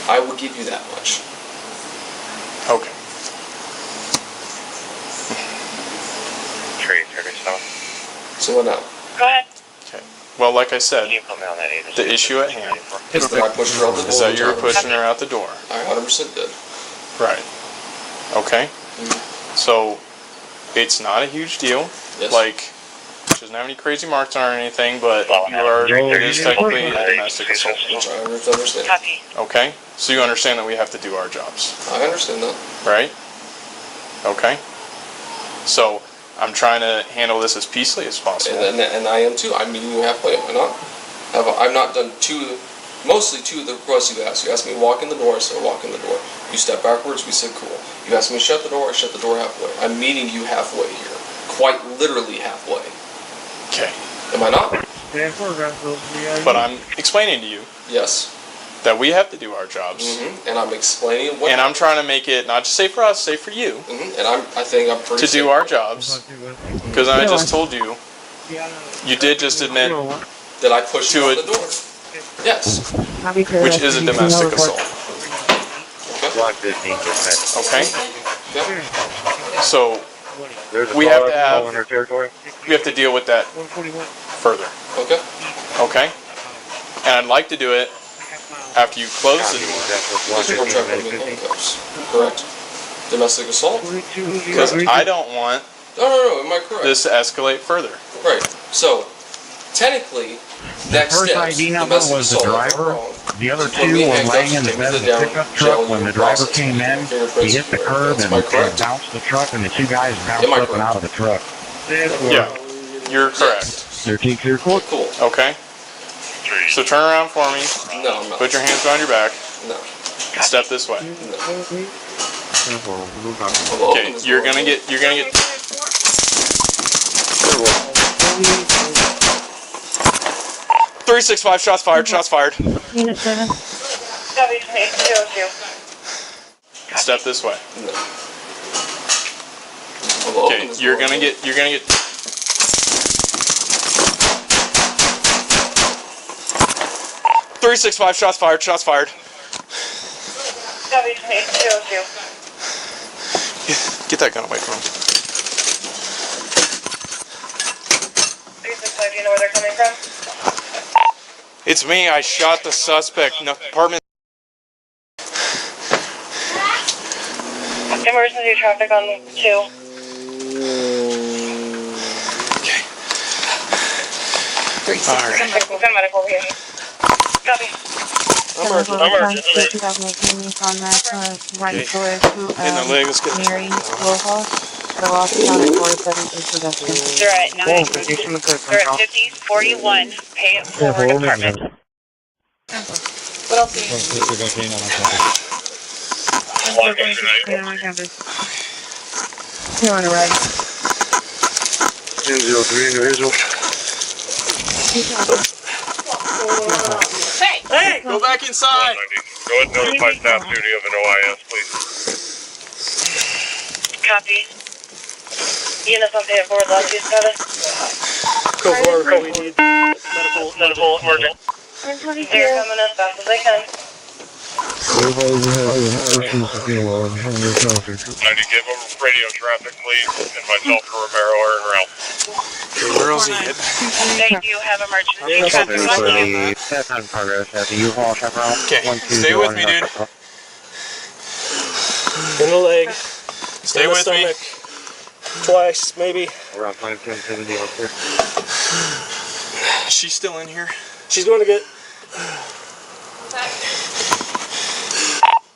I will give you that much. Okay. So what now? Go ahead. Okay. Well, like I said, the issue at hand Is that I pushed her out the door. is that you were pushing her out the door. I 100% did. Right. Okay. So, it's not a huge deal. Yes. Like, she doesn't have any crazy marks on her or anything, but it is technically a domestic assault. Which I understand. Copy. Okay? So you understand that we have to do our jobs. I understand that. Right? Okay? So, I'm trying to handle this as peacefully as possible. And I am too. I'm meeting you halfway, am I not? I've not done mostly two of the requests you asked. You asked me to walk in the door, I said walk in the door. You step backwards, we said cool. You asked me to shut the door, I shut the door halfway. I'm meeting you halfway here. Quite literally halfway. Okay. Am I not? But I'm explaining to you. Yes. That we have to do our jobs. And I'm explaining what... And I'm trying to make it not just safe for us, safe for you. And I think I'm pretty... To do our jobs. Because I just told you, you did just admit... That I pushed you out the door. Yes. Which is a domestic assault. Okay? So, we have to deal with that further. Okay. Okay? And I'd like to do it after you close the door. Correct. Domestic assault? Because I don't want No, am I correct? this to escalate further. Right. So, technically, next first steps, ID number was the driver. The other two were laying in the bed of the pickup truck. When the driver came in, he hit the curb and bounced the truck, and the two guys bounced up and out of the truck. Yeah, you're correct. They're clear. Cool. Okay. So turn around for me. No, I'm not. Put your hands behind your back. No. Step this way. No. Okay, you're gonna get 365, shots fired, shots fired. Unit 7. W202. Step this way. No. Okay, you're gonna get 365, shots fired, shots fired. W202. Get that gun away from him. 365, do you know where they're coming from? It's me, I shot the suspect. No, apartment. Emergency traffic on 2. Okay. Alright. Medical over here. Copy. Emergency. In the leg, let's get Mary Wilhoff. The lost count at 47 is production. They're at 9. They're at 5041. Pay it forward apartment. What else do you need? You're on a ride. 1003 individual. Hey, go back inside. Go ahead and notify staff duty of an OIS, please. Copy. Units on pay it forward, last use status. Go forward, we need medical emergency. They're coming as fast as they can. 90, give them radio traffic, please, and myself and Romero are en route. Where else he hit? They do have emergency traffic. Okay, stay with me, dude. In the leg. Stay with me. Twice, maybe. Around 51070 out there. She's still in here. She's going to get...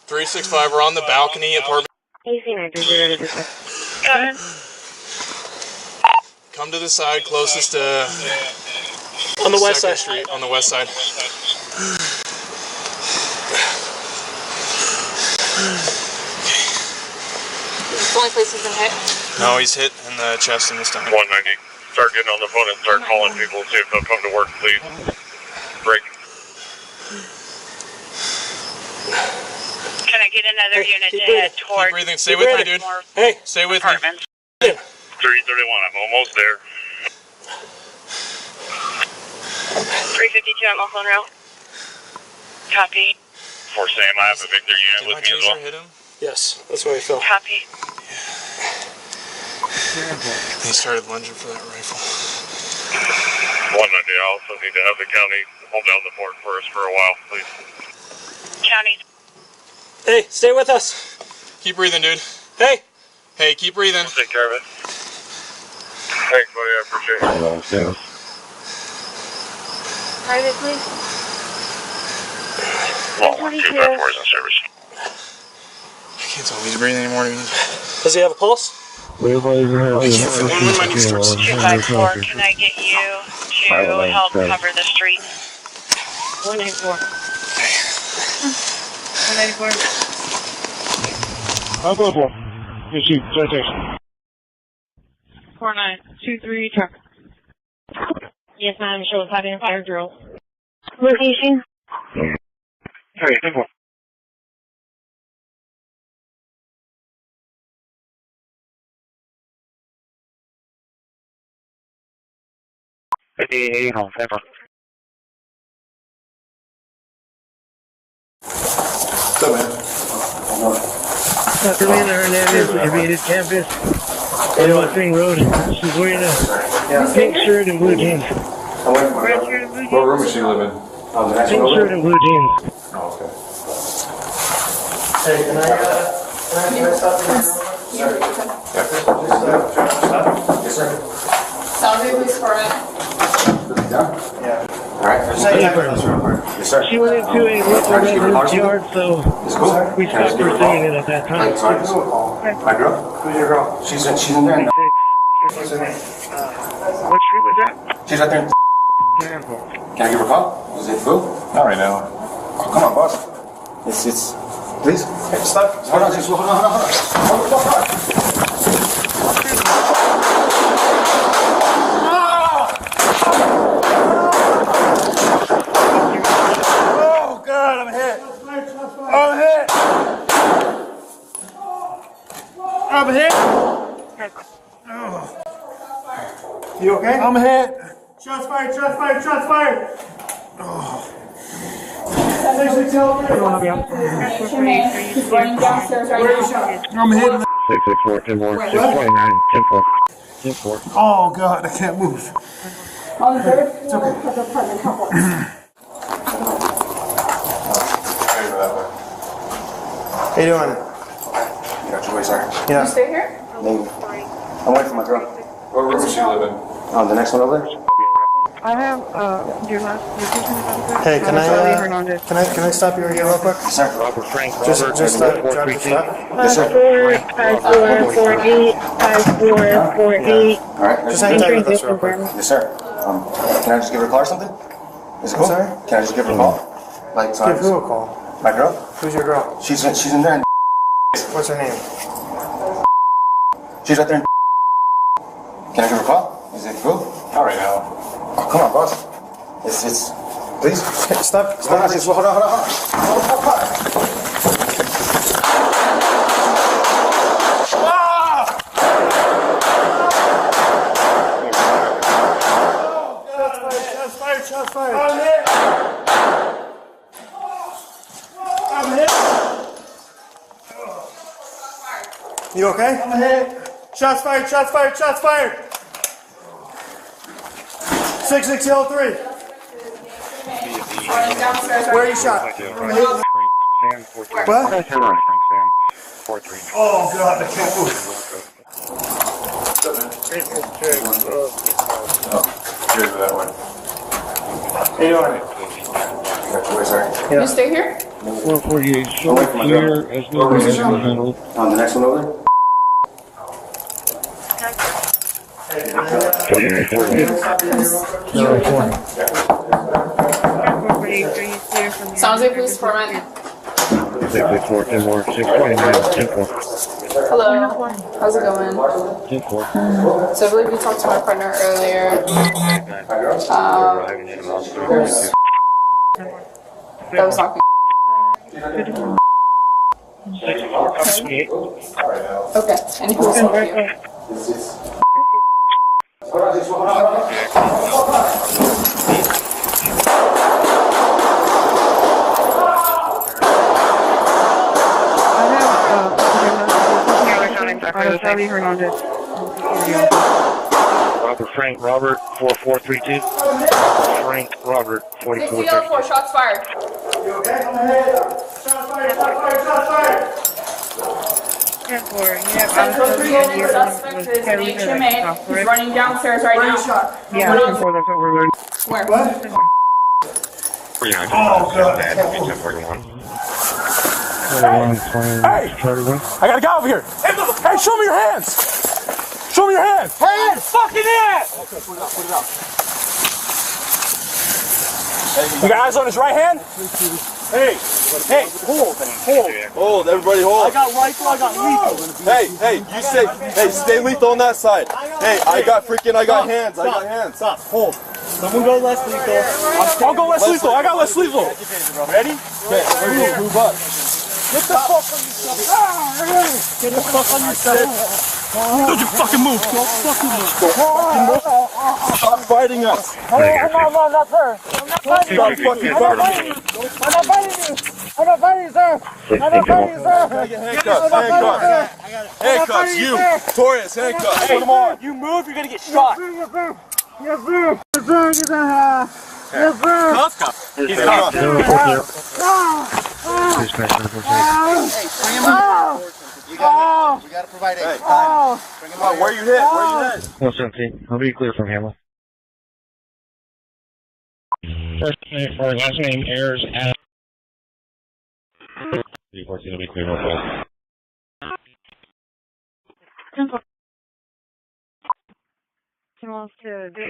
365, we're on the balcony, apartment. Come to the side closest to... On the west side. Street, on the west side. It's the only place he's been hit. No, he's hit in the chest in this time. 190. Start getting on the phone and start calling people, see if they'll come to work, please. Break. Can I get another unit to head toward... Keep breathing. Stay with me, dude. Hey. Stay with me. 331, I'm almost there. 352 at Mulholland Road. Copy. 10-4 Sam. I have a Victor unit with me as well. Hit him? Yes, that's where he fell. Copy. He started lunging for that rifle. One idea. I also need to have the county hold down the fort for us for a while, please. County. Hey, stay with us. Keep breathing, dude. Hey. Hey, keep breathing. Take care of it. Thanks, buddy. I appreciate it. Private, please. Well, 254 is in service. I can't tell if he's breathing anymore. Does he have a pulse? When my knee starts. 254, can I get you to help cover the street? 194. 194. I'll go for it. You see, citation. 4923 truck. Yes, ma'am. Show us having a fire drill. Location? Hey, 10-4. Hey, home, 10-4. Commander Hernandez, aviated campus, on Thing Road. She's wearing a pink shirt and blue jeans. Red shirt and blue jeans. What room does she live in? Pink shirt and blue jeans. Oh, okay. Hey, can I stop you? Yes, sir. Sound good, please, for it. Yeah. All right. Yes, sir. She went into a local residence yard, so we stopped her doing it at that time. My girl? Who's your girl? She's in there. What's her name? What street was that? She's right there. Can I give her a call? Is it cool? Not right now. Oh, come on, boss. It's. Please. Hey, stop. Hold on, just hold on. Oh, God, I'm hit. I'm hit. I'm hit. You okay? I'm hit. Shots fired. Oh. What's your name? He's running downstairs right now. I'm hit. 664, 10-4, 629, 10-4. 10-4. Oh, God, I can't move. On the third floor of the apartment complex. How you doing? Got your way, sir. Yeah. You stay here? I'm waiting for my girl. What room does she live in? The next one over there? I have, your last location about Hey, can I stop you here real quick? Sir. Robert Frank, Just Robert, drop the 432. shot. Yes, sir. 5448, 5448. All right. Just hang tight with us real quick. Yes, sir. Can I just give her a call or something? Is it cool? Sorry? Can I just give her a call? Like, give who a call? My girl? Who's your girl? She's in there. What's her name? She's right there. Can I give her a call? Is it cool? Not right now. Oh, come on, boss. It's. Please. Stop. Hold on. Hold on. Shots fired. I'm hit. You okay? I'm hit. Shots fired. 6603. Where are you shot? What? Oh, God, I can't move. That way. How you doing? You stay here? 448, so clear as no handled. On the next one over there? Sounds like police department. 664, 10-4, 629, 10-4. Hello. How's it going? 10-4. So I believe you talked to my partner earlier. That was talking. Okay. And who's with you? Charlie Hernandez. Robert Frank Robert 4432. Frank Robert 4432. 4 shots fired. You okay? Shots fired, shots fired, shots fired! 10-4, you have Central 3 unit suspect is an HMA. He's running downstairs right now. Yeah, 10-4, that's what we're learning. Where? What? Oh, God. 41. Hey! I gotta get over here. Hey, show me your hands. Show me your hands. Hands! Fucking hands! Okay, put it out. You got eyes on his right hand? Hey, hold, everybody hold. I got rifle, I got lethal. Hey, stay lethal on that side. Hey, I got hands, Stop, hold. Someone go less lethal. I'll go less lethal, I got less lethal. Ready? Okay, move up. Get the fuck on yourself. Get the fuck on yourself. Don't you fucking move. Don't fucking move. Stop fighting us. I'm not sir. I'm not fighting you. Stop fucking fighting me. I'm not fighting you. I'm not fighting you, sir. I'm not fighting you, sir. Handcuffs, you. Torres, handcuffs. Put them on. You move, you're gonna get shot. Yes, sir. Cuff. He's cuffed. We gotta provide aid. Bring him out. Where you hit? 117. I'll be clear from Hamlet. First name for last name airs at. 14 will be clear northwest. 10-4. Wants to do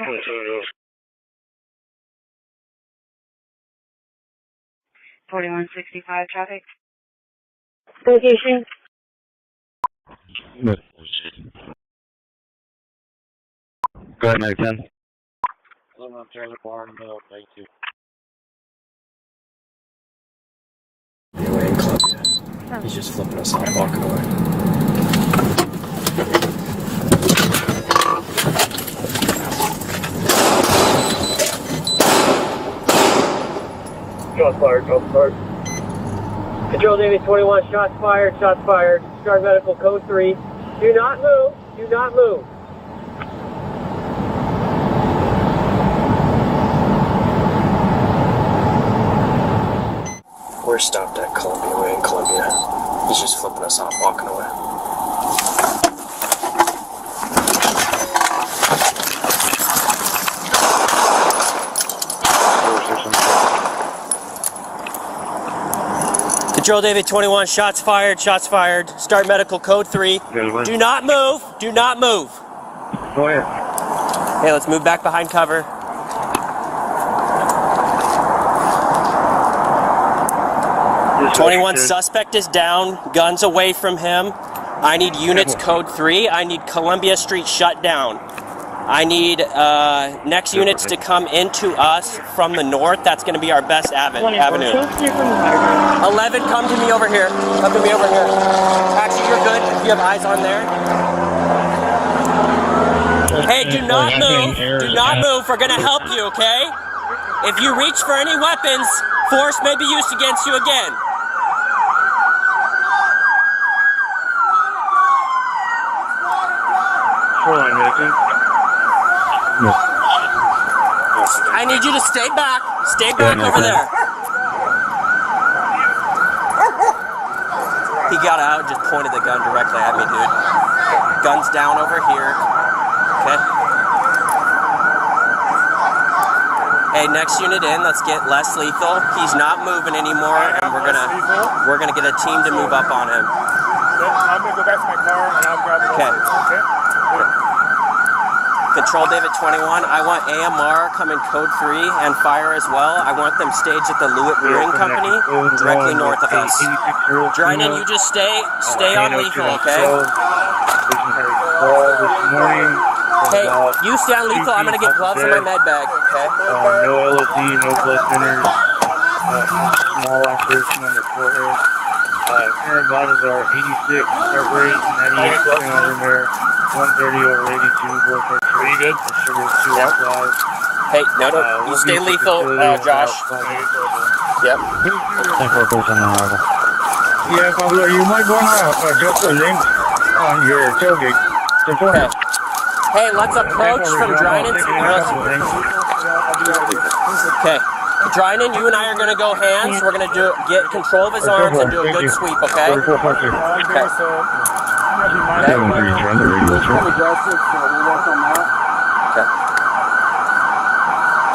4165 traffic. Location. Go ahead, Mike 10. I'm on trailer farm, thank you. Anyway, in Columbia. He's just flipping us off, walking away. Shots fired. Control David 21, shots fired. Start medical code 3. Do not move. We're stopped at Columbia Way in Columbia. He's just flipping us off, walking away. Control David 21, shots fired. Start medical code 3. Do not move. Go ahead. Hey, let's move back behind cover. This 21 suspect is down. Guns away from him. I need units code 3. I need Columbia Street shut down. I need next units to come into us from the north. That's going to be our best avenue. 11, come to me over here. Actually, you're good if you have eyes on there. Hey, do not move. We're going to help you, okay? If you reach for any weapons, force may be used against you again. I need you to stay back. Stay back over there. He got out and just pointed the gun directly at me, dude. Gun's down over here. Okay. Hey, next unit in. Let's get less lethal. He's not moving anymore, and we're gonna get a team to move up on him. I'm gonna go back to my car and I'll grab it. Okay. Control David 21, I want AMR coming code 3 and fire as well. I want them staged at the Lewitt Brewing Company, directly north of us. Dryden, you just stay on lethal, okay? Hey, you stay on lethal, I'm gonna get gloves in my med bag, okay? No LOD, no blood thinners, small operation on the forehead. Current vitals are 86, heart rate 98% over there, 130 over 82, blood pressure. Are you good? Sugar 205. Hey, no, you stay lethal, Josh. Yep. Thank you for pushing on arrival. Yeah, Pablo, you might want to adjust the link on your tailgate. Okay. Hey, let's approach from Dryden. Okay. Dryden, you and I are going to go hands. We're going to get control of his arms and do a good sweep, okay? Okay.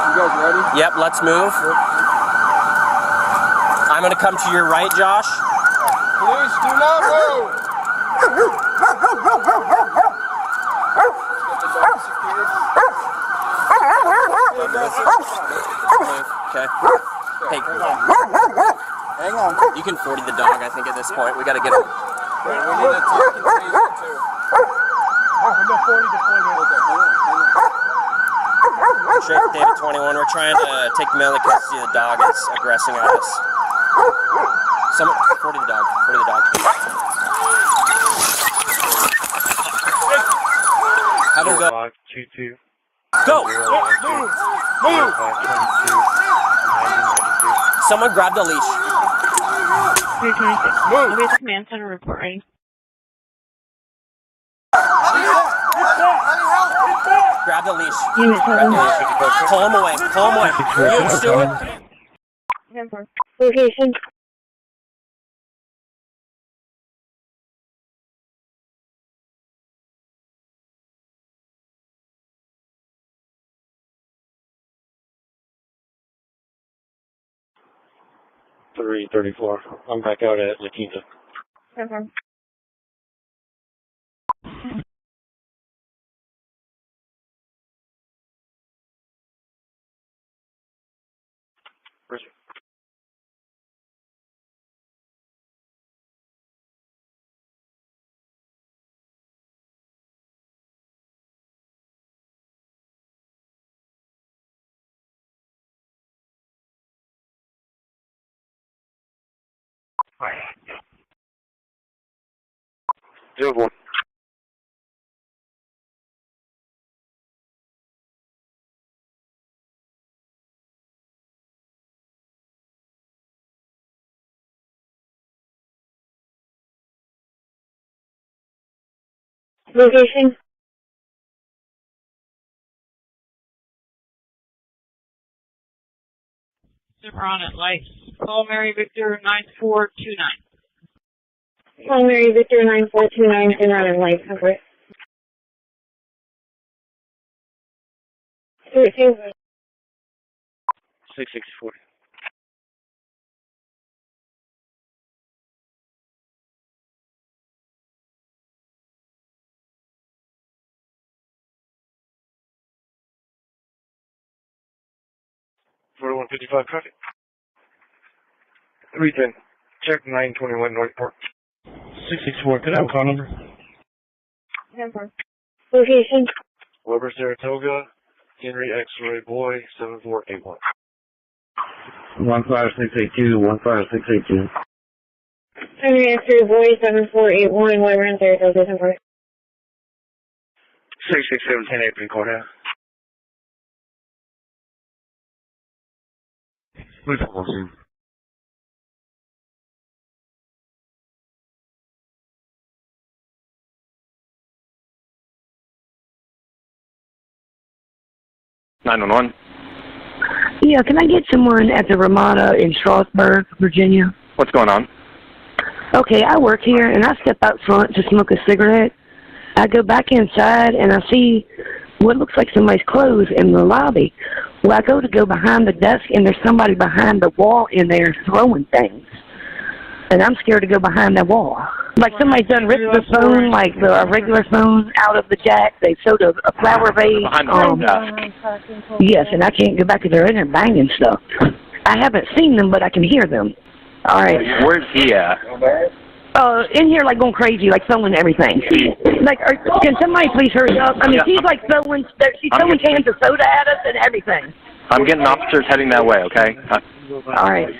You guys ready? Yep, let's move. I'm going to come to your right, Josh. Please do not move! Okay. Hey. Hang on. You can 40 the dog, I think, at this point. We got to get him. We need a talking taser, too. I'm about 40 to 40. Shake David 21. We're trying to take the male custody of the dog. It's aggressing at us. Someone, 40 the dog. 40 the dog. Have him go. 522. Go! Move! Someone grab the leash. 326. I'll be at the command center report ready. Grab the leash. Unit 7. Pull him away. Pull him away. You, Stuart. Location. .334. I'm back out at La Quinta. Confirm. Zero 1. Location. We're on at lights. Call Mary Victor 9429. Call Mary Victor 9429 and run at lights. Over it. 664. .4155 traffic. 310. Check 921 Northport. 664. Could I have a call number? Location. Weber, Saratoga. Henry X-ray Boy 7481. 15682. 15682. Henry X-ray Boy 7481. Weber in Saratoga. 667 10 April Courthouse. Please hold on. Yeah, can I get someone at the Ramada in Strasburg, Virginia? What's going on? Okay, I work here, and I step out front to smoke a cigarette. I go back inside, and I see what looks like somebody's clothes in the lobby. Well, I go to go behind the desk, and there's somebody behind the wall in there throwing things. And I'm scared to go behind that wall. Like somebody's done ripped the phone, like a regular phone, out of the jack. They sewed a flower vase. Yes, and I can't go back because they're in there banging stuff. I haven't seen them, but I can hear them. All right. Where's he at? In here, like going crazy, like throwing everything. Like, can somebody please hurry up? I mean, she's like throwing cans of soda at us and everything. I'm getting officers heading that way, okay? All right.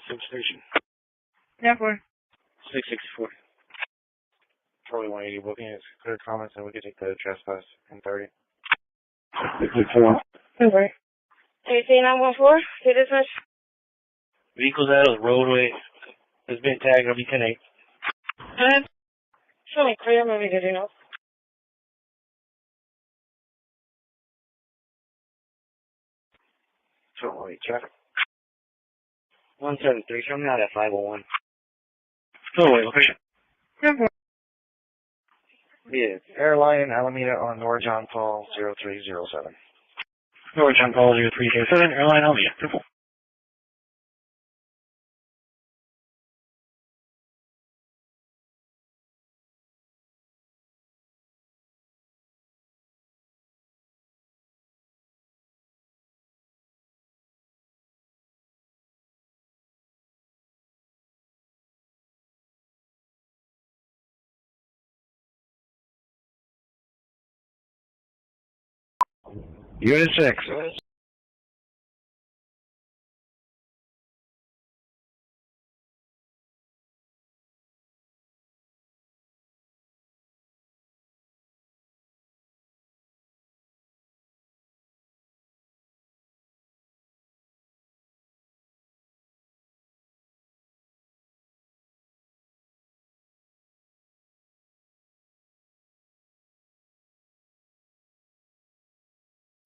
Substation. Therefore. 664. Charlie 180 booking. It's clear comments, and we can take the trespass in 30. 664. Over. 33914. Do this much. Vehicles out of the roadway has been tagged. It'll be 10-8. Really clear, maybe good enough. So, wait, traffic. 173, show me out at 501. Oh, wait, location. Yeah, airline Alameda on North John Paul 0307. North John Paul 0307, airline Alameda. Simple. Unit 6.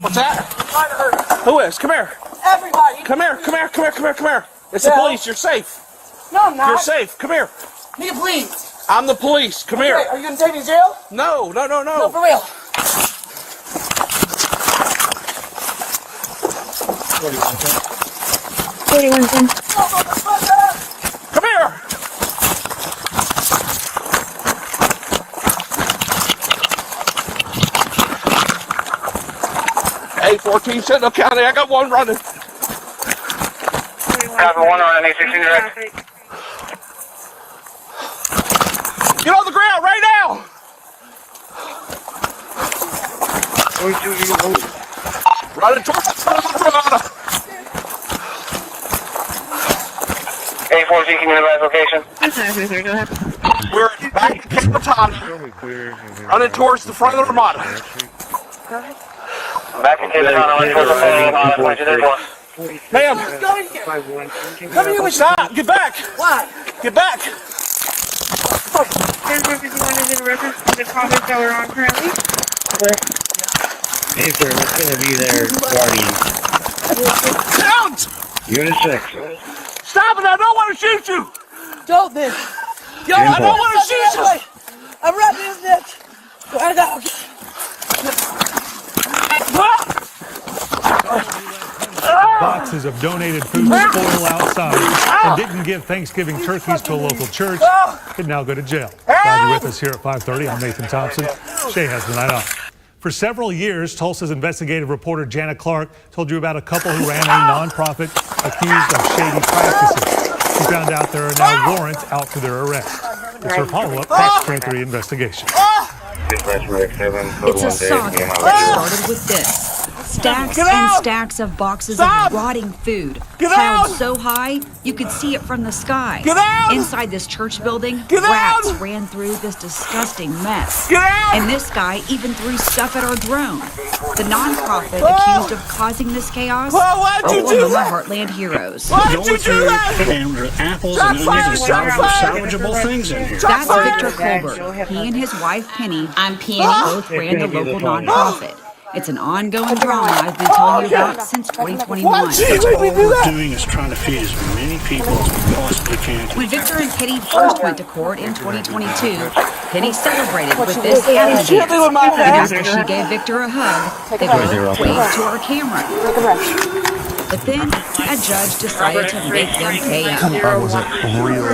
What's that? Who is? Come here. Everybody. Come here. Come here. Come here. Come here. Come here. It's the police. You're safe. No, I'm not. You're safe. Come here. Nigga, please. I'm the police. Come here. Are you gonna take me to jail? No, no, no, no. No, for real. 41 10. Come here. Hey, 14 Sentinel County. I got one running. Traffic 1 on an A16 direct. Get on the ground right now. Running towards the front of the Ramada. A14, can you advise location? We're back to Capitana. Running towards the front of the Ramada. Back to Capitana, running towards the front of the Ramada. Ma'am. Come here with Stop. Get back. Why? Get back. 1051 is in reference to the comments that we're on currently. Hey, sir, what's going to be there guardian? Out! Unit 6. Stop it! I don't want to shoot you! Don't then. Yo, I don't want to shoot you! I'm wrapping his neck. I got. Boxes of donated food spoil outside and didn't give Thanksgiving turkeys to a local church could now go to jail. Glad you're with us here at 5:30. I'm Nathan Thompson. Shay has the night off. For several years, Tulsa's investigative reporter Janet Clark told you about a couple who ran a nonprofit accused of shady practices. She found out there are now warrants out for their arrest. It's her follow-up Fox 23 investigation. It's a saga that started with this. Stacks and stacks of boxes of rotting food piled so high you could see it from the sky. Inside this church building, rats ran through this disgusting mess. And this guy even threw stuff at our drone. The nonprofit accused of causing this chaos, Oklahoma Heartland Heroes. And apples and onions and salvageable things in here. That's Victor Colbert. He and his wife Penny, both ran the local nonprofit. It's an ongoing drama I've been telling you about since 2021. That's all we're doing is trying to feed as many people as we possibly can. When Victor and Penny first went to court in 2022, Penny celebrated with this happy dance. And after she gave Victor a hug, they both waved to our camera. But then a judge decided to make them pay up. Was it real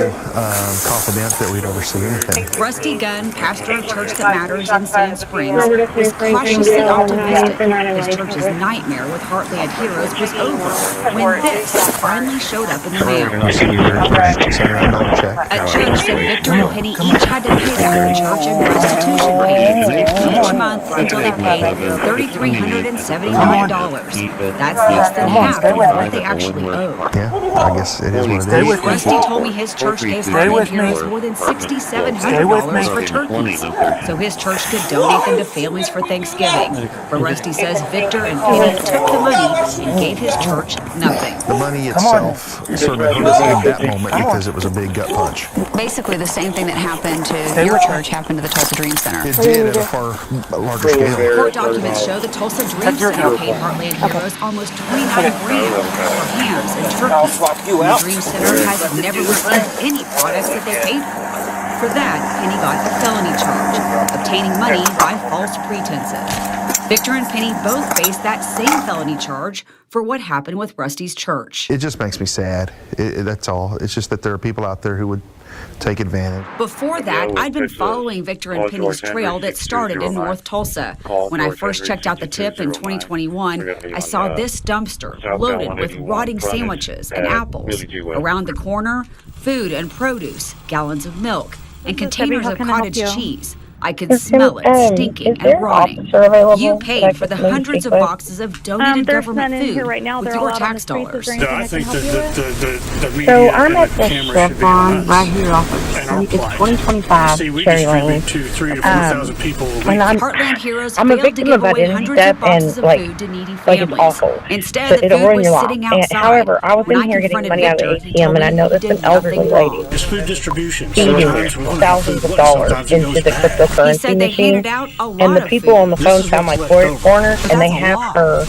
confident that we'd ever see anything? Rusty Gunn, pastor of Church That Matters in Sand Springs, was cautiously optimistic. His church's nightmare with Heartland Heroes was over when this finally showed up in the mail. A judge said Victor and Penny each had to pay their church in restitution payments each month until they paid $3,379. That's less than half what they actually owe. Yeah, I guess it is what it is. Rusty told me his church gave Heartland Heroes more than $6,700 for turkeys, so his church could donate them to families for Thanksgiving. But Rusty says Victor and Penny took the money and gave his church nothing. The money itself sort of hurt us in that moment because it was a big gut punch. Basically, the same thing that happened to your church happened to the Tulsa Dream Center. It did at a far larger scale. Court documents show the Tulsa Dream Center paid Heartland Heroes almost $29,000 for hams and turkeys. The Dream Center has never received any products that they paid for. For that, Penny got a felony charge, obtaining money by false pretenses. Victor and Penny both face that same felony charge for what happened with Rusty's church. It just makes me sad. That's all. It's just that there are people out there who would take advantage. Before that, I'd been following Victor and Penny's trail that started in North Tulsa. When I first checked out the tip in 2021, I saw this dumpster loaded with rotting sandwiches and apples. Around the corner, food and produce, gallons of milk, and containers of cottage cheese. I could smell it stinking and rotting. You paid for the hundreds of boxes of donated government food with your tax dollars. I think the media So I'm at and the the camera strip should be on on right here off of it's 2025 See, we Cherry distribute Lane. to 3,000 to 4,000 people a week. And Heartland Heroes I'm a failed to victim give of away identity hundreds of theft boxes and of food to needy like it's families. awful. Instead, But the it'll food ruin was your life. sitting And, outside. however, I was When in I here getting confronted money out of Victor, the he ATM told and I me noticed he an did elderly nothing lady wrong. It's food distribution. feeding Sometimes we want thousands of food, dollars sometimes it into goes the bad. He cryptocurrency said they machine. handed out a lot And the of people food. on the phone sound like foreigners, and they That's a have lot. her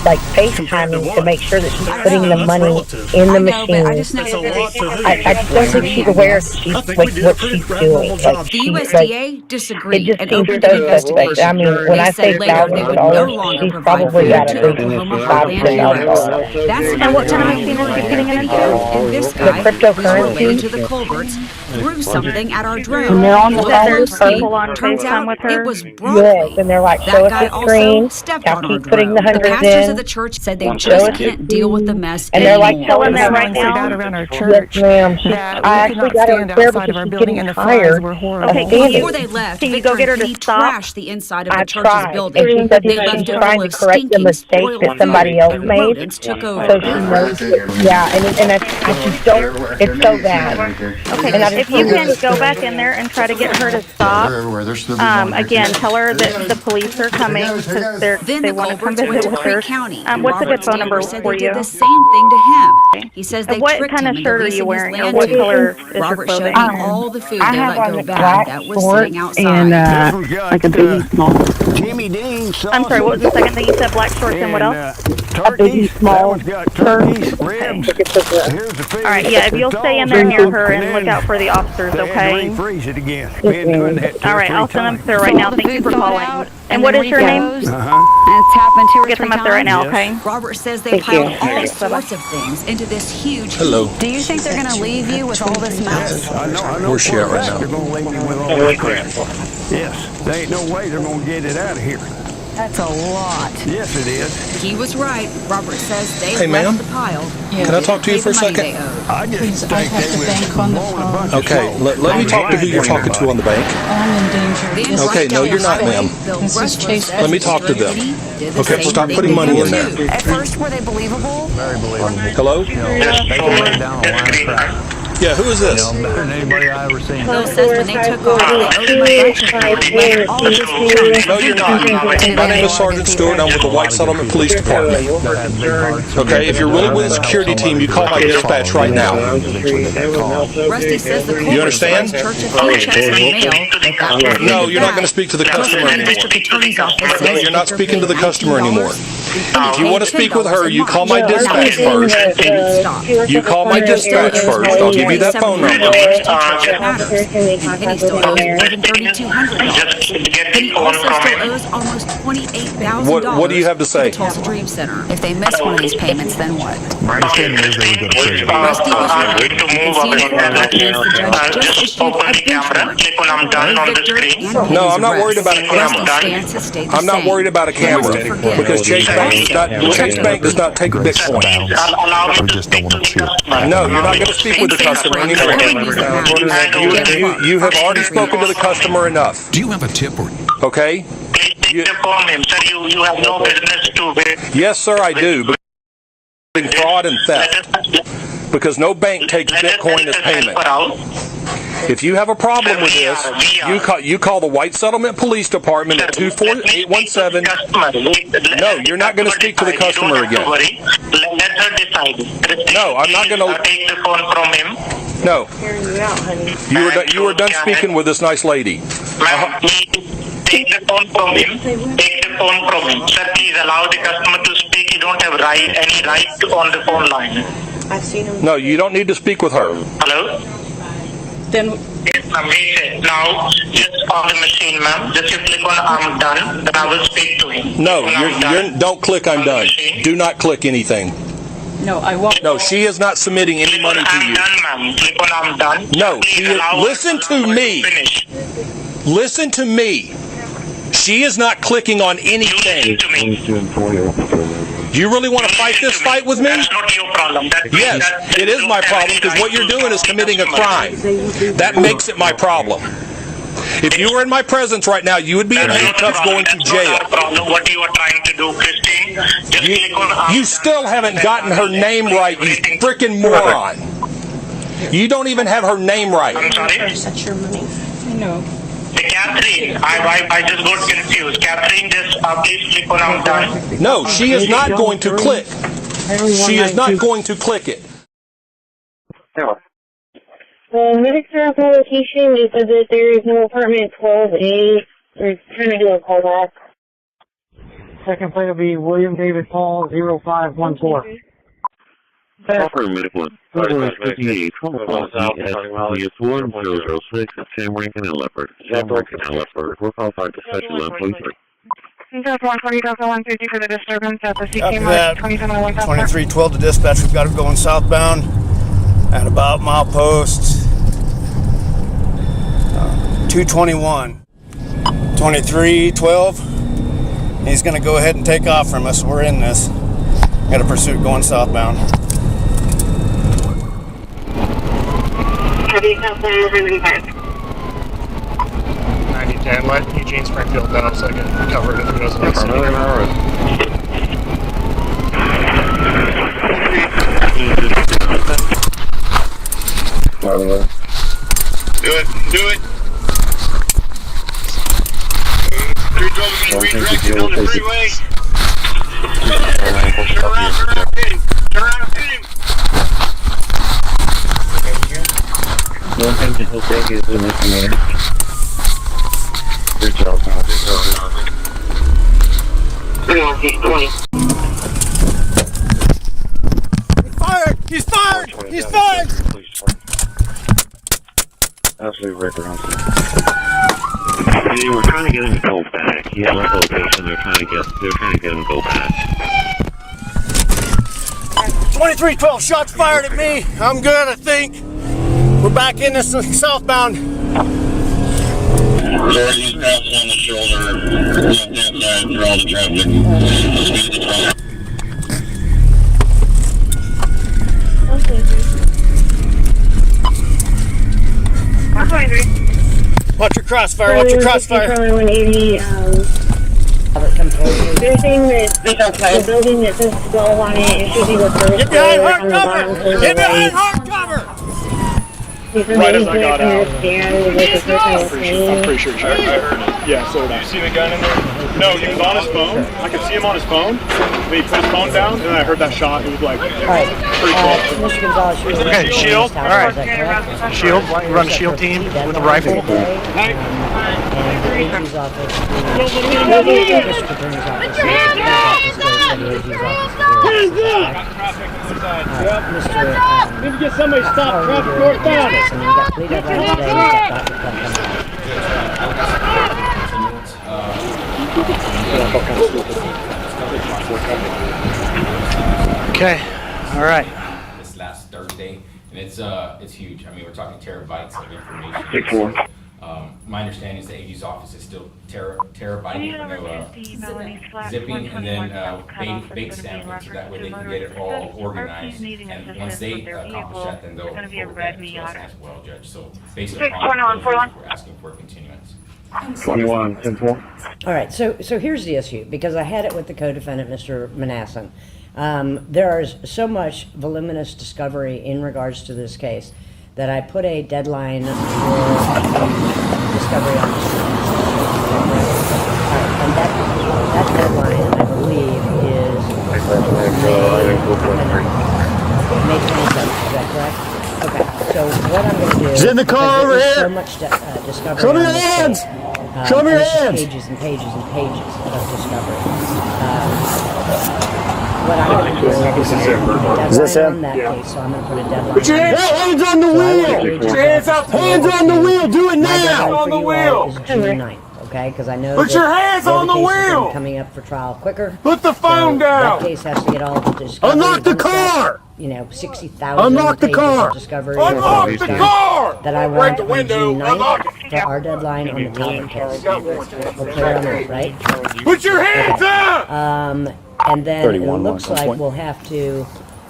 like FaceTiming to make sure that she's putting the money in the machine. I just don't think she's aware that she's like what she's doing. Like The she's like, USDA disagreed it just and seems opened so an suspect. investigation. I mean, when They I say said later they thousands of would no dollars, longer she's provide probably food got to at least Oklahoma Heartland $5,000. Heroes. That's And what kind of machine is she getting it into? And this The guy, cryptocurrency? who's related to the Culverts, threw something at our drone. And they're on the Looked phone, closely, people on turns FaceTime out with her? it was broadly. Yes, and they're like, That show guy us the also screen. stepped Now on our keep putting the drone. The hundreds pastors in. of the church said they Show just us the can't deal with the mess And they're like anymore. telling her right now, around our church yes, ma'am. that I we actually cannot got her stand there outside because of our she's building getting and the tired flies were horrible. of standing. Before they left, Can you Victor go get her and to Penny stop? trashed the inside of the I church's tried, building. and she said They that left she's it trying full to of correct the stinking, mistake spoiled that somebody food, else and made. rodents took over. So she knows, yeah, and I just don't, it's so bad. Okay, And I just if you can go back in there and try to get her to stop, again, tell her that the police are coming because they want to come visit with her. What's a good phone number for you? The same thing to him. He says they What tricked kind him of into shirt are leasing you his wearing, or land what to color him. is your Robert showed clothing? me all the food I they have let on go the bad black that was shorts sitting outside. and like a baby small. Jimmy Dean sauce. I'm sorry, what was the second thing you said? Black shorts and what else? A baby small turkeys, ribs. All right, yeah, if you'll stay in there near her and look out for the officers, okay? Freeze it again. All right, I'll send them there right now. Thank you for calling. And what is your name? And it's happened 2 or 3 Get them up there right now, okay? Robert says they Thank you. piled all Thanks, bye-bye. sorts of things into this huge Hello. heap. Do you think they're going to leave you with all this mess? I know. Where's she at right now? They're going to leave me with all this crap. Yes, there ain't no way they're going to get it out of here. That's a lot. Yes, it is. He was right. Robert says they Hey, ma'am. left the pile. Can I talk to you for a second? I just think they were blowing a bunch of Okay, let me talk to who you're talking to on the bank. Okay, no, you're not, ma'am. Let me talk to them. Okay, stop putting money in there. At first, were they believable? Very believable. Hello? They can lay down a line of crap. Yeah, who is this? Better than anybody I ever seen. Bill says when they took off, they owed him a bunch of money. All this junk. No, you're not. My name is Sergeant Stewart. I'm with the White Settlement Police Department. Okay, if you're really with the security team, you call my dispatch right now. Rusty says the You understand? Church a few checks in the mail. No, you're not going to speak to the customer anymore. District Attorney's Office No, says you're not Victor speaking to the paid customer anymore. $19. If you want to speak with her, you call my Now, dispatch he first. stopped. You call my dispatch first. I'll give you that phone number. Penny still owes more than $3,200. Penny also still owes almost $28,000. What do you have to say? the Tulsa Dream Center. If they miss one of these payments, then what? My understanding is they would go to prison. Rusty was right. You can see in court documents the judge just issued a bench warrant. No, I'm not worried about a camera. I'm not worried about a camera because Chase Bank does not take Bitcoin. We just don't want to see it. No, you're not going to speak with the customer anymore. You have already spoken to the customer enough. Do you have a tip or? Okay? You have no business to. Yes, sir, I do. fraud and theft, because no bank takes Bitcoin as payment. If you have a problem with this, you call the White Settlement Police Department at 24817. No, you're not going to speak to the customer again. No, I'm not going to take the phone from him. No. You were done speaking with this nice lady. Take the phone from him. Take the phone from him. Sir, please allow the customer to speak. You don't have any right on the phone line. I've seen him. No, you don't need to speak with her. Hello? Then yes, ma'am. Now, just on the machine, ma'am. Just you click on I'm done, then I will speak to him. No, don't click I'm done. Do not click anything. No, I won't. No, she is not submitting any money to you. I'm done, ma'am. Click on I'm done. No, listen to me. Listen to me. She is not clicking on anything. You really want to fight this fight with me? That's not your problem. Yes, it is my problem, because what you're doing is committing a crime. That makes it my problem. If you were in my presence right now, you would be in handcuffs going to jail. What you are trying to do, Christine? You still haven't gotten her name right, you freaking moron. You don't even have her name right. I'm sorry? Such your money. I know. Catherine, I just got confused. Catherine, just please click on I'm done. No, she is not going to click. She is not going to click it. Medics are at the location. They said that there is no apartment 12A. They're trying to do a callback. Second plate will be William David Paul 0514. Affirmative 1. 558, 106, Sam Rankin and Leopard. Sam Rankin and Leopard. We're qualified to special 1143. 140,150 for the disturbance at the CK 2312 to dispatch. We've got it going southbound at about milepost 221. 2312. He's going to go ahead and take off from us. We're in this. Got a pursuit going southbound. 9010, let Eugene Springfield know so I can cover it if he doesn't listen. Do it. 312 redirected on the freeway. Turn around, hit him. One thing to he'll take is the misdemeanor. Good job, man. He's fired! He's fired! Absolute record on scene. We're trying to get him to go back. He had left location. They're trying to get him to go back. 2312, shots fired at me. I'm good, I think. We're back in this southbound. Sir, he's passed on the shoulder, left-hand side through all the traffic. Watch your crossfire, watch your crossfire. They're saying that the building that says 12 on it should be the first. Get behind hard cover! Get behind hard cover! Right as I got out. I'm pretty sure I heard it. Yeah, so did I. You see the gun in there? No, he was on his phone. I could see him on his phone. Then he put his phone down, and then I heard that shot. It was like pretty close. Okay, shield. All right. Shield. Run shield team with a rifle. Need to get somebody to stop traffic northbound. Okay. All right. This last Thursday, and it's huge. I mean, we're talking terabytes of information. 6-4. My understanding is the AG's office is still terabyting, zipping, and then bake stamping, so that way they can get it all organized. And once they accomplish that, then they'll forward that to us as well, Judge. So based upon we're asking for a continuance. 21, 10-4. All right, so here's the issue, because I had it with the co-defendant, Mr. Manassan. There is so much voluminous discovery in regards to this case that I put a deadline for discovery on the street. And that deadline, I believe, is May 27th. Is that correct? Okay. So what I'm going to do? He's in the car over here. So much discovery. Show me your on this hands. case. Show me your This is hands. pages and pages and pages of discovery. What I'm going to do is Is this him? on that case, so I'm going to put a deadline. Put your hands on the wheel. Put your hands out. Hands on the wheel. Do it now. On the wheel. Is June 9th, okay? Because I know Put your hands on the wheel. Coming up for trial quicker. Put the phone down. That case has to get all the discovery. Unlock the car. 60,000 Unlock the pages car. of discovery. Unlock the car. That I want on June 9th for our deadline on the Tyler case. We're clear on that, right? Put your hands up. And then it looks like we'll have to.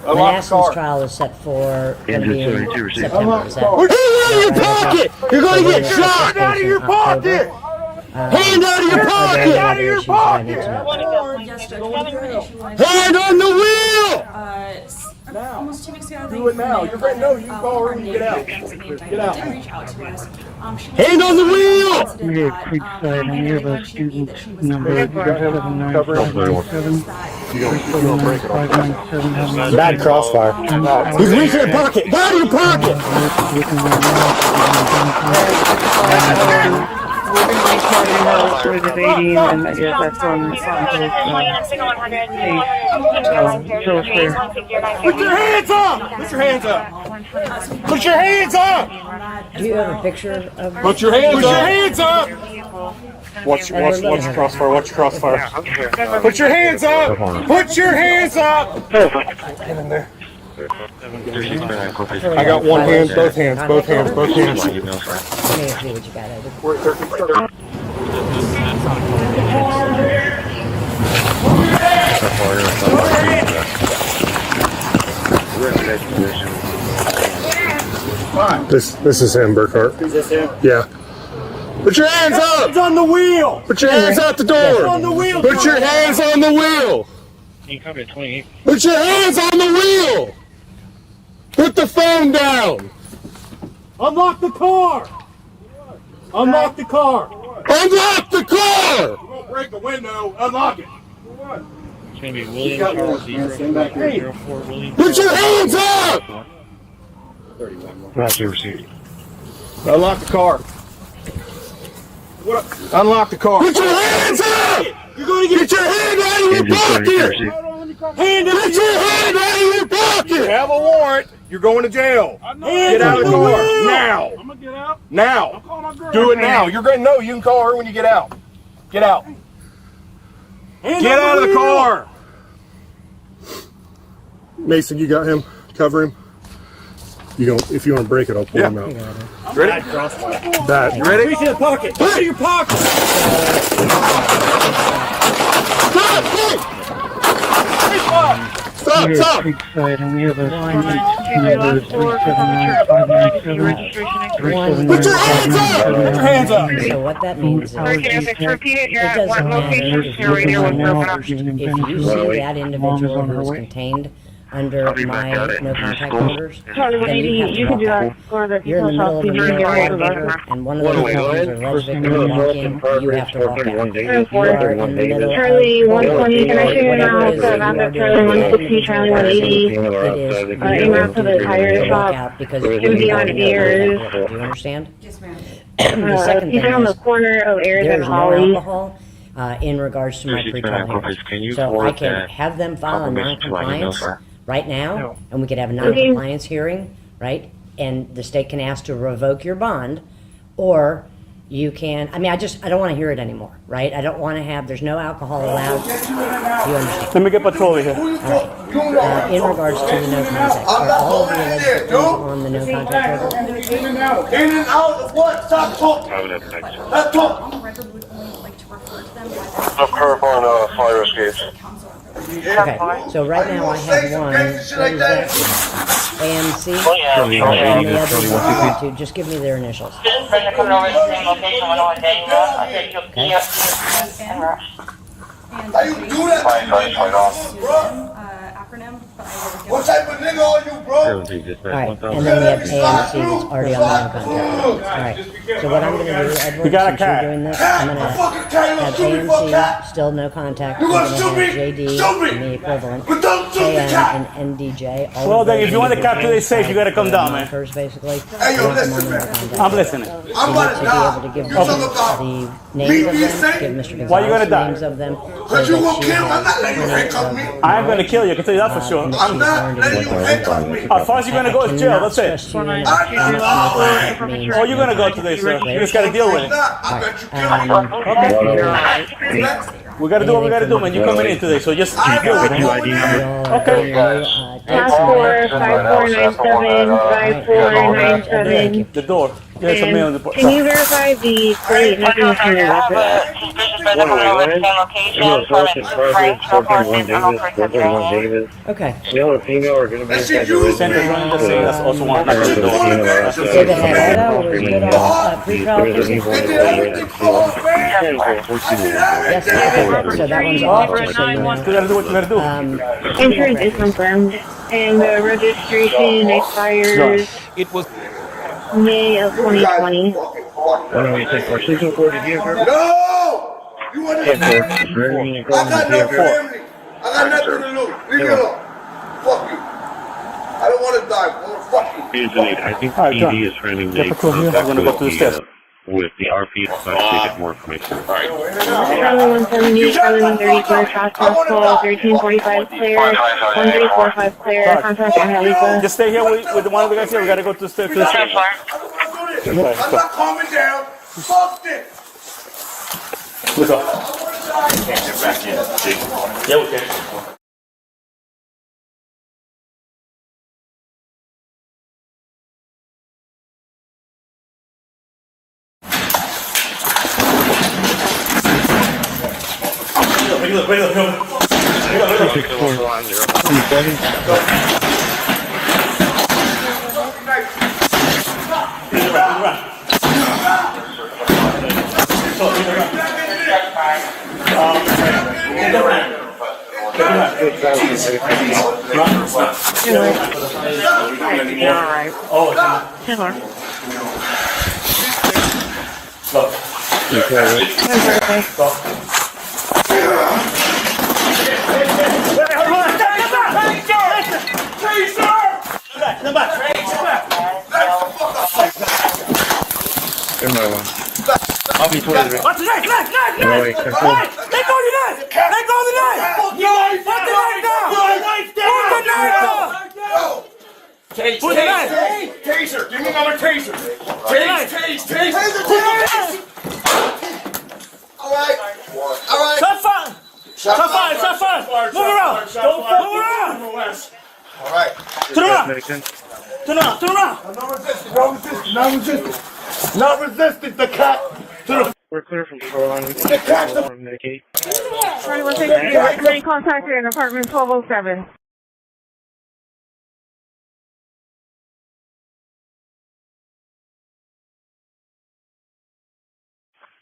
Manassas trial is set for going to be in September. Is that? Hand out of your pocket. You're going to get shot. Hand out of your pocket. Hand out of your pocket. Hand out of your pocket. Hand on the wheel. Almost 2 weeks ago, Do it now. You're right. No, you call her when you get out. Get out. Reach out to us. Hand on the wheel. We're at Creekside, and we have a student number 7957. Bad crossfire. He's reaching your pocket. Get out of your pocket. We're going to be charging her with evading, and I guess that's on Put your hands up. Put your hands up. Put your hands up. Do you have a picture of? Put your hands up. Put your hands up. Watch crossfire. Watch crossfire. Put your hands up. Put your hands up. Get in there. I got one hand, both hands. Let me see what you got. This is him, Burkhart. Is this him? Yeah. Put your hands up! Hands on the wheel! Put your hands out the door! On the wheel! Put your hands on the wheel! Put your hands on the wheel! Put the phone down! Unlock the car! Unlock the car! Unlock the car! You won't break the window. Unlock it. It's going to be William Charles 04 William. Put your hands up! Unlock the car. Unlock the car. Put your hands up! You're going to get your hand out of your pocket! Put your hand out of your pocket! You have a warrant. You're going to jail. Get out of the car now. I'm gonna get out. Now. Do it now. You're going to know. You can call her when you get out. Get out. Get out of the car. Mason, you got him. Cover him. You don't. If you want to break it, I'll pull him out. Ready? That. You ready? Reach in the pocket. Put it in your pocket. Stop! Stop! We're at Creekside, and we have a student number 37957. Put your hands up! Put your hands up! So what that means is, it doesn't matter if you see that individual who is contained under my no contact orders, then you have to walk out. You're in the middle of a meeting and one of those victims or alleged victim is walking, you have to walk out. You are in the middle Charlie 120, can I show you now? Whatever it is that you are Charlie 160, Charlie 180. it is In route to the tire shop. because It's going to be on Ayers. do you understand? Yes, ma'am. The second He's thing on the is, corner of Ayers and there's no Holly. alcohol in regards to my pre-trial hearings. So I can have them file a non-compliance right now, and we could have a non-compliance hearing, right? And the state can ask to revoke your bond, or you can, I mean, I don't want to hear it anymore, right? I don't want to have, there's no alcohol allowed. Do you understand? Let me get patrol here. All right. In regards to the no contact, are all of the alleged victims on the no contact order? In and out. In and out of what? Stop talking. Stop talking. Of curb on fire escapes. Okay, so right now I have one, what is that? AMC, and the other one, just give me their initials. How you do that? What type of nigga are you, bro? Alright, and then we have AMC that's already on the contact. Alright, so what I'm going to do, Edward, We got a since you're cat. doing this, I'm going to have AMC, still no contact. I'm going to have JD and the equivalent, KM and NDJ. All Well, of then, those if you want the cat to stay individuals safe, you gotta come down, man. markers, basically. Hey, yo, listen, man. I'm listening. I'm about to die. To give You talking about the names of me them, saying? give Mr. Why you gonna Gonzalez the die? names of them. Because you gonna kill me. I'm not letting you handcuff me. I am gonna kill you, I can tell you that for sure. I'm not letting you handcuff me. As far as you're gonna go is jail, that's it. Oh, you're gonna go today, sir. You just gotta deal with it. I bet you kill me. Okay. We gotta do what we gotta do, man. You're coming in today, so just deal with it. Okay. Task Force 5497, 5497. The door. There's a man on the door. Can you verify the plate? Nothing is on your record. Okay. The other female are going to be inside the That's also one. Did it have that or was it all pre-trial? Yes, so that one's off. Just so you know. You gotta do what you gotta do. Insurance is confirmed, and the registration expires It was May of 2020. No! You understand? I got no family. I got nothing to lose. Leave me alone. Fuck you. I don't want to die, bro. Fuck you. I think PD is trying to make contact with the RP to get more information. Charlie 170, Charlie 134, task force call 1345 clear, 1345 clear, contact on Helica. Just stay here with the one of the guys here. We gotta go to the station. I'm not calming down. Fuck this. Let's go. Get back in. Yeah, we can. I'll be 20. What's the knife? Let go of the knife! Let go of the knife! Put the knife down! Put the knife down! Put the knife! Taser! Give me another taser! Taser! Alright! Shot fire! Shot fire! Shot fire! Move around! Move around! Alright. Turn around! Turn around! Turn around! No resistance! No resistance! No resistance! Not resistant, the cat! We're clear from shoreline. The cat! Mitigate. Charlie 160, contact in apartment 1207.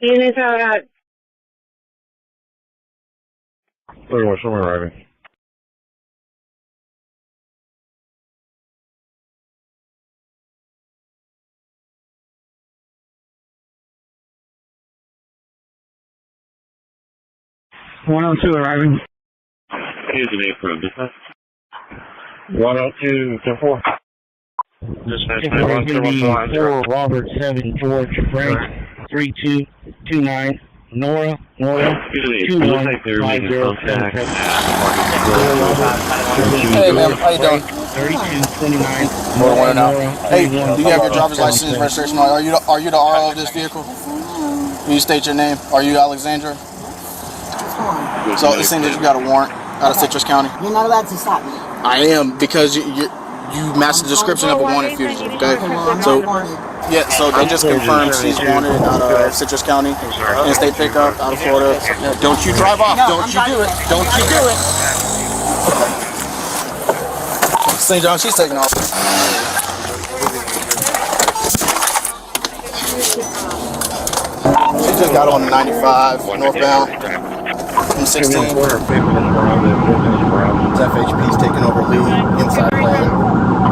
Units are at 31, someone arriving. $102 arriving. Here's an 8 from dispatch. 102, 4. Dispatch 917. 4 Robert 7 George Frank 3229 Nora 2150. Hey man, how you doing? 3229. More one now. Hey, do you have your driver's license and registration? Are you the RO of this vehicle? Can you state your name? Are you Alexandra? So it seems that you got a warrant out of Citrus County. You're not allowed to stop me. I am, because you matched the description of a wanted fugitive, okay? So, yeah, so they just confirmed she's wanted out of Citrus County, in state pickup out of Florida. Don't you drive off, don't you do it, don't you do it. St. John, she's taking off. She just got on 95 northbound from 16. FHP's taking over lead, inside plan,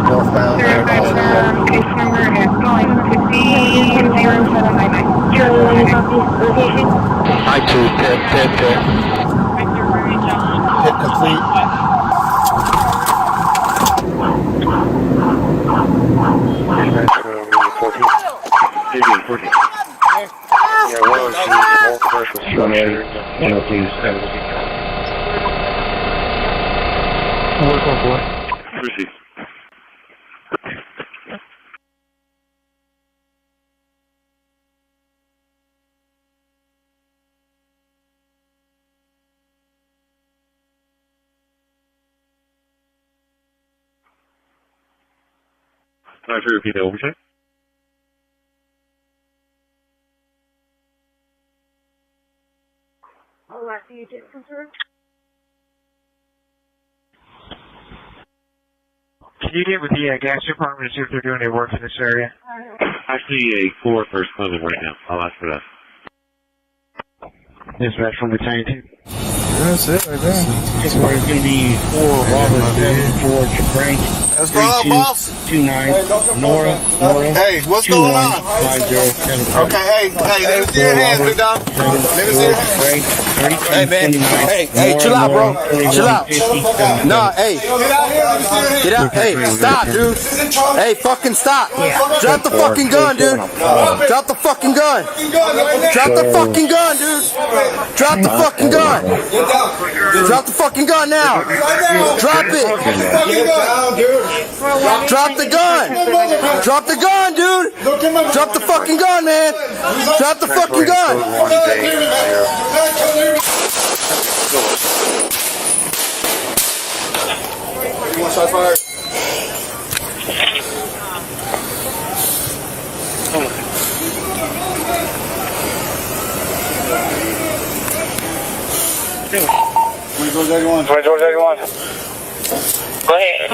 northbound. Case number is going to be 0799. Location? I-2, pit. Pit complete. Receive. Can I repeat that one more time? Oh, I see you did confirm. Can you get with the gas department and see if they're doing any work in this area? I see a 4 first coming right now. I'll ask for that. Dispatch from Battalion 2. That's it right there. It's going to be 4 Robert 7 George Frank. Let's go on, boss. 29 Nora. Hey, what's going on? 5075. Okay, hey, let me see your hands, big dog. Let me see your hands. Hey, man. Hey, chill out, bro. Chill out. Nah, hey. Get out. Hey, stop, dude. Hey, fucking stop. Drop the fucking gun, dude. Drop the fucking gun. Drop the fucking gun, dude. Drop the fucking gun. Drop the fucking gun now. Drop it. Drop the gun. Drop the gun, dude. Drop the fucking gun, man. Drop the fucking gun. You want shots fired? George 81. Go ahead.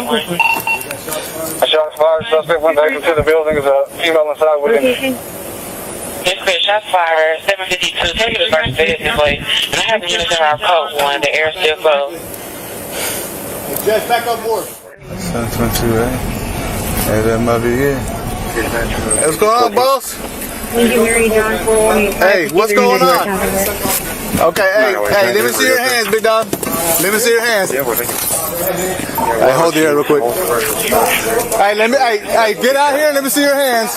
A shot fired. Suspect went back into the building. There's a female inside with him. Dispatch, shots fired. 752. Take it to first bed this way. And I have the units in our code 1. The air still closed. Jess, back up more. 722, right? Hey, that might be it. Hey, what's going on, boss? Hey, what's going on? Okay, hey, let me see your hands, big dog. Let me see your hands. Hey, hold the air real quick. Hey, hey, get out here and let me see your hands.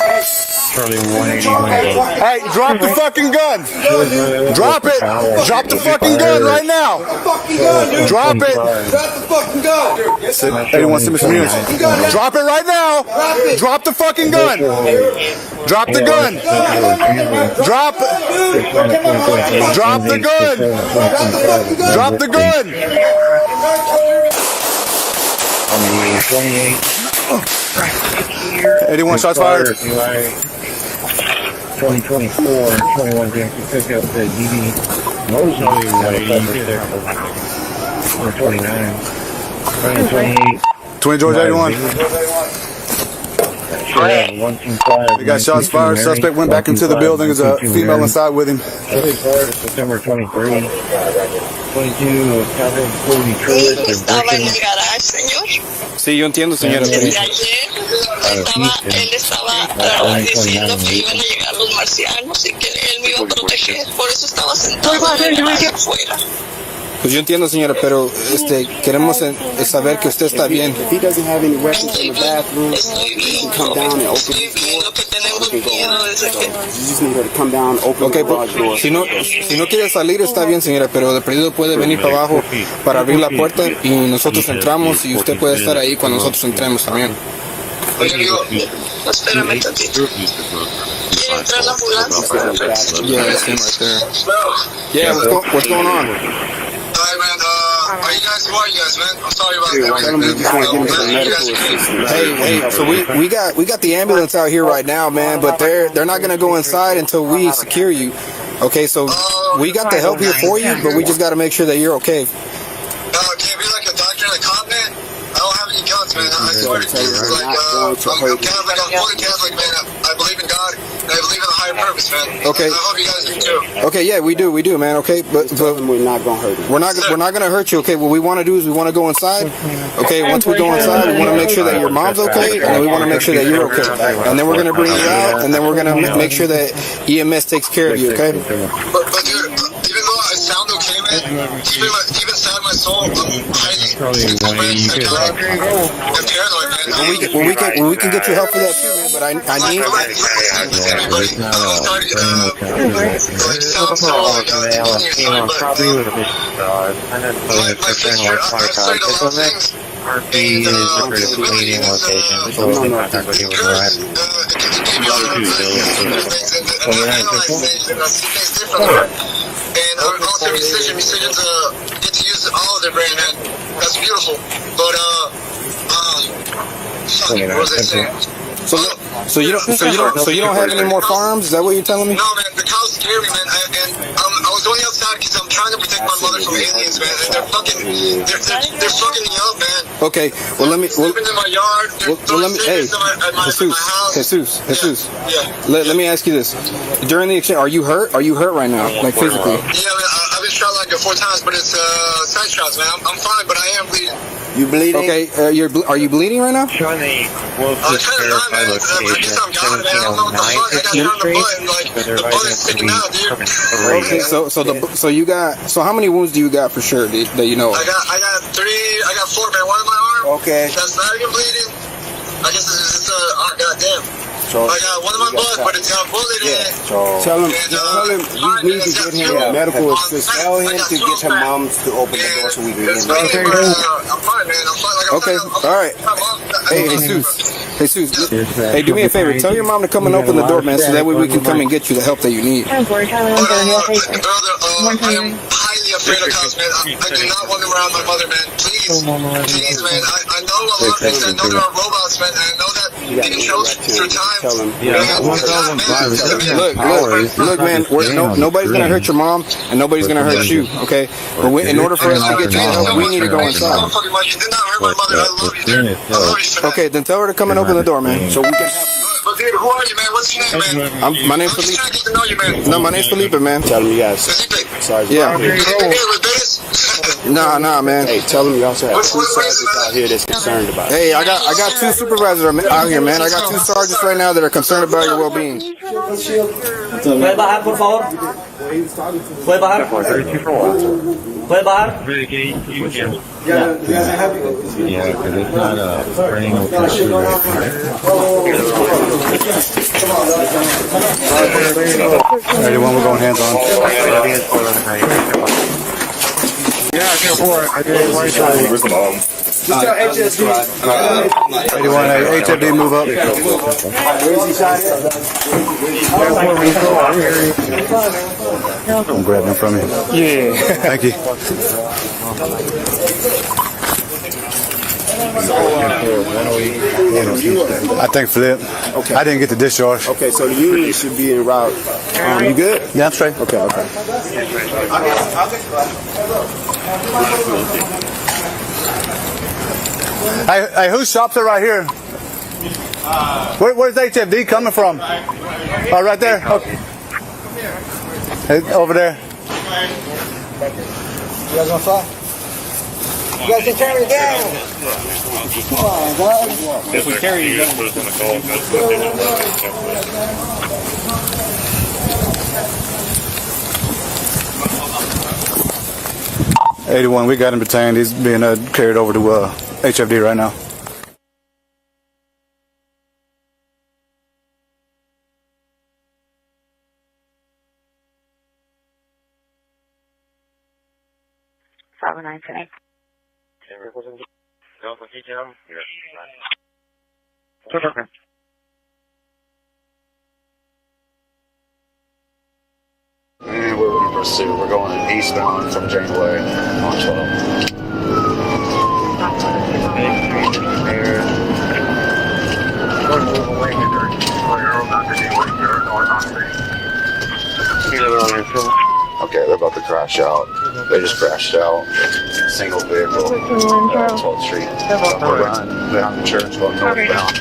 Hey, drop the fucking gun. Drop it. Drop the fucking gun right now. Drop it. Drop the fucking gun. Anyone send me some units? Drop it right now. Drop the fucking gun. Drop the gun. Drop it. Drop the gun. Drop the gun. 81 shots fired. 2024, 21 James to pick up the DD. Most of the 29. 28. 20 George 81. We got shots fired. Suspect went back into the building. There's a female inside with him. September 23. 22 Estaba en el garage, señor. Sí, yo entiendo, señora. Desde ayer él estaba diciendo que iban a llegar los marcianos y que él me iba a proteger. Por eso estaba sentado en el garage afuera. Pues yo entiendo, señora, pero queremos saber que usted está bien. Estoy bien. Lo que tenemos miedo es que... Ok, pues, si no quiere salir está bien, señora, pero de perdido puede venir para abajo para abrir la puerta y nosotros entramos y usted puede estar ahí cuando nosotros entremos también. Oye, digo, espérame tantito. ¿Quiere entrar la ambulancia? Yeah, that's him right there. Yeah, what's going on? Alright, man, are you guys, who are you guys, man? I'm sorry about that. Hey, so we got the ambulance out here right now, man, but they're not gonna go inside until we secure you. Okay, so we got the help here for you, but we just gotta make sure that you're okay. Can't be like a doctor and a cop, man. I don't have any guns, man. I swear to Jesus, like, I'm Catholic, I'm fully Catholic, man. I believe in God, and believe in a higher purpose, man. Okay. I hope you guys do too. Okay, yeah, we do, man. Okay, but we're not gonna hurt you. We're not gonna hurt you. Okay, what we want to do is we want to go inside. Okay, once we go inside, we want to make sure that your mom's okay, and we want to make sure that you're okay. And then we're gonna bring you out, and then we're gonna make sure that EMS takes care of you. Okay. But dude, even though I sound okay, man, deep inside my soul, I'm highly paranoid, man. Well, we can get you help for that too, man. But I need. RP is a critical meeting location, so we'll contact with you when we're at. And also musicians get to use all of their brain, man. That's beautiful. But what was I saying? So you don't have any more firearms? Is that what you're telling me? No, man. The cows scare me, man. I was only outside because I'm trying to protect my mother from aliens, man. And they're fucking me up, man. Okay. Well, let me. Sleeping in my yard. Let me. Hey, Jesus. Yeah. Let me ask you this. During the exchange, are you hurt? Are you hurt right now, like physically? Yeah, man. I've been shot like 4 times, but it's side shots, man. I'm fine, but I am bleeding. You bleeding? Okay. Are you bleeding right now? Showing the closest verify location, 1709 Okay. So you got. So how many wounds do you got for sure that you know? I got 3. I got 4, man. 1 in my arm. Okay. That's not even bleeding. I guess it's goddamn. So I got 1 in my butt, but it's got a bullet in it. So tell him we need to get him medical assist. Tell him to get her mom to open the door so we can get him. Okay. I'm fine, man. I'm fine. Okay. All right. Hey, Jesus. Hey, do me a favor. Tell your mom to come and open the door, man, so that way we can come and get you the help that you need. Brother, I am highly afraid of cows, man. I do not want to around my mother, man. Please, man. I know a lot of things. I know there are robots, man. And I know that they chose through time. Look, man. Nobody's gonna hurt your mom, and nobody's gonna hurt you. Okay. But in order for us to get you help, we need to go inside. Okay, then tell her to come and open the door, man, so we can help you. But dude, who are you, man? What's your name, man? My name's Felipe. I'm just trying to get to know you, man. No, my name's Felipe, man. Tell him you guys. Felipe. Sorry. Yeah. Nah, man. Hey, tell them you also have 2 sergeants out here that's concerned about it. Hey, I got 2 supervisors out here, man. I got 2 sergeants right now that are concerned about your well-being. ¿Puede bajar, por favor? ¿Puede bajar? ¿Puede bajar? Yeah, because it's not a burning location right here. 31, we're going hands on. Yeah, I feel for it. I did. Where's the mom? Just tell HSD. 81, HFD, move up. I'm grabbing from you. Yeah. Thank you. I think Flip. Okay. I didn't get the discharge. Okay, so the unit should be en route. You good? Yeah, I'm straight. Okay. Hey, whose shops are right here? Where's HFD coming from? Oh, right there? Okay. Hey, over there. You guys want to fly? You guys can turn me down. Come on, guys. If we carry you down, there's going to call. 81, we got him detained. He's being carried over to HFD right now. And we're going to pursue. We're going eastbound from Janeway on 12. Okay, they're about to crash out. They just crashed out. Single vehicle, 12th Street. We're behind the church going northbound.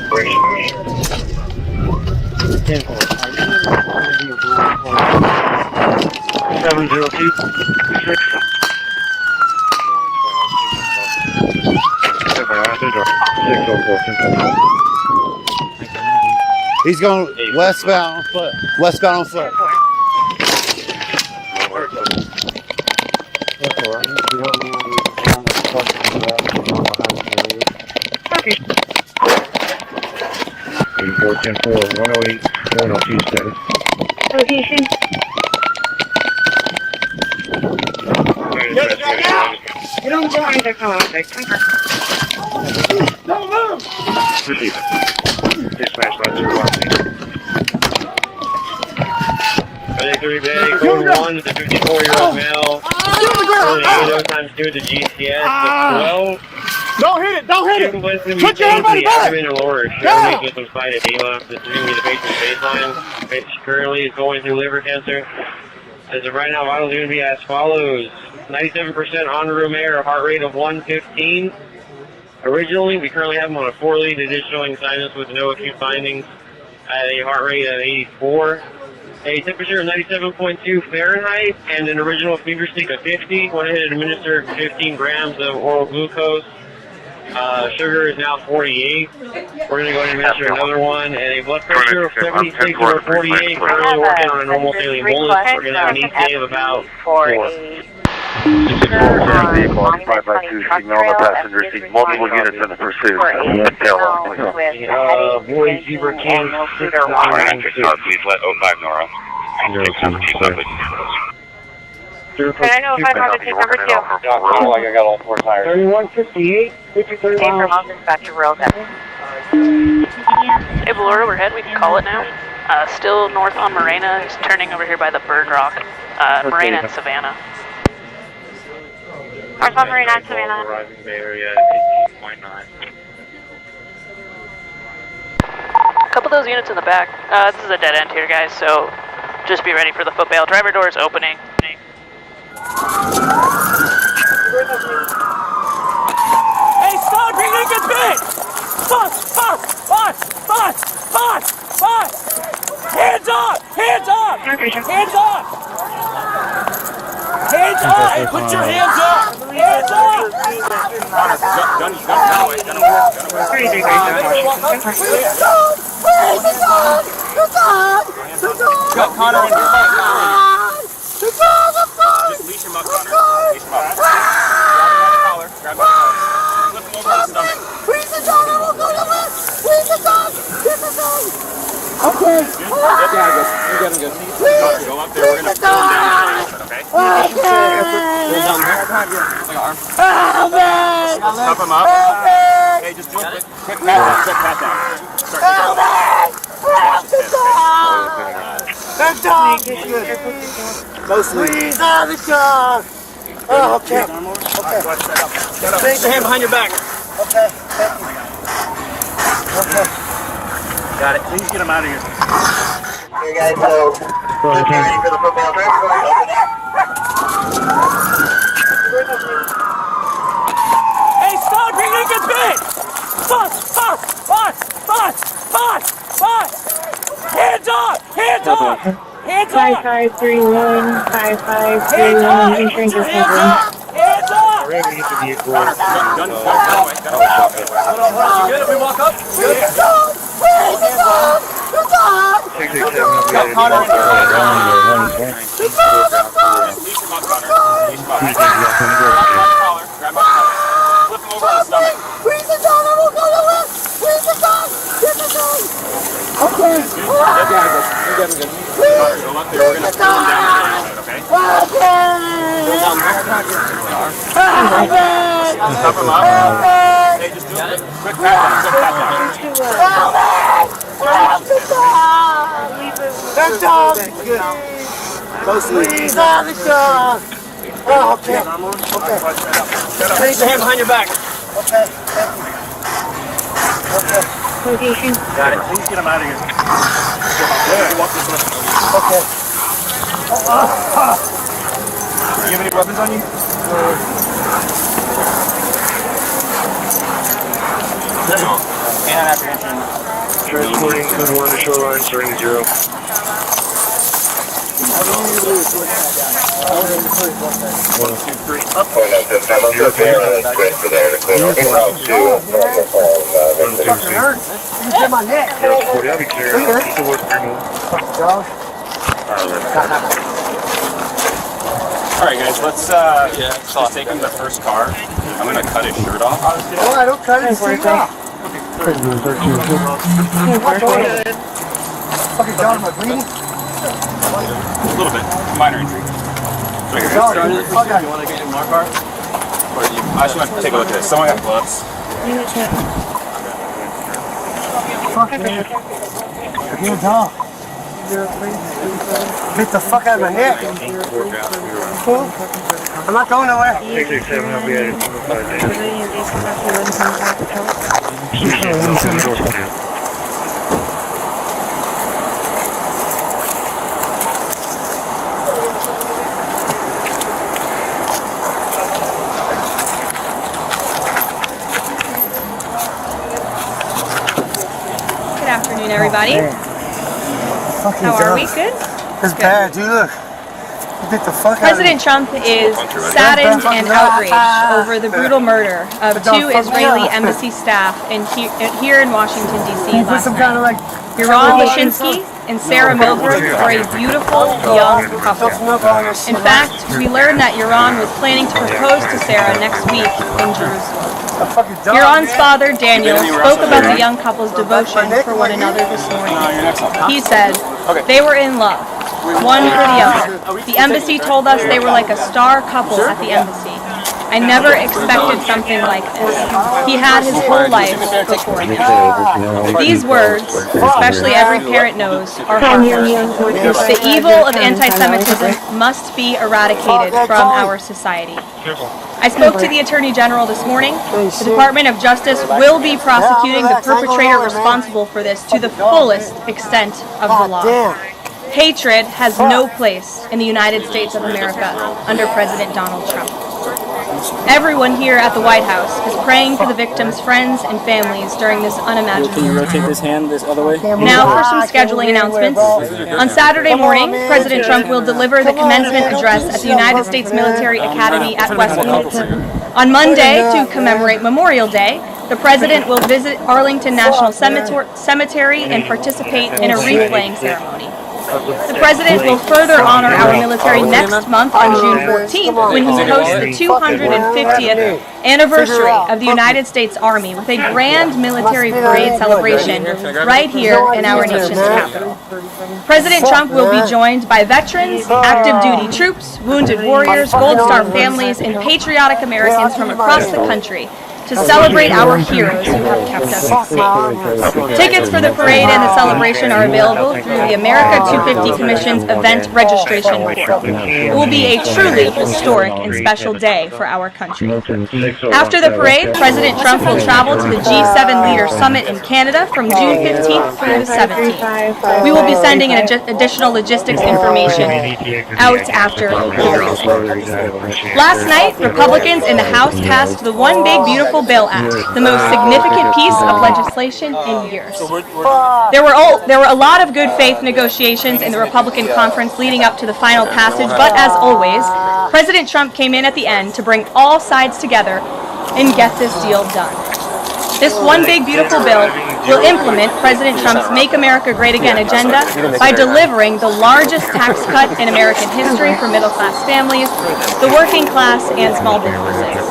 He's going westbound on foot. Westbound on foot. Okay. 8410-4, 108, 102 status. Location. Get on the ground. They're coming. Don't move. Dispatch line 33 Bay, code 1 is a 54-year-old male. Early 8 times 2 to GCS. 12. Don't hit it. Don't hit it. Put your hand on the back. Abdomen or lower extremities with some slight edema. This is going to be the patient's baseline. Patient currently is going through liver cancer. As of right now, vitals are going to be as follows. 97% en room air, heart rate of 115. Originally, we currently have him on a 4-lead. It is showing sinus with no acute findings at a heart rate of 84. A temperature of 97.2 Fahrenheit and an original fever stick of 50. Went ahead and administered 15 grams of oral glucose. Sugar is now 48. We're going to go ahead and administer another one. And a blood pressure of 76 over 48. Currently working on a normal daily bolus. We're going to have an ETA of about 4. 64 vehicle occupied by 2 female on the passenger seat. Multiple units in the pursuit. Boy Zebra King 6996. Please let 05 Nora. Can I know if I'm on to number 2? Like I got all 4 tires. 3158, 53 miles. Dispatcher Royal Deputy. Hey, Valora, we're ahead. We can call it now. Still north on Morena. Just turning over here by the Bird Rock. Morena and Savannah. North on Morena and Savannah. Arriving Bay Area 18.9. A couple of those units in the back. This is a dead end here, guys, so just be ready for the foot bail. Driver door is opening. Hey, stop! You're gonna get bit! Stop! Stop! Stop! Stop! Stop! Stop! Hands up! Hands up! Hands up! Hands up! Hey, put your hands up! Hands up! Gun away. Got Connor on your phone. Just leash him up, Connor. Leash him up. Grab him by the collar. Flip him over on his stomach. Freeze the dog! I won't go nowhere! Freeze the dog! Get the dog! Okay. Good. Go up there. We're going to pull him down. Okay? Pull him down here. Like an arm. Pop him up. Hey, just do a quick pat down. That dog is good. Please, the dog. Oh, okay. Okay. Place your hand behind your back. Okay. Thank you. Okay. Got it. Please get him out of here. Hey guys, so just get ready for the football drive. Hey, stop! You're gonna get bit! Stop! Stop! Stop! Stop! Stop! Stop! Hands up! Hands up! Hands up! 5531, 5531, insurance is Hands up! Hands up! Ready to get the vehicle. Gun away. You good if we walk up? Good. Got Connor on your phone. Leash him up, Connor. Leash him up. Grab him by the collar. Flip him over on his stomach. Freeze the dog! I won't go nowhere! Freeze the dog! Get the dog! Okay. Good. Go up there. We're going to pull him down. Okay? Stop him up. Hey, just do a quick pat down. That dog is good. Please, the dog. Oh, okay. Okay. Place your hand behind your back. Okay. Thank you. Okay. Location. Got it. Please get him out of here. Walk this way. Okay. Do you have any weapons on you? And apprehension. Transporting code 1 to shoreline, starting 0. my neck. Alright guys, let's just take him to the first car. I'm gonna cut his shirt off. Why don't cut his shirt off? Fucking John, am I bleeding? A little bit. Minor injury. Right here. You want to get in my car? Or you, I just want to take a look at this. Someone got gloves. Fuck it. You dog. Get the fuck out of my neck. I'm not going nowhere. 667, I'll be at it. Good afternoon, everybody. How are we? Good? It's bad, dude. Look. Get the fuck President Trump is saddened and outraged over the brutal murder of 2 Israeli embassy staff here in Washington, D.C. last night. Yaron Lashinsky and Sarah Milgram are a beautiful young couple. In fact, we learned that Yaron was planning to propose to Sarah next week in Jerusalem. Yaron's father, Daniel, spoke about the young couple's devotion for one another this morning. He said, they were in love, one for the other. The embassy told us they were like a star couple at the embassy. I never expected something like this. He had his whole life before him. These words, especially every parent knows, are heartbreaking. The evil of anti-Semitism must be eradicated from our society. I spoke to the Attorney General this morning. The Department of Justice will be prosecuting the perpetrator responsible for this to the fullest extent of the law. Hatred has no place in the United States of America under President Donald Trump. Everyone here at the White House is praying for the victims' friends and families during this unimaginable Can you rotate this hand this other way? Now for some scheduling announcements. On Saturday morning, President Trump will deliver the commencement address at the United States Military Academy at West Point. On Monday, to commemorate Memorial Day, the President will visit Arlington National Cemetery and participate in a wreath-laying ceremony. The President will further honor our military next month on June 14th when he hosts the 250th anniversary of the United States Army with a grand military parade celebration right here in our nation's capital. President Trump will be joined by veterans, active duty troops, wounded warriors, Gold Star families, and patriotic Americans from across the country to celebrate our heroes who have kept us safe. Tickets for the parade and the celebration are available through the America 250 Commission's event registration portal. It will be a truly historic and special day for our country. After the parade, President Trump will travel to the G7 Leader Summit in Canada from June 15th through the 17th. We will be sending additional logistics information out after the parade. Last night, Republicans in the House passed the One Big Beautiful Bill Act, the most significant piece of legislation in years. There were a lot of good faith negotiations in the Republican conference leading up to the final passage, but as always, President Trump came in at the end to bring all sides together and get this deal done. This One Big Beautiful Bill will implement President Trump's Make America Great Again agenda by delivering the largest tax cut in American history for middle-class families, the working class, and small businesses.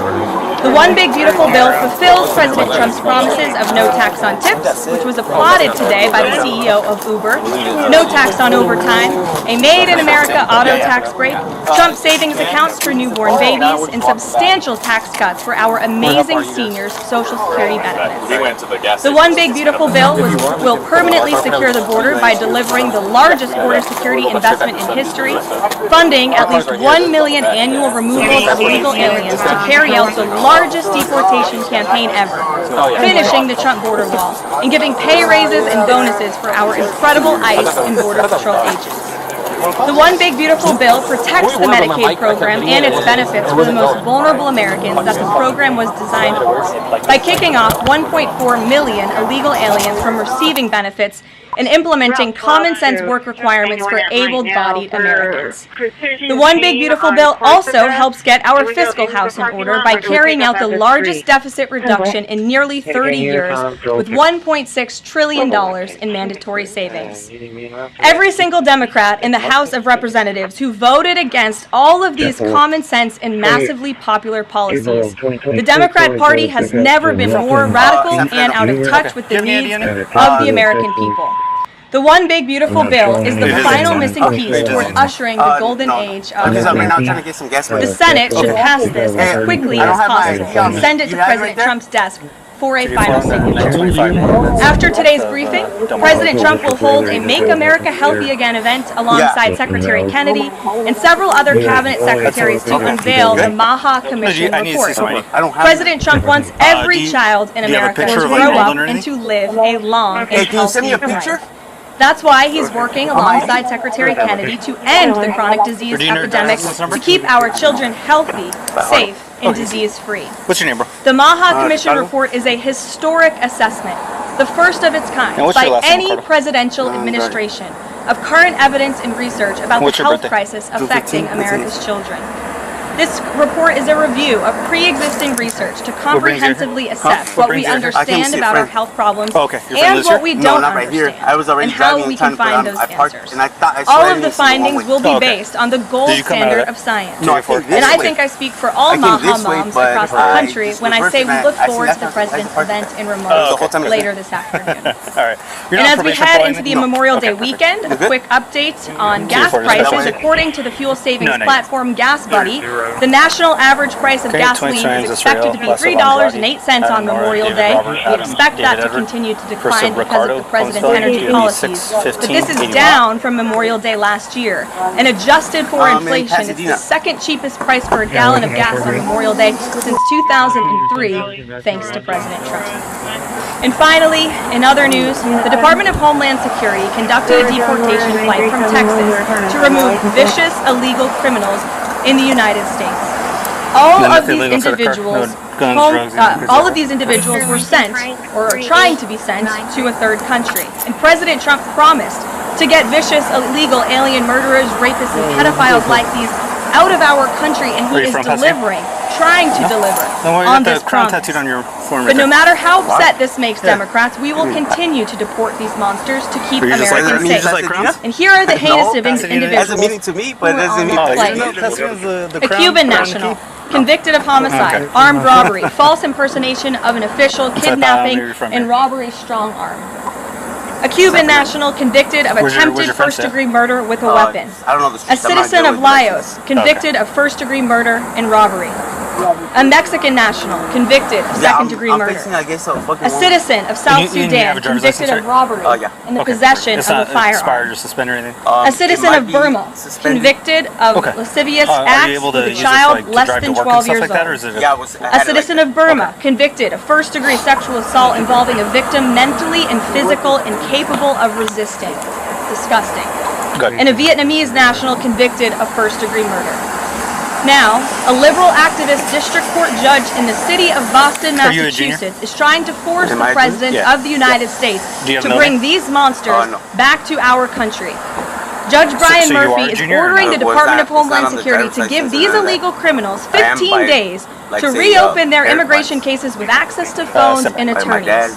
The One Big Beautiful Bill fulfills President Trump's promises of no tax on tips, which was applauded today by the CEO of Uber, no tax on overtime, a Made in America auto tax break, Trump savings accounts for newborn babies, and substantial tax cuts for our amazing seniors' Social Security benefits. The One Big Beautiful Bill will permanently secure the border by delivering the largest border security investment in history, funding at least 1 million annual removals of illegal aliens to carry out the largest deportation campaign ever, finishing the Trump border wall, and giving pay raises and bonuses for our incredible ICE and Border Patrol agents. The One Big Beautiful Bill protects the Medicaid program and its benefits for the most vulnerable Americans that the program was designed for, by kicking off 1.4 million illegal aliens from receiving benefits and implementing common sense work requirements for able-bodied Americans. The One Big Beautiful Bill also helps get our fiscal house in order by carrying out the largest deficit reduction in nearly 30 years with $1.6 trillion in mandatory savings. Every single Democrat in the House of Representatives who voted against all of these common sense and massively popular policies. The Democrat Party has never been more radical and out of touch with the needs of the American people. The One Big Beautiful Bill is the final missing piece toward ushering the golden age of America. The Senate should pass this as quickly as possible and send it to President Trump's desk for a final signature. After today's briefing, President Trump will hold a Make America Healthy Again event alongside Secretary Kennedy and several other cabinet secretaries to unveil the Maha Commission report. President Trump wants every child in America to grow up and to live a long and healthy life. That's why he's working alongside Secretary Kennedy to end the chronic disease epidemic, to keep our children healthy, safe, and disease-free. What's your name, bro? The Maha Commission report is a historic assessment, the first of its kind by any presidential administration, of current evidence and research about the health crisis affecting America's children. This report is a review of pre-existing research to comprehensively assess what we understand about our health problems and what we don't understand, and how we can find those answers. All of the findings will be based on the gold standard of science. And I think I speak for all Maha moms across the country when I say we look forward to the President's event in remote later this afternoon. And as we head into the Memorial Day weekend, a quick update on gas prices. According to the fuel savings platform GasBuddy, the national average price of gasoline is expected to be $3.08 on Memorial Day. We expect that to continue to decline because of the President's energy policies. But this is down from Memorial Day last year. And adjusted for inflation, it's the second cheapest price for a gallon of gas on Memorial Day since 2003, thanks to President Trump. And finally, in other news, the Department of Homeland Security conducted a deportation flight from Texas to remove vicious illegal criminals in the United States. All of these individuals were sent, or are trying to be sent, to a third country. And President Trump promised to get vicious, illegal alien murderers, rapists, and pedophiles like these out of our country, and he is delivering, trying to deliver on this promise. But no matter how upset this makes Democrats, we will continue to deport these monsters to keep Americans safe. And here are the heinous individuals a Cuban national, convicted of homicide, armed robbery, false impersonation of an official, kidnapping, and robbery strong-arm. A Cuban national convicted of attempted first-degree murder with a weapon. A citizen of Laos convicted of first-degree murder and robbery. A Mexican national convicted of second-degree murder. A citizen of South Sudan convicted of robbery and the possession of a firearm. A citizen of Burma convicted of lascivious acts with a child less than 12 years old. A citizen of Burma convicted of first-degree sexual assault involving a victim mentally and physical incapable of resisting. Disgusting. And a Vietnamese national convicted of first-degree murder. Now, a liberal activist district court judge in the city of Boston, Massachusetts, is trying to force the President of the United States to bring these monsters back to our country. Judge Brian Murphy is ordering the Department of Homeland Security to give these illegal criminals 15 days to reopen their immigration cases with access to phones and attorneys.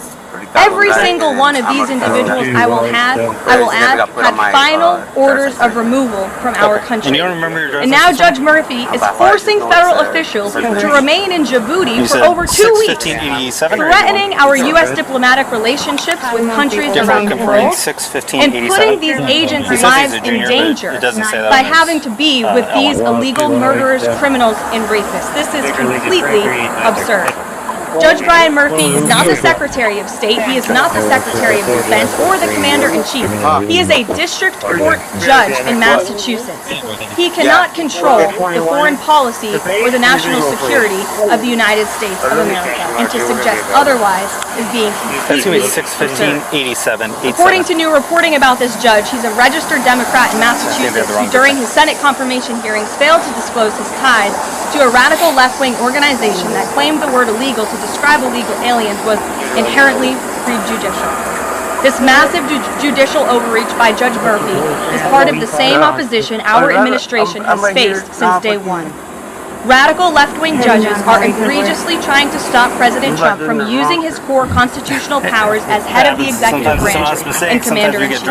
Every single one of these individuals I will add, had final orders of removal from our country. And now Judge Murphy is forcing federal officials to remain in Djibouti for over 2 weeks, threatening our U.S. diplomatic relationships with countries around the world, and putting these agents' lives in danger by having to be with these illegal murderers, criminals, and rapists. This is completely absurd. Judge Brian Murphy is not the Secretary of State, he is not the Secretary of Defense, or the Commander-in-Chief. He is a district court judge in Massachusetts. He cannot control the foreign policy or the national security of the United States of America, and to suggest otherwise is being completely absurd. According to new reporting about this judge, he's a registered Democrat in Massachusetts who during his Senate confirmation hearings failed to disclose his ties to a radical left-wing organization that claimed the word illegal to describe illegal aliens was inherently prejudicial. This massive judicial overreach by Judge Murphy is part of the same opposition our administration has faced since day one. Radical left-wing judges are egregiously trying to stop President Trump from using his core constitutional powers as head of the executive branch and commander-in-chief.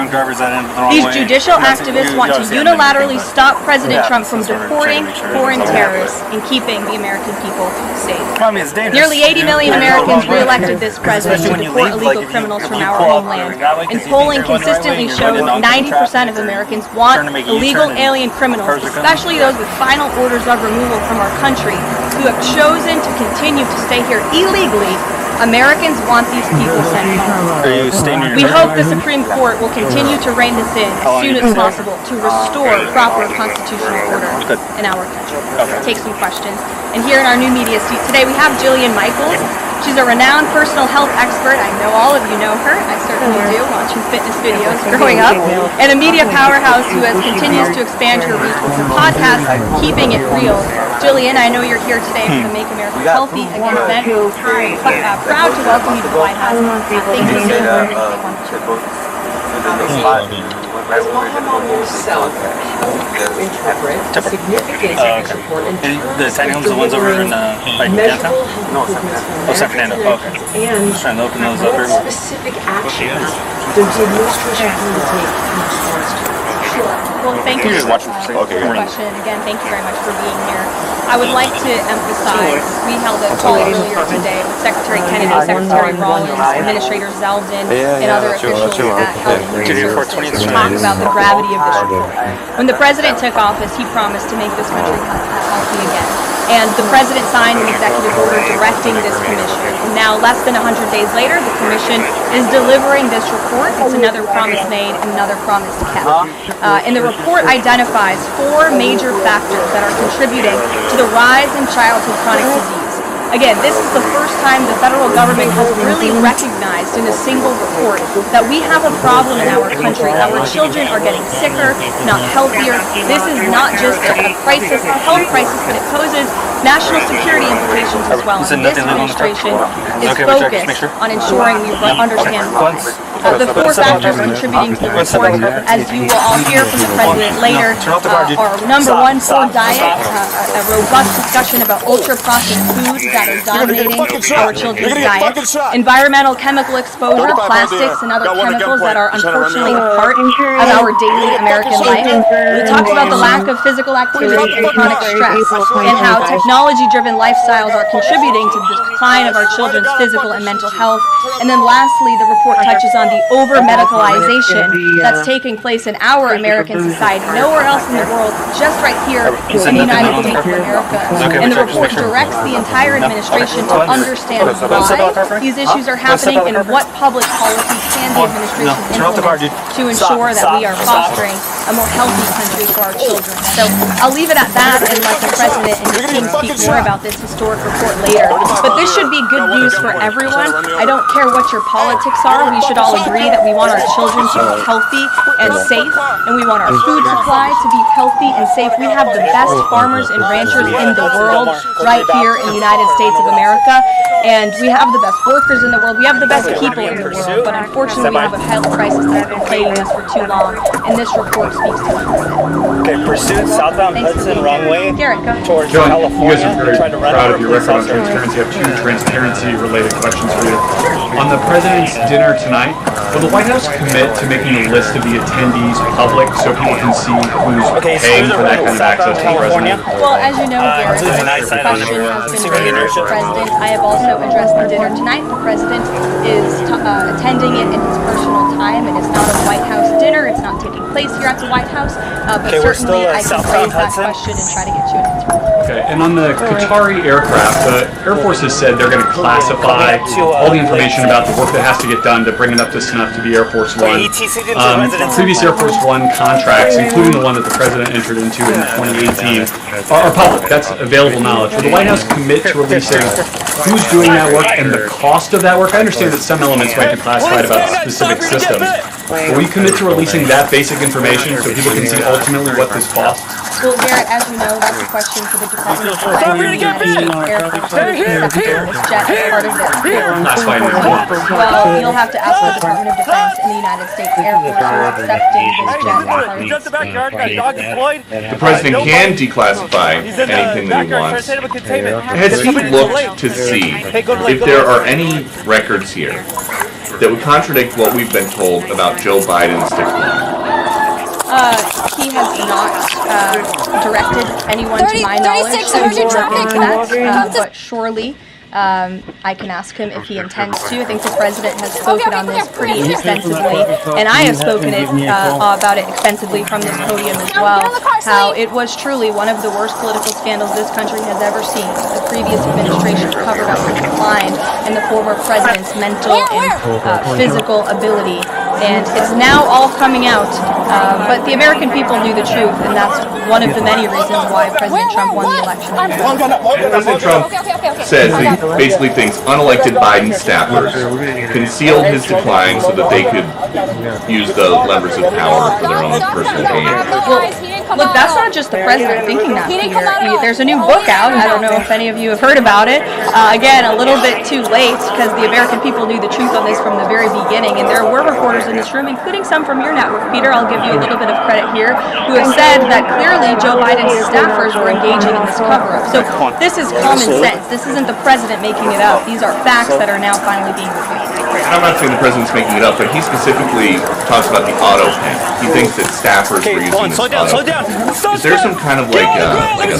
These judicial activists want to unilaterally stop President Trump from deporting foreign terrorists and keeping the American people safe. Nearly 80 million Americans re-elected this president to deport illegal criminals from our homeland, and polling consistently shows 90% of Americans want illegal alien criminals, especially those with final orders of removal from our country, who have chosen to continue to stay here illegally. Americans want these people sent home. We hope the Supreme Court will continue to rein this in as soon as possible to restore proper constitutional order in our country. Take some questions. And here in our new media seat today, we have Jillian Michaels. She's a renowned personal health expert. I know all of you know her. I certainly do, watching fitness videos growing up. And a media powerhouse who continues to expand her reach with her podcast, Keeping It Real. Jillian, I know you're here today for the Make America Healthy Again event. Proud to welcome you to the White House. Thank you so much. As Muhammad himself helped interpret the significance of this report in terms of delivering measurable health improvements for Americans and what specific actions does the administration plan to take in response to it? Well, thank you for the question. Again, thank you very much for being here. I would like to emphasize, we held a call earlier today with Secretary Kennedy, Secretary Rawlings, Administrator Zeldin, and other officials at Health to talk about the gravity of this report. When the President took office, he promised to make this country healthy again. And the President signed an executive order directing this commission. And now, less than 100 days later, the commission is delivering this report. It's another promise made, another promise kept. And the report identifies 4 major factors that are contributing to the rise in childhood chronic disease. Again, this is the first time the federal government has really recognized in a single report that we have a problem in our country. Our children are getting sicker, not healthier. This is not just a crisis, a health crisis, but it poses national security implications as well. And this administration is focused on ensuring we understand why. The 4 factors contributing to the report, as you will all hear from the President later, are number 1, poor diet, a robust discussion about ultra-processed foods that is dominating our children's diets, environmental chemical exposure, plastics and other chemicals that are unfortunately a part of our daily American life. We talked about the lack of physical activity and chronic stress, and how technology-driven lifestyles are contributing to the decline of our children's physical and mental health. And then lastly, the report touches on the over-medicalization that's taking place in our American society, nowhere else in the world, just right here in the United States of America. And the report directs the entire administration to understand why these issues are happening and what public policy can the administration implement to ensure that we are fostering a more healthy country for our children. So I'll leave it at that and let the President and his team speak more about this historic report later. But this should be good news for everyone. I don't care what your politics are. We should all agree that we want our children to be healthy and safe, and we want our food supply to be healthy and safe. We have the best farmers and ranchers in the world right here in the United States of America, and we have the best workers in the world. We have the best people in the world, but unfortunately we have a health crisis that's been plaguing us for too long, and this report speaks to it. Okay, pursuit southbound Hudson wrong way towards John, California. you guys are very proud of your record on transparency. I have 2 transparency-related questions for you. On the President's dinner tonight, will the White House commit to making a list of the attendees public so people can see who's paying for that kind of access to the President? Well, as you know, Garrett, this question has been raised with the President. I have also addressed the dinner tonight. The President is attending it in his personal time. It is not a White House dinner. It's not taking place here at the White House. But certainly I can raise that question and try to get you an answer. Okay, and on the Qatari aircraft, the Air Force has said they're going to classify all the information about the work that has to get done to bring it up to snuff to be Air Force One. Previous Air Force One contracts, including the one that the President entered into in 2018, are public. That's available knowledge. Will the White House commit to releasing who's doing that work and the cost of that work? I understand that some elements might be classified about specific systems. But will you commit to releasing that basic information so people can see ultimately what this costs? Well, Garrett, as you know, that's a question for the Department of Defense and the United States Air Force to accept this jet as part of this bill. Well, you'll have to ask the Department of Defense and the United States Air Force for accepting this jet as part of this. The president can declassify anything that he wants. Has he looked to see if there are any records here that would contradict what we've been told about Joe Biden's decline? He has not directed anyone to my knowledge to look into that, but surely I can ask him if he intends to. I think the president has spoken on this pretty extensively, and I have spoken about it extensively from this podium as well, how it was truly one of the worst political scandals this country has ever seen. The previous administration covered up the decline in the former president's mental and physical ability, and it's now all coming out, but the American people knew the truth, and that's one of the many reasons why President Trump won the election. President Trump says he basically thinks unelected Biden staffers concealed his decline so that they could use the levers of power for their own personal gain. Well, look, that's not just the president thinking that, Peter. There's a new book out. I don't know if any of you have heard about it. Again, a little bit too late because the American people knew the truth on this from the very beginning, and there were reporters in this room, including some from your network, Peter. I'll give you a little bit of credit here, who have said that clearly Joe Biden's staffers were engaging in this cover-up. So this is common sense. This isn't the president making it up. These are facts that are now finally being revealed. I'm not saying the president's making it up, but he specifically talks about the auto pen. He thinks that staffers were using this auto pen. Is there some kind of like a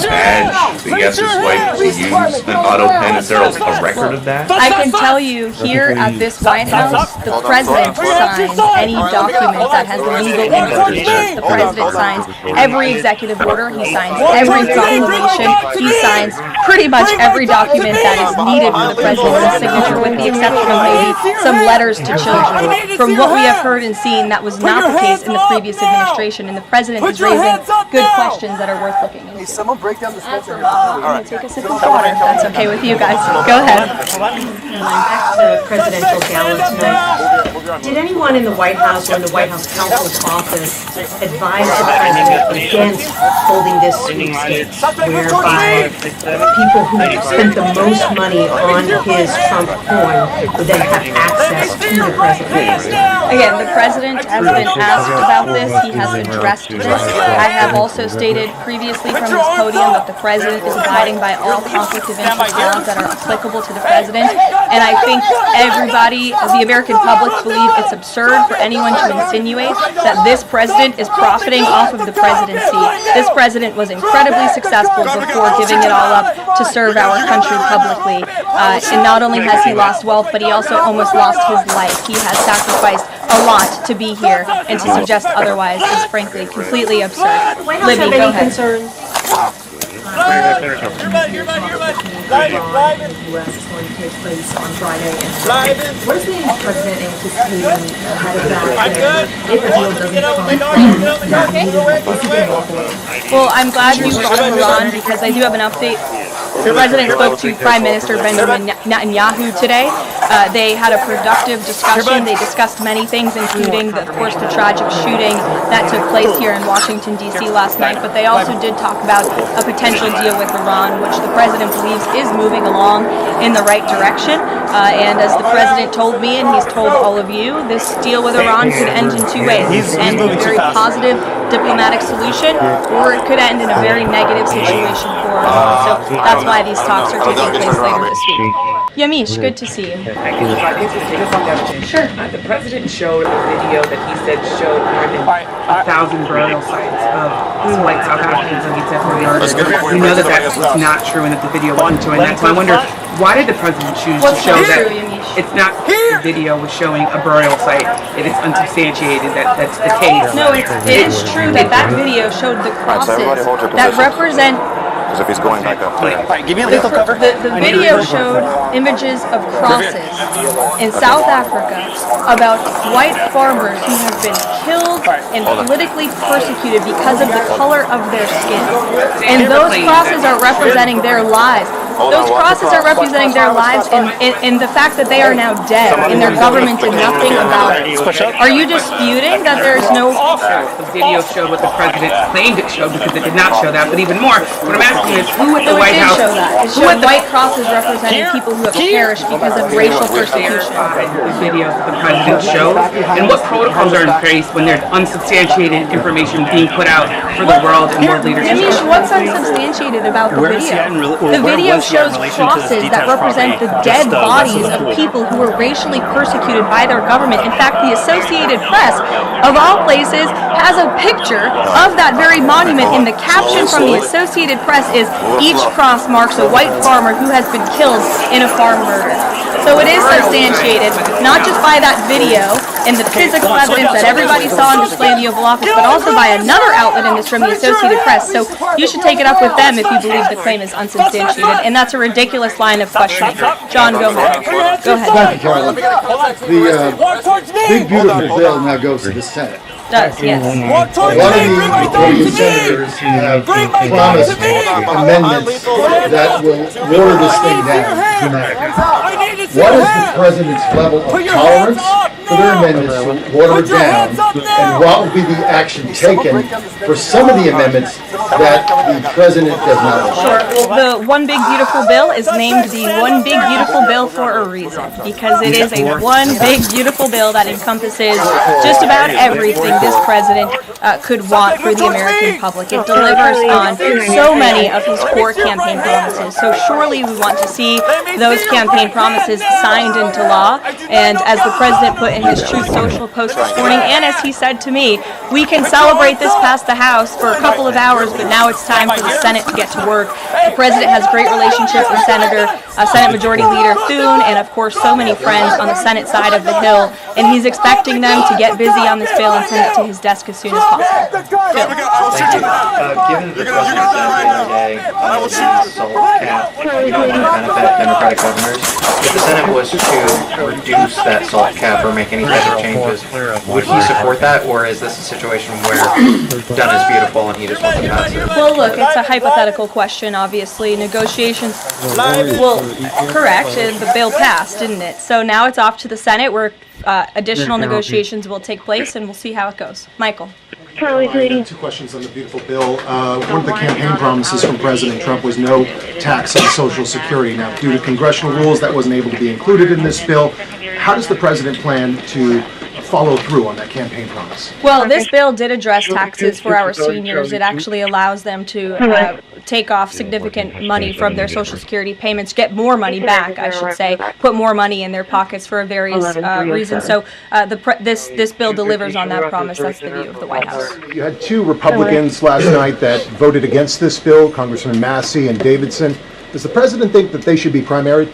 badge that yes, his wife will use an auto pen? Is there a record of that? I can tell you here at this White House, the president signs any document that has legal implications. The president signs every executive order. He signs every proclamation. He signs pretty much every document that is needed for the president's signature, with the exception of maybe some letters to children. From what we have heard and seen, that was not the case in the previous administration, and the president is raising good questions that are worth looking into. Someone break down the spencer. I'm going to take a sip of water, if that's okay with you guys. Go ahead. Back to presidential gala tonight. Did anyone in the White House or in the White House counsel's office advise the president against holding this sweepstakes, whereby people who spent the most money on his Trump coin would then have access to the president? Again, the president has been asked about this. He has addressed this. I have also stated previously from this podium that the president is abiding by all conflict of interest laws that are applicable to the president. And I think everybody, the American public, believe it's absurd for anyone to insinuate that this president is profiting off of the presidency. This president was incredibly successful before giving it all up to serve our country publicly. And not only has he lost wealth, but he also almost lost his life. He has sacrificed a lot to be here, and to suggest otherwise is frankly completely absurd. Libby, go ahead. Concerns? What is the president anticipating ahead of that? If the deal doesn't come, well, I'm glad you brought Iran because I do have an update. The president spoke to Prime Minister Benjamin Netanyahu today. They had a productive discussion. They discussed many things, including, of course, the tragic shooting that took place here in Washington, D.C. last night. But they also did talk about a potential deal with Iran, which the president believes is moving along in the right direction. And as the president told me, and he's told all of you, this deal with Iran could end in two ways. It could end in a very positive diplomatic solution, or it could end in a very negative situation for Iran. So that's why these talks are taking place later this week. Yamish, good to see you. Sure. The president showed a video that he said showed more than 1,000 burial sites of white South Africans on East Africa. We know that that was not true and that the video wasn't true, and that's why I wonder, why did the president choose to show that it's not the video was showing a burial site, it is unsubstantiated that that's the case? No, it is true that that video showed the crosses that represent. If he's going back up. Give me a lethal cover. The video showed images of crosses in South Africa about white farmers who have been killed and politically persecuted because of the color of their skin. And those crosses are representing their lives. Those crosses are representing their lives and the fact that they are now dead and their government did nothing about it. Are you disputing that there is no The video showed what the president claimed it showed because it did not show that. But even more, what I'm asking is who at the White House... Show that. It showed white crosses representing people who have perished because of racial persecution. The videos that the president showed, and what protocols are in place when there's unsubstantiated information being put out for the world and world leaders. Amish, what's unsubstantiated about the video? The video shows crosses that represent the dead bodies of people who were racially persecuted by their government. In fact, the Associated Press, of all places, has a picture of that very monument, and the caption from the Associated Press is, "Each cross marks a white farmer who has been killed in a farm murder." So it is substantiated, not just by that video and the physical evidence that everybody saw on display in the Oval Office, but also by another outlet in this room, the Associated Press. So you should take it up with them if you believe the claim is unsubstantiated, and that's a ridiculous line of questioning. John, go ahead. Go ahead. Thank you, Carolyn. The big beautiful bill now goes to the Senate. Does, yes. A lot of the senators have promised amendments that will water this thing down dramatically. What is the president's level of tolerance for their amendments to water it down, and what will be the action taken for some of the amendments that the president does not want? Sure. Well, the One Big Beautiful Bill is named the One Big Beautiful Bill for a reason, because it is a one big beautiful bill that encompasses just about everything this president could want for the American public. It delivers on so many of his core campaign promises. So surely we want to see those campaign promises signed into law. And as the president put in his Truth Social post this morning, and as he said to me, we can celebrate this past the House for a couple of hours, but now it's time for the Senate to get to work. The president has great relationships with Senate Majority Leader Thune, and of course so many friends on the Senate side of the Hill, and he's expecting them to get busy on this bill and send it to his desk as soon as possible. Given that the president said the other day the salt cap won't benefit Democratic governors, if the Senate was to reduce that salt cap or make any type of changes, would he support that, or is this a situation where done is beautiful and he just wants to pass it? Well, look, it's a hypothetical question, obviously. Negotiations, well, correct, the bill passed, didn't it? So now it's off to the Senate where additional negotiations will take place, and we'll see how it goes. Michael. Two questions on the beautiful bill. One of the campaign promises from President Trump was no tax on Social Security. Now, due to congressional rules, that wasn't able to be included in this bill. How does the president plan to follow through on that campaign promise? Well, this bill did address taxes for our seniors. It actually allows them to take off significant money from their Social Security payments, get more money back, I should say, put more money in their pockets for various reasons. So this bill delivers on that promise. That's the view of the White House. You had two Republicans last night that voted against this bill, Congressman Massey and Davidson. Does the president think that they should be primaried?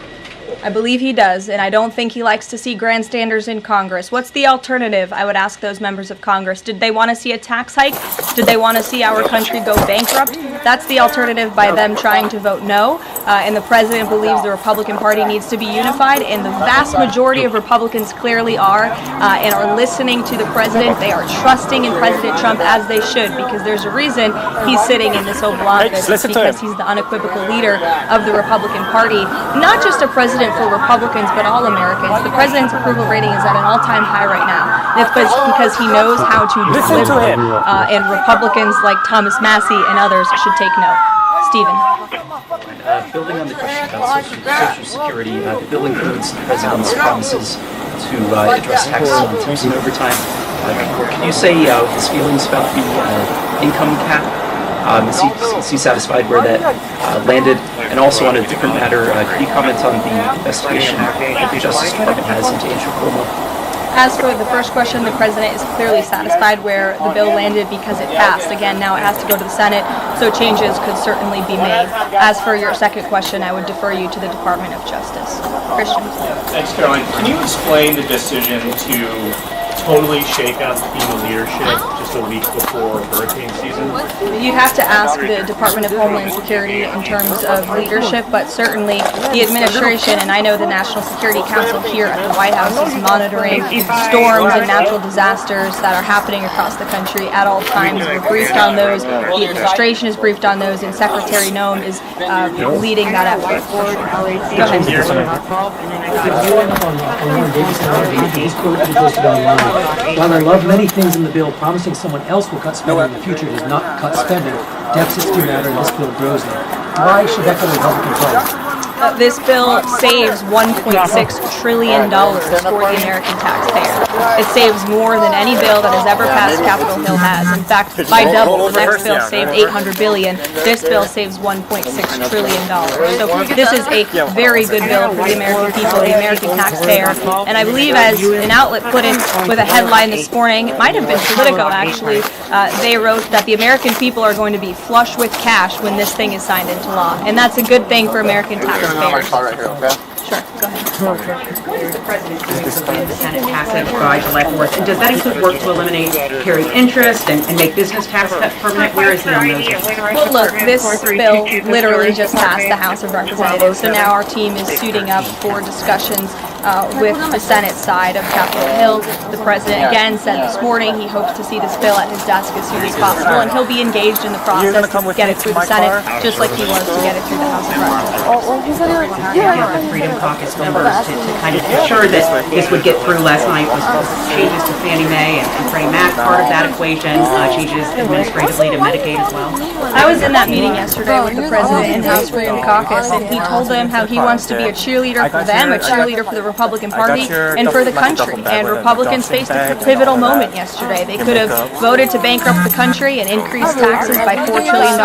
I believe he does, and I don't think he likes to see grandstanders in Congress. What's the alternative? I would ask those members of Congress. Did they want to see a tax hike? Did they want to see our country go bankrupt? That's the alternative by them trying to vote no, and the president believes the Republican Party needs to be unified, and the vast majority of Republicans clearly are, and are listening to the president. They are trusting in President Trump, as they should, because there's a reason he's sitting in this Oval Office. It's because he's the unequivocal leader of the Republican Party, not just a president for Republicans, but all Americans. The president's approval rating is at an all-time high right now. It's because he knows how to deliver, and Republicans like Thomas Massey and others should take note. Stephen. Building on the question about Social Security, the bill includes the president's promises to address taxes on tips and overtime. Can you say his feelings about the income cap? Is he satisfied where that landed? And also on a different matter, can you comment on the investigation that the Justice Department has into Angel Cuomo? As for the first question, the president is clearly satisfied where the bill landed because it passed. Again, now it has to go to the Senate, so changes could certainly be made. As for your second question, I would defer you to the Department of Justice. Christian. Thanks, Caroline. Can you explain the decision to totally shake up FEMA leadership just a week before hurricane season? You'd have to ask the Department of Homeland Security in terms of leadership, but certainly the administration, and I know the National Security Council here at the White House is monitoring storms and natural disasters that are happening across the country at all times. We're briefed on those, the administration is briefed on those, and Secretary Noem is leading that effort. Go ahead. While I love many things in the bill, promising someone else will cut spending in the future does not cut spending. Deficits do matter, and this bill grows them. Why should that go to the Republican Party? This bill saves $1.6 trillion for the American taxpayer. It saves more than any bill that has ever passed Capitol Hill has. In fact, by double, the next bill saved $800 billion. This bill saves $1.6 trillion. So this is a very good bill for the American people, the American taxpayer. And I believe, as an outlet put it with a headline this morning, it might have been Politico actually, they wrote that the American people are going to be flush with cash when this thing is signed into law. And that's a good thing for American taxpayers. Right here, okay? Sure, go ahead. What is the president doing to plan the Senate passage by July 4th? And does that include work to eliminate carried interest and make business tax cuts permanent? Where is he on those issues? Well, look, this bill literally just passed the House of Representatives, so now our team is suiting up for discussions with the Senate side of Capitol Hill. The president again said this morning he hopes to see this bill at his desk as soon as possible, and he'll be engaged in the process to get it through the Senate, just like he was to get it through the House of Representatives. Freedom Caucus members to kind of ensure that this would get through. Last night was changes to Fannie Mae and Freddie Mac, part of that equation, changes administratively to Medicaid as well. I was in that meeting yesterday with the president and House Freedom Caucus, and he told them how he wants to be a cheerleader for them, a cheerleader for the Republican Party, and for the country. And Republicans faced a pivotal moment yesterday. They could have voted to bankrupt the country and increase taxes by $4 trillion,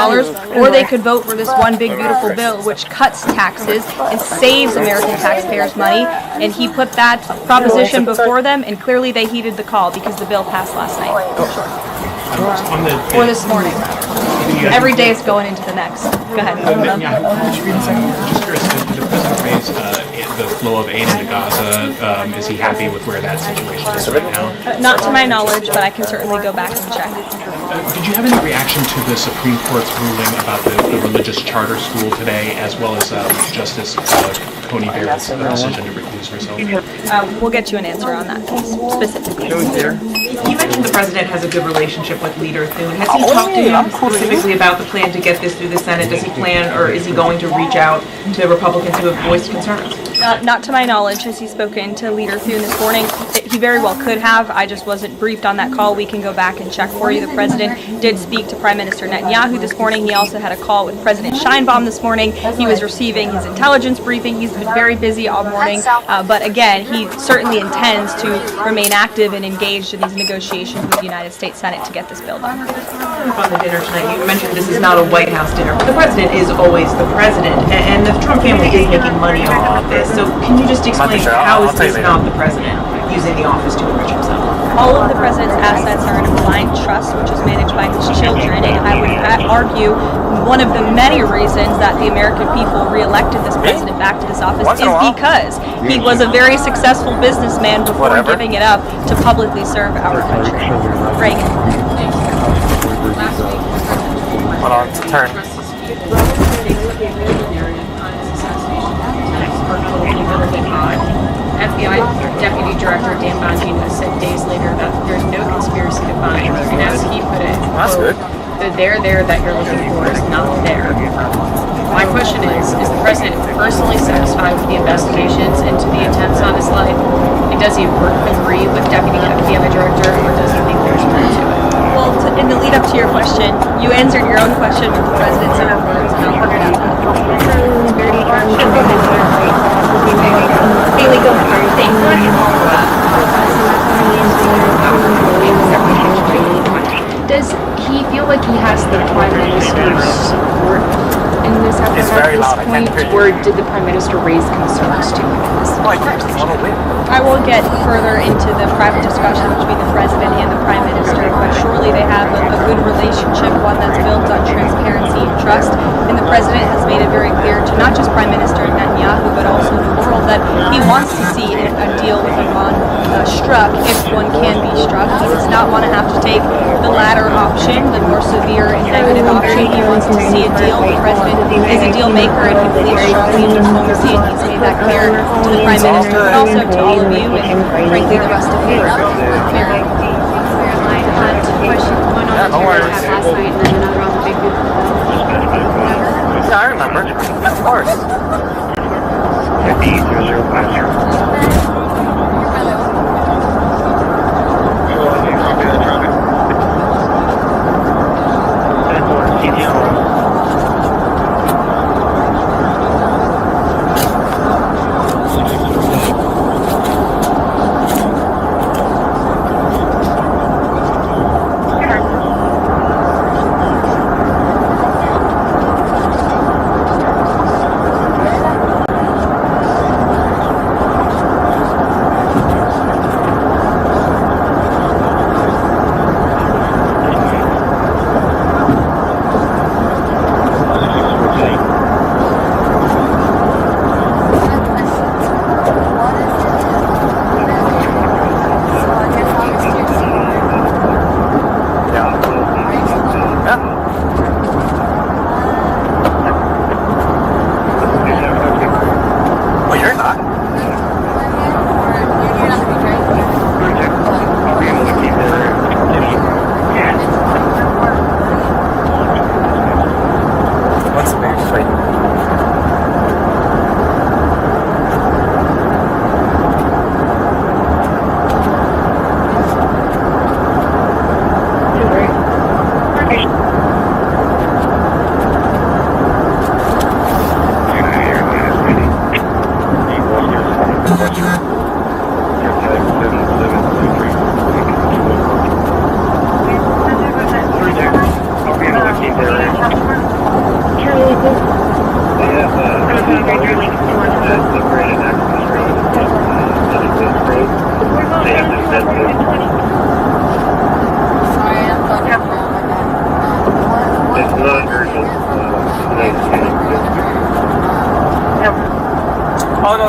or they could vote for this one big beautiful bill which cuts taxes and saves American taxpayers money. And he put that proposition before them, and clearly they heeded the call because the bill passed last night. Or this morning. Every day is going into the next. Go ahead. Just curious, did the president raise the flow of aid into Gaza? Is he happy with where that situation is right now? Not to my knowledge, but I can certainly go back and check. Did you have any reaction to the Supreme Court's ruling about the religious charter school today, as well as Justice Coney Barrett's decision to recuse herself? We'll get you an answer on that case, specifically. You mentioned the president has a good relationship with Leader Thune. Has he talked to him specifically about the plan to get this through the Senate? Does he plan, or is he going to reach out to Republicans who have voiced concerns? Not to my knowledge. Has he spoken to Leader Thune this morning? He very well could have. I just wasn't briefed on that call. We can go back and check for you. The president did speak to Prime Minister Netanyahu this morning. He also had a call with President Sheinbaum this morning. He was receiving his intelligence briefing. He's been very busy all morning. But again, he certainly intends to remain active and engaged in these negotiations with the United States Senate to get this bill done. On the dinner tonight, you mentioned this is not a White House dinner, but the president is always the president, and the Trump family is making money off of this. So can you just explain how is this not the president using the office to enrich himself? All of the president's assets are in a blind trust, which is managed by his children, and I would argue one of the many reasons that the American people re-elected this president back to this office is because he was a very successful businessman before giving it up to publicly serve our country. Reagan. Hold on, turn. FBI Deputy Director Dan Bongino said days later that there's no conspiracy to find, and as he put it, That's good. The there that you're looking for is not there. My question is the president personally satisfied with the investigations into the attempts on his life? And does he agree with Deputy FBI Director, or does he think there's more to it? Well, in the lead up to your question, you answered your own question with the president's own words, and I'll figure it out. Haley, go ahead. Does he feel like he has the Prime Minister's support in this effort at this point, or did the Prime Minister raise concerns to him in this? I will get further into the private discussion between the president and the prime minister, but surely they have a good relationship, one that's built on transparency and trust. And the president has made it very clear to not just Prime Minister Netanyahu, but also the world, that he wants to see a deal with Iran struck, if one can be struck. He does not want to have to take the latter option, the more severe and negative option. He wants to see a deal. The president is a deal maker, and he believes strongly in diplomacy, and he's made that clear to the prime minister, but also to all of you, and frankly the rest of you. Mary. Yeah, no worries. Yeah, I remember. Of course.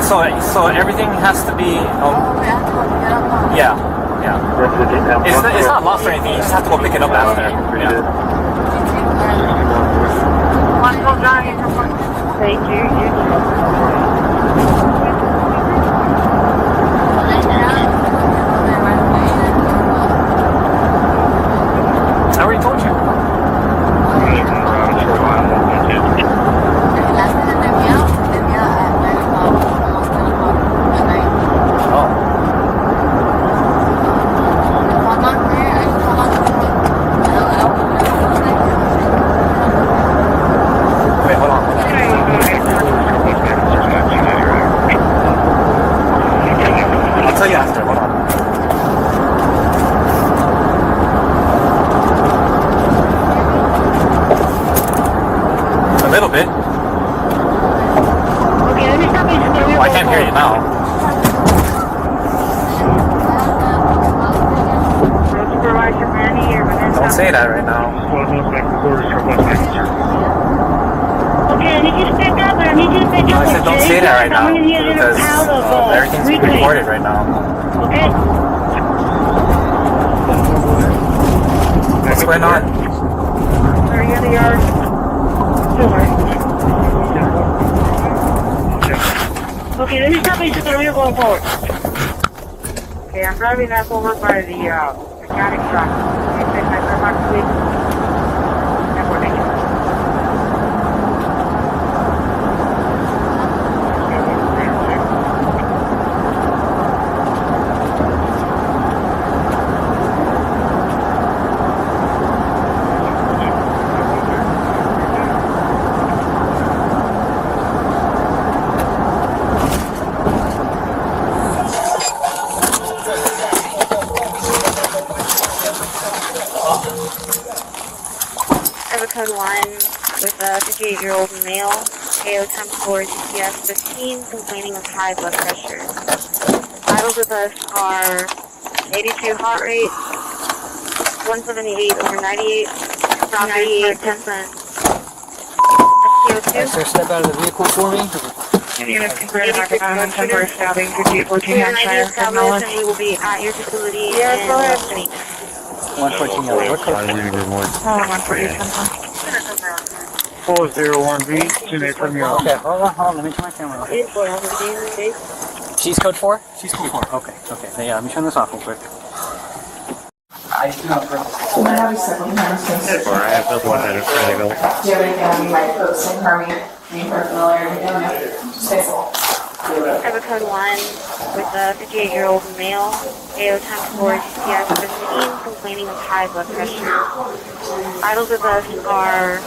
no. So everything has to be. Yeah. It's not lost or anything. You just have to go pick it up after. Yeah. Thank you. I already told you. Say that right now. Okay, I need you to pick up, and I need you to pick up. I said don't say that right now because everything's being recorded right now. Okay. What's going on? Are you in the yard? Okay, let me stop you so we're going forward. Okay, I'm driving that over by the mechanic shop. Code 1 with a 58-year-old male, AO time for DPS 15, complaining of high blood pressure. Vitals with us are 82 heart rate, 178/98, 98%. SPO2. Sir, step out of the vehicle for me. Units converted by command temporary stabbing, 5814 Hampshire, acknowledge. We will be at your facility in less than 8 minutes. 114 yellow. What code? 401B, teammate from your. Okay, hold on, let me turn my camera off. She's code 4? She's code 4, okay. Yeah, let me turn this off real quick. I do not I have several times. I have built one that is ready to go. Do you have anything you might post in for me? Any personal or anything? No. Just say so. I have a code 1 with a 58-year-old male, AO time for DPS 15, complaining of high blood pressure. Vitals with us are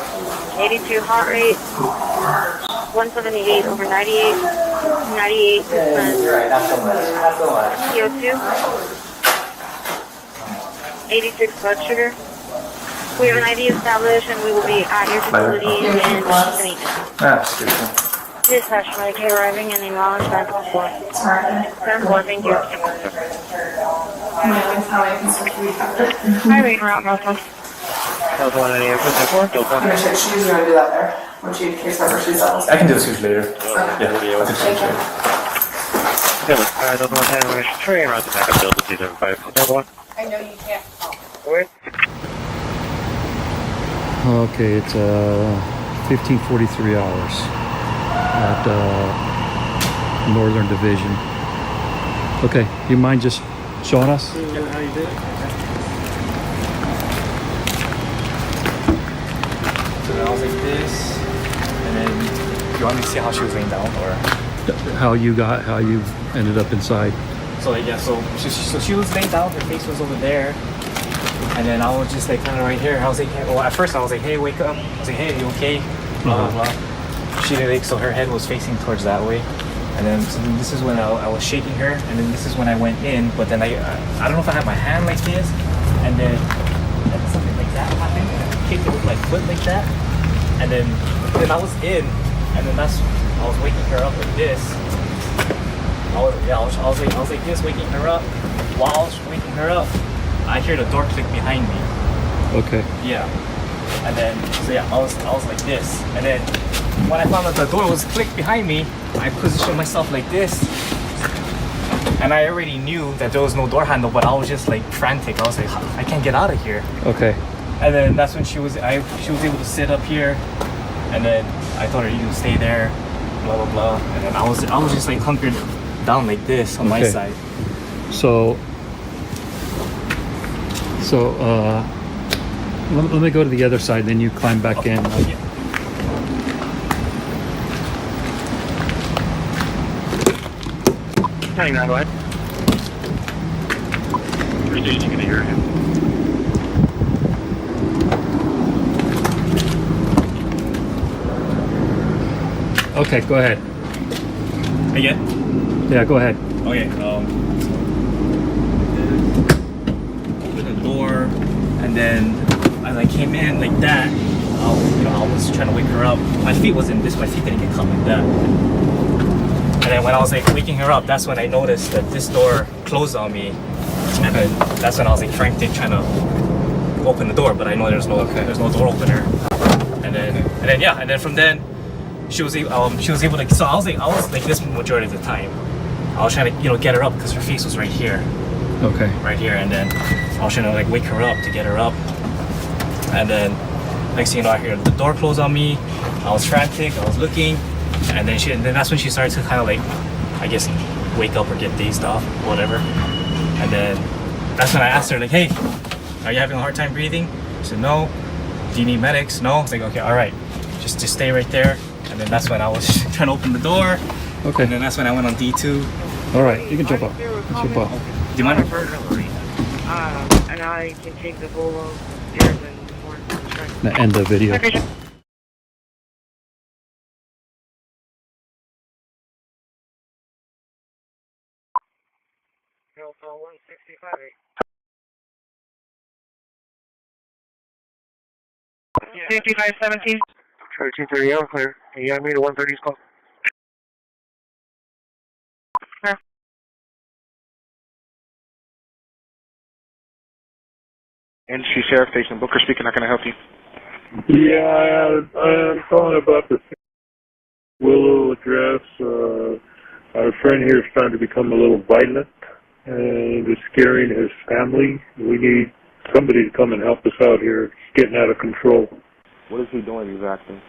82 heart rate, 178/98, 98%. CO2, 86 blood sugar. We have an ID established and we will be at your facility in less than 8 minutes. Dispatch Medicaid arriving in the knowledge back and forth. 10-4, thank you. Hi, Rain Route, Northwest. I'm gonna check shoes, you're gonna do that there. When she case number shoes levels. I can do the shoes later. Okay. Yeah, I'll do the shoes later. Train around the back of building 275. I know you can't. Okay, it's 15:43 hours at Northern Division. Okay, you mind just showing us? How you doing? So I was like this, and then you want me to see how she was laying down, or How you ended up inside? so like, yeah, so she was laying down, her face was over there, and then I was just like kind of right here. I was like, well, at first I was like, hey, wake up. I was like, hey, you okay? Blah blah blah. She did like, so her head was facing towards that way, and then so this is when I was shaking her, and then this is when I went in, but then I don't know if I had my hand like this, and then something like that happened, and I kicked it with my foot like that, and then I was in, and then I was waking her up like this. I was like this, waking her up. While I was waking her up, I hear the door click behind me. Okay. Yeah. And then, so yeah, I was like this. And then when I found out the door was clicked behind me, I positioned myself like this. And I already knew that there was no door handle, but I was just like frantic. I was like, I can't get out of here. Okay. And then that's when she was able to sit up here. And then I told her, you can stay there, blah, blah, blah. And then I was just like hunkered down like this on my side. So let me go to the other side, then you climb back in. Hang on, what? You can hear him. Okay, go ahead. Again? Yeah, go ahead. Okay, open the door, and then as I came in like that, I was trying to wake her up. My feet wasn't this, my feet didn't get caught like that. And then when I was like waking her up, that's when I noticed that this door closed on me. And then that's when I was like frantic trying to open the door, but I know there's no door opener. And then from then she was able to. So I was like this majority of the time. I was trying to get her up because her face was right here. Okay. Right here, and then I was trying to like wake her up to get her up. And then next thing you know, I hear the door close on me. I was frantic. I was looking. And then that's when she started to kind of like, I guess, wake up or get dazed off, whatever. And then that's when I asked her like, hey, are you having a hard time breathing? She said, no. Do you need medics? No. I was like, okay, all right. Just stay right there. And then that's when I was trying to open the door. Okay. And then that's when I went on D2. All right, you can jump up. Jump up. Do you mind? And I can take the whole stairs and End the video. Alpha 165. 5517. 1330, I'm clear. You got me to 130's call. And she's Sheriff Station. Booker speaking. How can I help you? Yeah, I'm calling about the Willow address. Our friend here is starting to become a little violent and is scaring his family. We need somebody to come and help us out here. It's getting out of control. What is he doing exactly?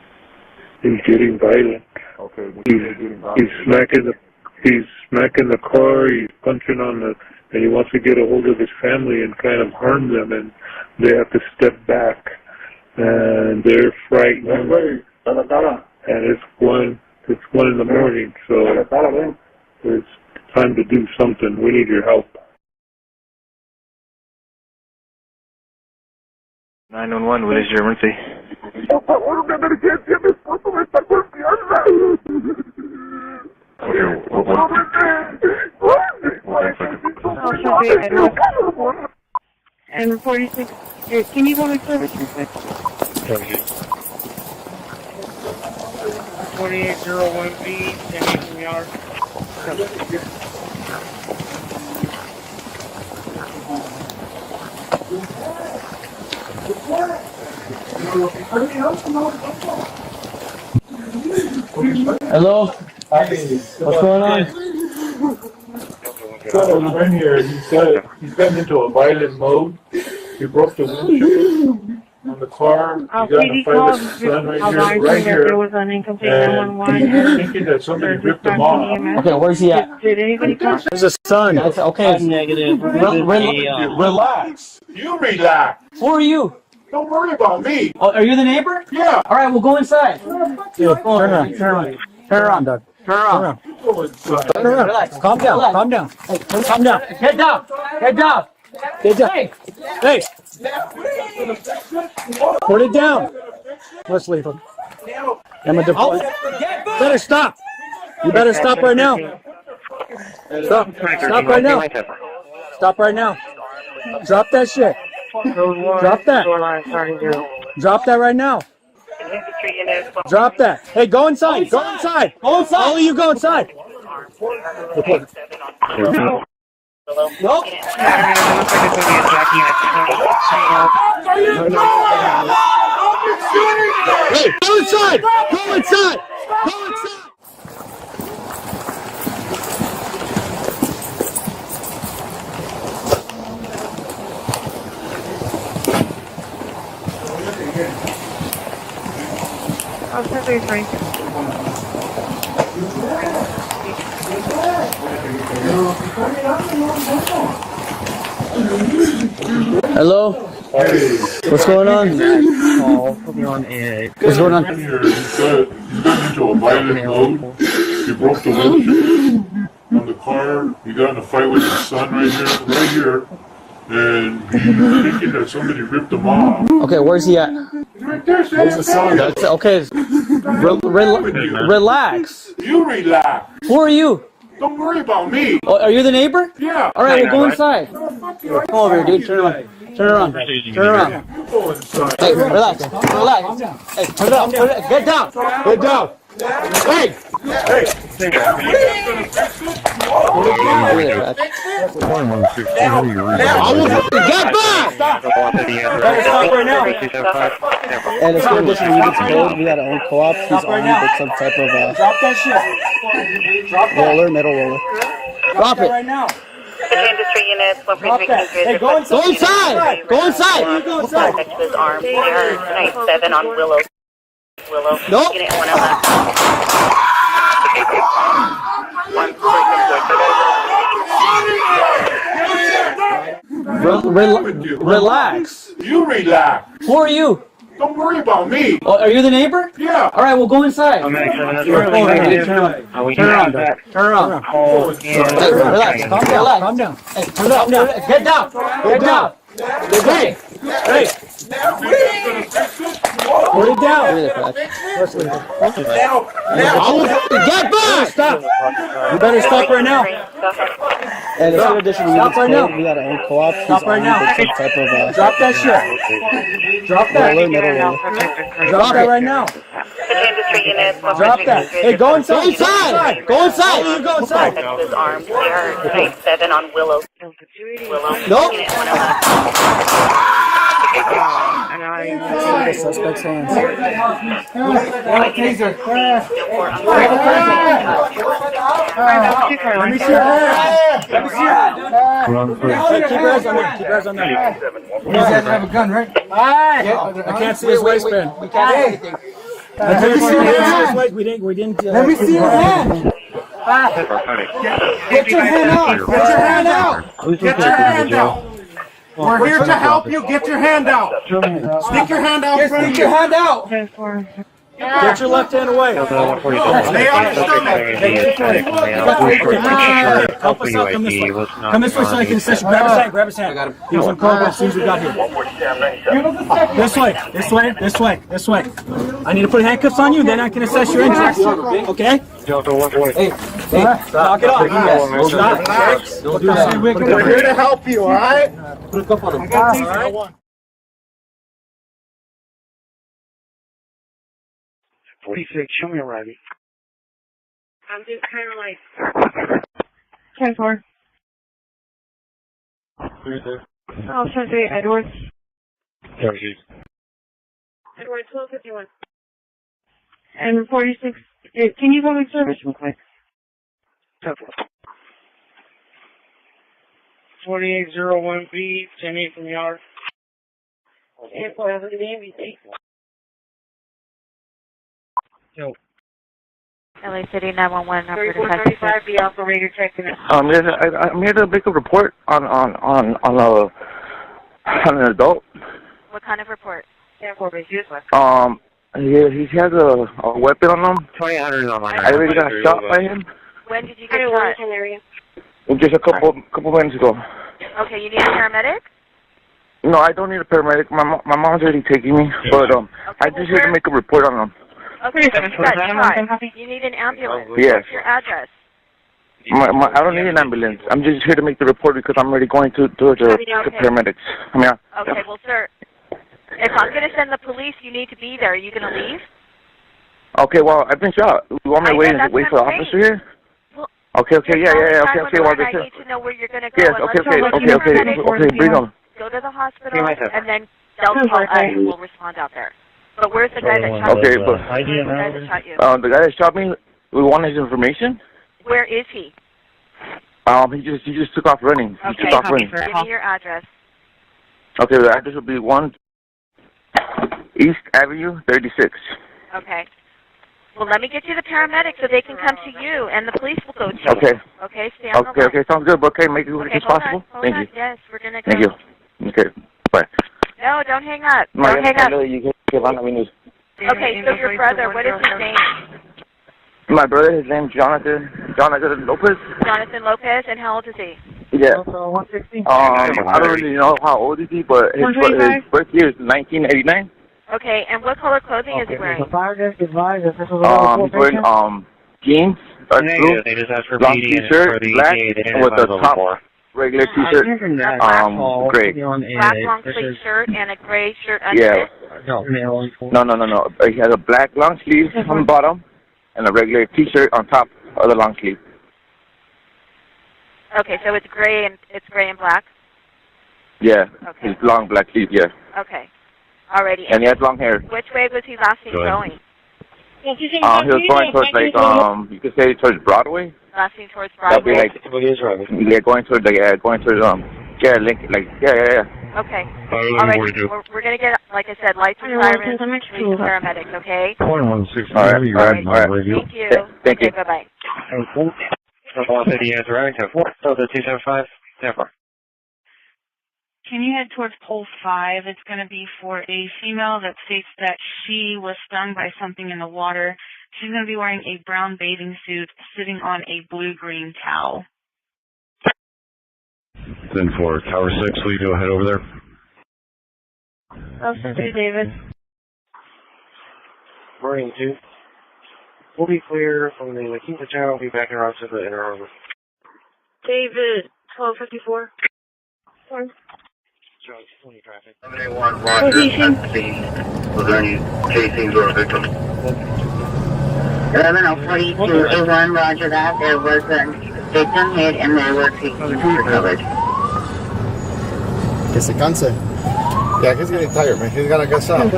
He's getting violent. Okay. He's smacking the car. He's punching on the. And he wants to get a hold of his family and kind of harm them, and they have to step back, and they're frightened. And it's 1 in the morning, so it's time to do something. We need your help. 911, what is your emergency? And 46, can you go to service real quick? 4801B, 10 from yard. Hello? What's going on? Got a friend here. He's gotten into a violent mode. He broke the windshield on the car. He got in a fight with his son right here. There was an incomplete And he's thinking that somebody ripped him off. Okay, where's he at? Did anybody call? There's a son. That's okay. That's negative. Relax. You relax. Who are you? Don't worry about me. Oh, are you the neighbor? Yeah. All right, we'll go inside. Turn around, Doug. Turn around. Relax. Calm down. Relax. Calm down. Hey, calm down. Head down. Head down. Head down. Hey. Put it down. Let's leave him. Emma, deploy. Better stop. You better stop right now. Stop. Stop right now. Stop right now. Drop that shit. Drop that. Drop that right now. Drop that. Hey, go inside. Go inside. Go inside. All of you go inside. Nope. Hey, go inside! Go inside! Go inside! Hello? What's going on? What's going on? You got into a violent load. You broke the windshield on the car. You got in a fight with your son right here. And you're thinking that somebody ripped him off. Okay, where's he at? Right there, Sam. Okay, relax. You relax. Who are you? Don't worry about me. Oh, are you the neighbor? Yeah. All right, we'll go inside. Come over here, dude. Turn around. Turn around. Turn around. Hey, relax. Relax. Hey, turn it up. Get down. Get down. Hey. Hey. Get back! Better stop right now. And it's good addition, we got our own co-op. He's armed with some type of drop that shit. Roller, metal roller. Drop it right now. Industry units, one precinct. Hey, go inside. Go inside. Go inside. Go inside. Was armed here tonight, 7 on Willow. Nope. Unit 111. Relax. You relax. Who are you? Don't worry about me. Oh, are you the neighbor? Yeah. All right, we'll go inside. Turn around. Turn around. Hey, relax. Calm down. Calm down. Hey, turn it up. Get down. Get down. Hey. Hey. Put it down. Get back. Stop. You better stop right now. And in addition, stop right now. We got our own co-op. Stop right now. Drop that shit. Drop that. Drop that right now. Drop that. Hey, go inside. Go inside. Go inside. Go inside. Was armed here tonight, 7 on Willow. Nope. Unit 111. The suspect's hands. Taser. Let me see your hand. Let me see your hand. Keep your eyes on there. Keep your eyes on there. You guys have a gun, right? I can't see his waistband. We can't see anything. Let me see your hand. We didn't. Let me see your hand. Get your hand out. Get your hand out. Get your hand out. We're here to help you. Get your hand out. Stick your hand out. Stick your hand out. Get your left hand away. Lay on your stomach. Help us out. Come this way. Come this way so I can assess you. Grab his hand. Grab his hand. He was on call as soon as we got here. This way. This way. This way. This way. I need to put handcuffs on you, then I can assess your injuries. Okay? Hey, knock it off. Stop. Don't do that. We're here to help you, all right? Put a cuff on him. All right? 46, show me a ride. I'm just kind of like 10-4. Who's there? I was trying to say Edward. Edward, 1251. And 46. Can you go to service real quick? 4801B, 10-8 from yard. Yo. LA City 911. 3435. The operator checking it. I'm here to make a report on an adult. What kind of report? He has a weapon on him. 20 on my. I already got shot by him. When did you get shot? Just a couple minutes ago. Okay, you need a paramedic? No, I don't need a paramedic. My mom's already taking me, but I just here to make a report on him. Okay, so you got shot. You need an ambulance. Yes. What's your address? I don't need an ambulance. I'm just here to make the report because I'm already going to the paramedics. Okay, well, sir, if I'm going to send the police, you need to be there. Are you going to leave? Okay, well, I've been shot. You want me to wait for the officer here? Okay, yeah, well, I need to know where you're going to go. Yes, okay, bring them. Go to the hospital, and then they'll call us and we'll respond out there. But where's the guy that shot you? Okay, but Where's the guy that shot you? the guy that shot me, we wanted his information. Where is he? He just took off running. He took off running. Give me your address. Okay, the address will be 1 East Avenue, 36. Okay. Well, let me get you the paramedics so they can come to you, and the police will go to you. Okay. Okay, stay on the line. Okay, sounds good. But okay, make it as quick as possible. Thank you. Yes, we're gonna go. Thank you. Okay, bye. No, don't hang up. Don't hang up. Okay, so your brother, what is his name? My brother, his name's Jonathan Lopez. Jonathan Lopez, and how old is he? Yeah. I don't really know how old is he, but his birth year is 1989. Okay, and what color clothing is he wearing? He's wearing jeans, long t-shirt, black, with a top regular t-shirt, gray. Black long sleeve shirt and a gray shirt under it? No. He has a black long sleeve on the bottom and a regular t-shirt on top of the long sleeve. Okay, so it's gray and black? Yeah. Okay. His long black sleeve, yeah. Okay. Alrighty. And he has long hair. Which way was he last seen going? He was going towards, like, you could say towards Broadway. Last seen towards That'd be Broadway? like, going towards, Lincoln, yeah. Okay. Alright, we're going to get, like I said, lights and sirens, police, paramedics, okay? Alright. Thank you. Thank you. Bye-bye. Can you head towards pole 5? It's going to be for a female that states that she was stung by something in the water. She's going to be wearing a brown bathing suit, sitting on a blue-green towel. Then for Tower 6, will you go ahead over there? I'll send you, David. Marine 2. We'll be clear from the Lakeita channel. We'll be back in route to the inner harbor. David, 1254. Traffic. 71, Roger, at the was there any casings or a victim? 11:42:01, Roger that. There was a victim hit and there were casings recovered. Que se canse. Yeah, he's getting tired, man. He's gotta get up.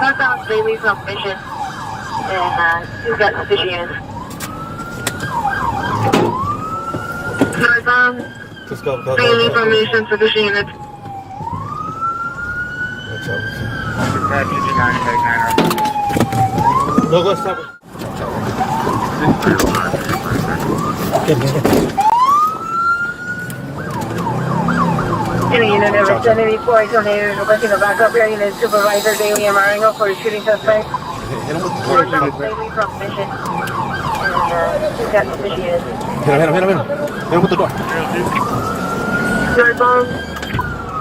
Southbound Bailey from Mission, and he's got suspicion. Northbound Bailey from Mission, suspicion unit. Go stop. Any unit ever send any points on here requesting a backup area unit supervisor Daily and Marengo for shooting suspect. Northbound Bailey from Mission, and he's got suspicion unit. Hit him with the door. Northbound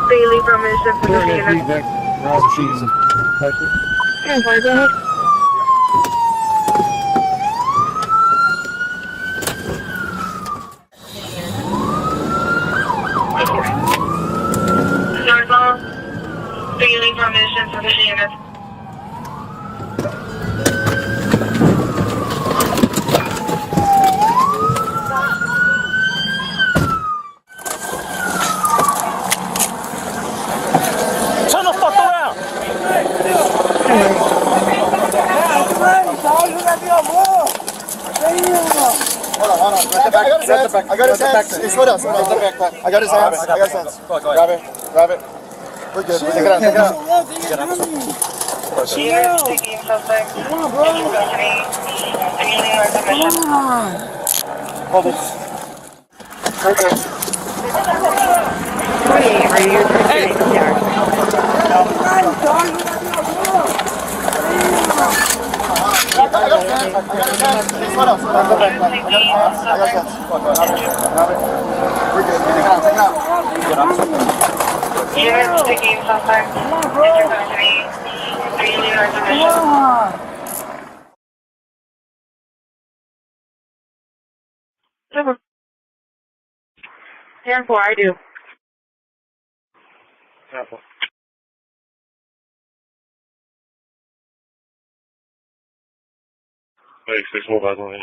Bailey from Mission, suspicion unit. And go ahead. Northbound Bailey from Mission, suspicion unit. Turn the fuck around! Hold on. I got his hands. Slow down. I got his hands. Grab it. We're good. Take it out. Hold it. Okay. Are you 10-4, I do. Apple. Wait, 6 by the way.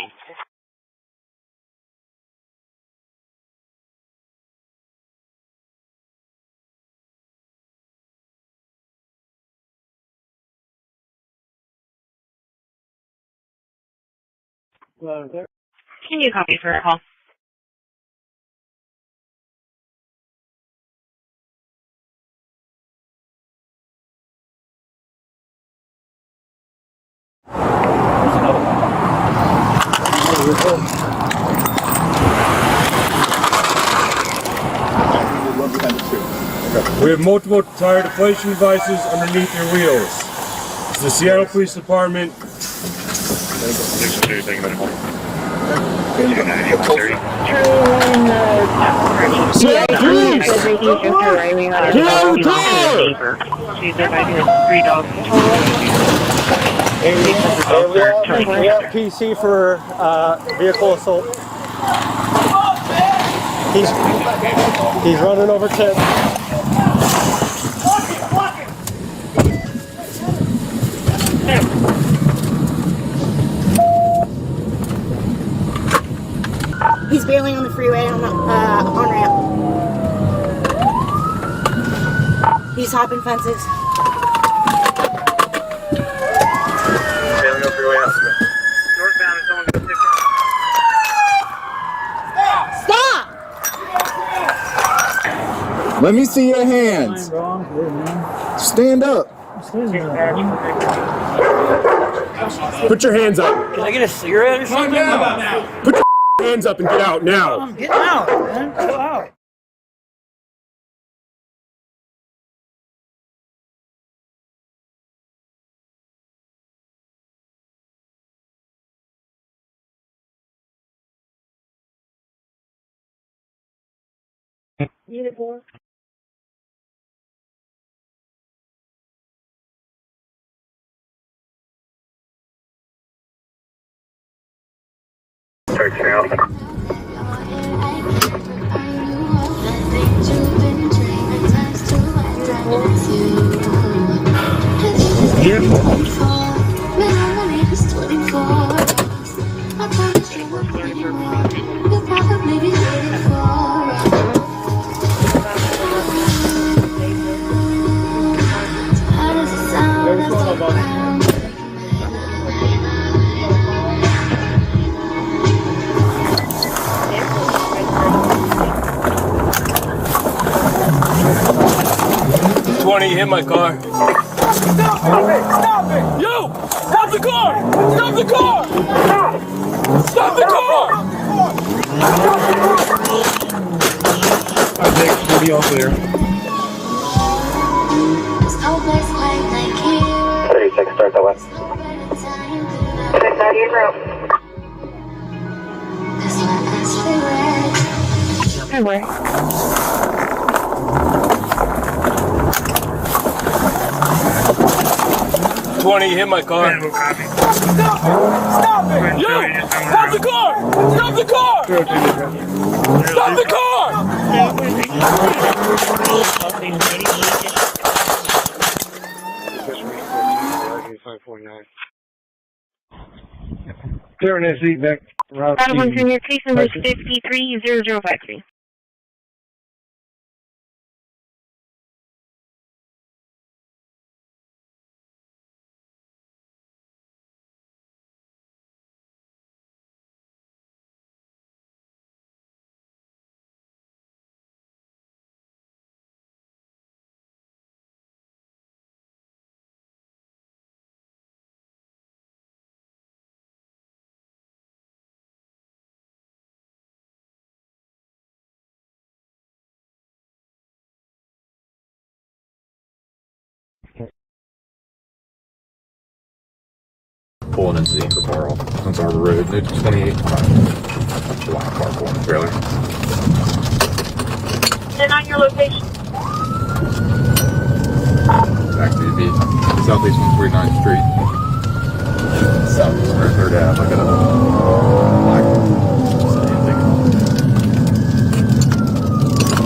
Can you copy for a call? We have multiple tire deflation devices underneath your wheels. It's the Seattle Police Department. We have PC for vehicle assault. He's running over Ted. He's bailing on the freeway on the on-ramp. He's hopping fences. Bailing on freeway house. Northbound is going to the Stop! Let me see your hands. Stand up. Put your hands up. Can I get a cigarette or something? Put your hands up and get out now. I'm getting out, man. Chill out. Unit 4. Hit my car. Stop it! Stop it! Yo! Stop the car! Stop the car! Stop the car! I think 40 all clear. 36, start that way. 6 out of your route. Anyway. 20, hit my car. Stop it! Yo! Stop the car! Stop the car! Stop the car! Clearing that seat back. Route Out of one your case number is 530053. Pulling into the Anchor Bar off Prince Arbor Road, no 28 black car pulling the trailer. And on your location. Actually, it'd be southeast 149th Street, southeast 103rd Ave. I got a black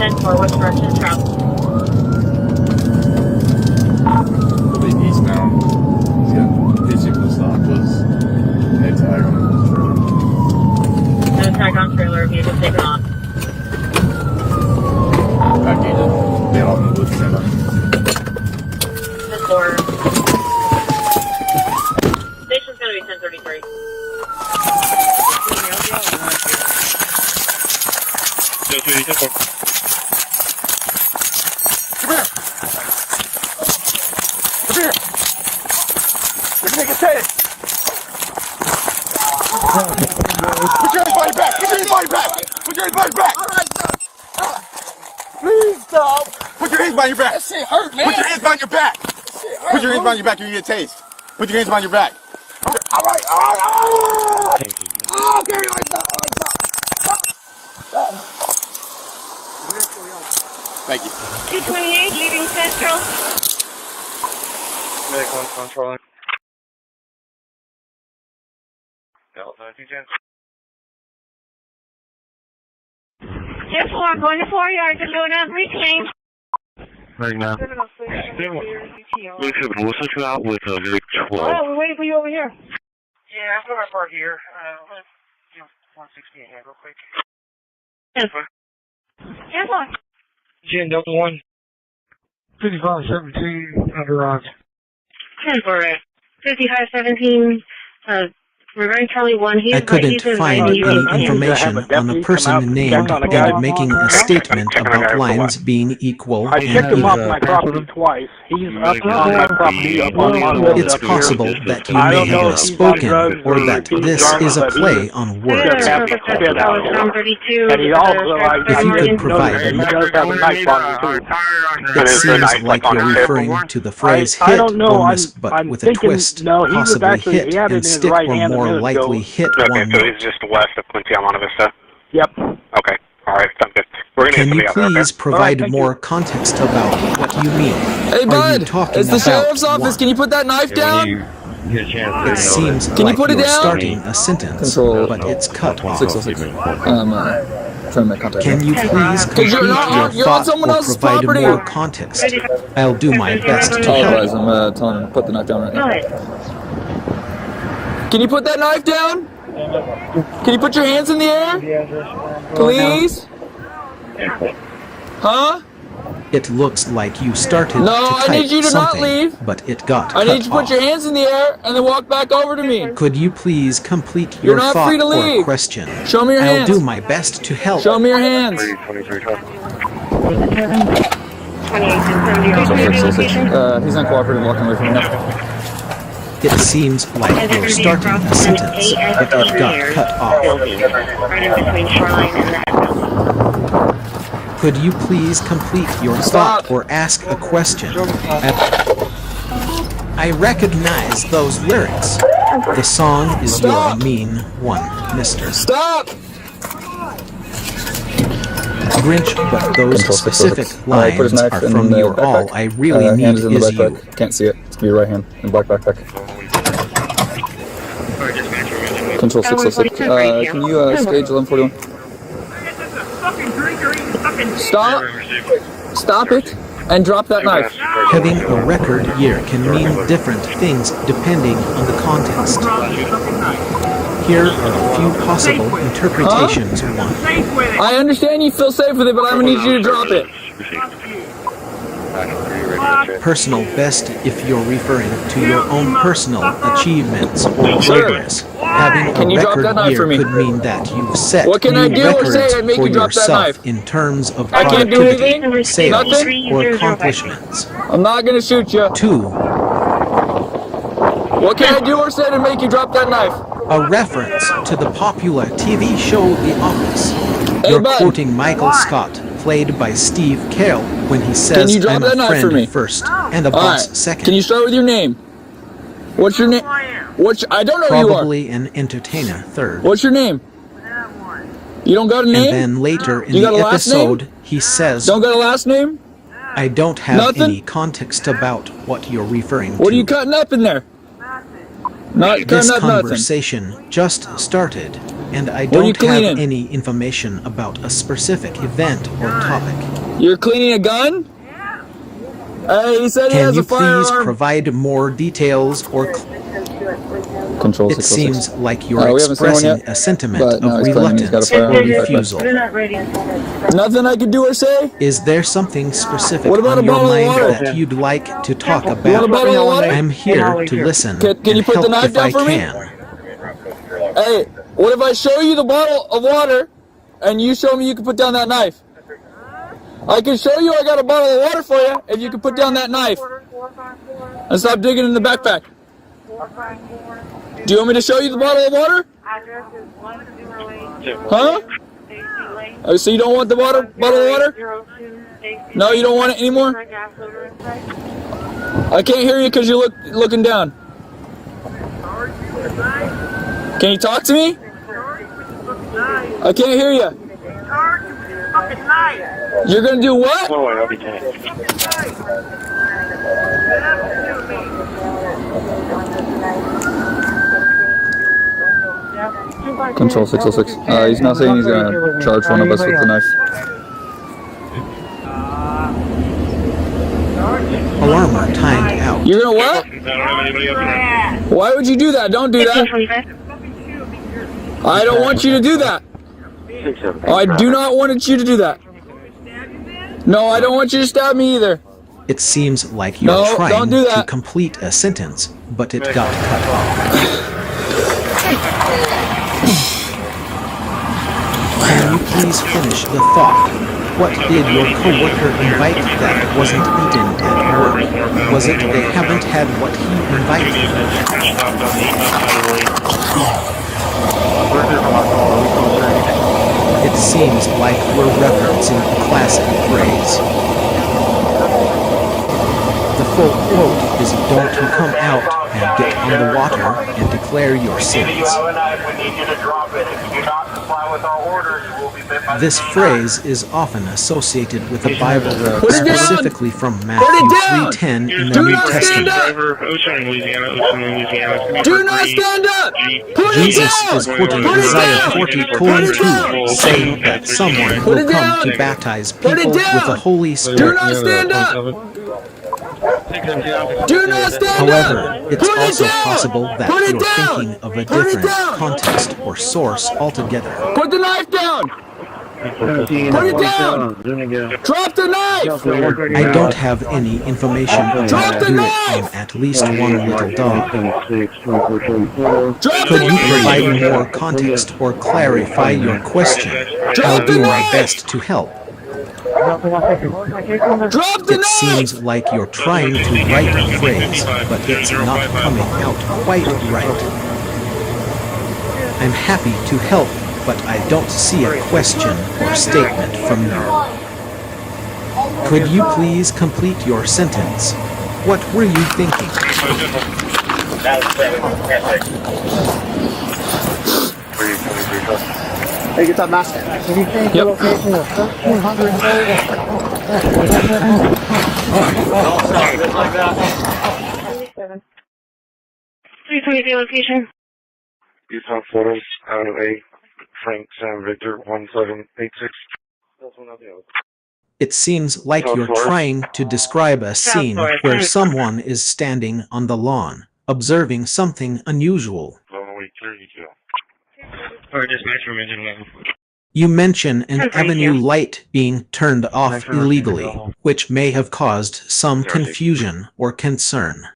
10-4, what's direction travel? It'll be eastbound. He's got his vehicle stock was head tag on the trailer. No tag on trailer, vehicle taken off. I get it. They all in the woods center. 10-4. Station's gonna be 1033. Come here! Come here! You're gonna get tagged! Put your hands behind your back! Put your hands behind your back! Put your hands behind your back! Please stop! Put your hands behind your back! That shit hurt, man! Put your hands behind your back! Put your hands behind your back, you're gonna get tased. Put your hands behind your back. Alright! Oh, okay, thank you. 228, leaving Central. Medic 1 controlling. Delta 210. 10-4, going to 4 yards and doing up rechange. Right now. Listen, we'll switch you out with Vic 12. Oh, we're waiting for you over here. Yeah, I'm going to park here. Let's do 160 ahead real quick. 10-4. 10-4. Jen Delta 1. 5517 under Rod. 10-4, 5517, Reverend Charlie 1. I couldn't find any information on a person named and making a statement about lines being equal I checked and him off even. my property twice. He's up on my property. Up on It's possible that you may have spoken or that this is a play on words. And he also, If you could provide he does have a knife on him too. It seems like you're referring to the phrase I hit don't know. or miss, but I'm with a thinking, twist, no, he was possibly actually, hit he had it in and his stick right or hand a more minute likely ago. hit Okay, one so note. he's just west of Quincy on Monte Vista. Yep. Okay, alright, sounds good. We're gonna Can get you somebody out there, please okay? provide more context about what you mean? Hey, Are you bud! talking It's the about sheriff's office. one? Can you put that knife down? It seems Can you like put it you're down? starting a sentence, but it's cut off. 606. Trying to make contact. Can you please complete you're your on thought someone or else's provide property. more context? I'll do my best to Apologize, help. I'm telling him to put the knife down right now. Can you put that knife down? Can you put your hands in the air? Please? Huh? It looks like you started No, to I type need you to not something, leave. but it got I cut need you to put off. your hands in the air and then walk back over to me. Could you please complete You're your not thought free to or leave. question? Show me your I'll hands. do my best to help. Show me your hands. 2870. He's uncooperative, walking away from me now. It seems like you're starting a sentence, but it got cut off. Right in between shoreline and the Could you please complete your thought or ask a question? I recognize those lyrics. The song is Stop. You're a Mean One, Mister. Stop! Grinch, but those specific Put his lines knife are in from the your backpack. all I really need Hands in the is you. backpack. Can't see it. It's gonna be your right hand in black backpack. Control 606. Can you stage 1141? Stop! Stop it! And drop that knife. Having a record year can mean different things depending on the context. Here are a few possible interpretations. One, I understand you feel safe with it, but I'm gonna need you to drop it. personal best if you're referring to your own personal achievements or progress. Having Can a you drop record that knife year for me? could mean that you've set What can new I do or records say that make for you drop that yourself knife? in terms of I can't do productivity, anything? sales, Nothing? or accomplishments. I'm not gonna shoot you. 2. What can I do or say to make you drop that knife? A reference to the popular TV show The Office. Hey, You're bud. quoting Michael Scott, played by Steve Carell, when he says, Can you drop I'm that a knife friend for me? first and a All boss right. second. Can you start with your name? What's your name? I don't know who you are. Probably an entertainer third. What's your name? You don't got a name? And then later in You the got a last episode, name? he says, Don't got a last name? I don't have Nothing? any context about what you're referring to. What are you cutting up in there? Not This cutting up nothing. conversation just started, and I What are you don't have cleaning? any information about a specific event or topic. You're cleaning a gun? Hey, he said he Can has you a firearm. please provide more details or Control it 606. seems like you're We haven't seen one expressing yet, a sentiment but no, of he's claiming he's got a reluctance firearm or in his backpack. refusal. Nothing I could do or say? Is there something specific What about on a your bottle of mind water? that you'd like to talk You want about? a bottle of water? I'm here to listen Can you and put the help knife if down I for me? can. Hey, what if I show you the bottle of water and you show me you can put down that knife? I can show you I got a bottle of water for you if you can put down that knife. And stop digging in the backpack. Do you want me to show you the bottle of water? Huh? Oh, so you don't want the bottle of water? No, you don't want it anymore? I can't hear you because you're looking down. Can you talk to me? I can't hear you. You're gonna do what? Control 606. He's not saying he's gonna charge one of us with the knife. Alarmer timed out. You're gonna what? Why would you do that? Don't do that. I don't want you to do that. I do not want you to do that. No, I don't want you to stab me either. It seems like you're trying to complete a sentence, but it got cut off. Can you please finish the thought? What did your coworker invite that wasn't eaten at work? Was it they haven't had what he invited? It seems like we're referencing a classic phrase. The full quote is, "Don't you come out and get on the water and declare your sins." This phrase is often associated with the Bible, specifically from Matthew 3:10 in the New Testament. Do not stand up! Jesus is quoting Isaiah 40:2, saying that someone will come to baptize people with the Holy Spirit. Do not stand up! Do not stand However, up! it's also possible that you're thinking of a different context or source altogether. Put the knife down! Put it down! Drop the knife! I don't have any information on at least one little dog. Could you provide more context or clarify your question? I'll do my best to help. It seems like you're trying to write a phrase, but it's not coming out quite right. I'm happy to help, but I don't see a question or statement from you. Could you please complete your sentence? What were you thinking? Hey, get that mask. Yep. Location. You saw photos out of a Frank Sam Victor 1786. It seems like you're trying to describe a scene where someone is standing on the lawn, observing something unusual. You mention an avenue light being turned off illegally, which may have caused some confusion or concern.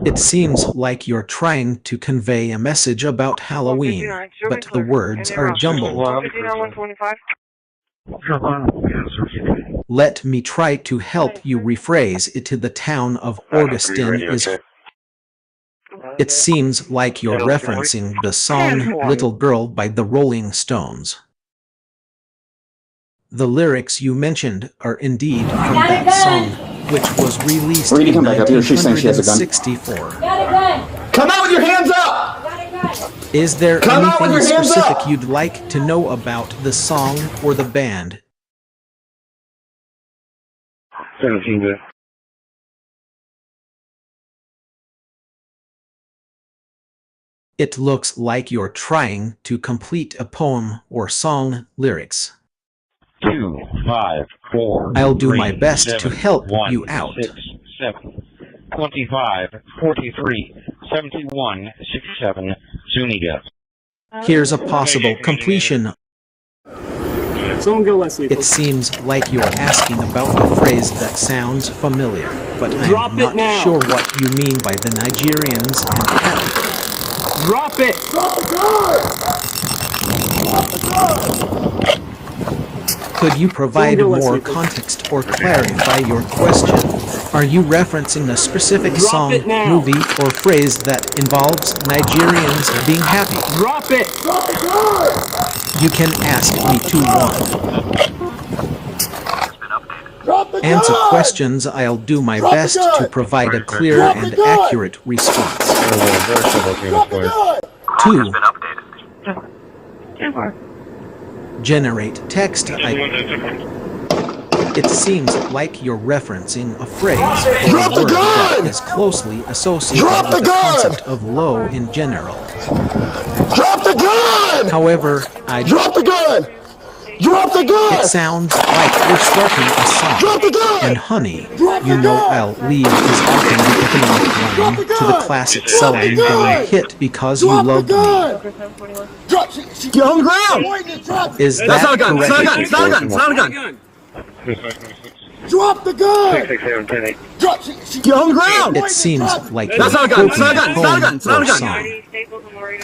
It seems like you're trying to convey a message about Halloween, but the words are jumbled. Let me try to help you rephrase it to the town of Augustine is... It seems like you're referencing the song Little Girl by the Rolling Stones. The lyrics you mentioned are indeed from that song, which was released in 1964. Come out with your hands up! Is there anything specific you'd like to know about the song or the band? 17. It looks like you're trying to complete a poem or song lyrics. 2, 5, 4. I'll do 3, my best 7, to help 1, you out. 6, 7, 25, 43, 71, 67. Zuniga. Here's a possible completion. It seems like you're asking about a phrase that sounds familiar, but I'm not sure what you mean by the Nigerians and how. Drop it! Drop the gun! Drop the gun! Could you provide more context or clarify your question? Are you referencing a specific song, movie, or phrase that involves Nigerians being happy? Drop it! Drop the gun! You can ask me to one. Answer questions. I'll do my best to provide a clear and accurate response. 2. Generate text. It seems like you're referencing a phrase or a word that is closely associated with the concept of law in general. Drop the gun! However, Drop the gun! Drop the gun! It sounds like you're starting a song. Drop the gun! And honey, you know I'll leave is often the economic line to the classic selling gun hit because you loved me. Get on the ground! Is that That's not a gun! It's not a gun! correct? It's not a gun! It's not a gun! Drop the gun! 6, 6, 7, 10, 8. Get on the ground! It seems like That's not a gun! It's not a gun! It's not a gun! It's not a gun!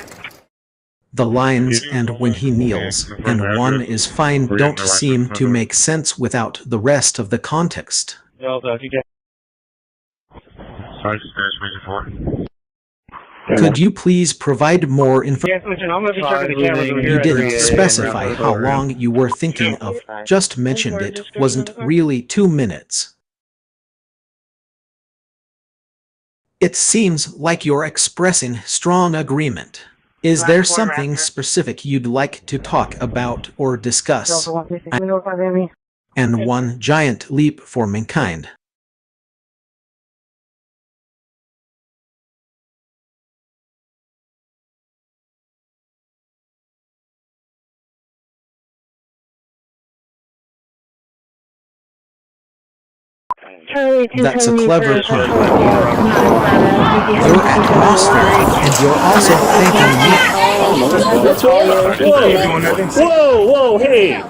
The lines "and when he kneels" and "one is fine" don't seem to make sense without the rest of the context. Could you please provide more information? You didn't specify how long you were thinking of, just mentioned it wasn't really 2 minutes. It seems like you're expressing strong agreement. Is there something specific you'd like to talk about or discuss? And one giant leap for mankind. That's a clever pun. You're atmospheric, and you're also thanking me. Whoa, whoa, hey! Hey,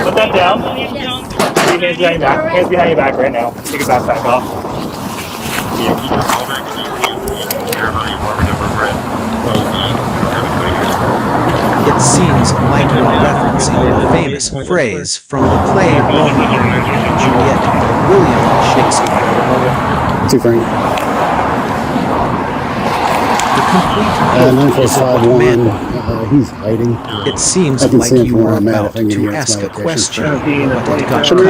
put that down. Hands behind your back. Hands behind your back right now. Take your backpack off. It seems like you're referencing a famous phrase from the play Romeo and Juliet by William Shakespeare. Too frank. The complete quote is a command. He's hiding. It seems like you were about to ask a question, but it got cut off.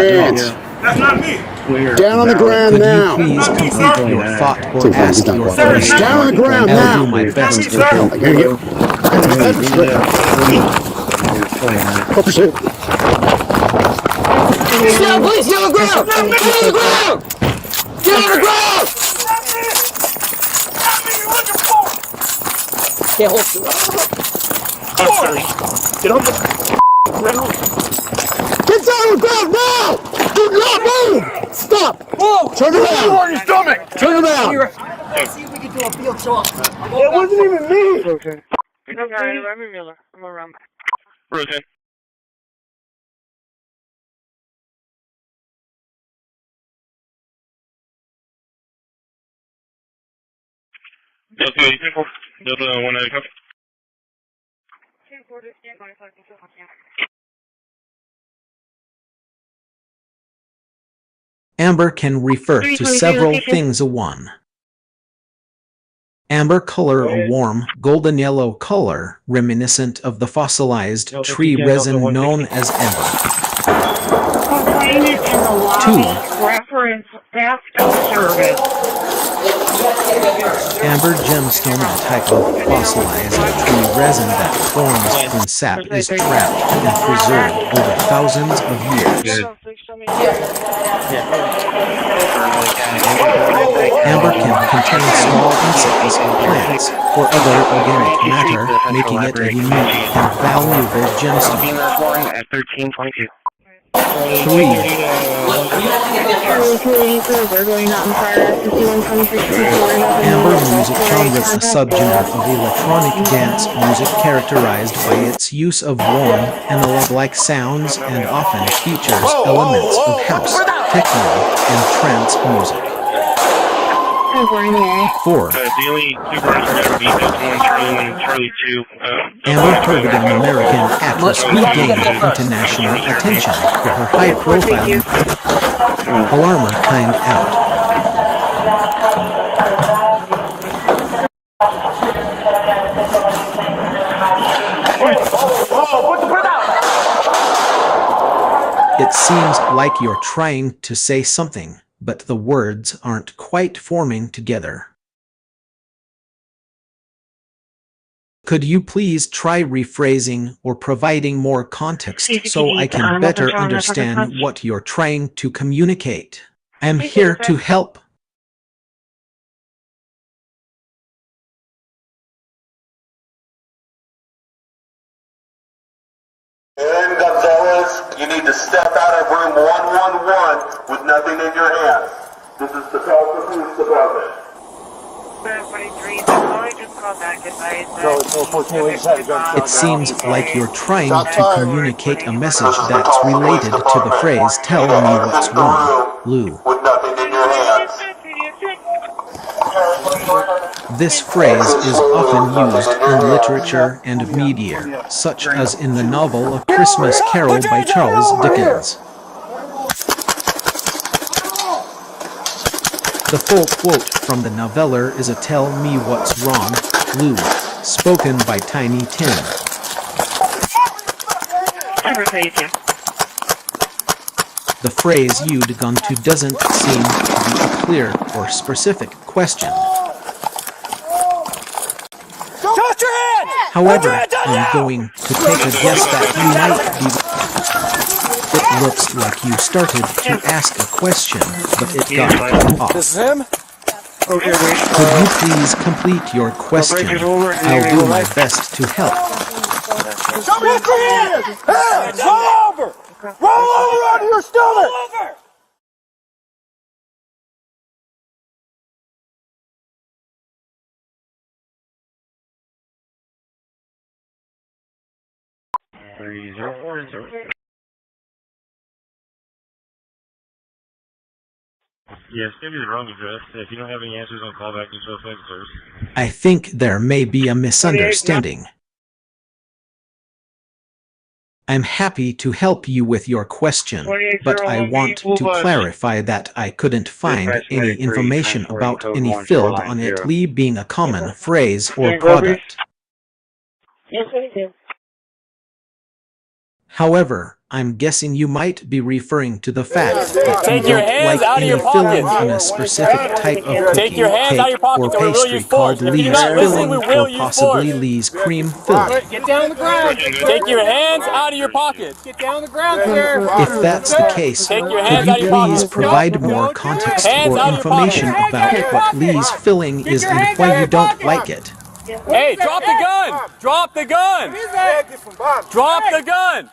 That's not me! Down on the ground now! Could you please complete your thought or ask your question? Down on the ground now! I'll do my best to help. Pursuit. Get down, please! Get on the ground! Get on the ground! Get on the ground! Can't hold it. Get on the ground! Get down on the ground now! Do not move! Stop! Whoa! Turn around! On your stomach! Turn around! Let's see if we can do a field shot. It wasn't even me! Okay, I'm Miller. I'm around. Rosen. Delta 190 copy. Amber can refer to several things. 1. Amber color, a warm, golden yellow color, reminiscent of the fossilized tree resin known as amber. 2. Reference theft of service. Amber gemstone, a type of fossilized tree resin that forms when sap is trapped and preserved over thousands of years. Amber can contain small insects, plants, or other organic matter, making it a unique and valuable gemstone. 3. Amber music genre is a subgenre of electronic dance music characterized by its use of warm, analog-like sounds and often features elements of house, techno, and trance music. 4. Amber Heard, an American actress who gained international attention for her high-profile Alarmer Kind Out. It seems like you're trying to say something, but the words aren't quite forming together. Could you please try rephrasing or providing more context so I can better understand what you're trying to communicate? I'm here to help. And Gonzalez, you need to step out of room 111 with nothing in your hands. This is the Tulsa Police Department. It seems like you're trying to communicate a message that's related to the phrase, "Tell me what's wrong, Lou." With nothing in your hands. This phrase is often used in literature and media, such as in the novel A Christmas Carol by Charles Dickens. The full quote from the noveller is a "Tell me what's wrong, Lou," spoken by Tiny Tim. The phrase you'd gone to doesn't seem to be a clear or specific question. However, I'm going to take a guess that you might be... It looks like you started to ask a question, but it got cut off. This is him? Could you please complete your question? I'll do my best to help. Show me your hands! Hands! Roll over! Roll over onto your stomach! Roll over! Yes, maybe the wrong address. If you don't have any answers, on call back to Social Services. I think there may be a misunderstanding. I'm happy to help you with your question, but I want to clarify that I couldn't find any information about any field on it, Lee being a common phrase or product. However, I'm guessing you might be referring to the fact that you don't like any filling in a specific type of cookie, cake, or pastry called Lee's filling or possibly Lee's cream filling. Get down on the ground! Take your hands out of your pockets! Get down on the ground, sir! If that's the case, could you please provide more context or information about what Lee's filling is and why you don't like it? Hey, drop the gun! Drop the gun! Drop the gun!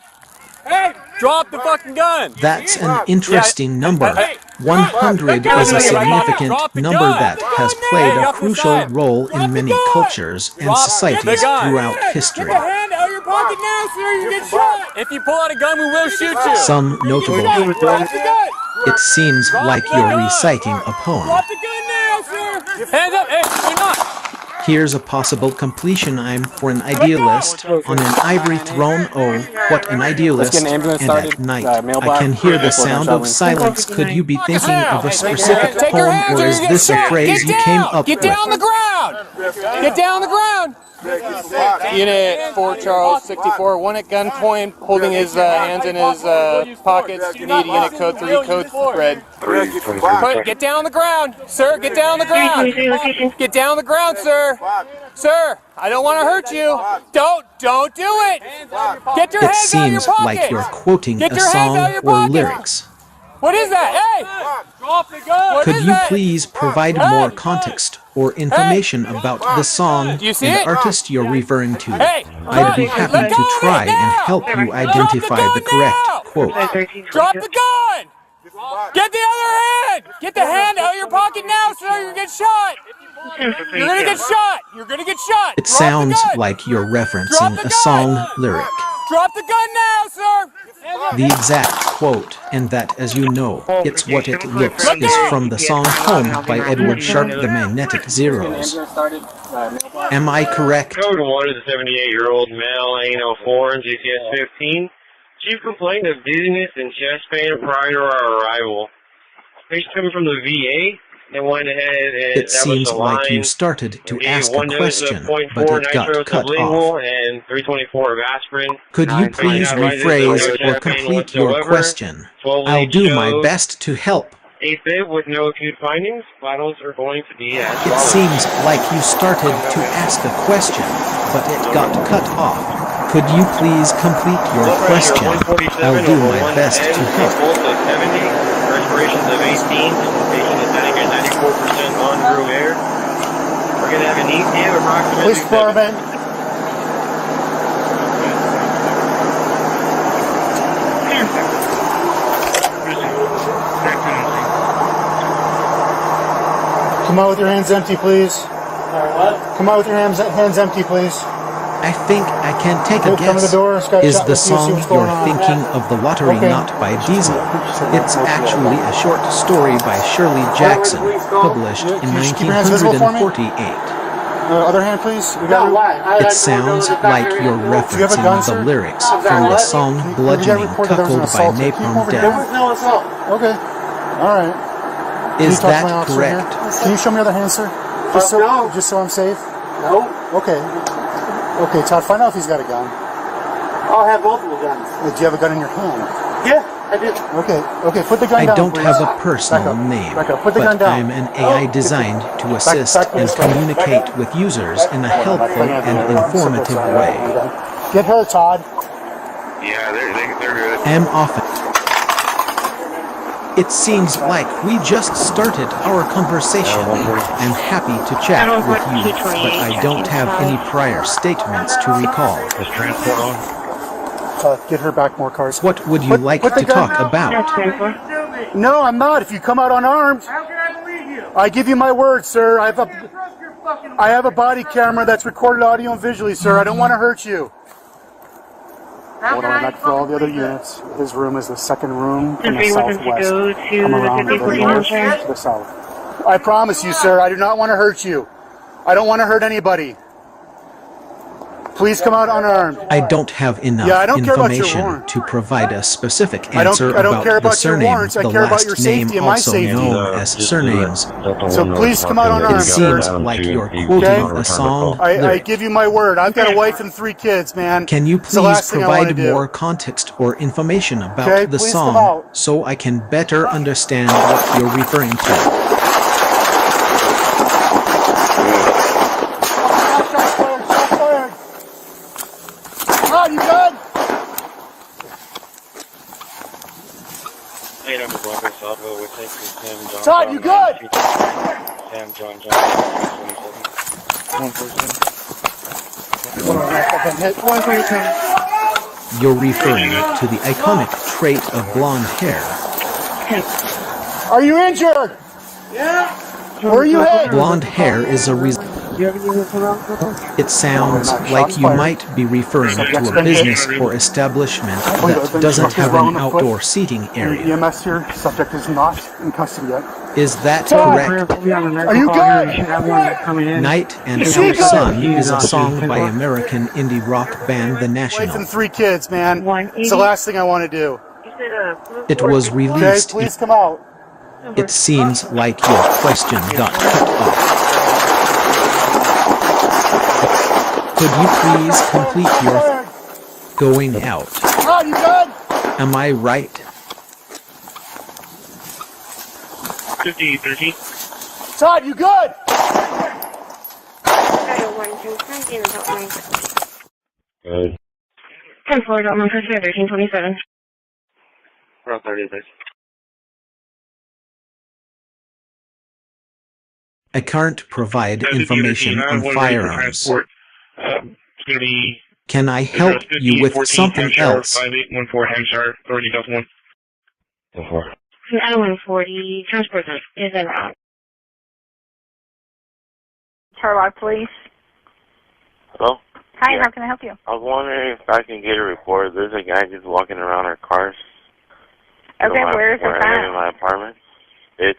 Hey, drop the fucking gun! That's an interesting number. 100 is a significant number that has played a crucial role in many cultures and societies throughout history. Get your hand out of your pocket now, sir! You get shot! If you pull out a gun, we will shoot you! Some notable. It seems like you're reciting a poem. Drop the gun now, sir! Hands up! Hey, you're not! Here's a possible completion I'm for an idealist on an ivory throne. Oh, what an idealist. And at night, I can hear the sound of silence. Could you be thinking of a specific poem, or is this a phrase you came up with? Get down on the ground! Get down on the ground! Unit 4 Charles 64, one at gunpoint, holding his hands in his pockets. Need unit code 3, code red. Get down on the ground, sir. Get down on the ground. Get down on the ground, sir. Sir, I don't want to hurt you. Don't do it. Get your hands out of your seems pocket. like you're quoting Get a your hands out of song your or pocket. lyrics. What is that? Hey! Drop the gun. What Could is you that? please provide more context or information about the song Do you see and it? artist you're referring to? Hey, I'd be happy let go to of it try and now. help you Drop identify the the gun correct now. quote. Drop the gun! Get the other hand! Get the hand out of your pocket now, sir! You're gonna get shot! You're gonna get shot! You're gonna get shot! It Drop sounds the gun. like you're Drop referencing the a gun. song lyric. Drop the gun now, sir! The exact quote, and that, as you know, it's what it looks, is from the song Home by Edward Sharp, the Magnetic Zeros. Am I correct? Code 1 is a 78-year-old male, ANO4, and GPS 15. Chief complained of dizziness and chest pain prior to our arrival. Patient coming from the VA. They went ahead and It seems like you started to ask a question, but it got cut off. And 324 of asprin. Could you please rephrase or complete your question? I'll do my best to help. 8-bit with no acute findings. Vitals are going to be as It follows. seems like you started to ask a question, but it got cut off. Could you please complete your question? I'll do my best to help. Pulse of 70, respirations of 18, patient is setting at 94% on-through air. We're going to have an ETA of approximately Police department. Come out with your hands empty, please. Come out with your hands empty, please. I think I can take a Come to the guess. door, Scott, Is shot the with you, see song what's going you're on. thinking of The Lottery Okay. Not by Diesel? It's actually a short story by Shirley Jackson, published in Keep your hands visible for me. 1948. Other hand, please. We got It sounds like you're referencing the lyrics from the song Bludgeoning Cuckold by Napalm Death. no assault. Okay. All right. Can Is you talk to my that officer correct? here? Can you show me other hands, sir? Just so I'm safe. No. Okay. Okay, Todd. Find out if he's got a gun. I'll have multiple guns. Do you have a gun in your hand? Yeah, I do. Okay. Put the gun I down. don't please. have a personal Back up. name, Back up. Put the gun but down. I'm an AI designed to assist and communicate with users in a helpful and informative way. Get her, Todd. Yeah, they're good. Am often. It seems like we just started our conversation. I'm happy to chat with you, but I don't have any prior statements to recall. Is transport on? Get her back more cars. What would you like to talk about? No, I'm not. If you come out unarmed, How can I believe you? I give you my word, sir. I have a body camera that's recorded audio and visually, sir. I don't want to hurt you. Hold on, back for all the other units. His room is the second room from the southwest. Come around to the north to the south. I promise you, sir, I do not want to hurt you. I don't want to hurt anybody. Please come out unarmed. I don't have enough Yeah, I don't care about your information warrant. to provide a specific I don't answer care about the about your surname, warrants. I the care about your last name safety and my also safety. known as surnames. So please come out unarmed, It sir. seems like you're quoting a song I lyric. give you my word. I've got a wife and 3 kids, man. Can you It's the please last thing I wanna provide do. more context or information about Okay, the please come song out. so I can better understand what you're referring to? Todd, you good? Todd, you good? Sam John John. You're referring to the iconic trait of blonde hair. Are you injured? Yeah. Where are you headed? Blonde hair is a reason. It sounds like you might be referring to a business or establishment that doesn't have an outdoor seating area. EMS here. Subject is not in custody yet. Is that correct? Are you good? Night and Our Sun is a song by American indie rock band The Wife National. and 3 kids, man. It's the last thing I want to do. It was Okay, released. please come out. It seems like your question got cut off. Could you please complete your going out? Todd, you good? Am I right? 5813. Todd, you good? Good. 10-4, Dalton, 1327. We're on 30, please. I can't provide information on firearms. Can I help you with something else? 5814 Hampshire, authority Delta 1. 4. Island 40, transport is en route. Charlotte Police. Hello? Hi, how can I help you? I was wondering if I can get a report. There's a guy just walking around our cars. Okay, where is it at? I live in my apartment. It's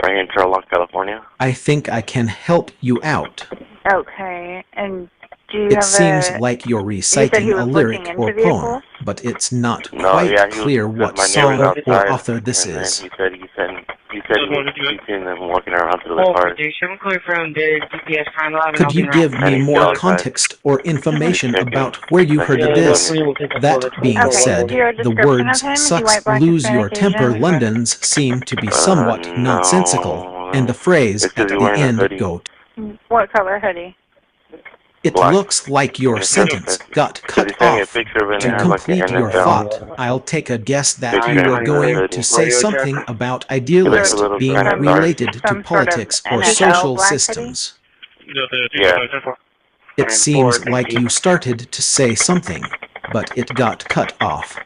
right in Charlotte, California. I think I can help you out. Okay, and do you It have seems a... like you're You said reciting he a was lyric looking or into poem, vehicles? but it's not No, quite yeah, clear what my song neighbor's or outside, author this and then is. he said he's seen them walking around to the cars. I'm calling from the DPS crime lab. Could you give me more context or information about where you heard this? That being Okay, said, do you have a the description words of him? Is he sucks, white, black, lose your Hispanic, temper Asian? Londons seem to be somewhat nonsensical, and the phrase at the end go What color hoodie? It looks like your sentence got cut off. To complete your thought, I'll take a guess that you were going to say something about idealist being related to politics or social systems. It seems like you started to say something, but it got cut off.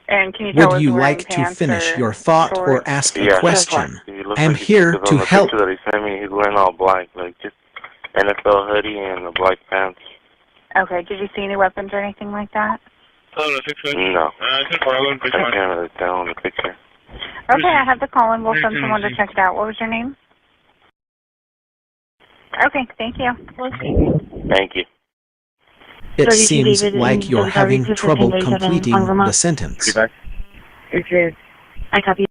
And can you tell Would us you wearing like to pants finish or your thought or shorts? ask a question? I'm here to On the help. picture that he sent me, he's wearing all black, like just NFL hoodie and the black pants. Okay, did you see any weapons or anything like that? No. I can't really tell on the picture. Okay, I have the call and we'll send someone to check it out. What was your name? Okay, thank you. Thank you. It seems like you're having trouble completing the sentence. I copy.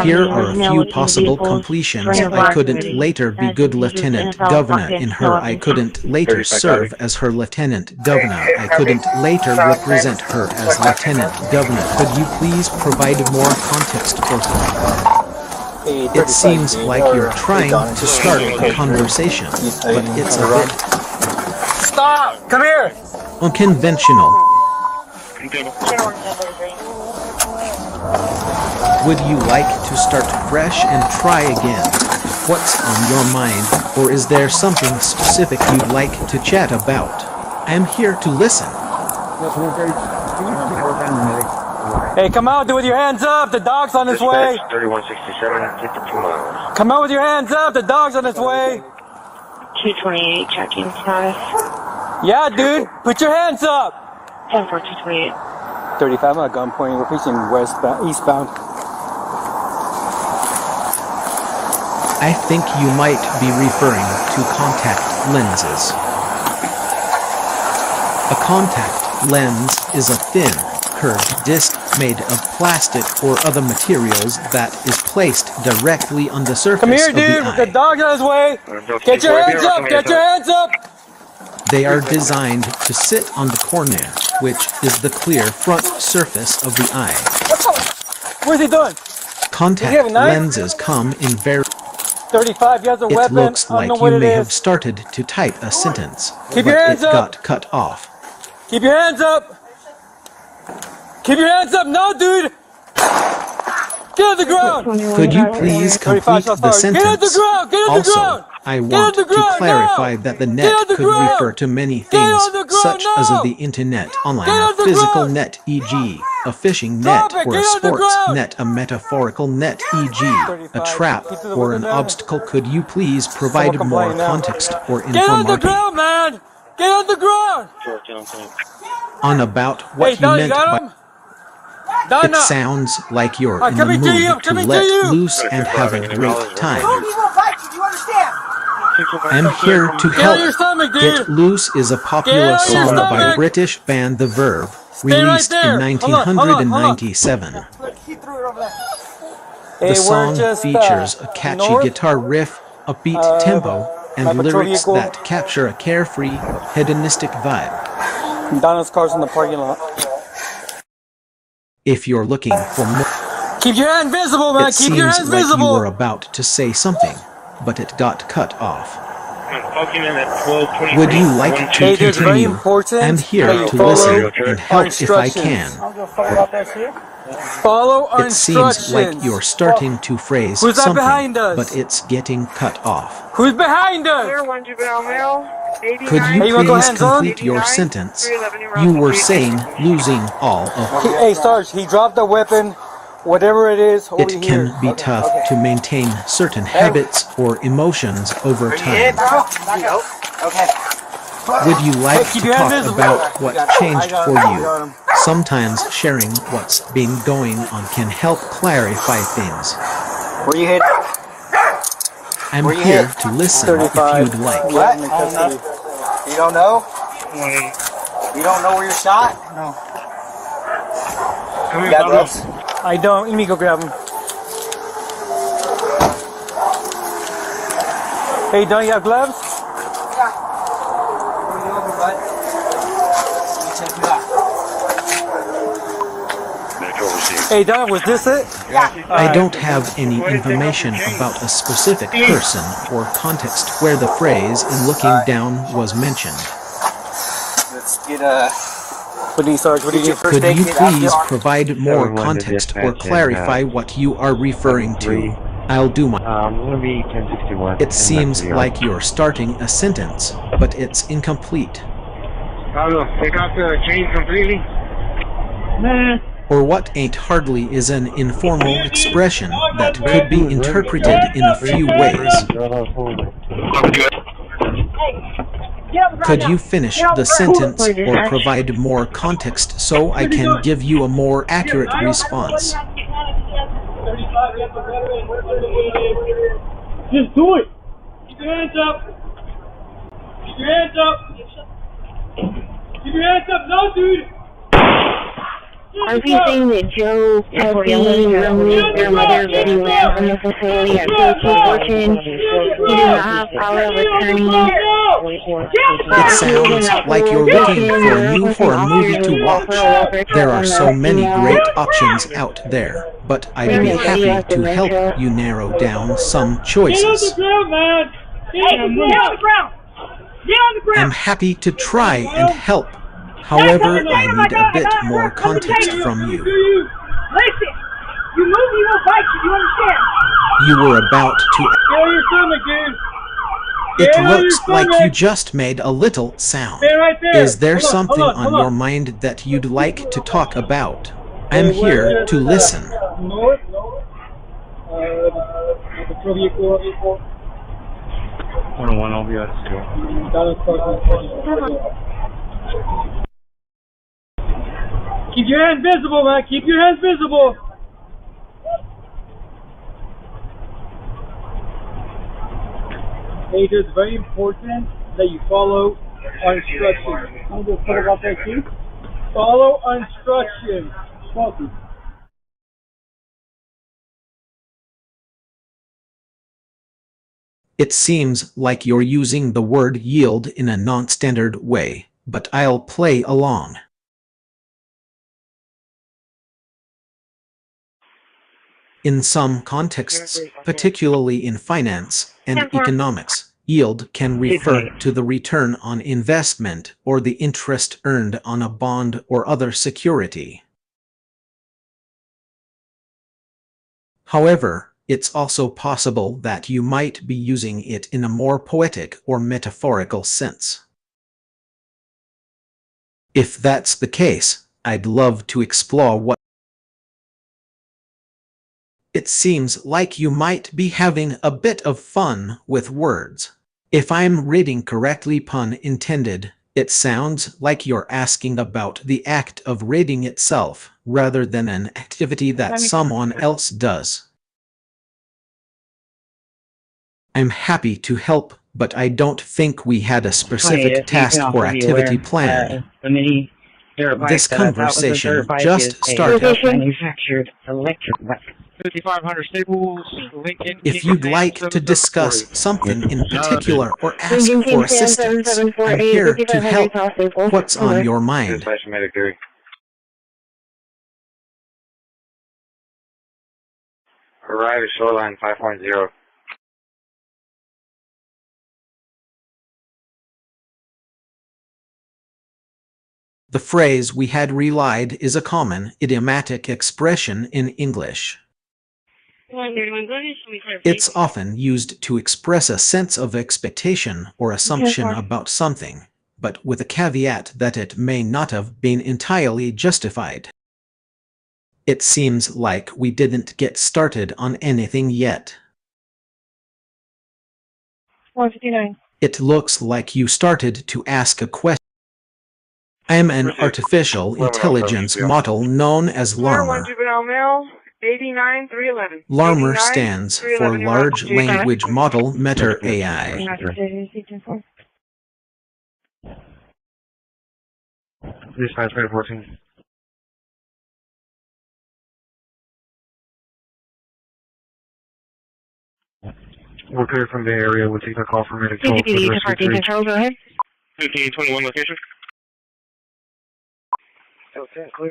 Here are a few possible completions. I couldn't later be good Lieutenant Governor in her. I couldn't later serve as her Lieutenant Governor. I couldn't later represent her as Lieutenant Governor. Could you please provide more context for her? It seems like you're trying to start a conversation, but it's a bit Stop! Come here! unconventional. Would you like to start fresh and try again? What's on your mind, or is there something specific you'd like to chat about? I'm here to listen. Hey, come out with your hands up. The dog's on his way. 3167, 52 miles. Come out with your hands up. The dog's on his way. 228, checking status. Yeah, dude. Put your hands up. 10-4, 228. 35 at gunpoint. We're facing eastbound. I think you might be referring to contact lenses. A contact lens is a thin, curved disc made of plastic or other materials that is placed directly on the surface Come here, of the dude. eye. The dog's on his way. Get your hands up. Get your hands up. They are designed to sit on the cornea, which is the clear front surface of the eye. What's he doing? Contact have a knife? lenses come in very... 35. He has a It weapon. looks I don't like know you what it may have is. started to type a sentence, Keep but your hands it up. got cut off. Keep your hands up. Keep your hands up. No, dude. Get on the ground. Could you please complete the sentence? Get on the ground. Get on the Also, ground. I want to clarify that the net could refer to many things, such as the internet, online, a physical net, e.g., a fishing net, or a sports net, a metaphorical net, e.g., a trap, or an obstacle. Could you please provide more context or Get on the information ground, man. Get on the ground. on about what you meant by... It sounds like you're in the mood to let loose and have a great time. I'm here to help. Get Loose is a popular song by British band The Verve, released in 1997. The song features a catchy guitar riff, upbeat tempo, and lyrics that capture a carefree, hedonistic vibe. Donna's car's in the parking lot. If you're looking for more, keep your hand visible, man. Keep your hands like visible. You were about to say something, but it got cut off. Would you like to continue? I'm here to listen and help if I can. Follow our It seems like you're starting to phrase Who's that something, behind us? but it's getting cut off. Who's behind us? Could you please complete your sentence? You were saying losing all of... Hey, Sarge, he dropped a weapon, whatever it is, over It can be tough to maintain certain habits or emotions over time. Would you like to talk about what changed for you? Sometimes sharing what's been going on can help clarify things. Where you hit? I'm here to listen if you'd like. What? You don't know? You don't know where you're shot? No. You got gloves? I don't. Let me go grab them. Hey, don't you have gloves? Yeah. Where you over, bud? Let me check you out. Hey, Don, was this it? Yeah. I don't have any information about a specific person or context where the phrase "in looking down" was mentioned. Let's get what do you, Sarge? What do you Could you please provide more context or clarify what you are referring to? I'll do my... gonna be 1061. It seems like you're starting a sentence, but it's incomplete. Take off the chain completely? Nah. Or what ain't hardly is an informal expression that could be interpreted in a few ways. Could you finish the sentence or provide more context so I can give you a more accurate response? Just do it! Keep your hands up! Keep your hands up! Keep your hands up! No, dude! Everything that Joe, Peppy, removed their mother very well unnecessarily at 1314. He did not have power of attorney. It sounds like you're looking for a movie to watch. There are so many great options out there, but I'd be happy to help you narrow down some choices. I'm happy to try and help. However, I need a bit more context from you. Listen! You move, you won't bite you, you understand? You were about to... Get on your stomach, dude! It looks like you just made a little sound. Right there. Is there something on your mind that you'd like to talk about? I'm here to listen. North. Patrol vehicle. 101, I'll be at Keep your hands visible, man. Keep your hands visible. Hey, it's very important that you follow our instructions. I'm going to put it out there too. Follow our instructions. Focus. It seems like you're using the word yield in a non-standard way, but I'll play along. In some contexts, particularly in finance and economics, yield can refer to the return on investment or the interest earned on a bond or other security. However, it's also possible that you might be using it in a more poetic or metaphorical sense. If that's the case, I'd love to explore what... It seems like you might be having a bit of fun with words. If I'm reading correctly, pun intended, it sounds like you're asking about the act of reading itself, rather than an activity that someone else does. I'm happy to help, but I don't think we had a specific task or activity planned. This conversation just started. Manufactured electric weapons. 5500 Staples, Lincoln. If you'd like to discuss something in particular or ask for assistance, I'm here to help. What's on your mind? Dispatch medic 3. Arrive at shoreline 5.0. The phrase "we had relied" is a common, idiomatic expression in English. It's often used to express a sense of expectation or assumption about something, but with a caveat that it may not have been entirely justified. It seems like we didn't get started on anything yet. 159. It looks like you started to ask a question. I'm an artificial intelligence model known as Larmer. Juvenile male, 89-311. Larmer stands for Large Language Model Meta AI. Dispatch medic 14. We're clear from the area. We'll take a call from medic 12 for the rescue 3. Control, go ahead. 1521 location. Okay, clear.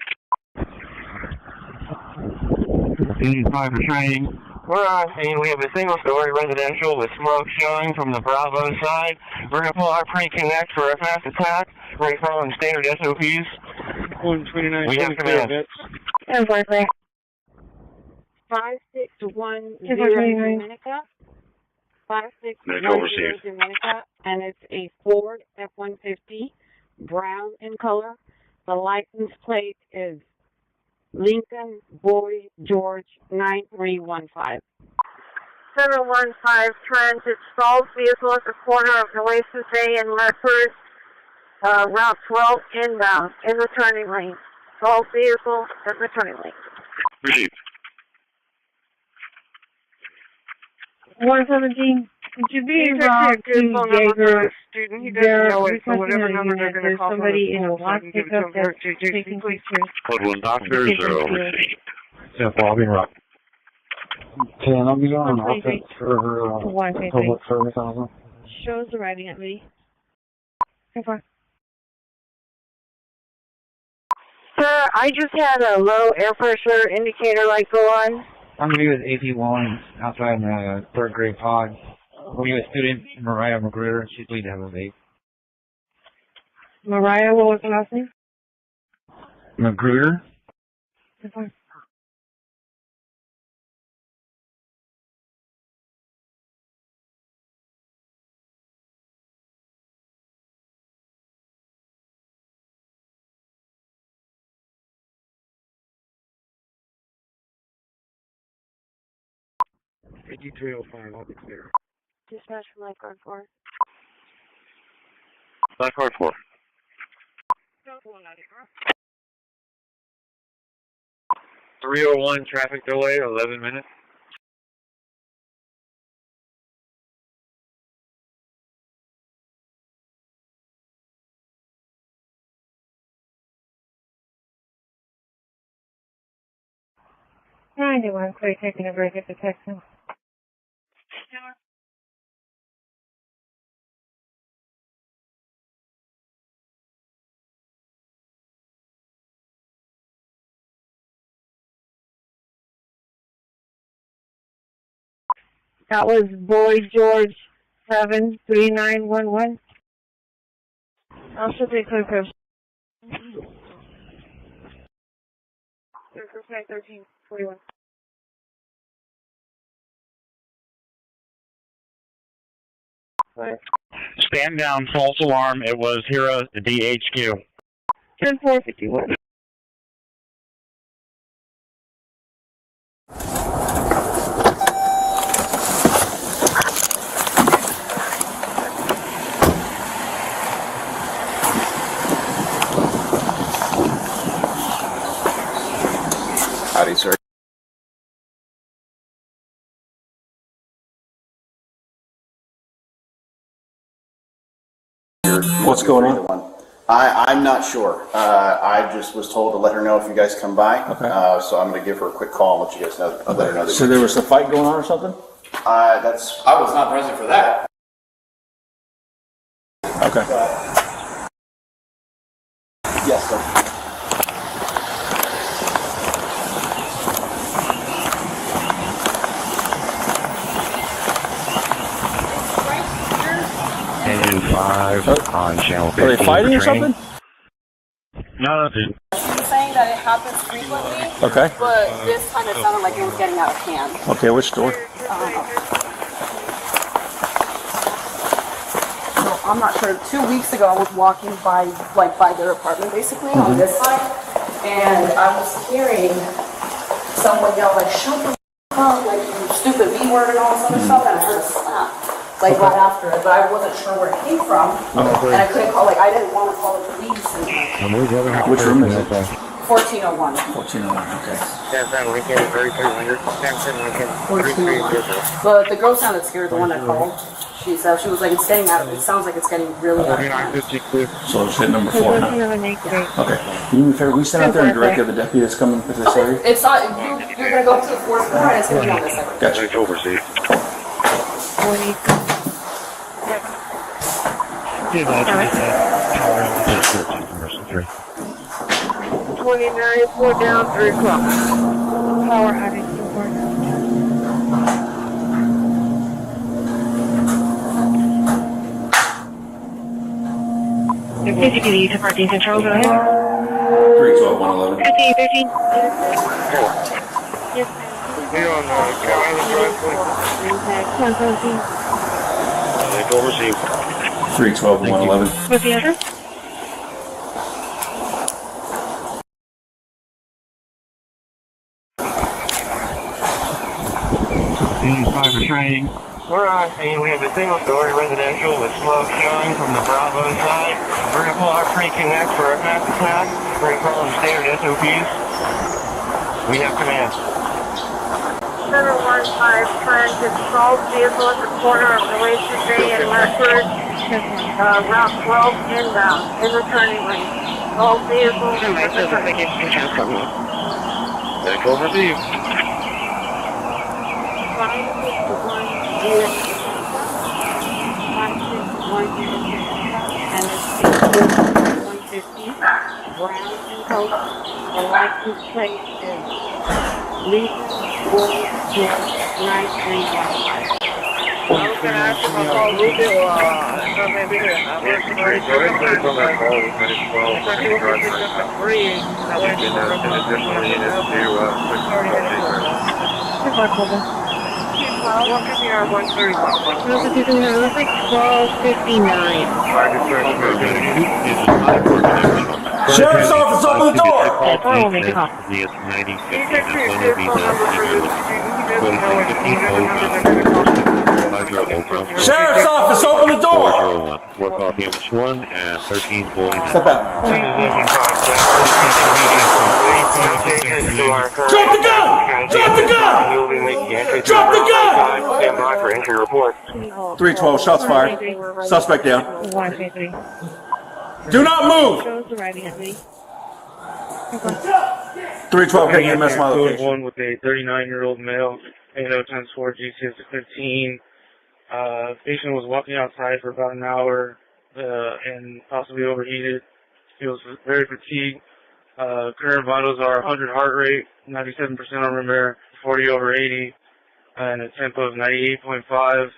85 for training. We're on scene. We have a single-story residential with smoke showing from the Bravo side. We're going to pull our pre-connect for a fast attack. We're following standard SOPs. 129. We have command. 5610 Dominica. 5610 Dominica, and it's a Ford F-150, brown in color. The license plate is Lincoln Boy George 9315. 715 Transit stalled vehicle at the corner of Oasis A and Ledford, Route 12 inbound in the turning lane. Stalled vehicle at the turning lane. Received. 117. Could you be involved to Jaeger? They're requesting an agreement. There's somebody in a black pickup that's taking pictures. Code 1 doctors are received. Simple, I'll be rock. 10, I'll be on offense for public service also. Shows arriving at me. So far. Sir, I just had a low air pressure indicator light go on. I'm going to be with AP1 outside my third grade pod. I'm going to be with student Mariah Magruder. She's believed to have a vape. Mariah, what was the last name? Magruder? Okay. AG305, I'll be clear. Dispatch from Lifeguard 4. Lifeguard 4. 301 traffic delay, 11 minutes. Hi, anyone? Clear taking a break at the Texan. That was Boy George 73911. I'll should be clear for 1341. Stand down, false alarm. It was Hira, the DHQ. 10451. Howdy, sir. What's going on? I'm not sure. I just was told to let her know if you guys come by. Okay. So I'm going to give her a quick call and let you guys know. Let her know that So there was a fight going on or something? I was not present for that. Okay. Yes, sir. Engine 5 on channel 15. Are they fighting or something? No, nothing. He's saying that it happens frequently. Okay. But this time it sounded like it was getting out of hand. Okay, which store? So I'm not sure. 2 weeks ago, I was walking by their apartment, basically on this side, and I was hearing someone yell like "shut the up," like you stupid B word and all this other stuff, and I heard a slap. Like right after it, but I wasn't sure where it came from, and I couldn't call. Like I didn't want to call the police. Which room is it? 1401. 1401. Okay. But the girl sounded scared. The one that called, she said she was like, "It's getting out. It sounds like it's getting really out." So it's hit number 4 now. Okay. Can you do me a favor? We send out there and direct the other deputy that's coming to this area. It's not. You're gonna go up to the 4th floor, and it's gonna be on this side. Gotcha. It's overseas. 29, 4 down, 3 o'clock. Power outage support. Did you get to parking control? Go ahead. 312 111. 13, 13. Yes. We're on Carolina Drive, please. Overseas. 312 111. What's the address? Training. We're on scene. We have a single-story residential with smoke showing from the Bravo side. We're going to pull our pre-connect for a fast attack. We're going to follow the standard SOPs. We have command. 715 transit assault vehicle at the corner of Relation Bay and Markford. Route 12 inbound in the turning lane. All vehicles in the turning lane. Take overseas. 561 and it's 150 brown and coat. The license plate is Lisa Boy 931. Welcome here at 131. Looks like 1259. Sheriff's office, open the door! We're only cop. Sheriff's office, open the door! We're copy image 1 and 1340. Step out. Drop the gun! Drop the gun! Drop the gun! Stand by for entry report. 312, shots fired. Suspect down. Do not move! 312, can you EMS my location? One with a 39-year-old male, 80x4 GCS 15. Patient was walking outside for about an hour and possibly overheated. He was very fatigued. Current vitals are 100 heart rate, 97% on room air, 40 over 80, and a temp of 98.5.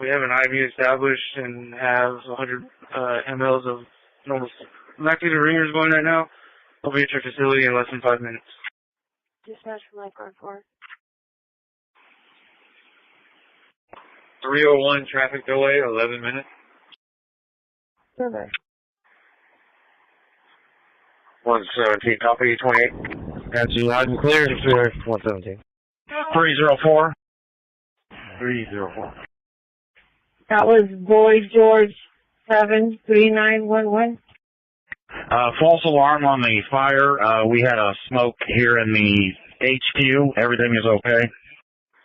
We have an IV established and have 100 mLs of normal lactated ringers going right now. I'll be at your facility in less than 5 minutes. Dispatch from Lifeguard 4. 301 traffic delay, 11 minutes. Survey. 117, copy 28. That's you loud and clear, sir. 117. 304. 304. That was Boy George 73911. False alarm on the fire. We had a smoke here in the HQ. Everything is okay.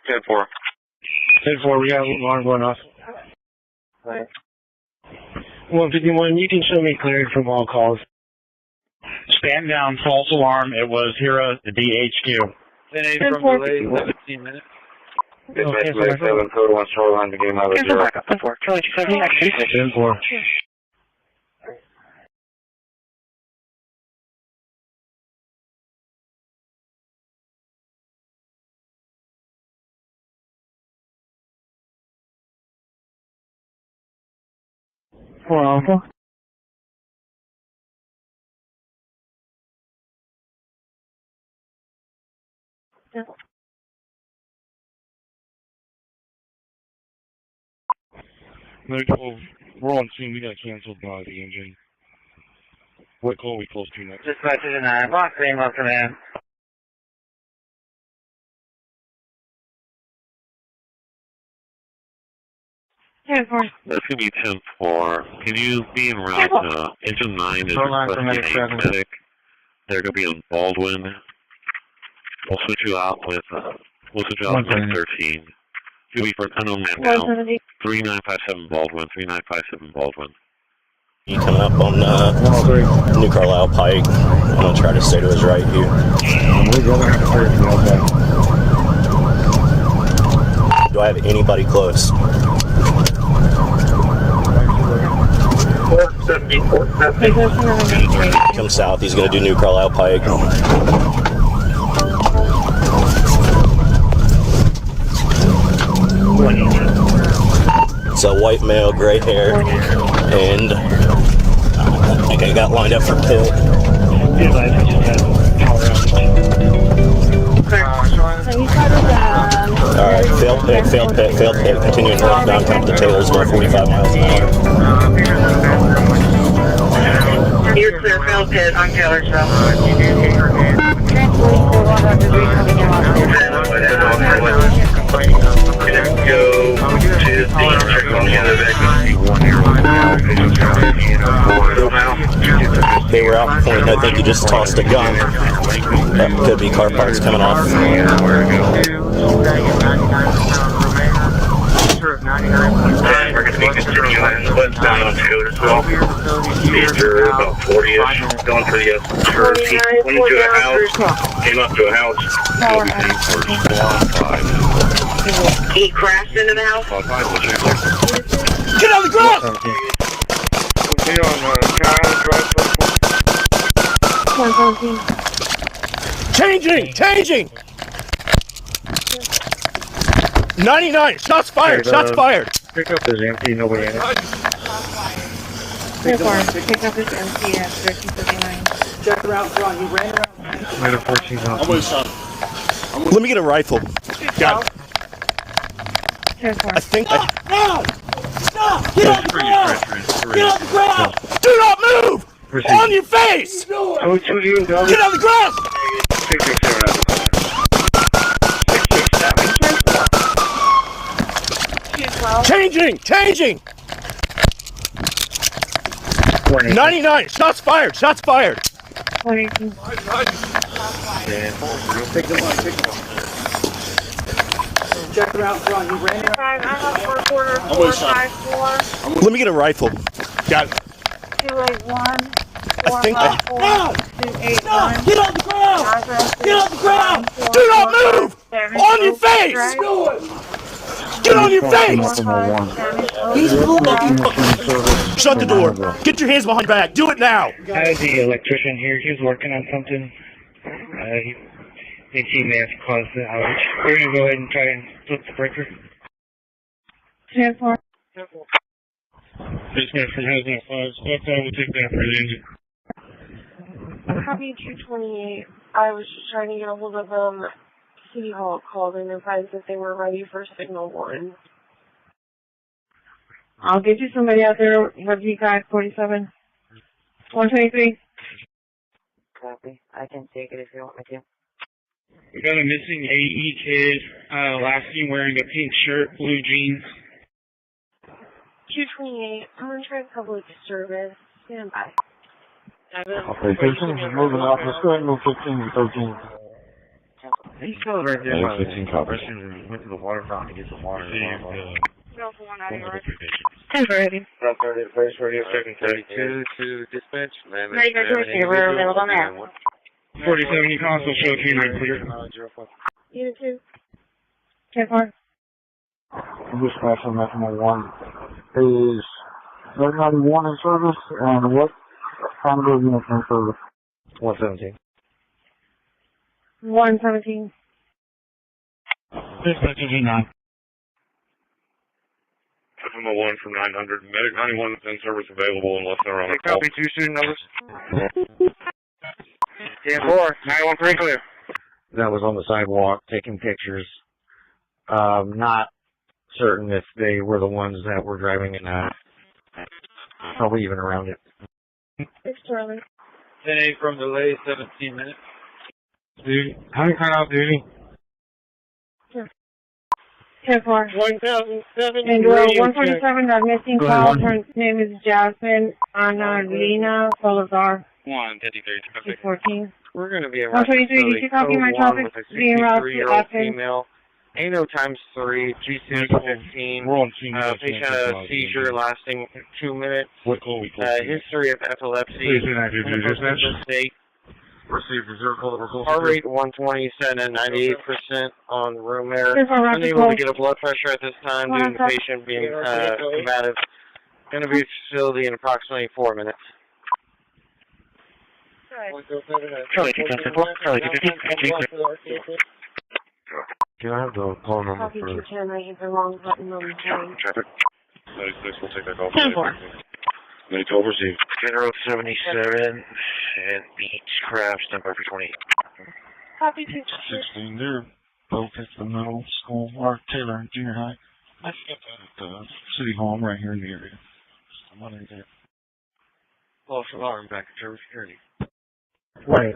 10-4. 10-4, we got an alarm going off. What? 151, you can show me cleared from all calls. Stand down, false alarm. It was here at the DHQ. 10-8 from relay, 17 minutes. Dispatch 7, code 1, shoreline, beginning level 0. 10-4, Charlie 270, action. 10-4. Alpha. No 12, we're on scene, we got canceled by the engine. What call we close to next? Dispatch to 9, lock same up command. This going to be 10-4. Can you be en route to engine 9 is requesting a medic? They're going to be on Baldwin. We'll switch you out with 13. You'll be for unknown man now. 3957 Baldwin, 3957 Baldwin. You coming up on New Carlisle Pike. I'm going to try to stay to his right here. Do I have anybody close? Come south, he's going to do New Carlisle Pike. It's a white male, gray hair, and I think I got lined up for kill. Alright, failed pit, continuing northbound, come to the Taylors, about 45 miles an hour. You're clear, failed pit on Taylor's Road. They were out pointing, I think he just tossed a gun. That could be car parts coming off. We're going to be continuing westbound on Taylor's Road. Speeds are about 40-ish, going for the first. He went into a house, came up to a house. He crashed into the house? Get on the ground! Changing! 99, shots fired! Pickup is empty, nobody in it. Pickup is empty at 1339. Check around front. He ran around. Later 14 off. Let me get a rifle. Got it. I think I... Stop! Get on the ground! Get on the ground! Do not move! On your face! Get on the ground! 667. Changing! 99, shots fired! 22. Check around front. He ran around. Let me get a rifle. Got it. 281. I think I... 281. Get on the ground! Do not move! On your face! Get on your face! Shut the door. Get your hands behind your back. Do it now. I had the electrician here. He was working on something. He thinks he may have caused the outage. We're going to go ahead and try and flip the breaker. 10-4. Dispatch from Hazmat 5. That's all. We'll take that for the engine. Copy 228. I was just trying to get a hold of City Hall called and advised that they were ready for signal 1. I'll get you somebody out there with you guys, 47. 123. Copy. I can take it if you want me to. We got a missing AE kid. Last seen wearing a pink shirt, blue jeans. 228. I'm going to try public service. Stand by. Okay, 13 is moving off. Let's go ahead and move 15 and 13. He's still right there. Yeah, 15 copies. Went to the water fountain to get some water. Go for 190, right? 10-30. 10-30, first radio, second 32 to dispatch. Ready for commissioner, we're available on that. 4070 console show K9 clear. Unit 2. 10-4. Dispatch on Metro 1 is 991 in service, and what time of the unit in service? 117. 117. Dispatch G9. From a 1 from 900. Medic 91 is in service available unless they're on a call. Copy, 2 student numbers. 10-4, 913 clear. That was on the sidewalk taking pictures. Not certain if they were the ones that were driving it, probably even around it. 6 Charlie. 10-8 from delay, 17 minutes. Duty. How many out duty? 10-4. 1007. And 147, the missing call. Her name is Jasmine Annalena Salazar. 153. 14. We're going to be around 123, did you copy my traffic being route to Athens? Female. ANO times 3, G6 15. Patient had a seizure lasting 2 minutes. History of epilepsy. State. Received reserve call. Heart rate 120, set at 98% on room air. Unable to get a blood pressure at this time due to the patient being combative. Going to be at the facility in approximately 4 minutes. Charlie 210, Charlie 215, Do I have the call number Copy for 210, I have the wrong button on the phone. traffic? 96, we'll take that call. 10-4. 92 received. General 77 and Beechcraft, standby for 28. Copy 210. 16 there. Both at the middle school, or Taylor Junior High. I got that at the City Hall. I'm right here in the area. Somebody there. False alarm, back to service security. Wait.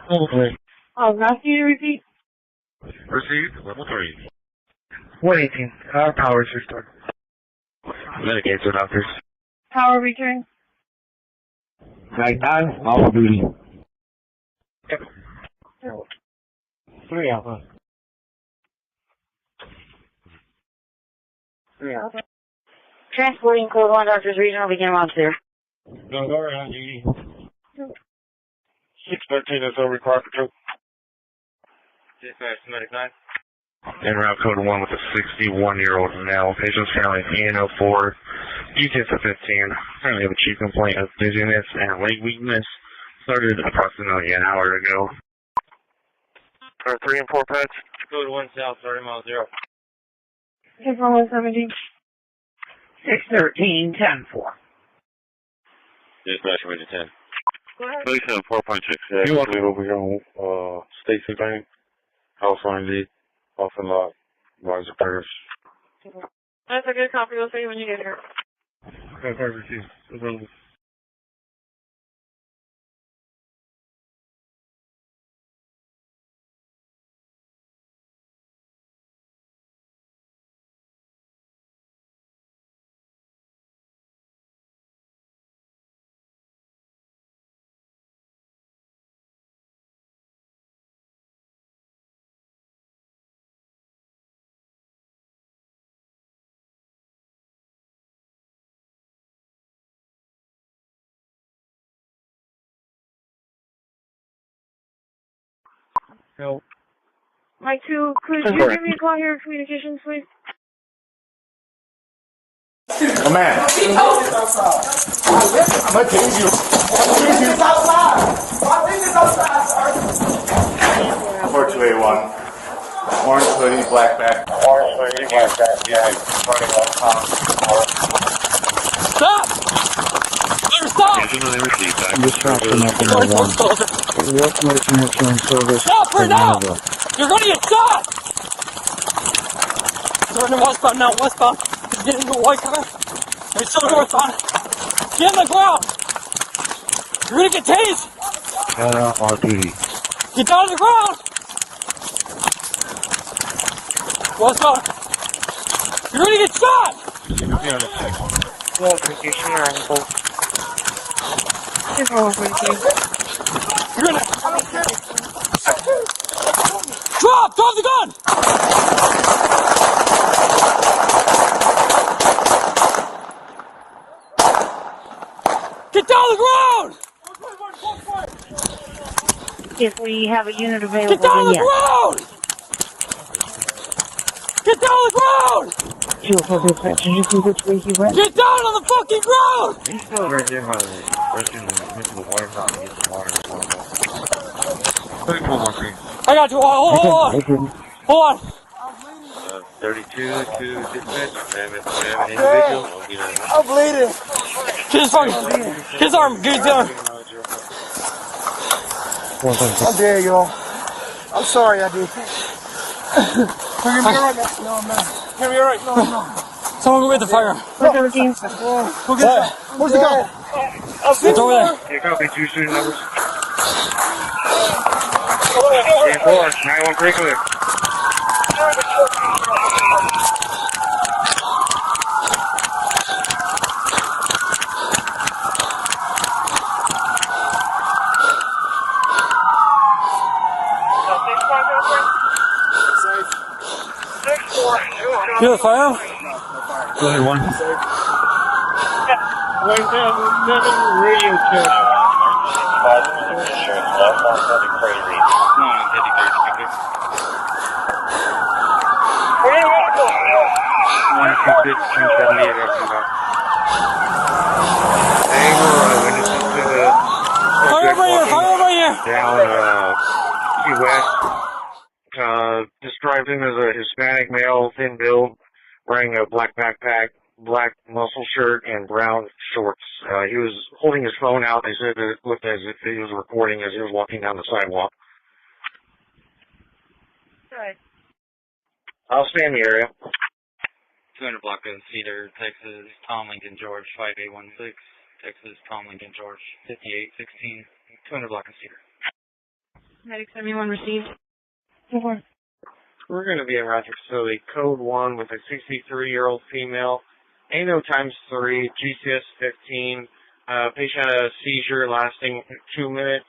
Okay. Oh, ask you to repeat. Received, level 3. 118, our power is restored. Medicaid to doctors. Power return. Night 9, off duty. Yep. 3 Alpha. 3 Alpha. Transporting code 1, Doctors Regional, begin around 2. No, go around, Edie. 613 is over required patrol. Dispatch, medic 9. En route code 1 with a 61-year-old male. Patient's currently ANO 4, G10 to 15. Currently have a chief complaint of dizziness and leg weakness. Started approximately an hour ago. 3 and 4 pets. Code 1 south, 30 miles 0. 117. 613, 10-4. Dispatch, major 10. Go ahead. 37, 4.6. You want to leave over here on Stacy Bank, House line D, off and lot, lines of prayers. That's a good copy. We'll see you when you get here. Okay, perfect. Available. No. Mike 2, could you give me a call here, communications, please? Come on. I'm gonna tase you. 4281. Orange hoodie, black bag. Orange hoodie, black bag. Yeah, Stop! Let her stop! Stop her now! You're gonna get shot! Turn westbound now, westbound. Get into a white car. You're still northbound. Get on the ground! You're gonna get tased! Off duty. Get down to the ground! Westbound. You're gonna get shot! Well, condition or ankle. You're gonna... Drop! Drop the gun! If we have a unit available, Get down on the ground! Get down on the ground! Get down on the fucking ground! He's still right there by the water fountain to get some water. I got you. Hold on. 32 to dispatch. If you have an individual, we'll get him. I'm bleeding. Get his arm. Get his arm. How dare y'all? I'm sorry I did. Can you be alright? No, I'm not. Can you be alright? No, I'm not. Someone go get the fire. Go get it. Where's the guy? It's over there. Here, copy 2 student numbers. 10-4, 913 clear. You have the fire? Go ahead, 1. Radio check. Fire over here! Down Key West. Described him as a Hispanic male, thin build, wearing a black backpack, black muscle shirt, and brown shorts. He was holding his phone out. They said that it looked as if he was recording as he was walking down the sidewalk. Good. I'll stay in the area. 200 block in Cedar, Texas, Tom Lincoln George, 5816, Texas, Tom Lincoln George, 5816, 200 block in Cedar. Medic 71 received. We're going to be in Rochester facility, code 1 with a 63-year-old female, ANO times 3, GCS 15, patient had a seizure lasting 2 minutes,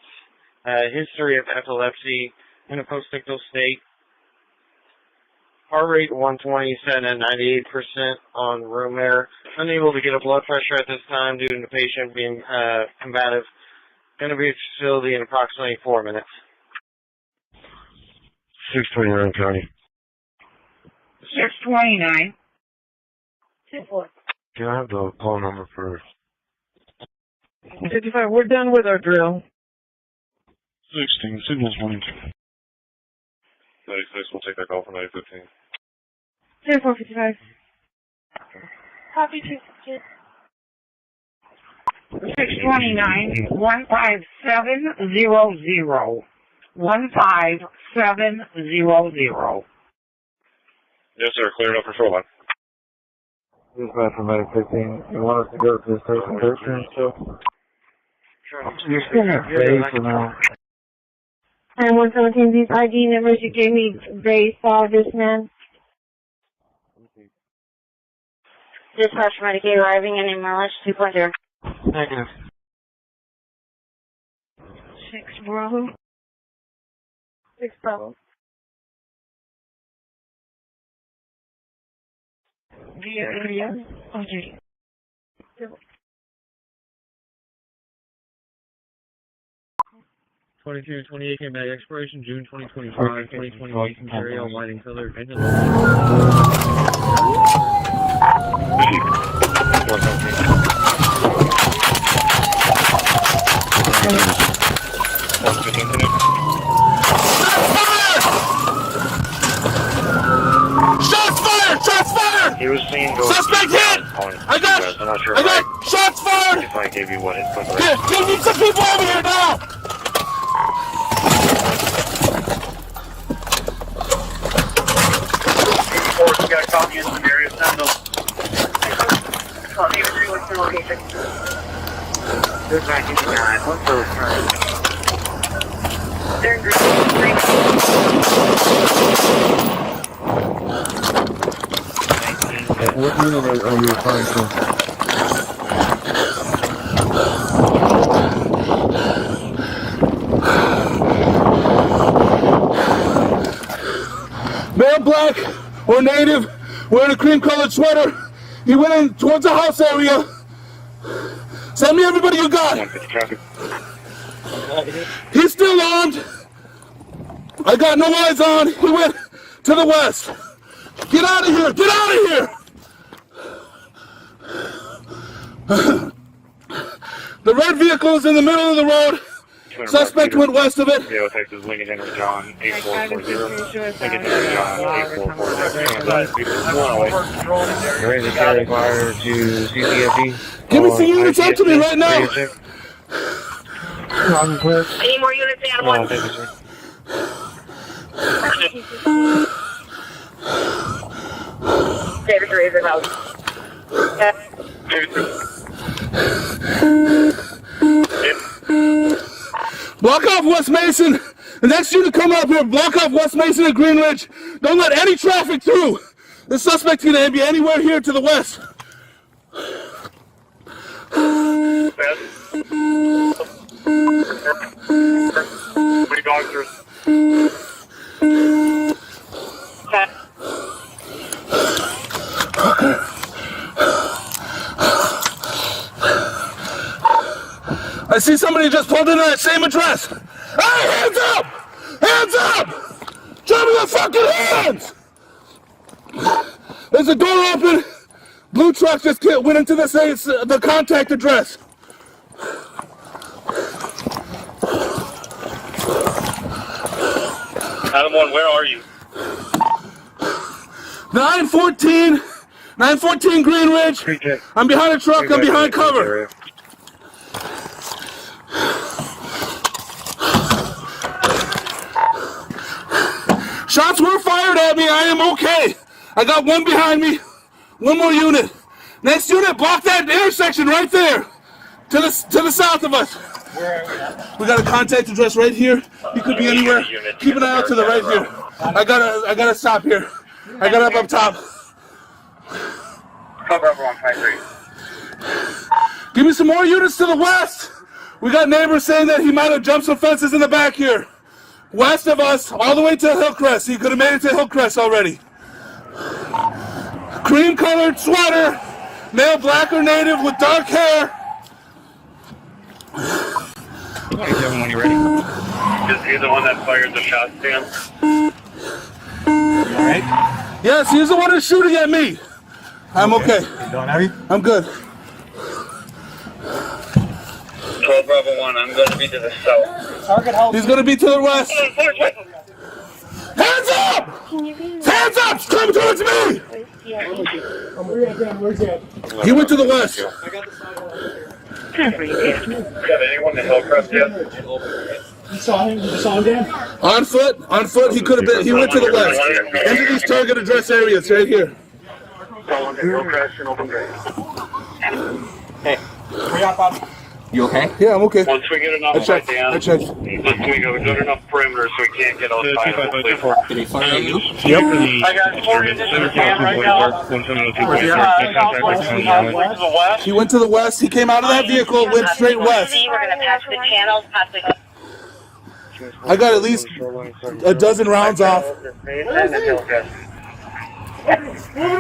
history of epilepsy, in a post-ictal state, heart rate 120, set at 98% on room air, unable to get a blood pressure at this time due to the patient being combative, going to be at the facility in approximately 4 minutes. 629 County. 629. 2-4. Can I have the call number for 55, we're done with our drill. 16, signals 1 and 2. 96, we'll take that call for 915. 0455. Copy 629 15700. 15700. Yes, sir. Cleared up for shoreline. Dispatch from Medic 15. You want us to go to the station station still? You're still at base for now. And 117, these ID numbers you gave me, they saw this man. Dispatch Medicaid arriving in Emerald 2.0. Negative. 6 Bravo. 6 Bravo. Via area. Okay. 2228 came back. Expiration June 2025. 2028 Imperial lighting color. Engine Shots fired! Shots fired! He was seen going. Suspect hit! I got shots fired! If I gave you what it was. Give me some people over here now! You got a copy in some area, send them. Copy, what's the location? There's 1959. What's the return? They're in group 3. What unit are you referring to? Male black or native, wearing a cream-colored sweater. He went in towards the house area. Send me everybody you got. He's still armed. I got no eyes on. He went to the west. Get out of here! Get out of here! The red vehicle is in the middle of the road. Suspect went west of it. Texas, Lincoln Henry John, 8440. Lincoln Henry John, 8440. Raise the carry fire to CCFD. Give me some units up to me right now. Any more units, animal? Thank you, sir. David Razor House. Block off West Mason. The next unit come up here. Block off West Mason and Greenridge. Don't let any traffic through. The suspect can be anywhere here to the west. Three doctors. I see somebody just pulled into that same address. Hey, hands up! Hands up! Show me the fucking hands! There's a door open. Blue truck just went into the contact address. Adam 1, where are you? 914 Greenridge. I'm behind a truck. I'm behind cover. Shots were fired at me. I am okay. I got one behind me. One more unit. Next unit, block that intersection right there. To the south of us. We got a contact address right here. He could be anywhere. Keep an eye out to the right here. I gotta stop here. I got up top. Cover up 153. Give me some more units to the west. We got neighbors saying that he might have jumped some fences in the back here. West of us, all the way to Hillcrest. He could have made it to Hillcrest already. Cream-colored sweater, male black or native with dark hair. Hey, Kevin, when you're ready. Is he the one that fired the shot, Sam? Alright? Yes, he's the one who's shooting at me. I'm okay. I'm good. 12 Bravo 1, I'm going to be to the south. He's going to be to the west. Hands up! Hands up! Come towards me! He went to the west. Got anyone to Hillcrest yet? You saw him? Dan? On foot, he could have been, he went to the west. Into these target address areas right here. Hey, hurry up, Bob. You okay? Yeah, I'm okay. Once we get enough I checked. we got good enough perimeter so we can't get outside. Did he fire at you? Yep. I got 4 units in the can right now. He went to the west. He came out of that vehicle, went straight west. We're going to pass the channels, I got at least a dozen rounds off. Move it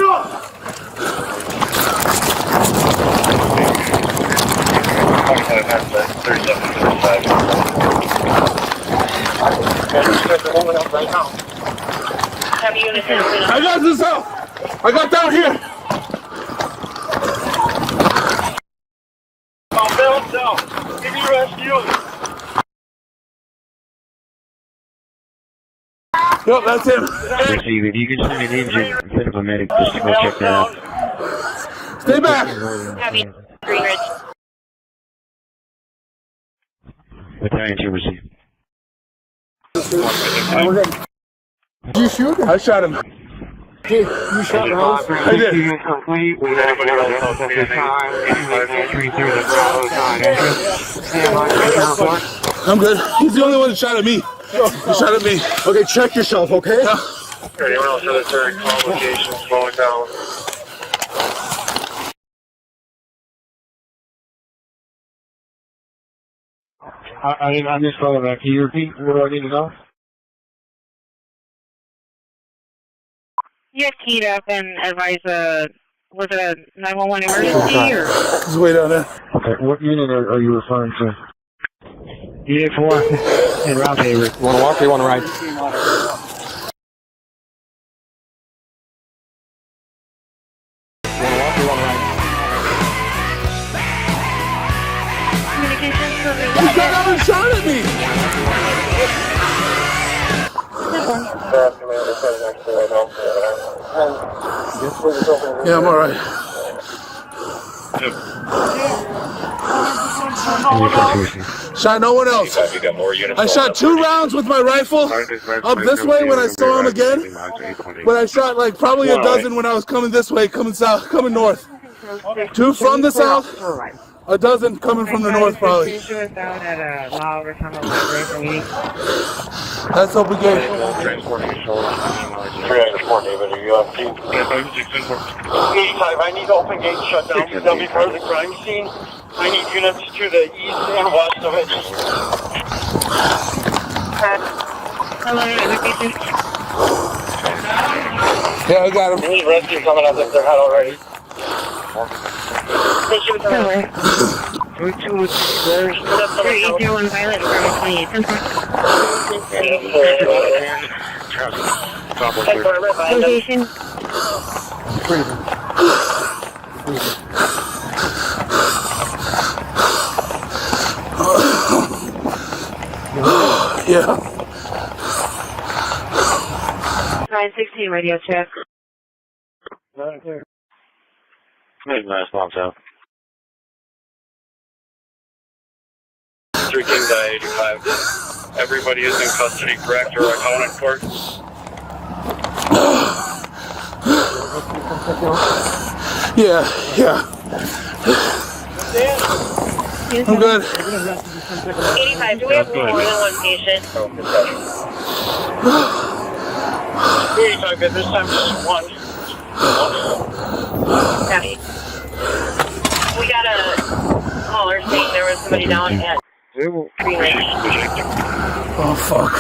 up! I got this out. I got down here. Balance out. Give me rescue. Yep, that's him. Receive. If you can send an engine instead of a medic just to go check that out. Stay back. Greenridge. Battalion to receive. Did you shoot him? I shot him. You shot Rose? I did. Complete. We have anybody else at this time. I'm good. He's the only one that shot at me. He shot at me. Okay, check yourself, okay? Anyone else have a third complication slowing down? I just followed that. Can you repeat what I need to know? You had keyed up and advised was it a 911 emergency or? He's way down there. Okay, what unit are you referring to? DA4 and Round Haver. You want to walk or you want to ride? shot at me. Yeah, I'm alright. Shot no one else. I shot 2 rounds with my rifle up this way when I saw him again. But I shot like probably a dozen when I was coming this way, coming south, coming north. 2 from the south, a dozen coming from the north probably. That's what we get. I need open gate shutdown. They'll be part of the crime scene. I need units to the east and west of it. Hello, yeah, I got him. I need rescue coming up if they're not already. Location. Yeah. 916 radio check. Nice bombs out. 3 Kings I-85. Everybody is in custody, correct, or account in court? Yeah. I'm good. 85, do we have more than one patient? 85, but this time just one. Copy. We got a caller saying there was somebody down at Green Lake. Oh, fuck.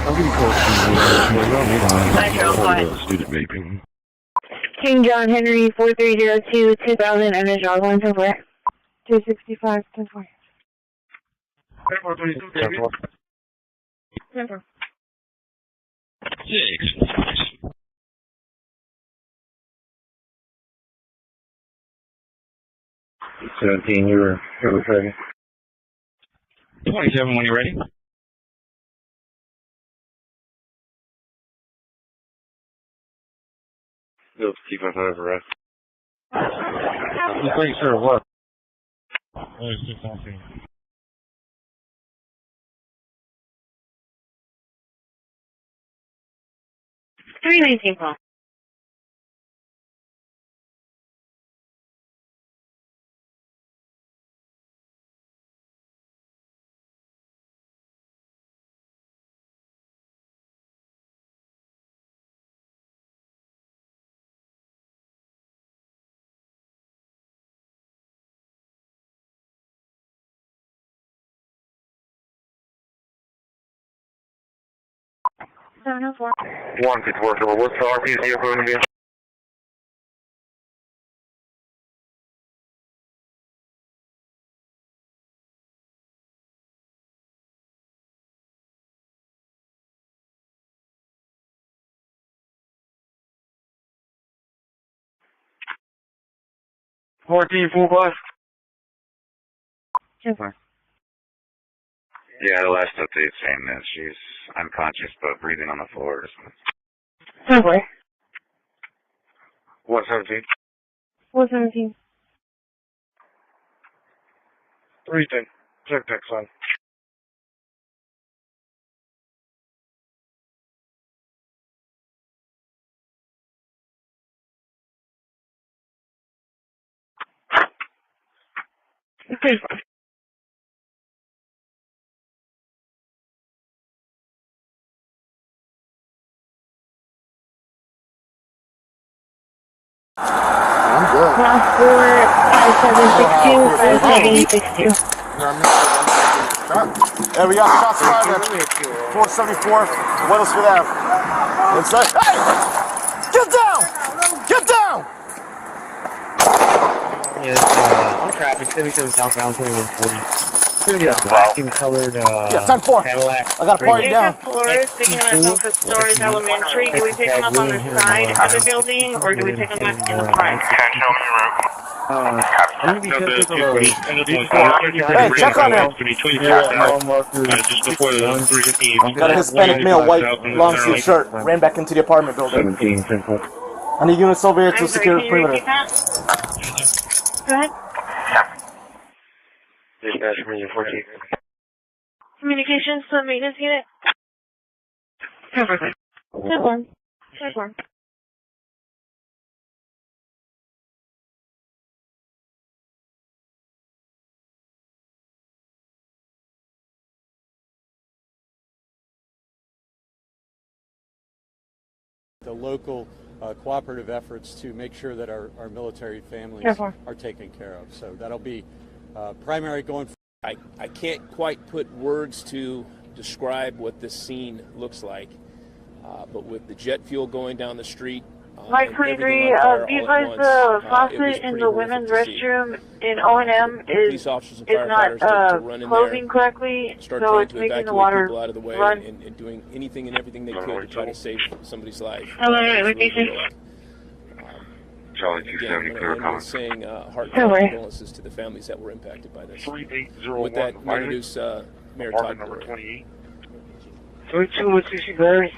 I'm getting close to student vaping. King John Henry 4302 2000 and the jog line so far. 265 10 4. 10 4. 17, you were ready. 27 when you're ready. You'll keep us under arrest. You think, sir, what? 319 call. One could work over. What's the RPC phone again? Full bus. Yeah, the last update saying that she's unconscious but breathing on the floor. Okay. 117. 417. 310. Check that, son. Okay. I'm good. Last 45762 5762. Yeah, we got shots fired at 474. What else we have? It's like, hey! Get down! Get down! Yeah, on traffic, 77 southbound, 2140. Black and colored, yeah, 10-4. Cadillac. I got a party down. Flores picking us off at Flores Elementary. Do we pick them up on the side of the building or do we pick them up in the front? I'm gonna be Hey, check on him. Just before the 3:15. Got a Hispanic male, white, long sleeve shirt. Ran back into the apartment building. 17, 10-4. I need units over here to secure the perimeter. Go ahead. Dispatch from Union 14. Communications to the maintenance unit. Perfect. Good one. Good one. The local cooperative efforts to make sure that our military families are taken care of. So that'll be primary going forward. I can't quite put words to describe what this scene looks like, but with the jet fuel going down the street, Mike 23, be advised the faucet in the women's restroom in O&M is not closing correctly, so it's making the water out of the way run. and doing anything and everything they could to try to save somebody's life. Charlie 270, clear comment. Saying heartfelt condolences to the families that were impacted by this. With that, we introduce Mayor Todd. Number 28. 32,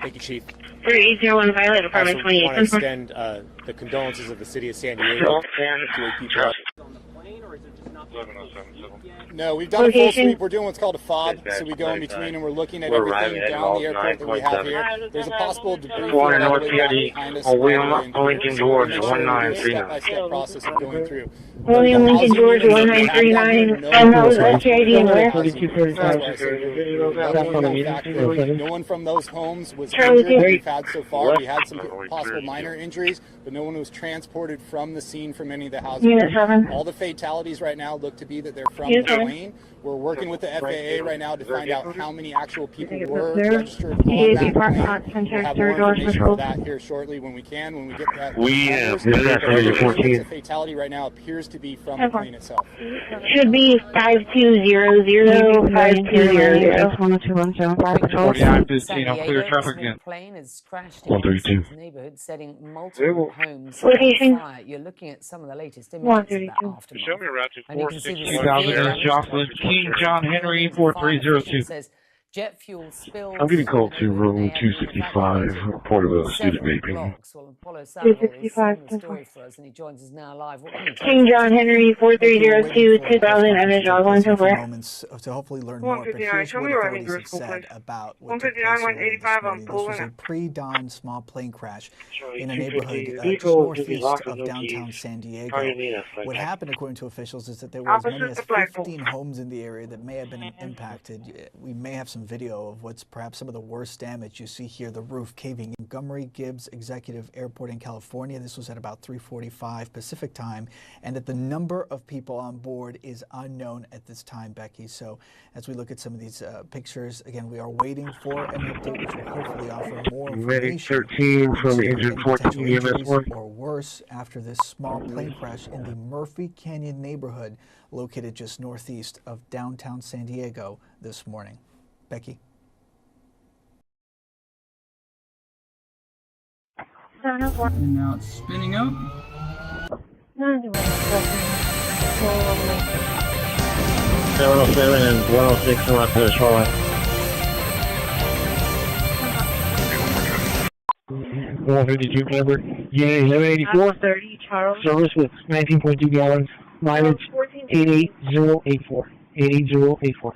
Thank you, Chief. 3801 Violet, Apartment 28. I want to extend the condolences of the city of San Diego to a people. 1107. No, we've done a full sweep. We're doing what's called a fob, so we go in between and we're looking at everything down the airport that we have here. There's a possible debris field all the way behind us. William Lincoln George 1939. Step-by-step process of going through. William Lincoln George 1939, and that was RTA and where? No one from those homes was injured. We've had so far. We had some possible minor injuries, but no one was transported from the scene from any of the houses. All the fatalities right now look to be that they're from the plane. We're working with the FAA right now to find out how many actual people were registered on that plane. We'll have more information on that here shortly when we can, when we get that. The fatality right now appears to be from the plane itself. Should be 5200 clear traffic again. Plane has crashed in 132. neighborhood, setting multiple homes Location. on fire. You're looking at some of the latest images of that aftermath. Show me a route to And you can see the 2000 Jocelyn King John Henry 4302. says jet fuel spilled. I'm getting called to room 265, report of a student vaping. Well, Apollo Samuel is telling the story for us, and he joins us now live. What can you tell King us? John Henry 4302 2000 image log one to where? Moments to hopefully learn more, but here's what authorities have said about what took place earlier this morning. This was a pre-dawn small plane crash in a neighborhood just northeast of downtown San Diego. What happened, according to officials, is that there were as many as 15 homes in the area that may have been impacted. We may have some video of what's perhaps some of the worst damage. You see here the roof caving in Montgomery Gibbs Executive Airport in California. This was at about 3:45 Pacific time, and that the number of people on board is unknown at this time, Becky. So as we look at some of these pictures, again, we are waiting for an update which will hopefully offer more information 13 from Engine 14 EMS 1. or worse after this small plane crash in the Murphy Canyon neighborhood located just northeast of downtown San Diego this morning. Becky. And now it's spinning up. 707 and 106 on to the shoreline. 152 number. Unit 1184. 30 Charles. Service with 19.2 gallons. Mileage 88084. 88084.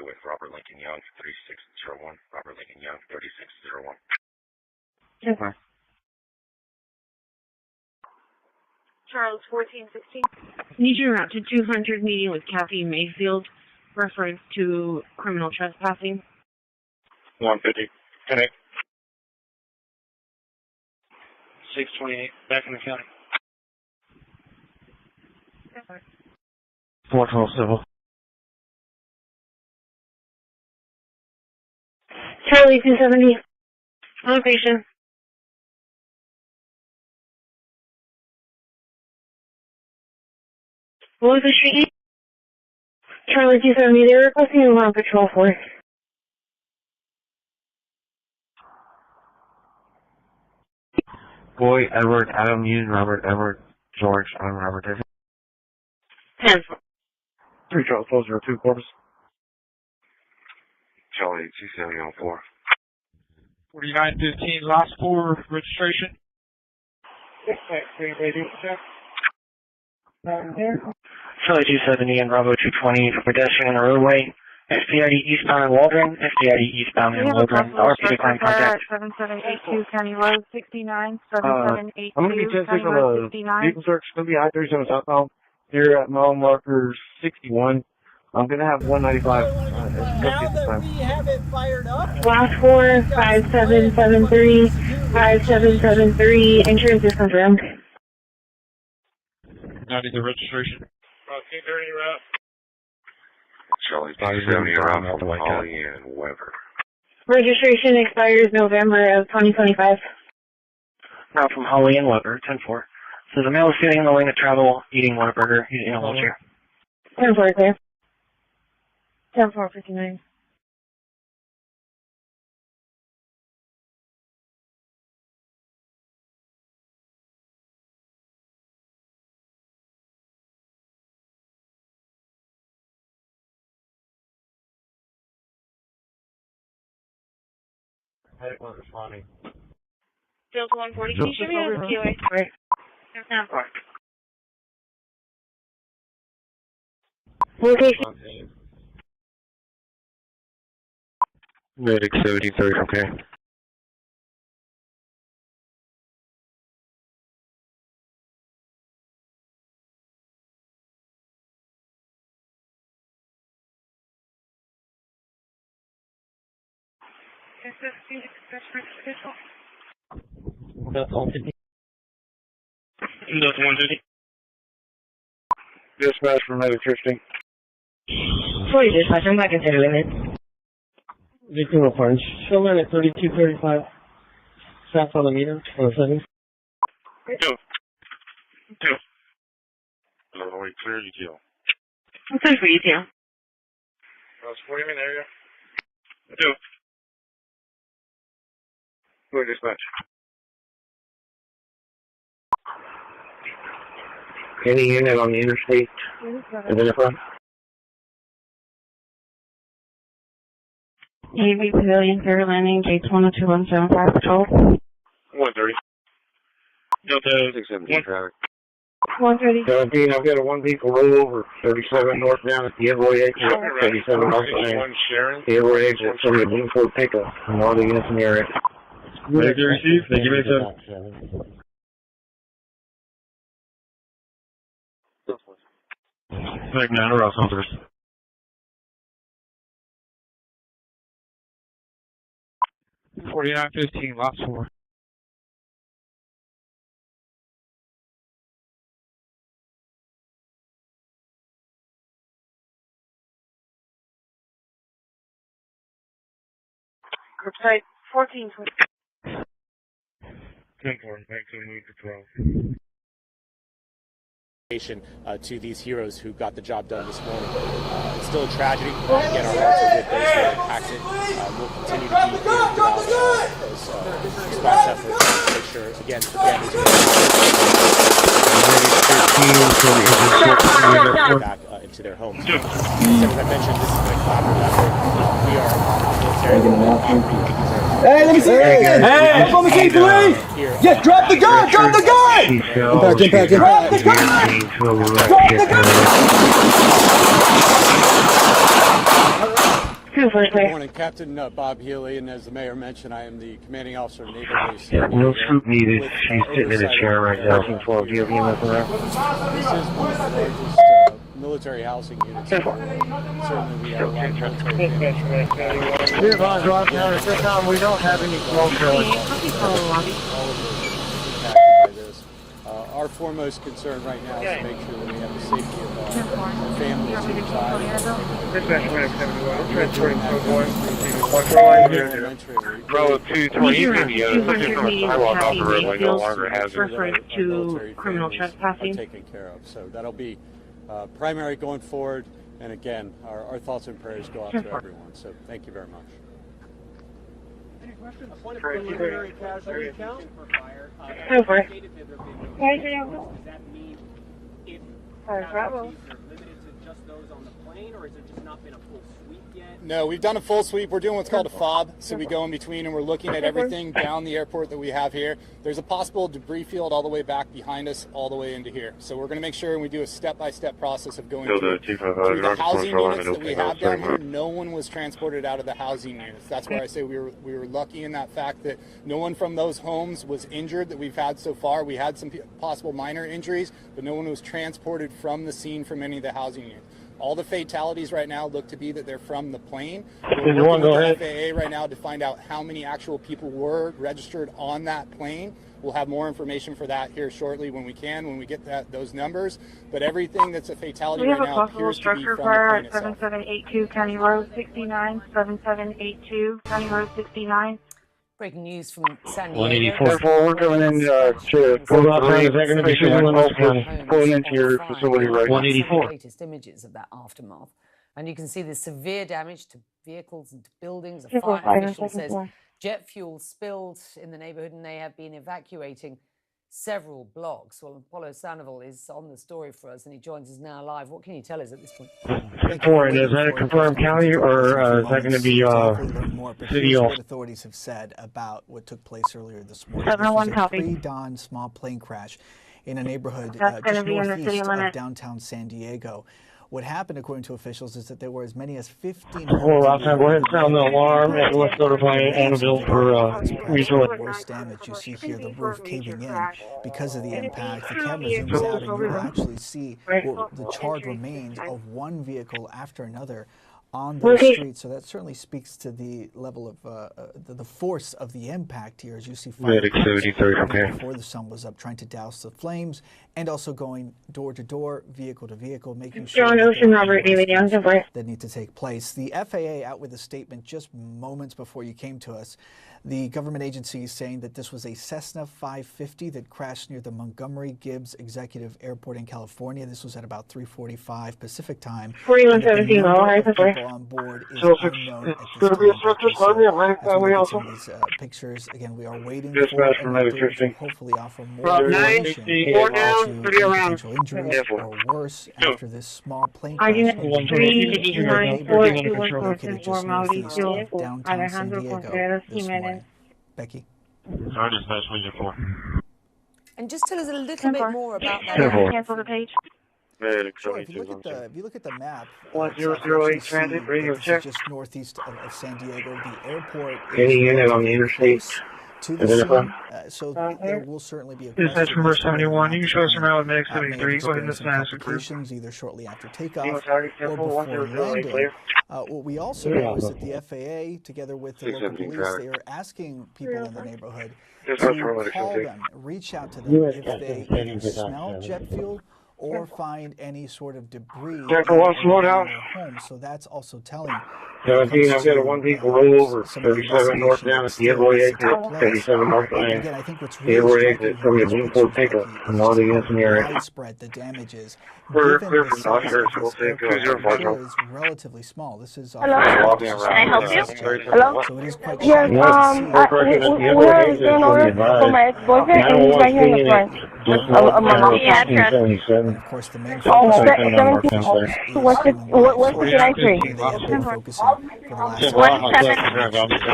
With Robert Lincoln Young 3601. Robert Lincoln Young 3601. Okay. Charles 1416. Need you route to 200 meeting with Kathy Mayfield, reference to criminal trespassing. 150. Connect. 628, back in the county. 412 civil. Charlie 270. Location. What was the street? Charlie 270, they're requesting a on patrol force. Boy, Edward, Adam, Union, Robert, Edward, George, I'm Robert, David. 10. 3 Charles, 402, corpus. Charlie 270 on 4. 4915, last 4 registration. Charlie 270 and Bravo 220 for pedestrian on the roadway. FPID eastbound in Waldron. FPID eastbound in Waldron. RP decline contact. 7782 County Road 69. 7782 I'm going to be 10-6 County on Road the 69. vehicle search. It's going to be I-37 southbound here at mile marker 61. I'm going to have 195 Now that we have it fired up. Last 4, 5773, 5773, insurance is confirmed. Now need the registration. 230 route. Charlie 270 around from Holly and Weber. Registration expires November of 2025. Route from Holly and Weber, 10-4. So the male is sitting in the lane of travel, eating Whataburger, using a wheelchair. 10-4 clear. 10-4-59. Responding. Delta 140, can you show me the QA? Right. 10-4. Location. Medic 73, okay. That's all 50. Delta 150. Dispatch for medic 50. Sorry, dispatch, I'm not considering it. Victim reports. Show line at 3235. South on the meter, 107. 2. We clear UTL. I'm sorry for you, too. That's 40-minute area. 2. Clear dispatch. Any unit on the interstate? Identify. AV Pavilion, Fair Landing, gates 102-175 patrol. 130. Delta 617 traffic. 130. 17, I've got a 1 vehicle rollover, 37 northbound at the Everett exit, 37 northbound. The Everett exit, somebody a blue Ford pickup, and all the units in the area. Ready to receive? Thank you, Bennet. Thank you, Ross officers. 4915, last 4. Group site 14. 10-4, back to move to 12. To these heroes who got the job done this morning. It's still a tragedy. Again, our hearts are with those who are impacted. We'll continue to be here throughout those response efforts to make sure, again, the families are back into their homes. As I mentioned, this has been a collaborative effort. We are military. Hey, let me see. Hey, up on the key, please. Yes, drop the gun. Drop the gun. Drop the gun. Drop the Good morning, Captain Bob Healy, and as the mayor mentioned, I am the commanding officer of Naval Base. Yeah, no scoop needed. She's sitting in a chair right now. 12. Do you have EMS around? This is one of the largest military housing units. Certainly, we have a lot of military families. Dear Von Ross, now at this time we don't have any smoke trailers. All of those impacted by this. Our foremost concern right now is to make sure that we have the safety of our families who reside. Transporting code 1. Row 220, sidewalk off the roadway no longer has reference to criminal trespassing. Taken care of. So that'll be primary going forward. And again, our thoughts and prayers go out to everyone. So thank you very much. Any questions? Point of preliminary casualty count for fire. Does that mean if casualties are limited to just those on the plane, or has there just not been a full sweep yet? No, we've done a full sweep. We're doing what's called a fob. So we go in between and we're looking at everything down the airport that we have here. There's a possible debris field all the way back behind us, all the way into here. So we're going to make sure and we do a step-by-step process of going through the housing units that we have down here. No one was transported out of the housing units. That's why I say we were lucky in that fact that no one from those homes was injured that we've had so far. We had some possible minor injuries, but no one was transported from the scene from any of the housing units. All the fatalities right now look to be that they're from the plane. We're working with the FAA right now to find out how many actual people were registered on that plane. We'll have more information for that here shortly when we get those numbers. But everything that's a fatality right now appears to be from the plane itself. 7782 County Road 69, 7782 County Road 69. Breaking news from San Diego. 184. We're going in to pull up. Is that going to be pulling into your facility right now? 184. Latest images of that aftermath. And you can see the severe damage to vehicles and to buildings. A fire official says jet fuel spilled in the neighborhood and they have been evacuating several blocks. Well, Apollo Sandoval is on the story for us and he joins us now live. What can you tell us at this point? Is that a confirmed county or is that going to be city? What authorities have said about what took place earlier this morning. This was a pre-dawn small plane crash in a neighborhood just northeast of downtown San Diego. What happened, according to officials, is that there were as many as 15. Go ahead and sound the alarm. Let's go to my Annabelle for resort. Worse damage. You see here the roof caving in because of the impact. The camera zooms out, and you will actually see the charred remains of one vehicle after another on the street. So that certainly speaks to the level of the force of the impact here, as you see firefighters before the sun was up trying to douse the flames and also going door to door, vehicle to vehicle, making sure that need to take place. The FAA out with a statement just moments before you came to us. The government agency is saying that this was a Cessna 550 that crashed near the Montgomery Gibbs Executive Airport in California. This was at about 3:45 Pacific time. 4117 on board is unknown at this time. These pictures, again, we are waiting for hopefully offer more information to potential injuries or worse after this small plane crash located just northeast of downtown San Diego this morning. Becky. And just tell us a little bit more about that. Cancel the page. Sure, if you look at the map, 1008 transit, radio check. Just northeast of San Diego, the airport Any unit on the interstate. To the scene, so there will certainly be a Dispatch number 71. You can show us around with Medic 73. Go ahead and dismiss the group. Either shortly after takeoff or before landing. What we also know is that the FAA, together with the local police, they are asking people in the neighborhood to call them, reach out to them if they either smell jet fuel or find any sort of debris in their home. So that's also telling. 17, I've got a one vehicle rollover, 37 north down at the Edward exit, 37 north lane. The Edward exit from the Bloomfield pickup from all the units in the area. Widespread the damages. We're clear from Dodger, so we'll take 205. Is relatively small. This is hello. Can I help you? Hello. So it is quite yes. We are returning order for my ex-boyfriend, and he's right here in the front. The address. Of course, the main What's the entry? 17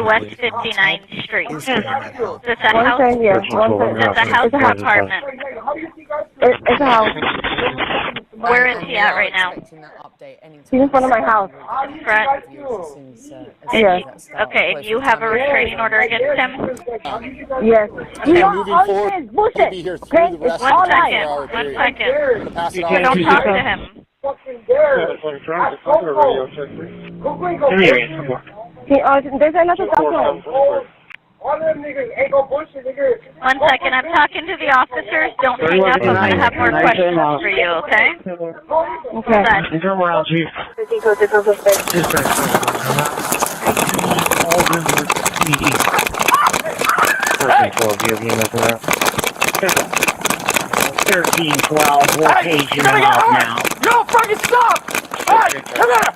West 59th Street. Is this a house? It's a house or apartment? It's a house. Where is he at right now? He's in front of my house. In front? Yes. Okay, you have a restraining order against him? Yes. Okay, moving forward, we'll be here through the rest of the 24-hour period. 1 second. Don't talk to him. There's another document. 1 second, I'm talking to the officers. Don't hang up. I'm going to have more questions for you, okay? Okay. Turn around, Chief. $1312, we'll page you out now. fucking stop! Hey, come here!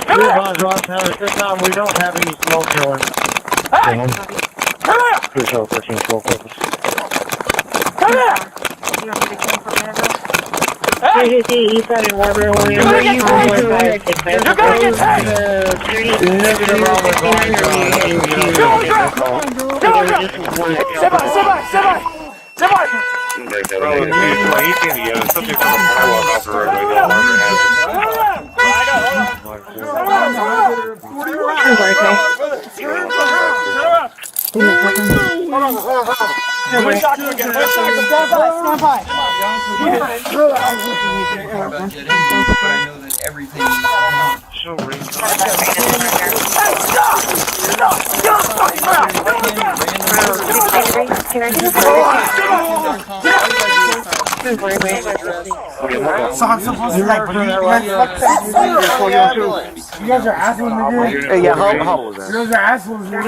Come here! At this time, we don't have any smoke going. Hey! Come here! Control 13, full corpus. Come here! Hey! You're gonna get tagged! You're gonna get tagged! So I'm supposed to like believe you guys are assholes, nigga. Hey, yeah, how was that? You guys are assholes, nigga.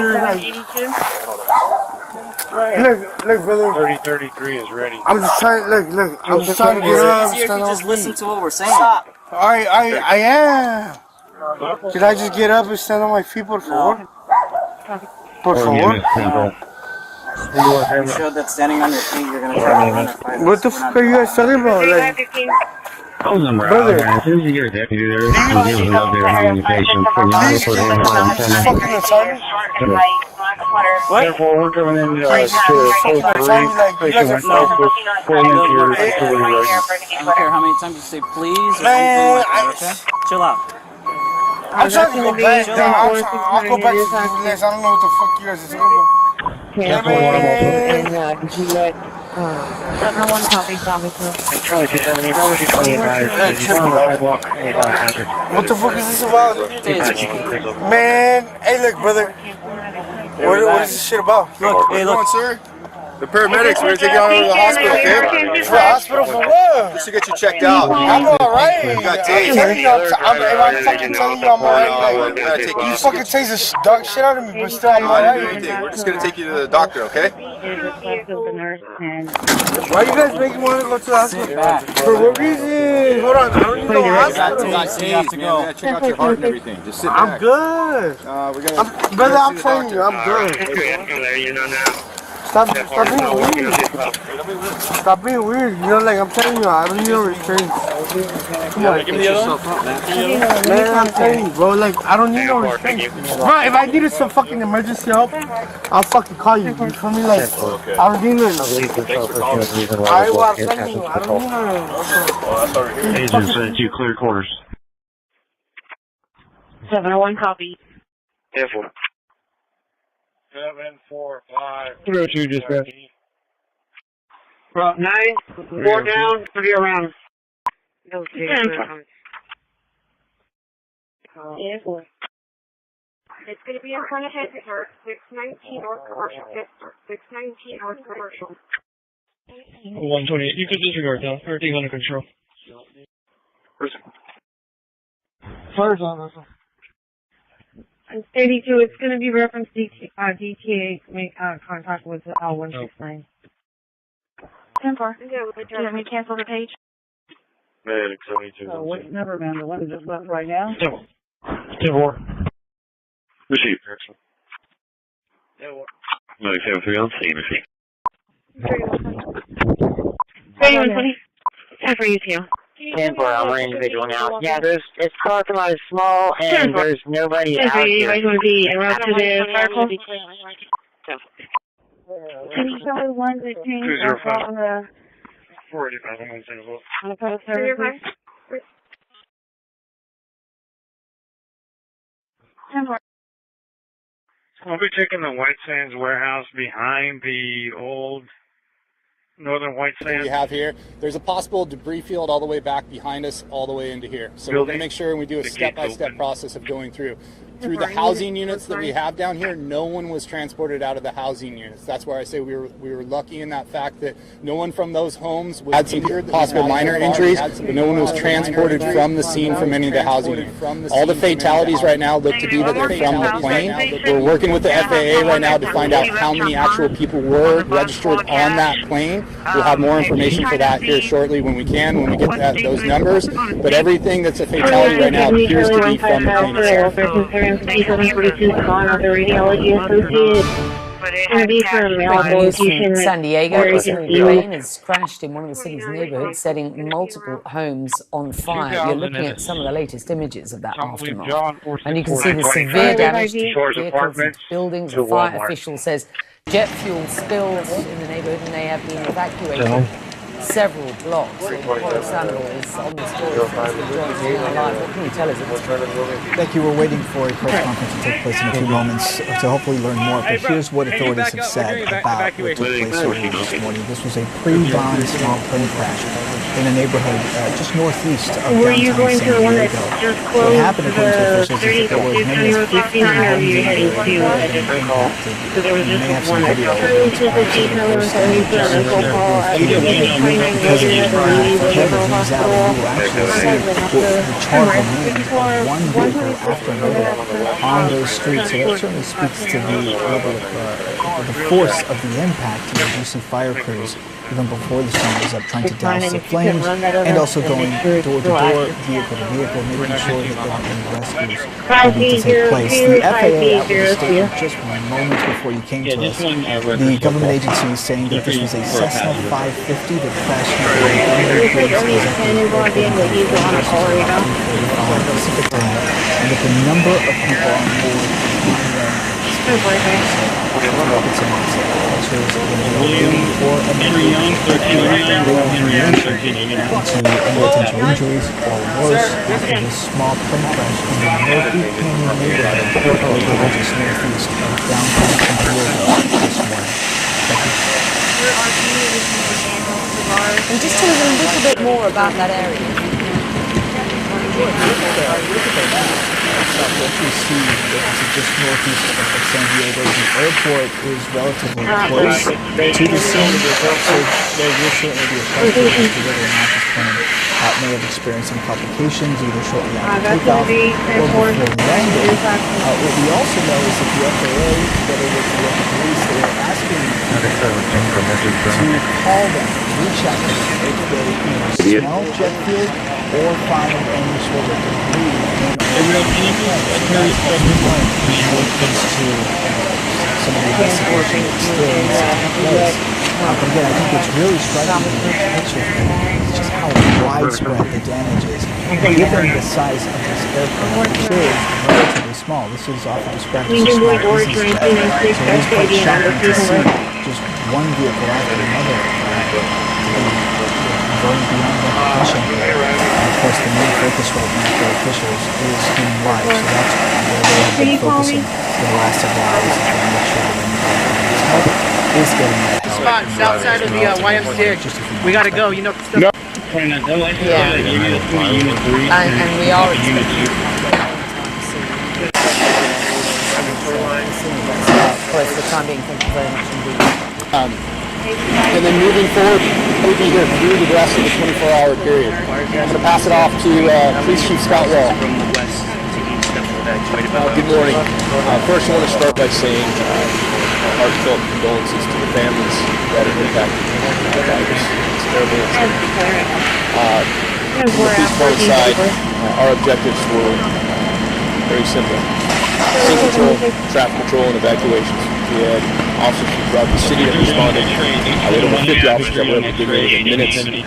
Look, brother. 3033 is ready. I'm just trying. Look. I'm just trying to get up. Just listen to what we're saying. I am. Did I just get up and stand on my feet, por favor? Por favor. You showed that standing on your feet, you're gonna try to run it. What the fuck are you guys talking about? Like, brother. As soon as you get a deputy there, you give them their communication. So you need to put in Therefore, we're coming in to code 3, patient went out with full interior facility ready. I don't care how many times you say please or anything like that, okay? Chill out. I'm trying to go back. I'll go back to the place. I don't know what the fuck you guys are talking about. Everyone copy, officer. Charlie 270, Bravo 220 advised. He's on the sidewalk. What the fuck is this about? Man, hey, look, brother. What is this shit about? Look, hey, look, sir. The paramedics, we're gonna take you out to the hospital, okay? To the hospital for what? Just to get you checked out. I'm alright. You got I'm fucking telling you I'm alright. You fucking taste the dog shit out of me, but still I'm alright. We're just gonna take you to the doctor, okay? Why you guys making me want to go to the hospital? For what reason? Hold on, I don't need no hospital. You have to go. Check out your heart and everything. Just sit back. I'm good. Brother, I'm telling you, I'm good. Stop being weird. Stop being weird. You know, like, I'm telling you, I don't need no restraints. Come on. Give me the other one. Man, I'm telling you, bro, like, I don't need no restraints. Bro, if I needed some fucking emergency help, I'll fucking call you. You feel me? Like, I don't need no. Alright, well, I'm telling you, I don't need no. Agent said you clear quarters. 701 copy. 10-4. 745. 302 dispatch. Route 9, 4 down, 3 around. No, it's going to be in front of Headquarters, 619 North Commercial. 619 North Commercial. 128. You could disregard that. Everything under control. Fire's on, Russell. 32, it's going to be referenced DTA make contact with 169. 10-4. Do you want me to cancel the page? Medic 72. Never mind, the one just left right now. 10-4. Receive. Medic 73 on scene, receive. 3120. Time for you, too. 10-4, I'm an individual now. Yeah, it's parking lot is small and there's nobody out you here. guys want to be en route to the fire call? Can you tell me the ones that changed on the 45 on the post service, please? 10-4. I'll be taking the White Sands warehouse behind the old Northern White Sands. We have here. There's a possible debris field all the way back behind us, all the way into here. So we're going to make sure we do a step-by-step process of going through. through the housing units that we have down here, no one was transported out of the housing units. That's where I say we were lucky in that fact that no one from those homes had some possible minor injuries, but no one was transported from the scene from any of the housing units. All the fatalities right now look to be that they're from the plane. We're working with the FAA right now to find out how many actual people were registered on that plane. We'll have more information for that here shortly when we get those numbers. But everything that's a fatality right now appears to be from the plane itself. From San Diego, a plane has crashed in one of the city's neighborhoods, setting multiple homes on fire. You're looking at some of the latest images of that aftermath, and you can see the severe damage to vehicles and buildings. A fire official says jet fuel spilled in the neighborhood and they have been evacuated several blocks. Constables is on the story. What can you tell us? Becky, we're waiting for a press conference to take place in a few moments to hopefully learn more. But here's what authorities have said about what took place earlier this morning. This was a pre-dawn small plane crash in a neighborhood just northeast of downtown San Diego. What happened, according to officials, is that there were as many as 15 homes in the neighborhood that were impacted. You may have some video of it. Because of the camera zooms out, you will actually see the charred remains of one vehicle after another on those streets. So that certainly speaks to the level of the force of the impact. You do see fire crews even before the storm was up trying to douse the flames, and also going door to door, vehicle to vehicle, making sure that there are any rescues ready to take place. The FAA out with a statement just moments before you came to us. The government agency is saying that this was a Cessna 550 that crashed into the Pacific time, and that the number of people on board potential injuries or worse after this small plane crash in the Murphy Canyon neighborhood, just northeast of downtown San Diego this morning. And just tell us a little bit more about that area. What we see just northeast of San Diego, the airport is relatively close to the scene, so there will certainly be a question as to whether or not this plane may have experienced some complications either shortly after takeoff or before landing. What we also know is that the FAA, together with the local police, they are asking to call them, reach out to them if they smell jet fuel or find any sort of debris. Some of the investigation is still in place. But again, I think what's really striking in this picture is just how widespread the damage is. Given the size of this aircraft, which is relatively small, this is often described as a small business jet. So it is quite shocking to see just one vehicle after another going beyond recognition. And of course, the main focus right now for officials is human lives. So that's where they have been focusing for the last several hours to make sure that anyone is getting that help. Spot outside of the YMCA. We gotta go. You know. No. Yeah. And we are expecting for the time being. Thank you very much indeed. And then moving forward, we'll be here through the rest of the 24-hour period. I'm going to pass it off to Police Chief Scott Wall. Good morning. First, I want to start by saying heartfelt condolences to the families that are impacted by this terrible incident. From the police department side, our objectives were very simple. Scene control, traffic control, and evacuations. We had officers throughout the city that responded. We had over 50 officers that were able to get there in minutes. We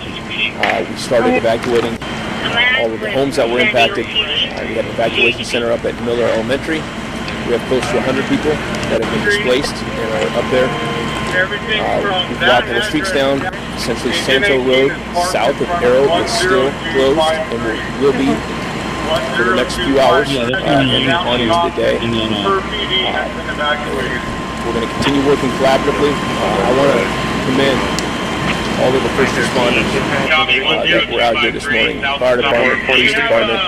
started evacuating all of the homes that were impacted. We have an evacuation center up at Miller Elementary. We have close to 100 people that have been displaced and are up there. We've locked all the streets down. Essentially, Santo Road, south of Arrow, is still closed and will be for the next few hours and on into the day. We're going to continue working collaboratively. I want to commend all of the first responders that were out here this morning. Fire department, police department,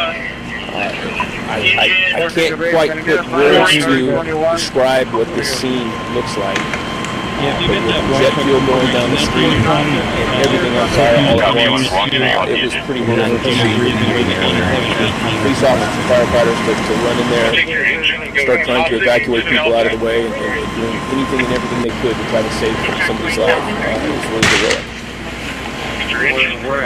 I can't quite put words to describe what this scene looks like. But with jet fuel going down the street and everything on fire all at once, it was pretty horrific to see. Police officers and firefighters to run in there, start trying to evacuate people out of the way, and doing anything and everything they could to try to save somebody's life. It was really heroic.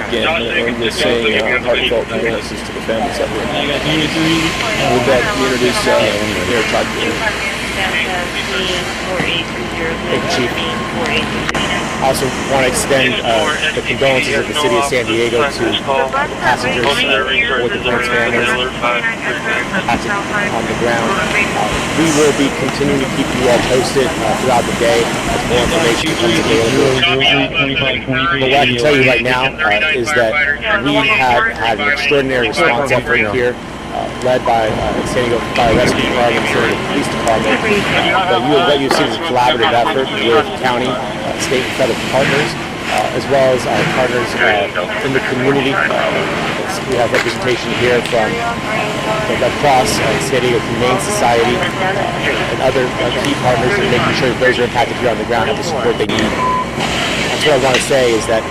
Again, I'm just saying heartfelt condolences to the families that were involved. With that, we introduce Mayor Todd. Thank you, Chief. I also want to extend the condolences of the City of San Diego to passengers with the parents' families on the ground. We will be continuing to keep you all posted throughout the day as more information becomes available. But what I can tell you right now is that we have had an extraordinary response effort here, led by San Diego Fire Rescue Department, San Diego Police Department. What you've seen is a collaborative effort with county, state, and federal partners, as well as our partners in the community. We have representation here from the Red Cross, San Diego Humane Society, and other key partners in making sure that those who are impacted here on the ground have the support they need. That's what I want to say is that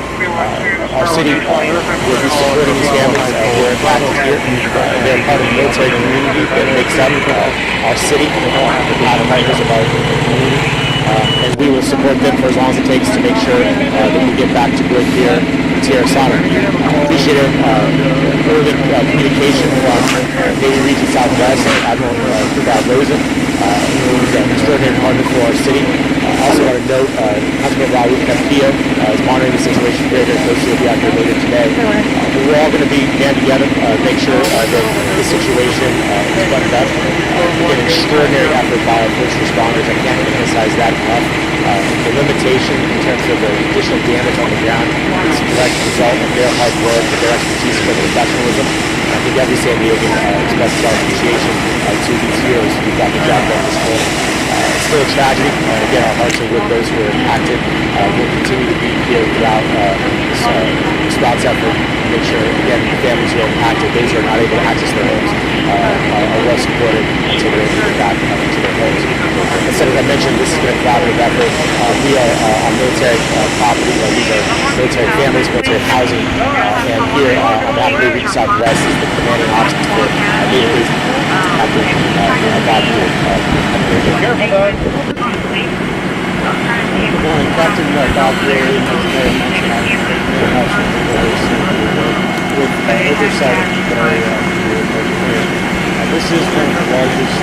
our city will be supporting these families who are impacted here. They're part of the military community that makes up our city, the firefighters of our community. And we will support them for as long as it takes to make sure that we get back to good here in Sierra Santa. Appreciate early communication from Navy Region Southwest, Admiral Rosen, who is an extraordinary partner for our city. I also want to note Councilman Raul Castillo is monitoring the situation very, very closely. He'll be out here later today. We're all going to be band together, make sure that this situation is buttoned up. An extraordinary effort by our first responders. I can't emphasize that enough. The limitation in terms of the additional damage on the ground is a direct result of their hard work, of their expertise, and their professionalism. I think every San Diegan expresses our appreciation to these heroes who got the job done this morning. It's still a tragedy. Again, our hearts are with those who are impacted. We'll continue to be here throughout this response effort to make sure, again, the families who are impacted, those who are not able to access their homes, are well supported until they're able to get back into their homes. As I mentioned, this has been a collaborative effort. We are on military property. These are military families, military housing. And here on behalf of Navy Southwest is the commanding officer for Navy after Good morning, Captain Bob Gary, as the mayor mentioned, with oversight of the area. This is one of the largest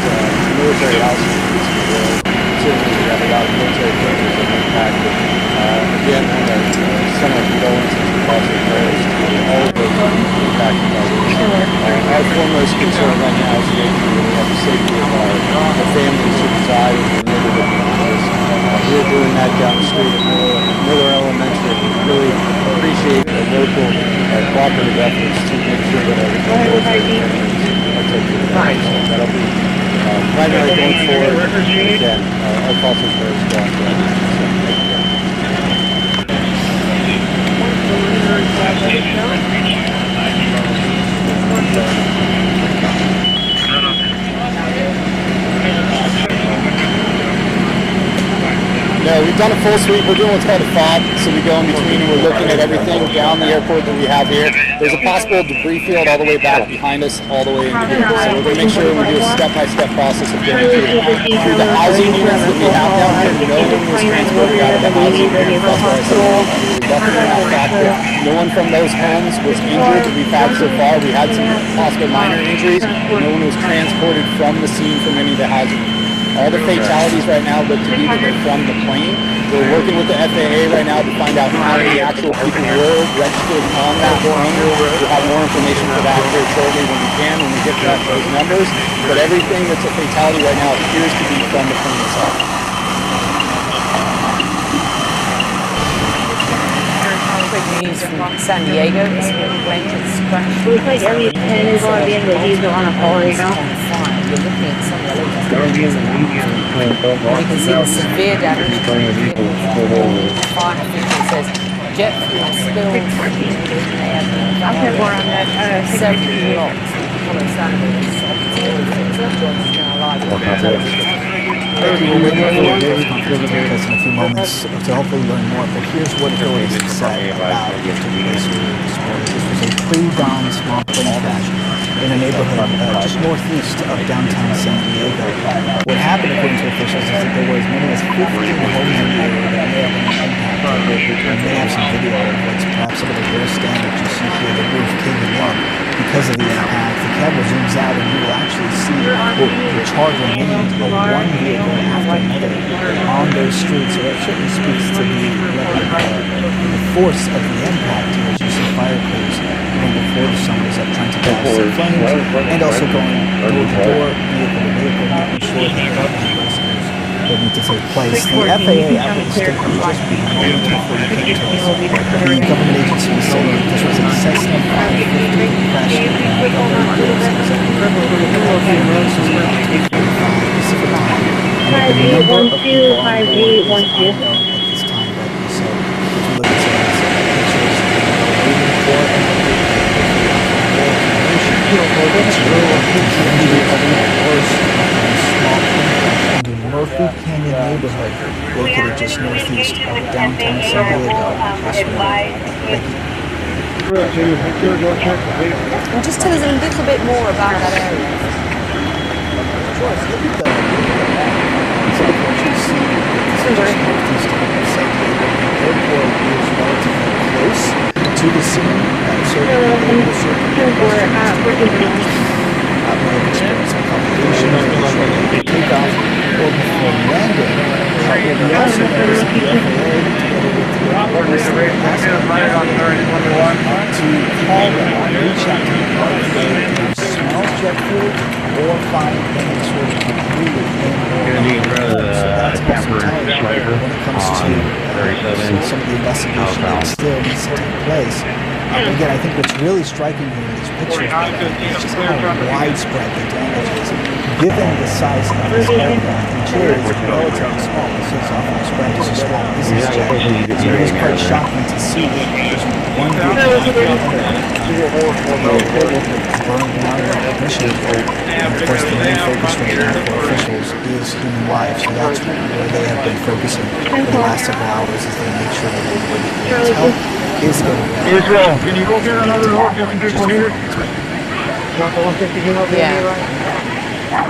military housing units in the world. Certainly, we have a lot of military families that are impacted. Again, I want to send our condolences and thoughts and prayers to all of those impacted by this. Our foremost concern right now is making sure we have the safety of our families who reside in the neighborhood around us. We're doing that down the street at Miller Elementary. We really appreciate the local cooperative efforts to make sure that our military families are taken care of. So that'll be primary going forward. Again, our thoughts and prayers go out to everyone. No, we've done a full sweep. We're doing what's called a fob, so we go in between and we're looking at everything down the airport that we have here. There's a possible debris field all the way back behind us, all the way into here. So we're going to make sure we do a step-by-step process of going through the housing units that we have down here. No one was transported out of the housing unit. No one from those homes was injured. We've had so far. We had some possible minor injuries, but no one was transported from the scene from any of the housing units. All the fatalities right now look to be that they're from the plane. We're working with the FAA right now to find out how many actual people were registered on that plane. We'll have more information for that here shortly when we can, when we get to those numbers. But everything that's a fatality right now appears to be from the plane itself. Quick news from San Diego. This plane has crashed. Looks like every 10 is going to be in the diesel on a pole right now. You're looking at some of the latest images. You can see the severe damage to the vehicle. Fire official says jet fuel spilled. Several lots. We'll wait for the take place in a few moments to hopefully learn more, but here's what authorities have said about this morning. This was a pre-dawn small plane crash in a neighborhood just northeast of downtown San Diego. What happened, according to officials, is that there were as many as 15 homes in the area that may have been impacted. We may have some video of what's perhaps some of the worst damage. You see here the roof caving in because of the impact. The camera zooms out and you will actually see the charred remains of one vehicle after another on those streets. So it certainly speaks to the force of the impact here as you see fire crews before the sun was up trying to douse the flames and also going door to door, vehicle to vehicle, making sure that rescues that need to take place. The FAA after the statement just began to the government agency was saying that this was a Cessna 550 crash Murphy Canyon neighborhood located just northeast of downtown San Diego. And just tell us a little bit more about that area. Sure, so look at the some of what you see just northeast of San Diego. The airport is relatively close to the scene. So experiencing complications takeoff or before landing. We also noticed the FAA together with the airport to call them, reach out to the public who smells jet fuel or find any sort of debris within the so that's also telling when it comes to some of the investigation that still needs to take place. Again, I think what's really striking here in these pictures is just how widespread the damage is. Given the size of this aircraft, which is relatively small, this is often described as a small business jet, so it is quite shocking to see there's one vehicle burning down in ignition. And of course, the main focus right now for officials is human life, so that's where they have been focusing for the last several hours as they make sure that everybody's health is going to be. Israel, can you go get another horse from here?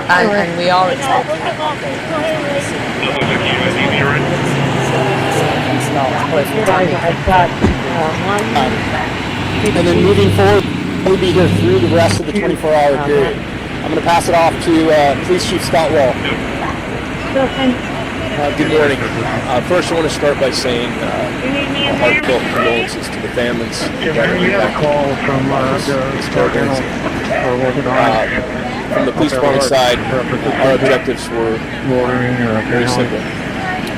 And we are expecting and then moving forward, we'll be here through the rest of the 24-hour period. I'm going to pass it off to Police Chief Scott Wall. Good morning. First, I want to start by saying heartfelt condolences to the families. From the police department side, our objectives were very simple.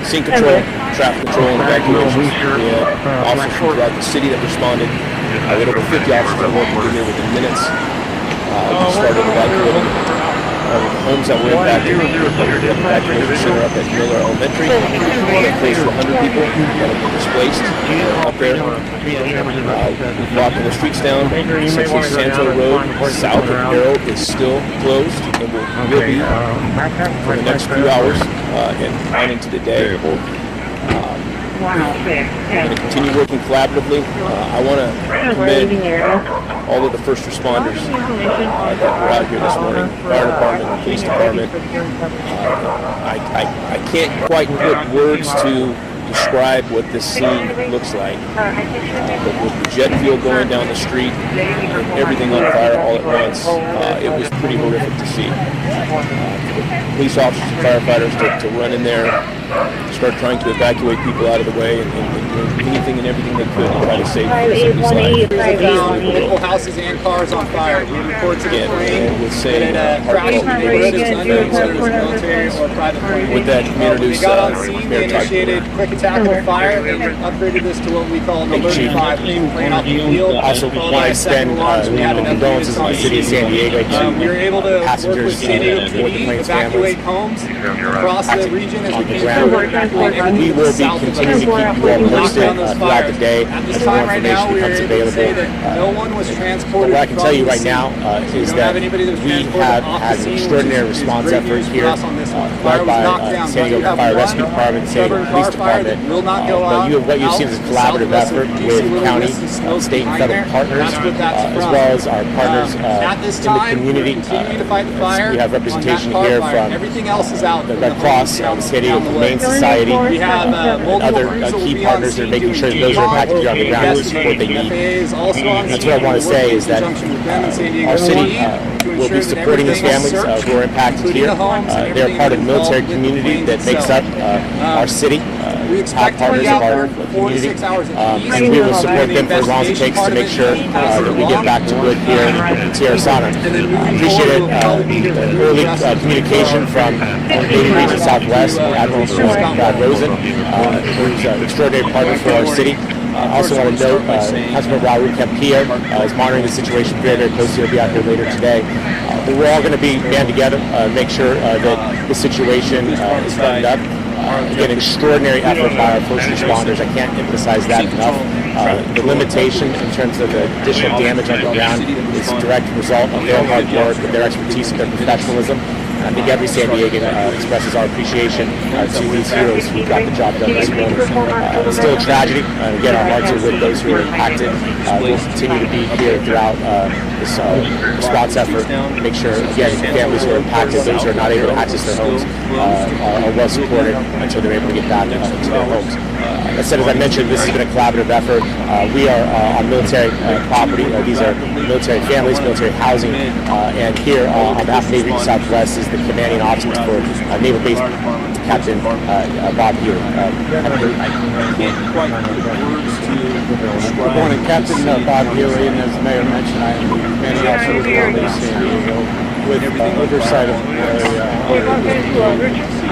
Scene control, traffic control, and evacuations. We had officers from throughout the city that responded. We had over 50 officers that worked here within minutes. We started evacuating the homes that were impacted. We had an evacuation center up at Miller Elementary. We had close to 100 people that have been displaced up there. We've locked the streets down. Essentially, Santo Road south of Arrow is still closed and will be for the next few hours and on into the day. We're going to continue working collaboratively. I want to commend all of the first responders that were out here this morning, fire department, police department. I can't quite put words to describe what this scene looks like. But with the jet fuel going down the street and everything on fire all at once, it was pretty horrific to see. Police officers and firefighters to run in there, start trying to evacuate people out of the way and doing anything and everything they could to try to save somebody's life. Multiple houses and cars on fire. We report to the plane that a crash neighborhood is unknown whether it's military or private plane. With that, They got on scene, they initiated quick attack on fire, and upgraded this to what we call an alert 5 plane off the field. Also want to extend condolences to the city of San Diego we were able to work with San Diego PD, evacuate homes across the region as we came We will be continuing to keep you all posted throughout the day as more information becomes available. What I can tell you right now is that we have had an extraordinary response effort here led by San Diego Fire Rescue Department, San Diego Police Department. What you've seen is a collaborative effort with county, state, and federal partners, as well as our partners in the community. We have representation here from the Red Cross, the San Diego Humane Society, and other key partners that are making sure that those who are impacted here on the ground get the support they need. That's what I want to say is that our city will be supporting these families who are impacted here. They're part of the military community that makes up our city. Top partners of our community, and we will support them for as long as it takes to make sure that we get back to good here in Tierra Sana. Appreciate the early communication from Navy Region Southwest, Admiral Brad Rosen, who's an extraordinary partner for our city. I also want to note Councilman Raul Campillo is monitoring the situation very, very closely. He'll be out here later today. But we're all going to be band together, make sure that the situation is buttoned up. Again, extraordinary effort by our first responders. I can't emphasize that enough. The limitation in terms of the additional damage on the ground is a direct result of their hard work, of their expertise, and their professionalism. I think every San Diegan expresses our appreciation to these heroes who got the job done this morning. It's still a tragedy. Again, our hearts are with those who are impacted. We'll continue to be here throughout this response effort to make sure, again, families who are impacted, those who are not able to access their homes, are well supported until they're able to get back into their homes. As I mentioned, this has been a collaborative effort. We are on military property. These are military families, military housing, and here on behalf of Navy Southwest is the commanding officer for Naval Base Captain Bob Healy. Good morning, Captain Bob Healy, and as the Mayor mentioned, I am the commanding officer of San Diego with oversight of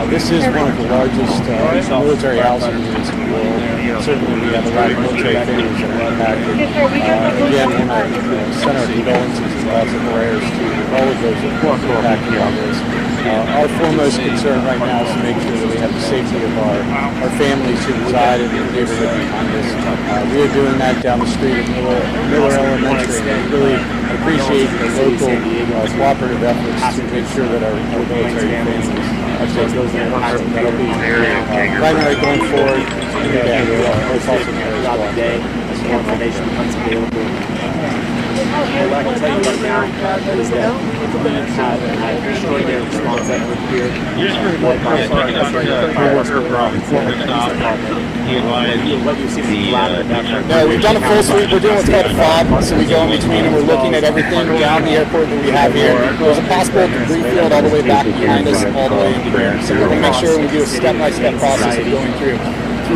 this is one of the largest military housing units in the world. Certainly we have a lot of military families that are impacted. Again, I want to send our condolences and thoughts and prayers to all of those who are impacted by this. Our foremost concern right now is to make sure that we have the safety of our families who reside in the neighborhood behind us. We are doing that down the street at Miller Elementary, and we really appreciate the local cooperative efforts to make sure that our military families are safe. That'll be primary going forward. And it's also throughout the day as more information becomes available. What I can tell you right now is that we have an extraordinary response effort here. No, we've done a full sweep. We're doing what's called a fob, so we go in between and we're looking at everything down the airport that we have here. There's a possible debris field all the way back behind us, all the way into here. So we're going to make sure we do a step-by-step process of going through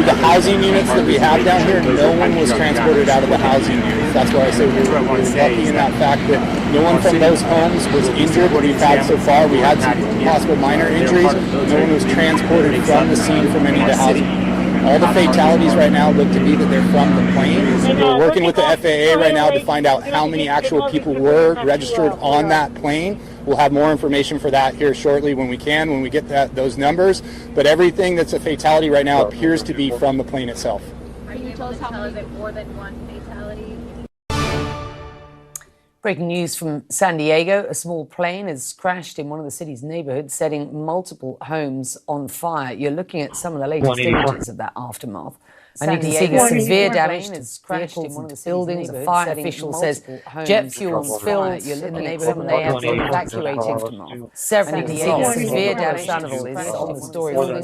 the housing units that we have down here. No one was transported out of the housing units. That's why I say we're lucky in that fact that no one from those homes was injured. What we've had so far, we had some possible minor injuries. No one was transported from the scene from any of the housing units. All the fatalities right now look to be that they're from the plane. We're working with the FAA right now to find out how many actual people were registered on that plane. We'll have more information for that here shortly when we get those numbers. But everything that's a fatality right now appears to be from the plane itself. Can you tell us how is it more than one fatality? Breaking news from San Diego. A small plane has crashed in one of the city's neighborhoods, setting multiple homes on fire. You're looking at some of the latest images of that aftermath. And you can see the severe damage has crashed in one of the buildings. A fire official says jet fuel spilled in the neighborhood and they have been evacuating. Several severe damage is on the story. What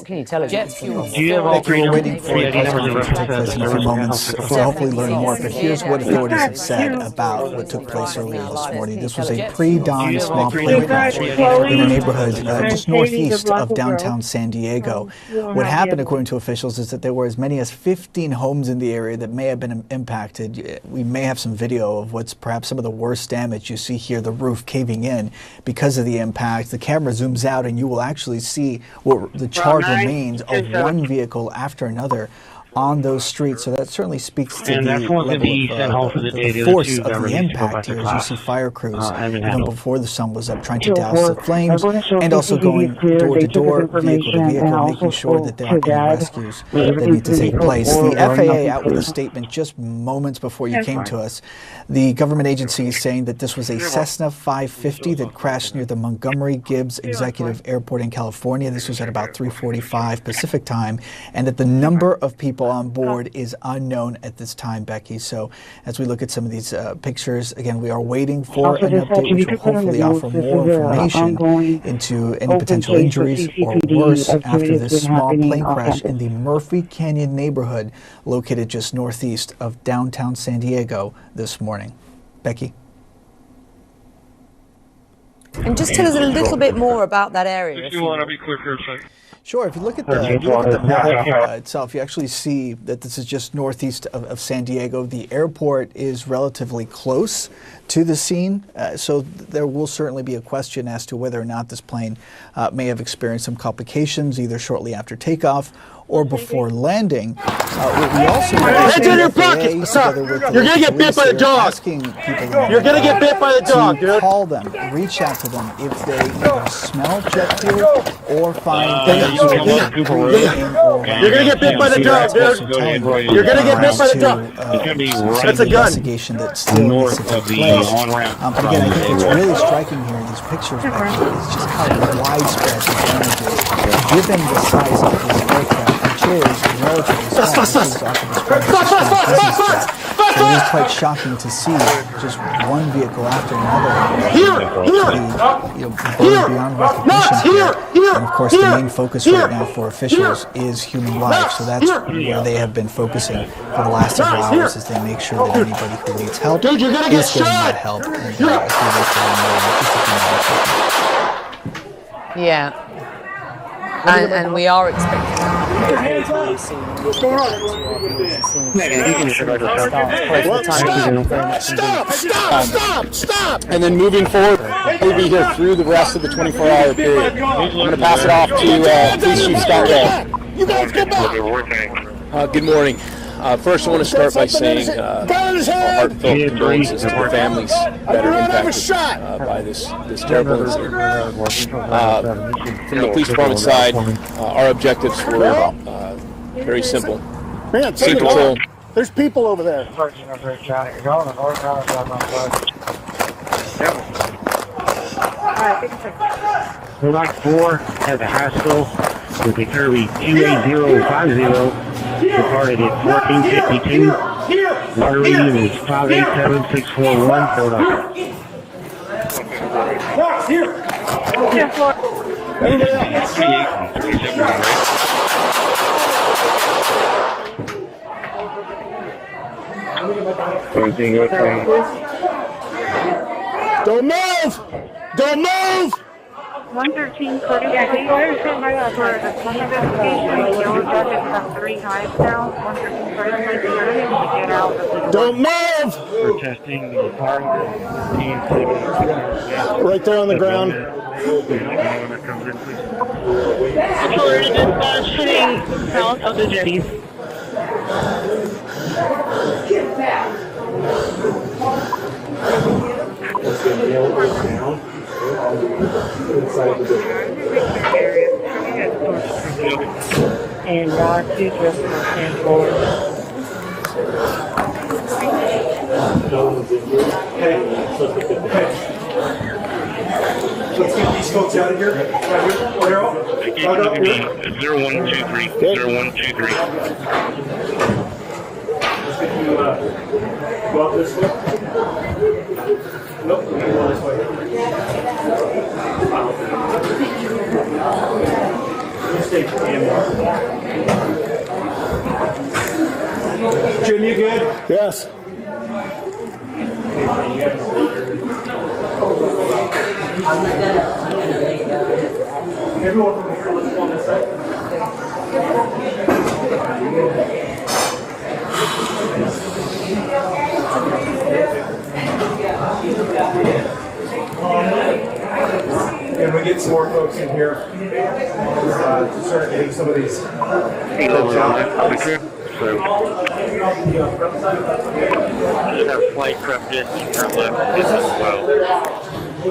can you tell us? Jet fuel spilled. We're waiting for the to take place in a few moments to hopefully learn more. But here's what authorities have said about what took place earlier this morning. This was a pre-dawn small plane crash in a neighborhood just northeast of downtown San Diego. What happened, according to officials, is that there were as many as 15 homes in the area that may have been impacted. We may have some video of what's perhaps some of the worst damage. You see here the roof caving in because of the impact. The camera zooms out and you will actually see what the charred remains of one vehicle after another on those streets. So that certainly speaks to And the that's one level to be sent home for the day. the The force two of members the need to go back impact to here, as you class. see fire crews even handled. before the sun was up trying to douse the flames, and also going door to door, vehicle to vehicle, making sure that there aren't any rescues that need to take place. The FAA out with a statement just moments before you came to us. The government agency is saying that this was a Cessna 550 that crashed near the Montgomery Gibbs Executive Airport in California. This was at about 3:45 Pacific time, and that the number of people on board is unknown at this time, Becky. So as we look at some of these pictures, again, we are waiting for an update which will hopefully offer more information into any potential injuries or worse after this small plane crash in the Murphy Canyon neighborhood located just northeast of downtown San Diego this morning. Becky? And just tell us a little bit more about that area. If you want to be clear for a second. Sure. If you look at the map itself, you actually see that this is just northeast of San Diego. The airport is relatively close to the scene, so there will certainly be a question as to whether or not this plane may have experienced some complications either shortly after takeoff or before landing. We also hands in your pockets, sir. You're gonna get bit by the dog. You're gonna get bit by the dog, dude. Call them, reach out to them if they either smell jet fuel or find you're gonna get bit by the dog, dude. You're gonna get bit by the dog. That's a gun. Investigation that still needs to take place. But again, I think what's really striking here in these pictures is just how widespread the damage is, given the size of this aircraft, which is relatively small. So it is quite shocking to see just one vehicle after another burned beyond recognition. And of course, the main focus right now for officials is human life. So that's where they have been focusing for the last several hours, as they make sure that anybody who needs help is getting that help. Yeah. And we are expecting Stop! And then moving forward, we'll be here through the rest of the 24-hour period. I'm going to pass it off to Police Chief Scott Wall. You guys get back! Good morning. First, I want to start by saying heartfelt condolences to the families that are impacted by this terrible incident. From the police department side, our objectives were very simple. Man, Sea patrol. There's people over there. Block 4 has a Haskell with a Kirby 28050. Departed at 1452. Water reading is 587641. Hold on. Here. Everything okay? Don't move! Don't move! 113 Cody, yeah, can you go ahead and send my for the police investigation? The yellow truck is about 3 times now. 113 Cody, to get out of the... Don't move! We're testing the car. Right there on the ground. Florida dispatch heading south of the jetty. Get back! And two just on 10 floor. Let's get these folks out of here. Right here. 0123. 0123. Go out this way. Nope, we're going to go this way. Jim, you good? Yes. Everyone from here, let's go on this side. And we get some more folks in here to start getting some of these folks out. through. Just have slight crept distance to her left as well.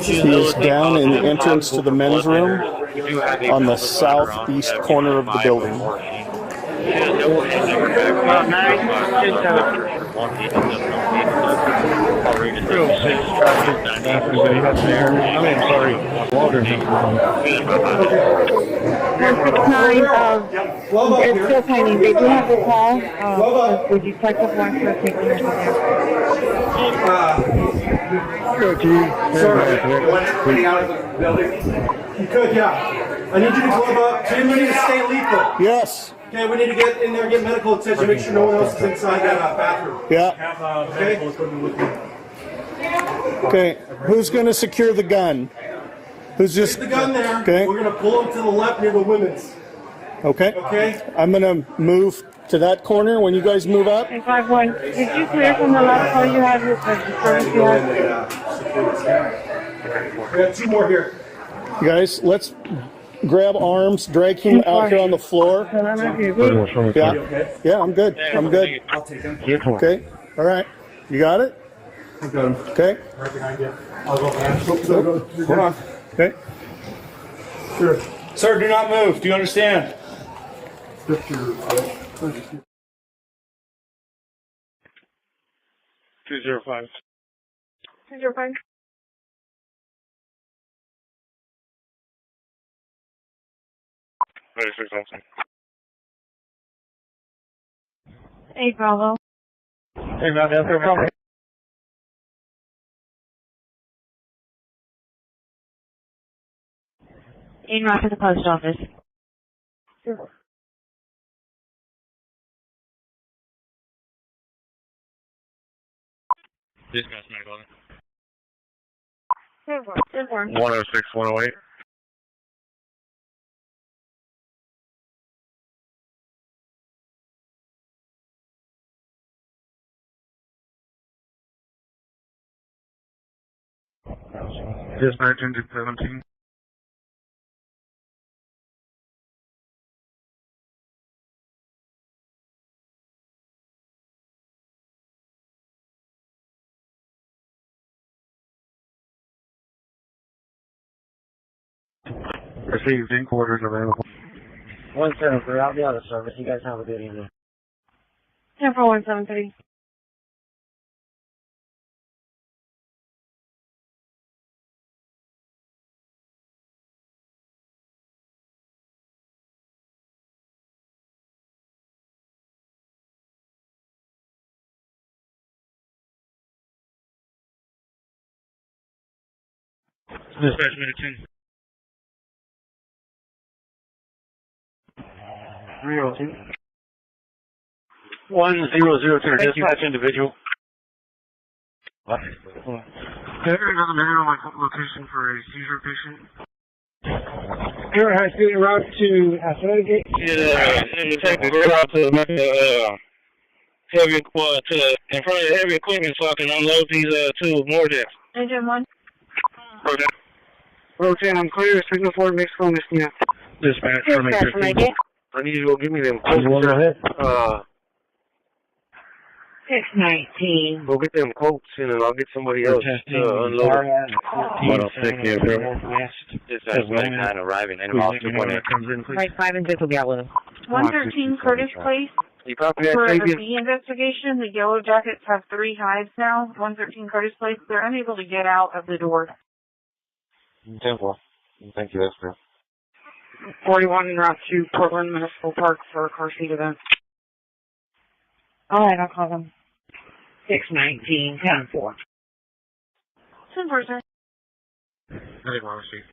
He is down in the entrance to the men's room on the southeast corner of the building. About 9, it's still pending. They do have a call. Would you check the one for taking her there? You could, yeah. I need you to go about 10 minutes to stay lethal. Yes. Okay, we need to get in there and get medical attention. Make sure no one else is inside that bathroom. Yeah. Okay. Okay. Who's going to secure the gun? Who's just the gun there? Okay. We're going to pull him to the left near the women's. Okay. Okay. I'm going to move to that corner when you guys move up. 5-1. Did you clear from the last call you had with the service you had? We have 2 more here. You guys, let's grab arms, drag him out here on the floor. Yeah. Yeah, I'm good. I'm good. I'll take him. Okay. All right. You got it? I got him. Okay. Right behind you. I'll go fast. Hold on. Okay. Sure. Sir, do not move. Do you understand? 205. 205. Hey, Bravo. Hey, man, that's no problem. In route to the post office. Sure. Dispatch 911. 106, 108. Dispatch into 17. Received in quarters available. 173, I'll be out of service. You guys have a good evening. 173. Dispatch minute 10. 302. 1002, dispatch individual. What? There another minute on my location for a seizure patient. Here, high speed route to Athletic. Take the route to make heavy, in front of the heavy equipment so I can unload these 2 more decks. Engine 1. Okay. Rotate, I'm clear. Signal for Mexico, Michigan. Dispatch from 815. I need you to go give me them quotes. Go ahead. 619. Go get them quotes and then I'll get somebody else to unload it. 106 here, Dispatch 99 arriving. And about 2.8. Right, 5 and 6 will be out with him. 113 Curtis Place. You copy that, For the Fabian? B investigation, the Yellow Jackets have 3 hives now. 113 Curtis Place. They're unable to get out of the door. 10-4. Thank you, that's fair. 41 en route to Portland Municipal Park for a car seat event. Alright, I'll call them. 619, 10-4. 10-4, sir. I think we're on the street.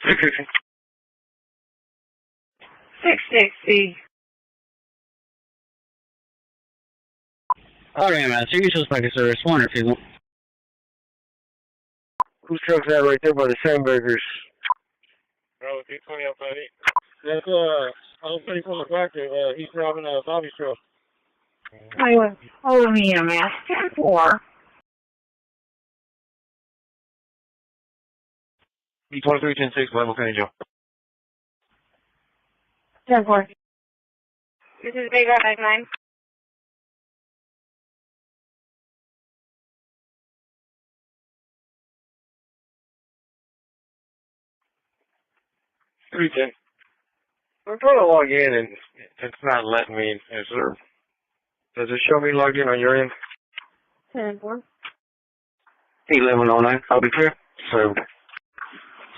660. 660. Alright, man. So you suspect is a responder, people. Whose truck's that right there by the Sandburgers? Oh, 320 outside 8. That's, I was pretty from the factory. He's driving Bobby's truck. I was holding me a mess. 10-4. B23, 10-6, Level County Joe. 10-4. This is Big 9. 310. I'm trying to log in and it's not letting me. Does it show me logged in on your end? 10-4. 1109. I'll be clear. So,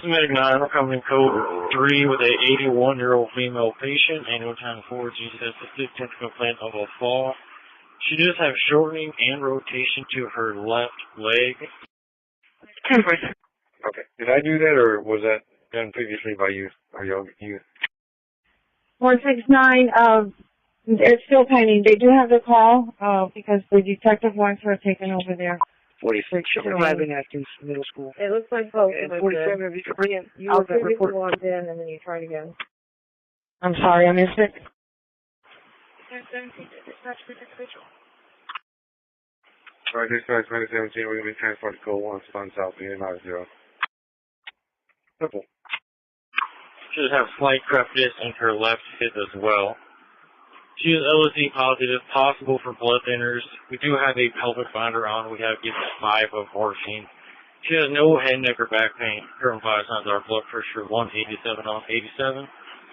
Medic 9, we're coming in code 3 with a 81-year-old female patient. Annual time 4 G-6 complaint of a fall. She does have shortening and rotation to her left leg. 10-4. Okay. Did I do that or was that done previously by you? Or you? 169, it's still pending. They do have the call, because the detective wants her taken over there. 46, she's arriving at this middle school. It looks like both. And 47, if you could bring in, I'll see if you logged in and then you try it again. I'm sorry, I missed it. Alright, dispatch 2017, we're going to be transported to code 1, Sun South, Unit 0. Simple. She does have slight crepitus in her left hip as well. She is LSD positive, possible for blood thinners. We do have a pelvic binder on. We have given 5 of morphine. She has no head, neck, or back pain. Her vital signs are blood pressure 187 off 87,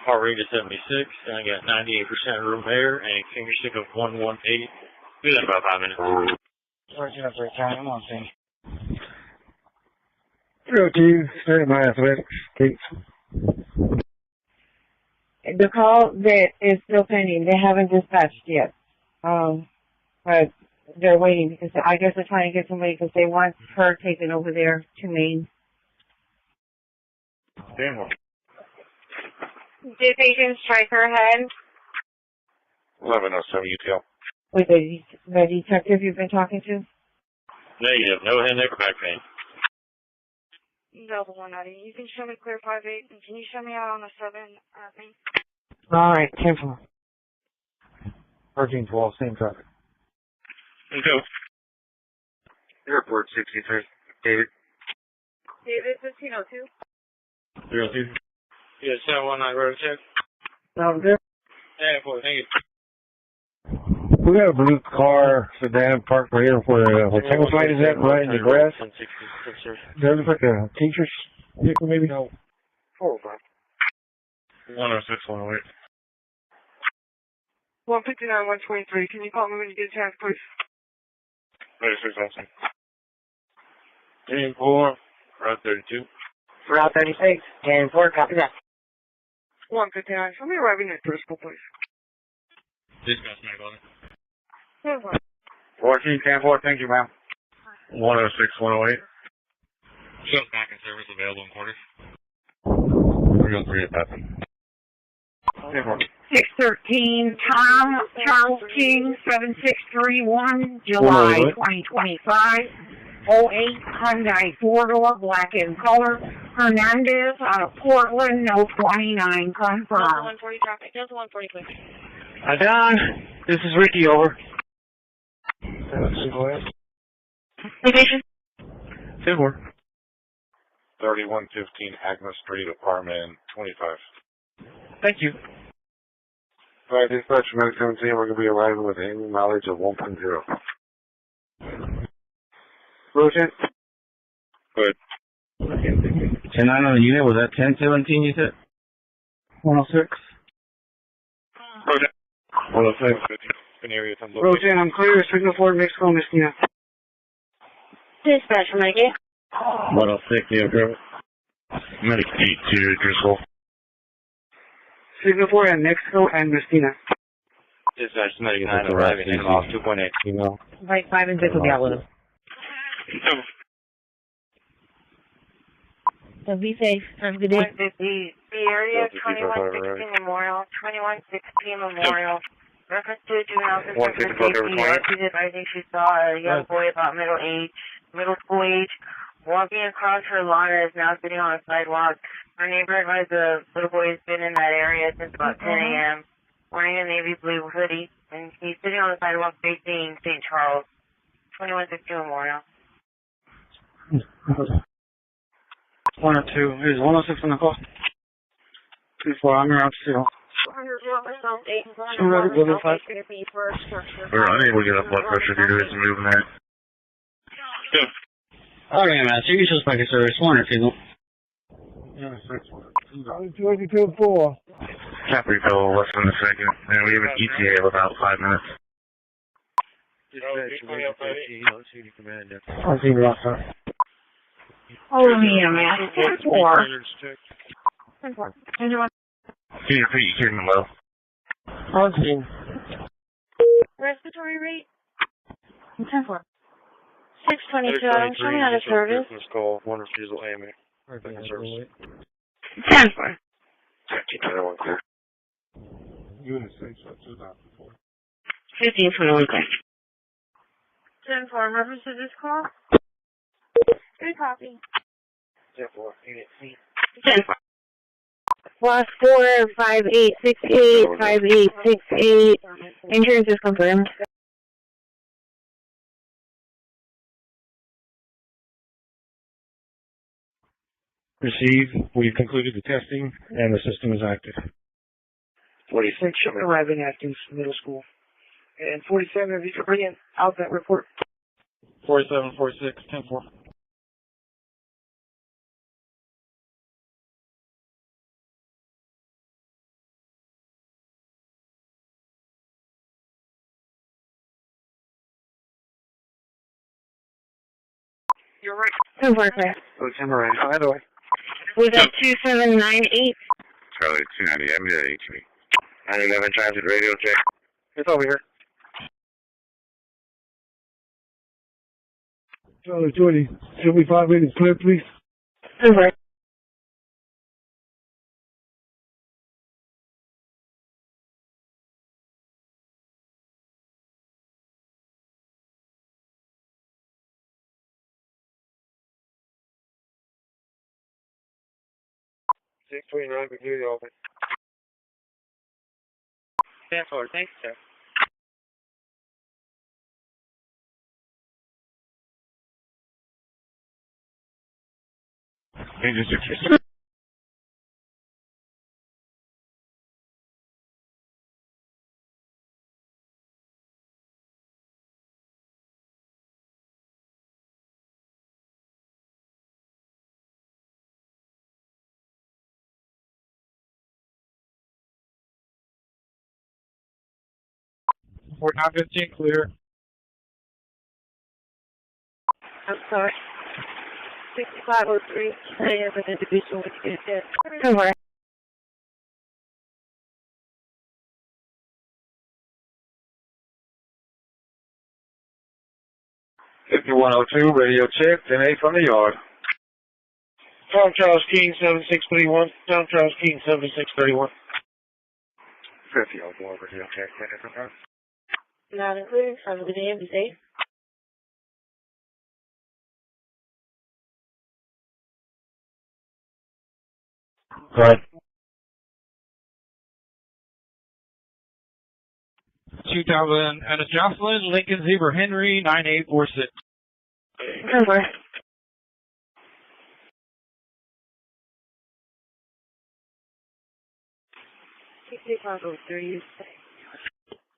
heart rate is 76, and I got 98% room air and a finger stick of 118. Do that in about 5 minutes. Sorry, Jennifer, time on thing. 302, starting my athletics, Kate. The call that is still pending. They haven't dispatched yet. But they're waiting because I guess they're trying to get somebody because they want her taken over there to Maine. Damn. Did patient strike her head? 1107 UTL. With the detective you've been talking to? Negative. No head, neck, or back pain. Delta 190. You can show me clear 5-8, and can you show me out on a 7 thing? Alright, 10-4. 13-12, same traffic. Go. Airport 63. David. David, 1502. 02. Yeah, 719 road check. Sounds good. Yeah, thank you. We got a blue car sedan parked right here where the hotel light is at, right in the grass. Does it look like a teacher's vehicle, maybe? No. 405. 106, 108. 159, 123. Can you call me when you get a chance, please? 36, 10-4, Route 32. Route 36, 10-4, copy that. 159, show me arriving at Bristol, please. Dispatch, Magdalene. 14, 10-4, thank you, ma'am. 106, 108. Show's back in service available in quarters. 303 at that. 613, Tom Charles King, 7631, July 2025. 08 Hyundai 4-door, black in color. Hernandez out of Portland, no 29, confirmed. Delta 140 traffic. Delta 140, please. Hi, Don. This is Ricky, over. Location? 10-4. 3115 Agnes Street, apartment 25. Thank you. Alright, dispatch from 17, we're going to be arriving with a mileage of 1.0. Roger. Good. 10-9 on the unit, was that 10-17 you said? 106. Roger. 106, an area 10. Roger, I'm clear, signal for Mexico, Messina. Dispatch, Mikey. 106, yeah, girl. Medic 82, Driscoll. Signal 4 in Mexico and Messina. Dispatch, Medic 9 arriving in off 2.8. Email. Right, 5 and 6 will be out with him. So be safe. Have a good day. The area 2116 Memorial, 2116 Memorial. Reference to a juvenile suspect for safety. RT advising she saw a young boy about middle school age, walking across her lawn and is now sitting on a sidewalk. Her neighbor advised the little boy has been in that area since about 10 a.m. wearing a navy blue hoodie, and he's sitting on the sidewalk facing St. Charles, 2116 Memorial. 102. Here's 106 on the call. 2-4, I'm around still. We're unable to get up blood pressure due to his movement. Okay, Master, you suspect a service. One or two. Yeah, 22-4. Cap refill less than a second, and we have an ETA of about 5 minutes. I'll see you last time. Oh, yeah, man. 10-4. 10-4. Can you repeat your treatment level? I'll see you. Respiratory rate? 10-4. 622, I'm showing out of service. Call, 1 refusal, AMA. Second service. 10-4. You in the same spot, 2004. 1521, clear. 10-4, in reference to this call? Good copy. 10-4, unit C. 10-4. Lost 458685868. Insurance is confirmed. Receive. We've concluded the testing, and the system is active. 46, arriving at East Middle School. And 47, if you could bring in out that report. 47, 46, 10-4. You're right. 10-4, clear. Oh, Timberland. By the way. Was that 2798? Charlie 290, I'm at HV. 911 transit radio check. It's over here. Charlie 20, 75 minutes clear, please. 10-4. $629, completely open. 10-4, thanks, sir. Danger 6. Fort 915, clear. I'm sorry. 6503. I have an individual with you. 10-4. 5102, radio check, 10-8 from the yard. Tom Charles King, 7631. Tom Charles King, 7631. 50, I'll go over here, check, okay. Not included. Have a good day and be safe. Go ahead. 2000 Anna Jocelyn, Lincoln Zebra Henry, 9846. 10-4.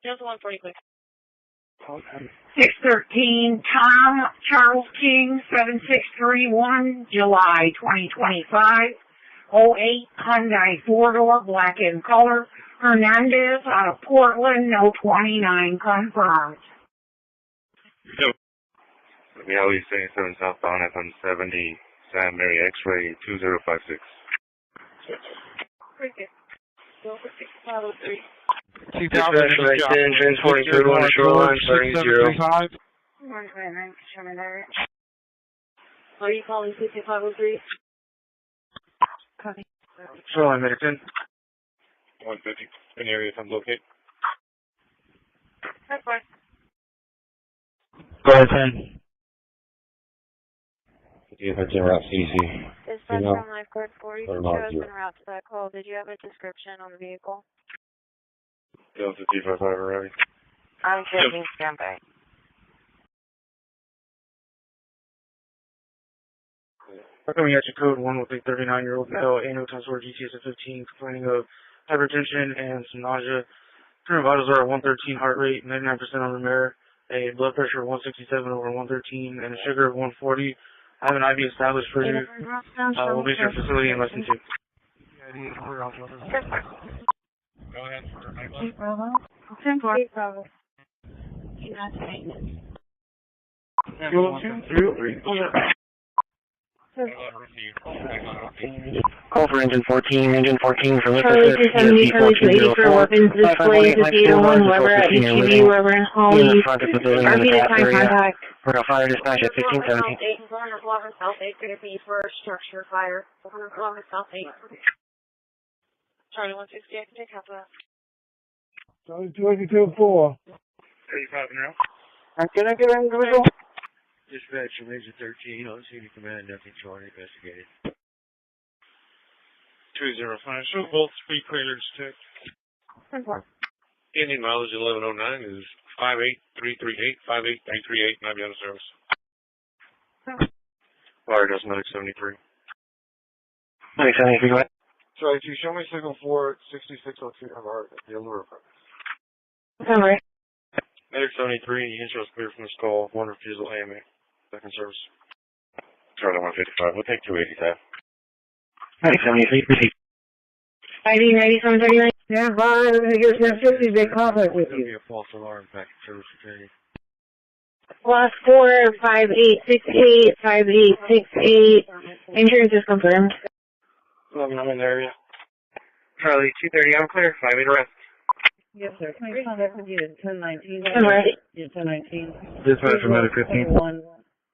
Just 140 quick. 613 Tom Charles King 7631 July 2025 08 Hyundai 4-door black in color Hernandez out of Portland, no 29 confirmed. Yeah, we saying 7 southbound FM 70 San Mary X-ray 2056. Go for 6503. 2000 10-22 on the shoreline, starting 0. Are you calling 6503? Copy. Shoreline, Middleton. 150. An area comes locate. That's fine. Go ahead, 10. If it's en route CDC. Dispatch from lifeguard 42 has been route to that call. Did you have a description on the vehicle? Delta 255 ready. I'm checking standby. How come you got your code 1 with a 39-year-old male, annual transport GTS of 15, complaining of hypertension, and some nausea. Current vitals are at 113 heart rate, 99% on the mirror, a blood pressure of 167 over 113, and a sugar of 140. I have an IV established for you. We'll be at your facility in less than 2. Go ahead. 203. Call for engine 14 for lift Charlie assist. 270, Charlie 280 for weapons display, 5801, Weber at HEV, Weber and Holly. In the front of the building in the RTA back time area. contact. We're going to fire dispatch at 1517. 411 South 8, going to be for structure fire. 411 South 8. Charlie 160, I can take half of that. Charlie 282-4. 35 now. Can I get an individual? Dispatch from Agent 13, on scene command, nothing short, investigated. 205, show both speed clearance check. Indian mileage 1109 is 58338, 58338, might be out of service. Fire does medic 73. Medic 73, go ahead. Sorry, if you show me signal 4 at 6602, I'm already at the Allure Apartment. Alright. Medic 73, the intro is clear from the skull, 1 refusal AMA. Second service. Charlie 155, we'll take 285. Medic 73, proceed. ID 9739. Stand by, there's no 50 big contact with There'll you. be a false alarm packet service returning. Plus 45868, 5868. Insurance is confirmed. I'm in the area. Charlie 230, I'm clear. 5-8 arrest. Yes, sir. Can I contact with you at 1019? Alright. Yeah, 1019. Dispatch from medic 15.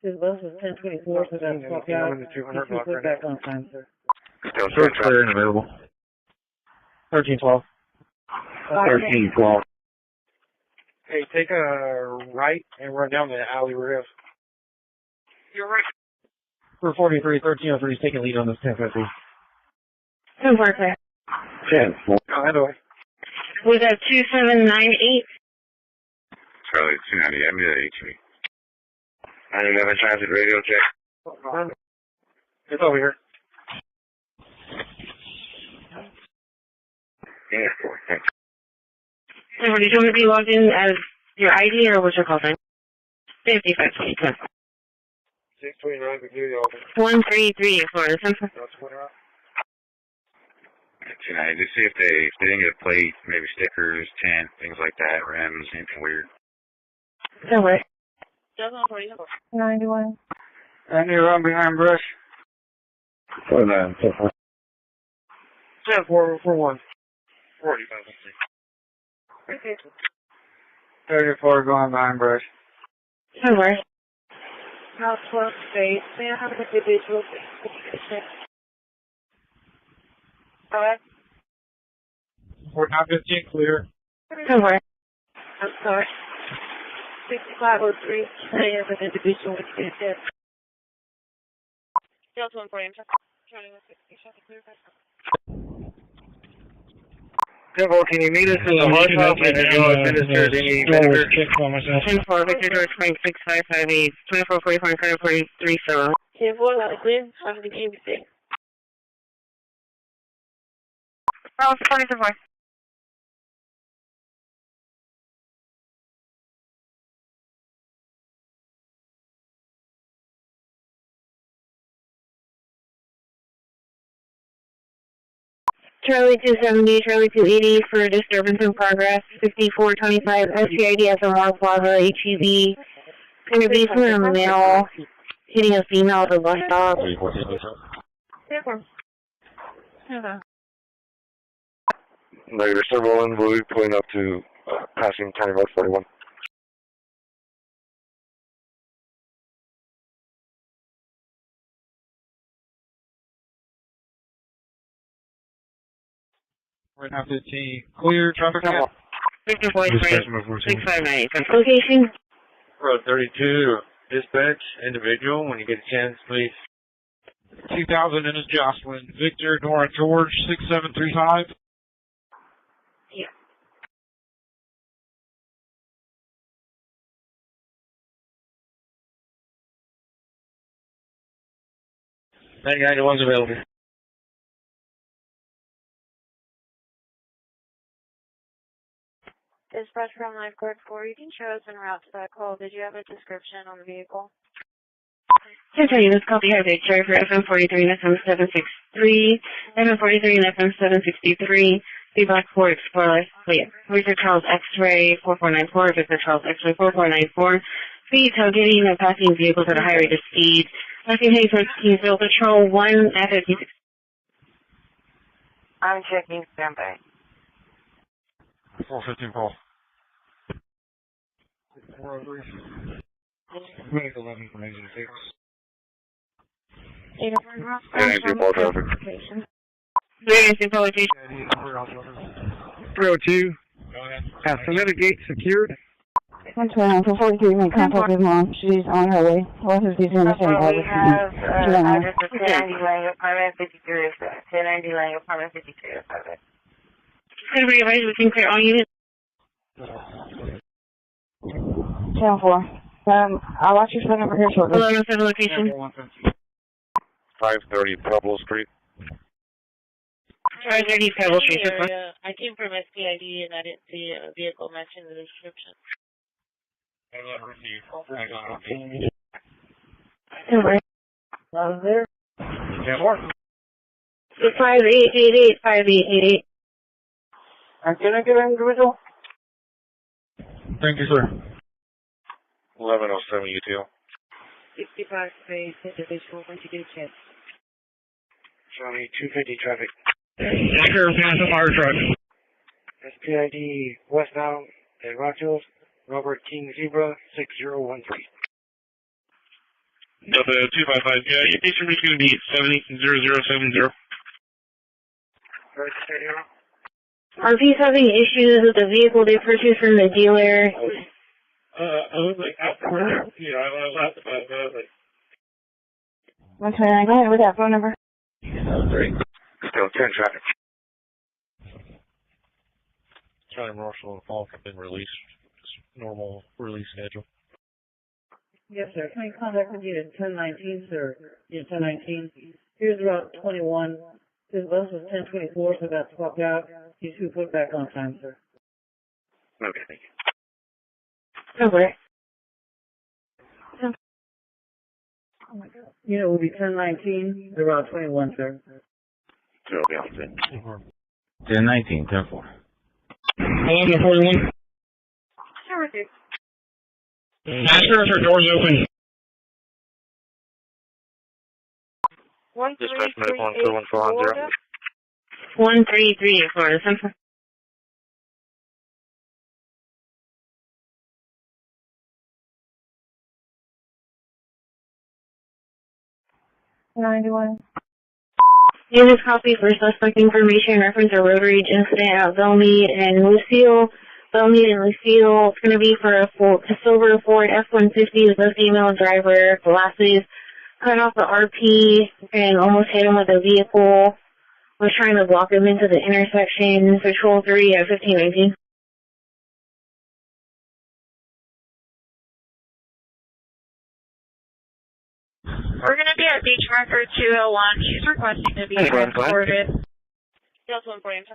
His bus is 1024, so that's swap out. I'm in the 200 block Put right back now. on time, sir. Short clear and available. 1312. 1312. Hey, take a right and run down the alley real. You're right. For 43, 1303 is taking lead on this 1050. 10-4, 10. Go ahead, away. We got 2798. Charlie 290, I'm at HV. 911 transit radio check. It's over here. Yeah, 4, thanks. Do you want to be logged in as your ID or what's your call sign? 5522. 629, completely open. 133, Florida Central. That's what up. 290, just see if they didn't get a plate, maybe stickers, tent, things like that, rims, anything weird. No worries. 91. I need to run behind brush. 49, 441. 45, let's see. 34 going behind brush. No worries. House 12 space. May I have an individual? Go ahead. 4915 clear. No worries. I'm sorry. 6503. I have an individual with you. Delta 140, I'm trying to clear back. Devil, can you meet us in the hard top and then you'll administer any vendor? 10-4, Victor George 26558, 2445, 543, 10-4, that was clear. Have a good day. Oh, 44. Charlie 270, Charlie 280 for disturbance in progress. 5425 SCID at the Mall Plaza, HEV. Going to be from a male hitting a female at the bus stop. Negative, several in, we'll be pulling up to passing County Road 41. Right now 15. Clear, traffic count. Victor Voice, 659. Location? Road 32, dispatch, individual, when you get a chance, please. 2000 in is Jocelyn. Victor, Nora, George, 6735. Yeah. That guy, the one's available. Dispatch from Lifeguard 4, you can show us en route to that call. Did you have a description on the vehicle? Can tell you this call the Heavy Cherry for FM43 and FM763, FM43 and FM763, feedback 4 Explorer, Victor Charles X-Ray 4494, Victor Charles X-Ray 4494, speed tailgating and passing vehicles at a high rate of speed. Nothing heavy towards Kingsville Patrol 1 at 56. I'm checking standby. 415 call. 403. Minute 11 from agency. 302. Have Salida Gate secured. 129 for 43, make contact with mom. She's on her way. 150 in the same We have address of 1090 Lang, apartment 53, 1090 Lang, apartment 53, perfect. Can we advise we can clear all units? 10-4. I'll watch your phone number here shortly. Hello, no further location. 530 Pebble Street. 530 Pebble Street. I came from SPID and I didn't see a vehicle mentioned in the description. Love there. 5888, 5888. Can I get an individual? Thank you, sir. 1107 UTL. 65 space, individual, when you do check. Johnny 250 traffic. Sure, pass the fire truck. SPID westbound at Rock Hills, Robert King Zebra 6013. Delta 255, yeah, your station is going to be 700070. Are these having issues with the vehicle they purchased from the dealer? I was like, yeah, I laughed about that. 129, go ahead with that phone number. Great. Still 10 traffic. County Marshal and Falk have been released. Normal release schedule. Yes, sir. Can I contact with you at 1019, sir? Yeah, 1019. Here's Route 21. His bus was 1024, so about to swap out. He's 2 foot back on time, sir. Okay, thank you. Okay. Oh my God. You know, it will be 1019, the Route 21, sir. It'll be on 1019, 10-4. Hello, 41. Sure, with you. Ask her if her door's open. 1338 Florida. 133 Florida Central. Unit copy for suspect information, reference a road rage incident at Belmead and Lucille. Belmead and Lucille, it's going to be for a silver Ford F-150 with a female driver, glasses, cut off the RP and almost hit him with a vehicle. Was trying to block him into the intersection. Patrol 3 at 1519. We're going to be at beach marker 201. She's requesting to be transported. Delta 140.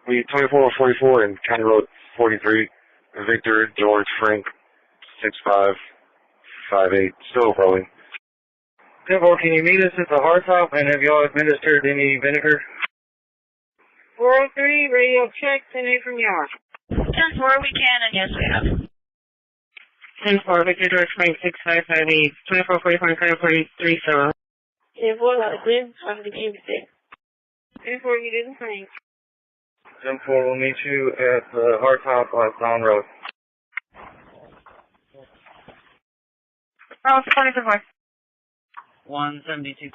We 2444 and County Road 43. Victor George Frank 6558. Still rolling. Temple, can you meet us at the hardtop and have y'all administered any vinegar? 403, radio check, 10-8 from Yard. 10-4, we can, and yes, we have. 10-4, Victor George Frank 6558. 2444 and County 43, so. 10-4, that's good. I'm the Tuesday. 10-4, you didn't think. 10-4, we'll meet you at the hardtop on Clown Road. Oh, 24. 172.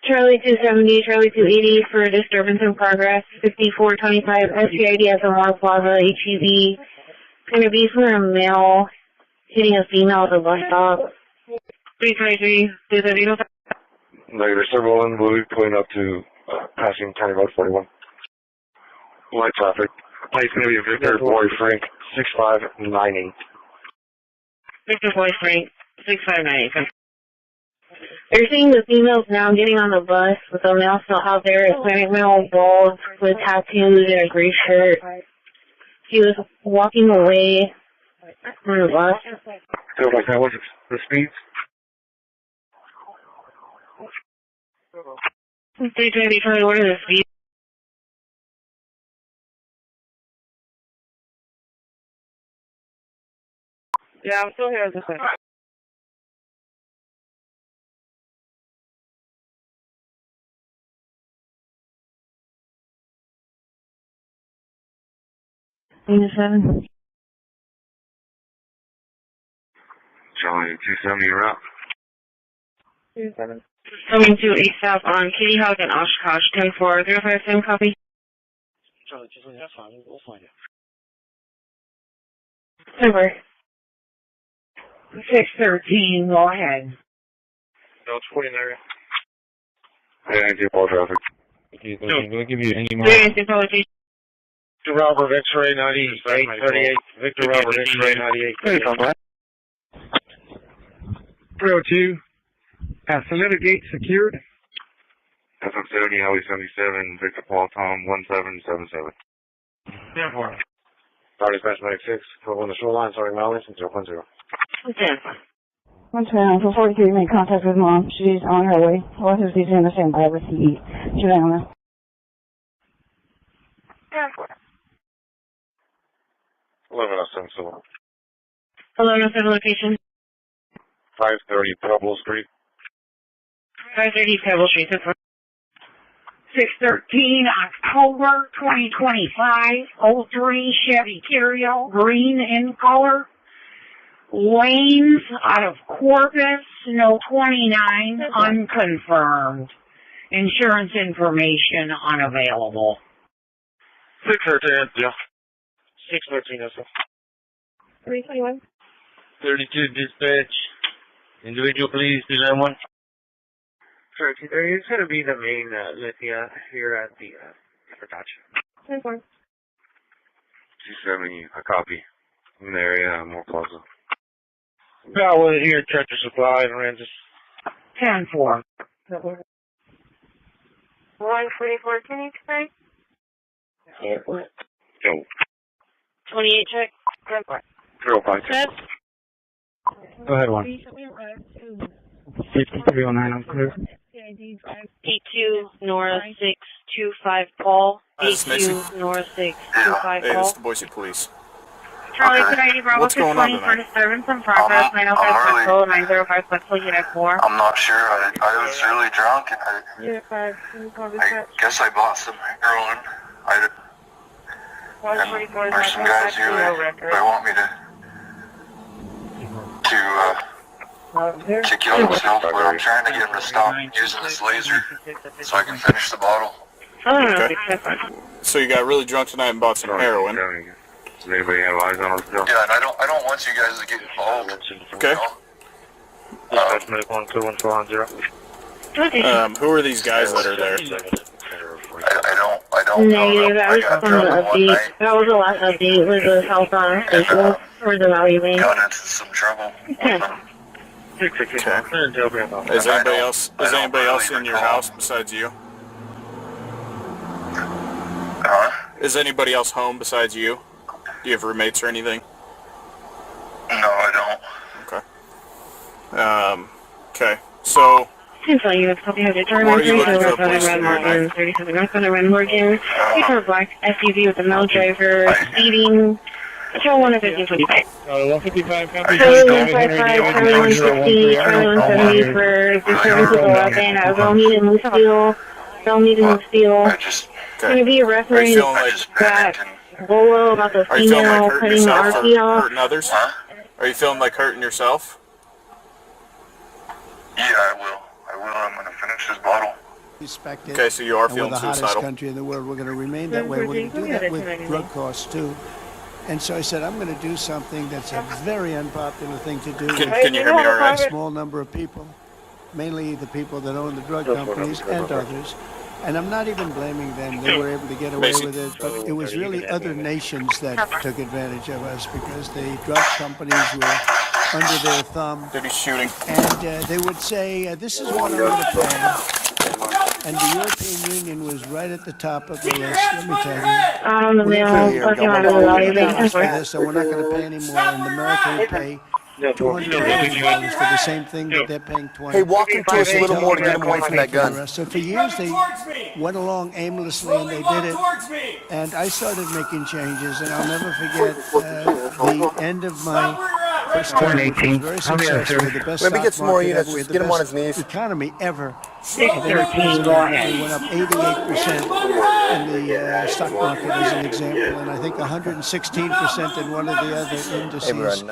Charlie 270, Charlie 280 for disturbance in progress. 5425, SPID at the Mall Plaza, HEV. Going to be for a male hitting a female at the bus stop. 323, Negative, several and we'll be pulling up to passing County Road 41. Light traffic. It's going to be Victor Boy Frank 6598. Victor Boy Frank 6598. You're seeing the females now getting on the bus with the male still out there, wearing male balls with tattoos and a gray shirt. He was walking away from the bus. So, like, that was the speeds? 320, Charlie, what are the speeds? Yeah, I'm still here as a second. -7. Charlie, 270, you're up. 2-7. Coming to a stop on Kitty Hawk and Oshkosh, 10-4, 057, copy. Charlie, just that's fine. We'll find it. Over. 613, go ahead. No, it's 40 in area. Yeah, I do apologize. Do I give you any more? Victor Robert, X-ray 9838. Victor Robert, X-ray 9838. 302. Salida Gate secured. FM 70, Highway 77, Victor Paul Tom 1777. Yeah, for Sorry, Dispatch Medic 6, on the shoreline, sorry, violation 0.0. Okay. Once again, for 43, make contact with Mom. She's on her way. Horses is in the same by with the Savannah. 1107, 1107 location. 530 Pebble Street. 530 Pebble Street, 613, October 2025, 03 Chevy Curio, green in color. Lanes out of Corpus, no 29, unconfirmed. Insurance information unavailable. 613, yeah. 613, yes, sir. 321. 32 dispatch. Individual, please, 291. Sure, it's going to be the main Lithia here at the Verdace. 10-4. 270, a copy. In the area, more plaza. Got one here, Tractor Supply, and Ranges. 10-4. 144, can you explain? Go. 28 check. 10-4. 056. Go ahead, one. 5309, I'm clear. D2 North 625 Paul. D2 North 625 Hey, this Paul. is the Boise Police. Charlie, could I Bravo What's going on 20 for tonight? disturbance in progress? 905 Central, 905 Central, Unit 4. I'm not sure. I was really drunk and Unit 5, I guess I bought some heroin. And 144 there's some guys here they want me to kick you out of myself, but I'm trying to get him to stop using this laser so I can finish the bottle. Okay. So you got really drunk tonight and bought some heroin. Does anybody have eyes on us still? Yeah, and I don't want you guys to get involved. Okay. Dispatch Medic 121 Who are these guys that are there? I don't Negative, that was from the update. That was the last update with the health on station for the value lane. Got into some trouble. Okay. Is anybody else in your house besides you? Is anybody else home besides you? Do you have roommates or anything? No, I don't. Okay. Okay. So. Central units, copy have determined 37 Morgan, 37 North on Morgan. We have a black SUV with a male driver speeding. Control 155. 155, copy. Charlie 155, Charlie 160, Charlie 170 for disturbance of the weapon at Velmead and Lucille. Velmead and Lucille. Going to be a reference that Bolo about the female cutting the RP off. Hurting others? Are you feeling like hurting yourself? Yeah, I will. I'm going to finish this bottle. Okay, so you are feeling we're the suicidal. hottest country in the world. We're going to remain that way. We're going to do that with drug costs too. And so I said, I'm going to do something that's a very unpopular thing to do. Can you hear me all right? A small number of people, mainly the people that own the drug companies and others. And I'm not even blaming them. They were able to get away with it. But it was really other nations that took advantage of us because the drug companies were under their thumb. They'd be shooting. And they would say, this is what I'm going to pay. And the European Union was right at the top of the list, let me tell you. We're this, and we're not going to pay anymore. And America would pay $200 for the same thing that they're paying $20. Hey, walk into us a little more to get them away from that gun. So for years they went along aimlessly, and they did it. And I started making changes, and I'll never forget the end of my first term, which was very successful. The best Maybe get some more units. Just get him on his knees. Economy ever. 613, go ahead. We went up 88% in the stock market, as an example, and I think 116% in one of the other indices.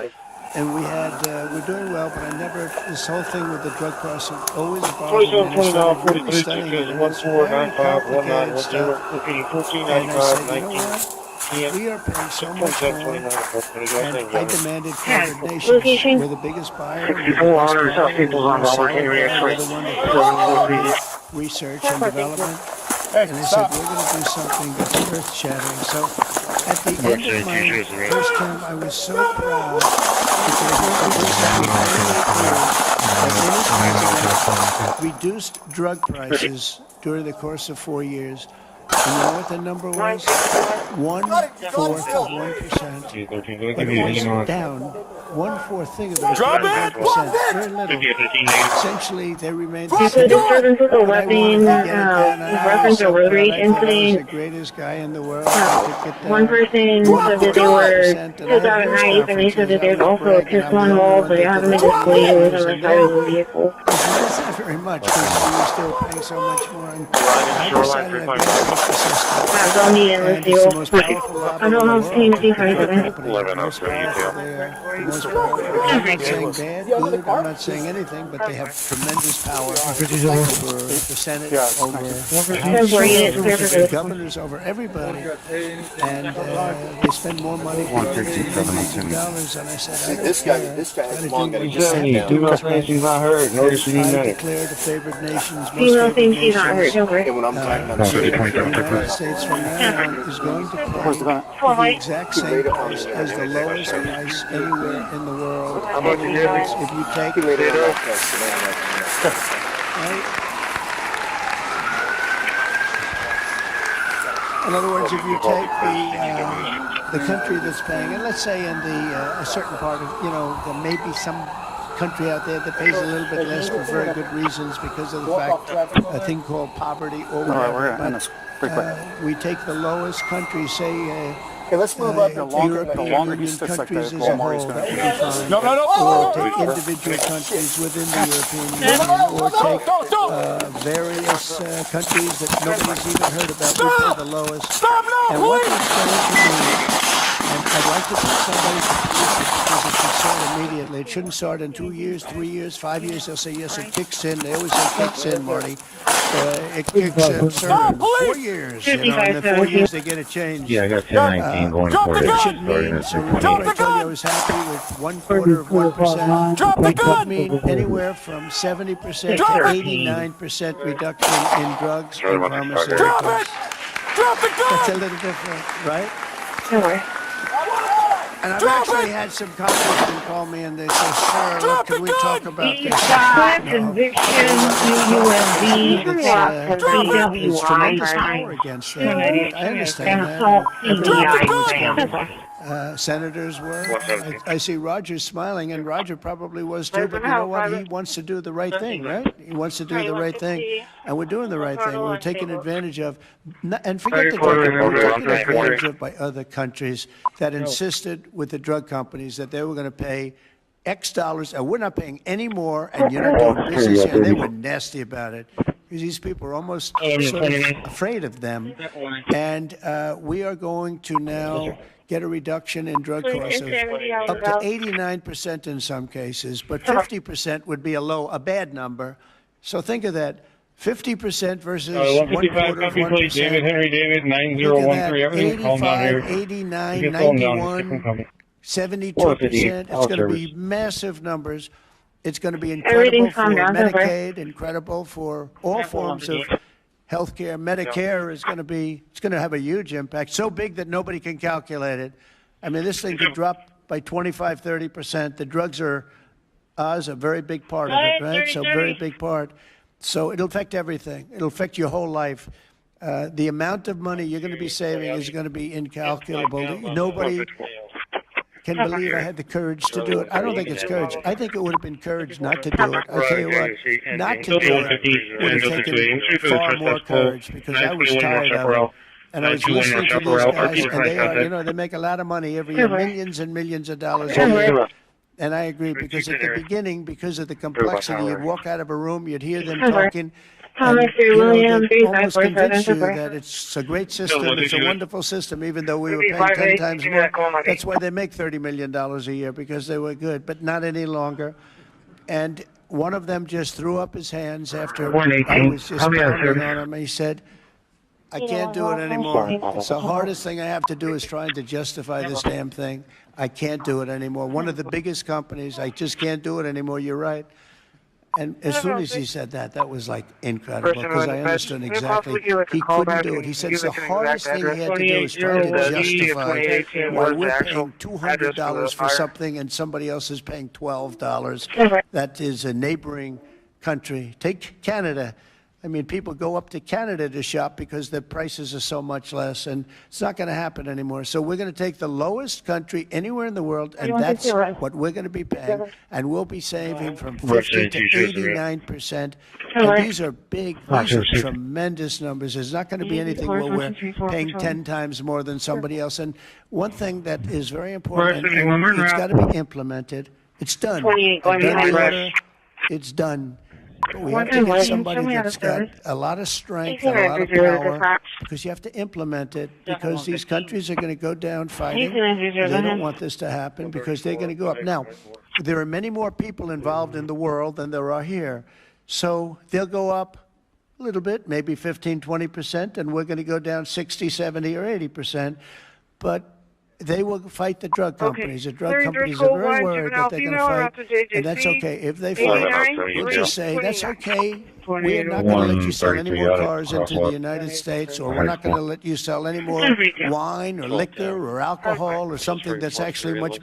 And we had, we're doing well, but I never, this whole thing with the drug pricing always bothered me. And I started really studying it, and it's very complicated stuff. And I said, you know what? We are paying so much more, and I demanded coordination. We're the biggest buyer. We're the one that does research and development. And I said, we're going to do something that's earth-shattering. So at the end of my first term, I was so proud because reduced drug prices during the course of 4 years. And you know what the number was? 1/4 of 1%. But it was down 1/4 thing of it. Drop it! 1%. Very little. Essentially, they remained the same. Disturbance with a weapon, reference a road rage incident. The greatest guy in the world. One person said that they were pissed out at night, and they said that there's also a pistol involved, but they haven't been displayed. It was on the side of the vehicle. That's not very much, because we were still paying so much more. And I decided I don't need it, let's do. I don't know paying the fee for anything. 11 I'm not saying bad, good, I'm not saying anything, but they have tremendous power over the Senate, over governors, over everybody, and they spend more money than millions of dollars. And I said, this guy has long got to just sit down. Do not think she's not hurt. Notice she didn't declare the favored nations. You don't think she's not hurt, don't worry. The United States from now on is going to pay the exact same price as the lowest price anywhere in the world. How much you give me? If you take in other words, if you take the country that's paying, and let's say in a certain part of, there may be some country out there that pays a little bit less for very good reasons because of the fact a thing called poverty or whatever. But we take the lowest country, say. Okay, let's move up. The longer he sticks like that, the more he's going to be. No. Or take individual countries within the European Union, or take various countries that nobody's even heard about. We pay the lowest. And what it's going to mean, and I'd like to put somebody to police it because it should start immediately. It shouldn't start in 2 years, 3 years, 5 years. They'll say, yes, it kicks in. They always say kicks in, Marty. It kicks in, sir, in 4 years. And in 4 years they get a change. Yeah, I got 1019 going for it. It should mean, so remember I told you I was happy with 1/4 of 1%. It could mean anywhere from 70% to 89% reduction in drugs and pharmaceuticals. That's a little different, right? Sure. And I've actually had some congressmen call me and they say, sir, look, can we talk about this? Conviction, UUMB, There's tremendous power against that. I understand that. Senators were. I see Roger smiling, and Roger probably was too, but you know what? He wants to do the right thing, right? He wants to do the right thing, and we're doing the right thing. We're taking advantage of, and forget the drug, we're taking advantage of by other countries that insisted with the drug companies that they were going to pay X dollars, and we're not paying any more, and you're not doing business here. They were nasty about it. Because these people are almost sort of afraid of them, and we are going to now get a reduction in drug costs of up to 89% in some cases, but 50% would be a bad number. So think of that, 50% versus 1/4 of 1%. David Henry David 9013. Everything's calm down here. 89, 91, 72%. It's going to be massive numbers. It's going to be incredible for Medicaid, incredible for all forms of health care. Medicare is it's going to have a huge impact, so big that nobody can calculate it. I mean, this thing could drop by 25, 30%. The drugs are a very big part of it, right? So very big part. So it'll affect everything. It'll affect your whole life. The amount of money you're going to be saving is going to be incalculable. Nobody can believe I had the courage to do it. I don't think it's courage. I think it would have been courage not to do it. I'll tell you what, not to do it would have taken far more courage because I was tired of it. And I was listening to these guys, and they are, you know, they make a lot of money every year, millions and millions of dollars a year. And I agree, because at the beginning, because of the complexity, you'd walk out of a room, you'd hear them talking, and you know, they almost convince you that it's a great system, it's a wonderful system, even though we were paying 10 times more. That's why they make $30 million a year, because they were good, but not any longer. And one of them just threw up his hands after I was just pounding on him. He said, I can't do it anymore. It's the hardest thing I have to do is trying to justify this damn thing. I can't do it anymore. One of the biggest companies, I just can't do it anymore. You're right. And as soon as he said that, that was like incredible, because I understood exactly. He couldn't do it. He said it's the hardest thing he had to do is try to justify why we're paying $200 for something and somebody else is paying $12. That is a neighboring country. Take Canada. I mean, people go up to Canada to shop because the prices are so much less, and it's not going to happen anymore. So we're going to take the lowest country anywhere in the world, and that's what we're going to be paying, and we'll be saving from 50 to 89%. And these are big, these are tremendous numbers. There's not going to be anything where we're paying 10 times more than somebody else. And one thing that is very important, and it's got to be implemented. It's done. It's done. But we have to get somebody that's got a lot of strength and a lot of power, because you have to implement it, because these countries are going to go down fighting. They don't want this to happen because they're going to go up. Now, there are many more people involved in the world than there are here. So they'll go up a little bit, maybe 15, 20%, and we're going to go down 60, 70, or 80%. But they will fight the drug companies. The drug companies are very worried that they're going to fight, and that's okay. If they fight, we'll just say, that's okay. We're not going to let you sell any more cars into the United States, or we're not going to let you sell any more wine or liquor or alcohol or something that's actually much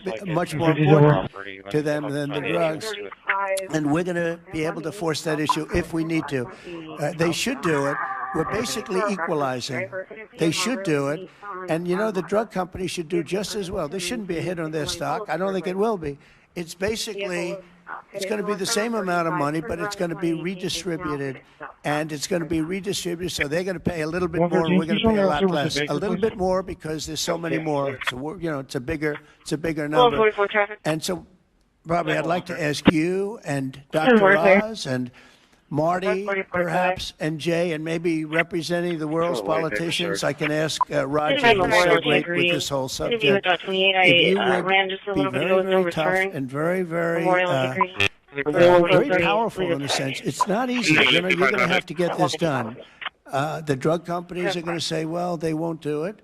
more important to them than the drugs. And we're going to be able to force that issue if we need to. They should do it. We're basically equalizing. They should do it. And, you know, the drug companies should do just as well. There shouldn't be a hit on their stock. I don't think it will be. It's basically, it's going to be the same amount of money, but it's going to be redistributed. And it's going to be redistributed, so they're going to pay a little bit more, and we're going to pay a lot less. A little bit more because there's so many more. So, you know, it's a bigger number. And so, Robbie, I'd like to ask you and Dr. Oz and Marty, perhaps, and Jay, and maybe representing the world's politicians, I can ask Roger, who's so great with this whole subject, if you would be very, very tough and very, very powerful in a sense. It's not easy. You know, you're going to have to get this done. The drug companies are going to say, well, they won't do it,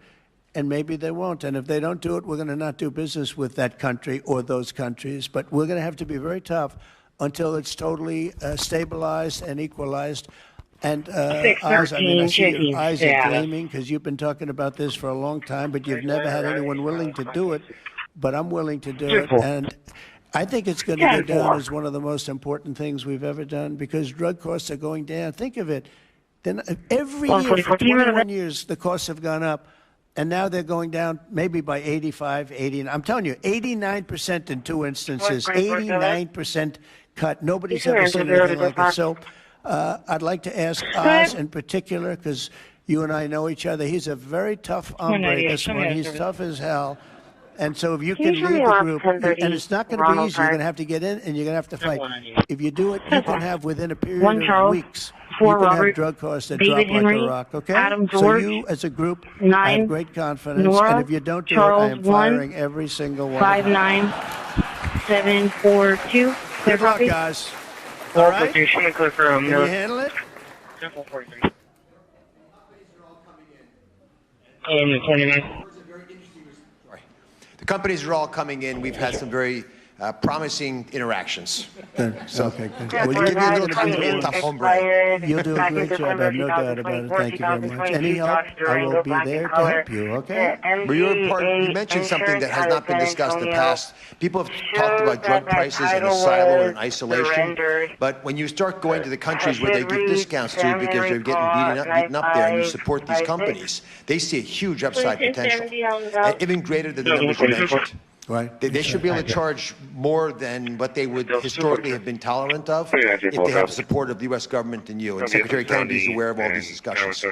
and maybe they won't. And if they don't do it, we're going to not do business with that country or those countries. But we're going to have to be very tough until it's totally stabilized and equalized. And Oz, I mean, I see your eyes are gleaming because you've been talking about this for a long time, but you've never had anyone willing to do it. But I'm willing to do it. And I think it's going to go down as one of the most important things we've ever done, because drug costs are going down. Think of it. Then every year for 21 years, the costs have gone up. And now they're going down maybe by 85, 80. I'm telling you, 89% in two instances, 89% cut. Nobody's ever seen anything like it. So I'd like to ask Oz in particular, because you and I know each other. He's a very tough hombre, this one. He's tough as hell. And so if you can lead the group, and it's not going to be easy. You're going to have to get in, and you're going to have to fight. If you do it, you can have, within a period of weeks, you can have drug costs that drop like a rock, okay? So you, as a group, I have great confidence, and if you don't do it, I am firing every single one. 59742. Good luck, guys. All right? Can you handle it? The companies are all coming in. We've had some very promising interactions. Good. So, Okay, good. yeah, Well, give you a little time to be a tough hombre. You'll do a great job. I have no doubt about it. Thank you very much. Any help, I will be there to help you, okay? But you mentioned something that has not been discussed in the past. People have talked about drug prices in a silo and in isolation. But when you start going to the countries where they give discounts to because they're getting beaten up there and you support these companies, they see a huge upside potential, even greater than the numbers you mentioned. Right. They should be able to charge more than what they would historically have been tolerant of if they have the support of the U.S. government and you. And Secretary Kennedy is aware of all these discussions.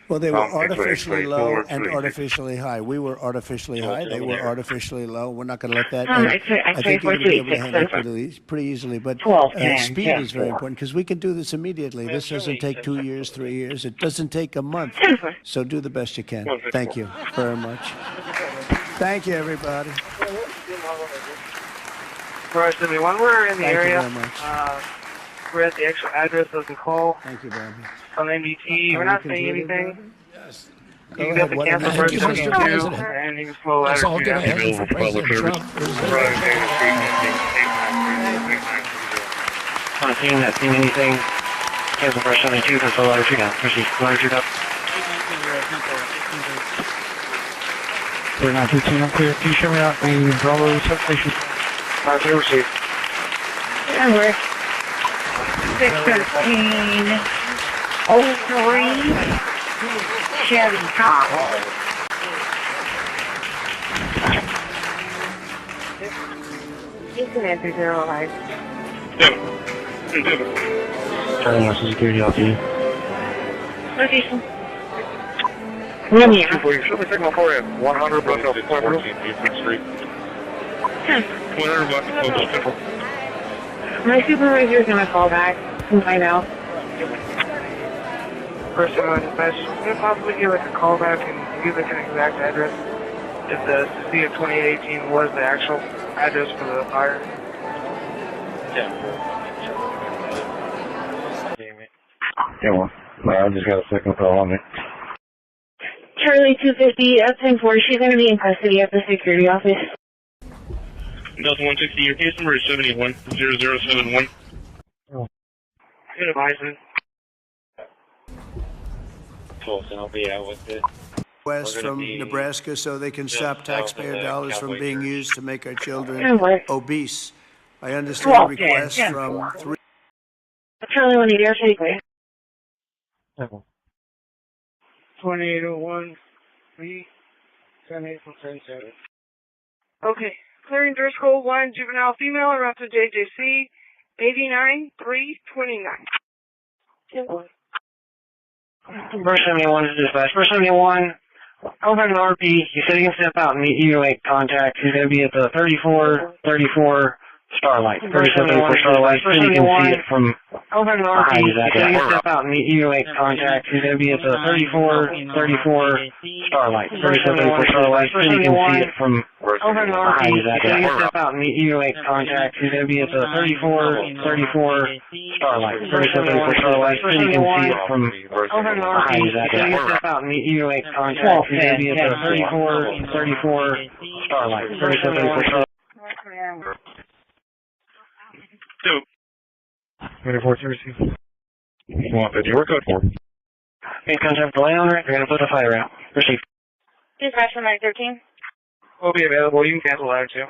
Well, they were artificially low and artificially high. We were artificially high. They were artificially low. We're not going to let that. I think you're going to be able to handle it pretty easily. But speed is very important because we can do this immediately. This doesn't take 2 years, 3 years. It doesn't take a month. So do the best you can. Thank you very much. Thank you, everybody. Right, 71, we're in the area. Thank you very much. We're at the actual address of the call. Thank you, Bobby. On MDT, we're not saying anything. Yes. You can get the cancel person to do, and you can slow That's all letters. good. I have for President Trump. On seeing that, seeing anything, cancel for 72, and slow letters down. Proceed, slow letters up. We're not 15, I'm clear. Can you show me out the Bravo substation? Not to receive. Yeah, we're 613 03 Chevy Tahoe. You can enter 05. Turning our security off you. Location. Yeah. Show me signal for you. 100 block of 14th Street. 100 block of Central. My supervisor is going to call back and find out. Person on dispatch, can you possibly give us a call back and give us an exact address? If the C of 2818 was the actual address for the fire? Yeah, well, I just got a second call on me. Charlie 250, F-10-4, she's going to be in custody at the security office. Delta 160, your case number is 710071. Good advisement. Cool, so I'll be out with it. West from Nebraska so they can stop taxpayer dollars from being used to make our children obese. I understand requests from 3. Charlie 180, Air City, clear. 2801, 378 from 37. Okay, clearing Driscoll 1, juvenile female, around to JJC, 89-329. First 71 is dispatch. First 71, over an RP, he said he can step out and meet you, make contact. He's going to be at the 34 Starlight. 34 Starlight, so you can see it from behind that. He can step out and meet you, make contact. He's going to be at the 34 Starlight. 34 Starlight, so you can see it from behind that. He can step out and meet you, make contact. He's going to be at the 34 Starlight. 34 Starlight, so you can see it from behind that. He can step out and meet you, make contact. He's going to be at the 34 Starlight. 34 Starlight. 24 Jersey. Want the door code for? In contact with the landowner, you're going to put the fire out. Receive. Dispatch from 913. Will be available. You can cancel that too.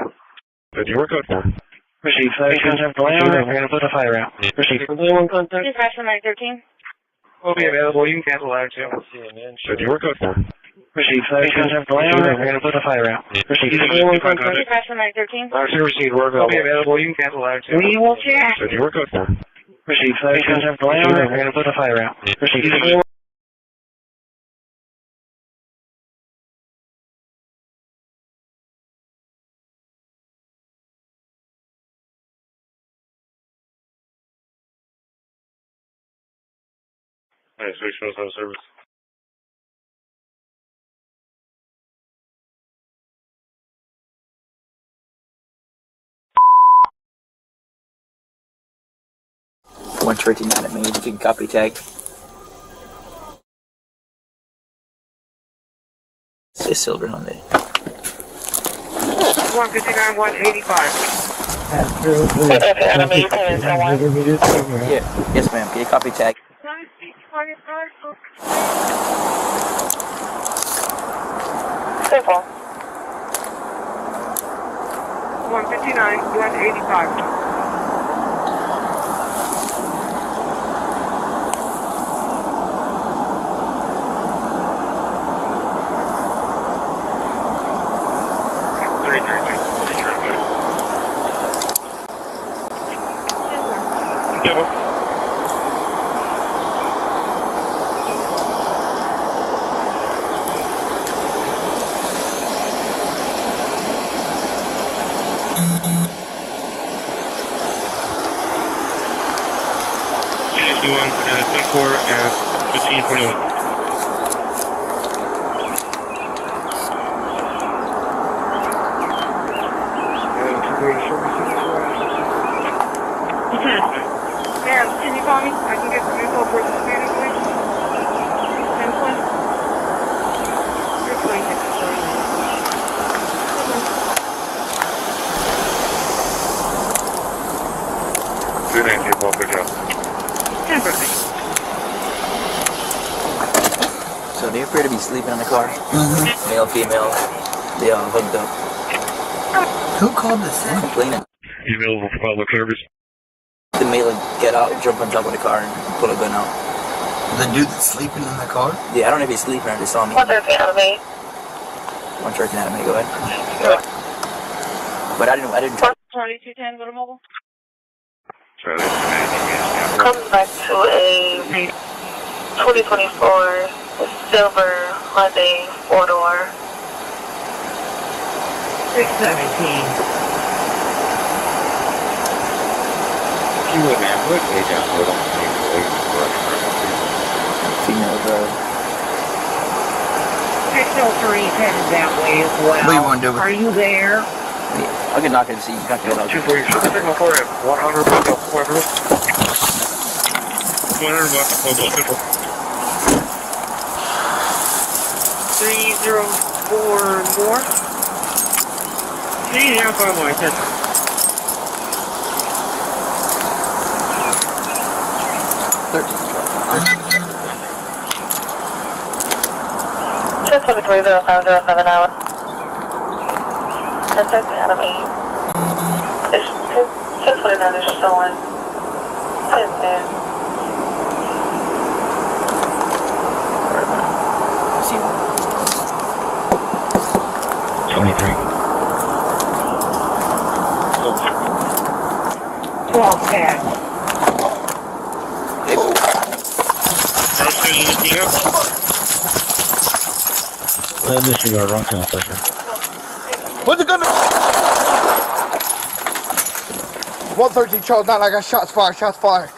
The door code for? Receive. In contact with the landowner, you're going to put the fire out. Receive. Dispatch from 913. Will be available. You can cancel that too. The door code for? Receive. In contact with the landowner, you're going to put the fire out. Receive. Dispatch from 913. Receive. We're available. Will be available. You can cancel that too. We will check. The door code for? Receive. In contact with the landowner, you're going to put the fire out. Receive. Alright, switch shows on service. One 39 at me, you can copy tag. Say silver on there. 159, 185. Yeah. Yes, ma'am. Can you copy tag? Simple. 159, 185. And 1521. Ma'am, can you call me? I can get some info for the student, please. Info? You're fine. 219, well, good job. So they appear to be sleeping in the car. Male, female. They are hooked up. Who called this in? Complaining. Email for public service. The male would get out, jump on top of the car, and pull a gun out. The dude that's sleeping in the car? Yeah, I don't know if he's sleeping or they saw me. 113 anime, go ahead. Yeah. But I didn't. 2210, go to mobile. Comes back to a 2024 silver Hyundai 4-door. 617. You would, man. Put me down. Female drive. 603 is headed that way as well. What do you want to do with Are you there? Yeah, I can knock and see. You got to get out. 246, signal for it. 100 bucks up, 100 bucks, 304 more. 305 more, I said. 623-0507 hour. Contact enemy. It's 649 is showing 10 10. See one. 23. 12 pad. Disregard, wrong channel, pressure. What's it gonna? 113 Charles, not like I shots fired, shots fired.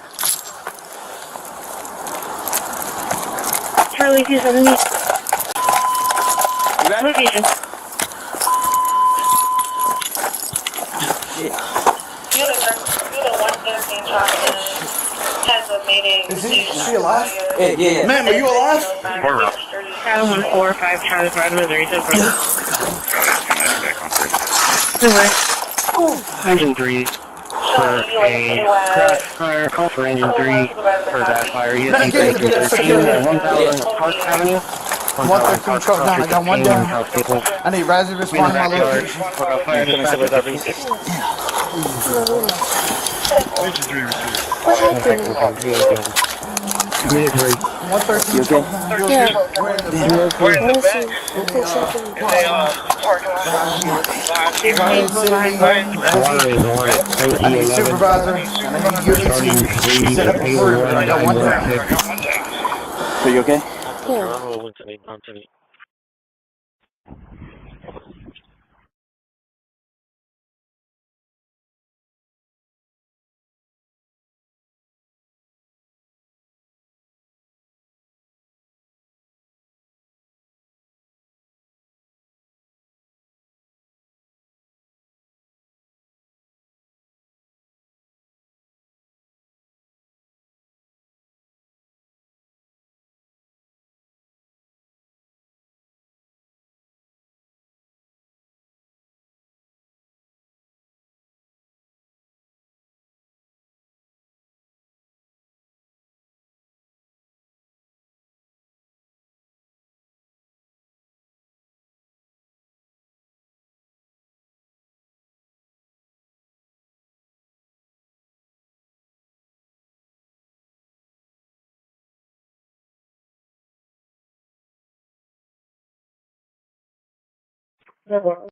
Charlie, he's underneath. Location. Unit 113 Charlie has a meeting. Is she alive? Yeah. Ma'am, are you alive? Adam 145 Charlie 5 Missouri. 103 for a crash fire, call for engine 3 for that fire. He is in 13 at 1000 Park Avenue. 113 Charles, not I got one down. I need Razzie to respond to my location. Fire dispatcher. 113. You okay? Supervisor, and I need you to set up a perimeter. I got one down. Are you okay? Yeah. No problem.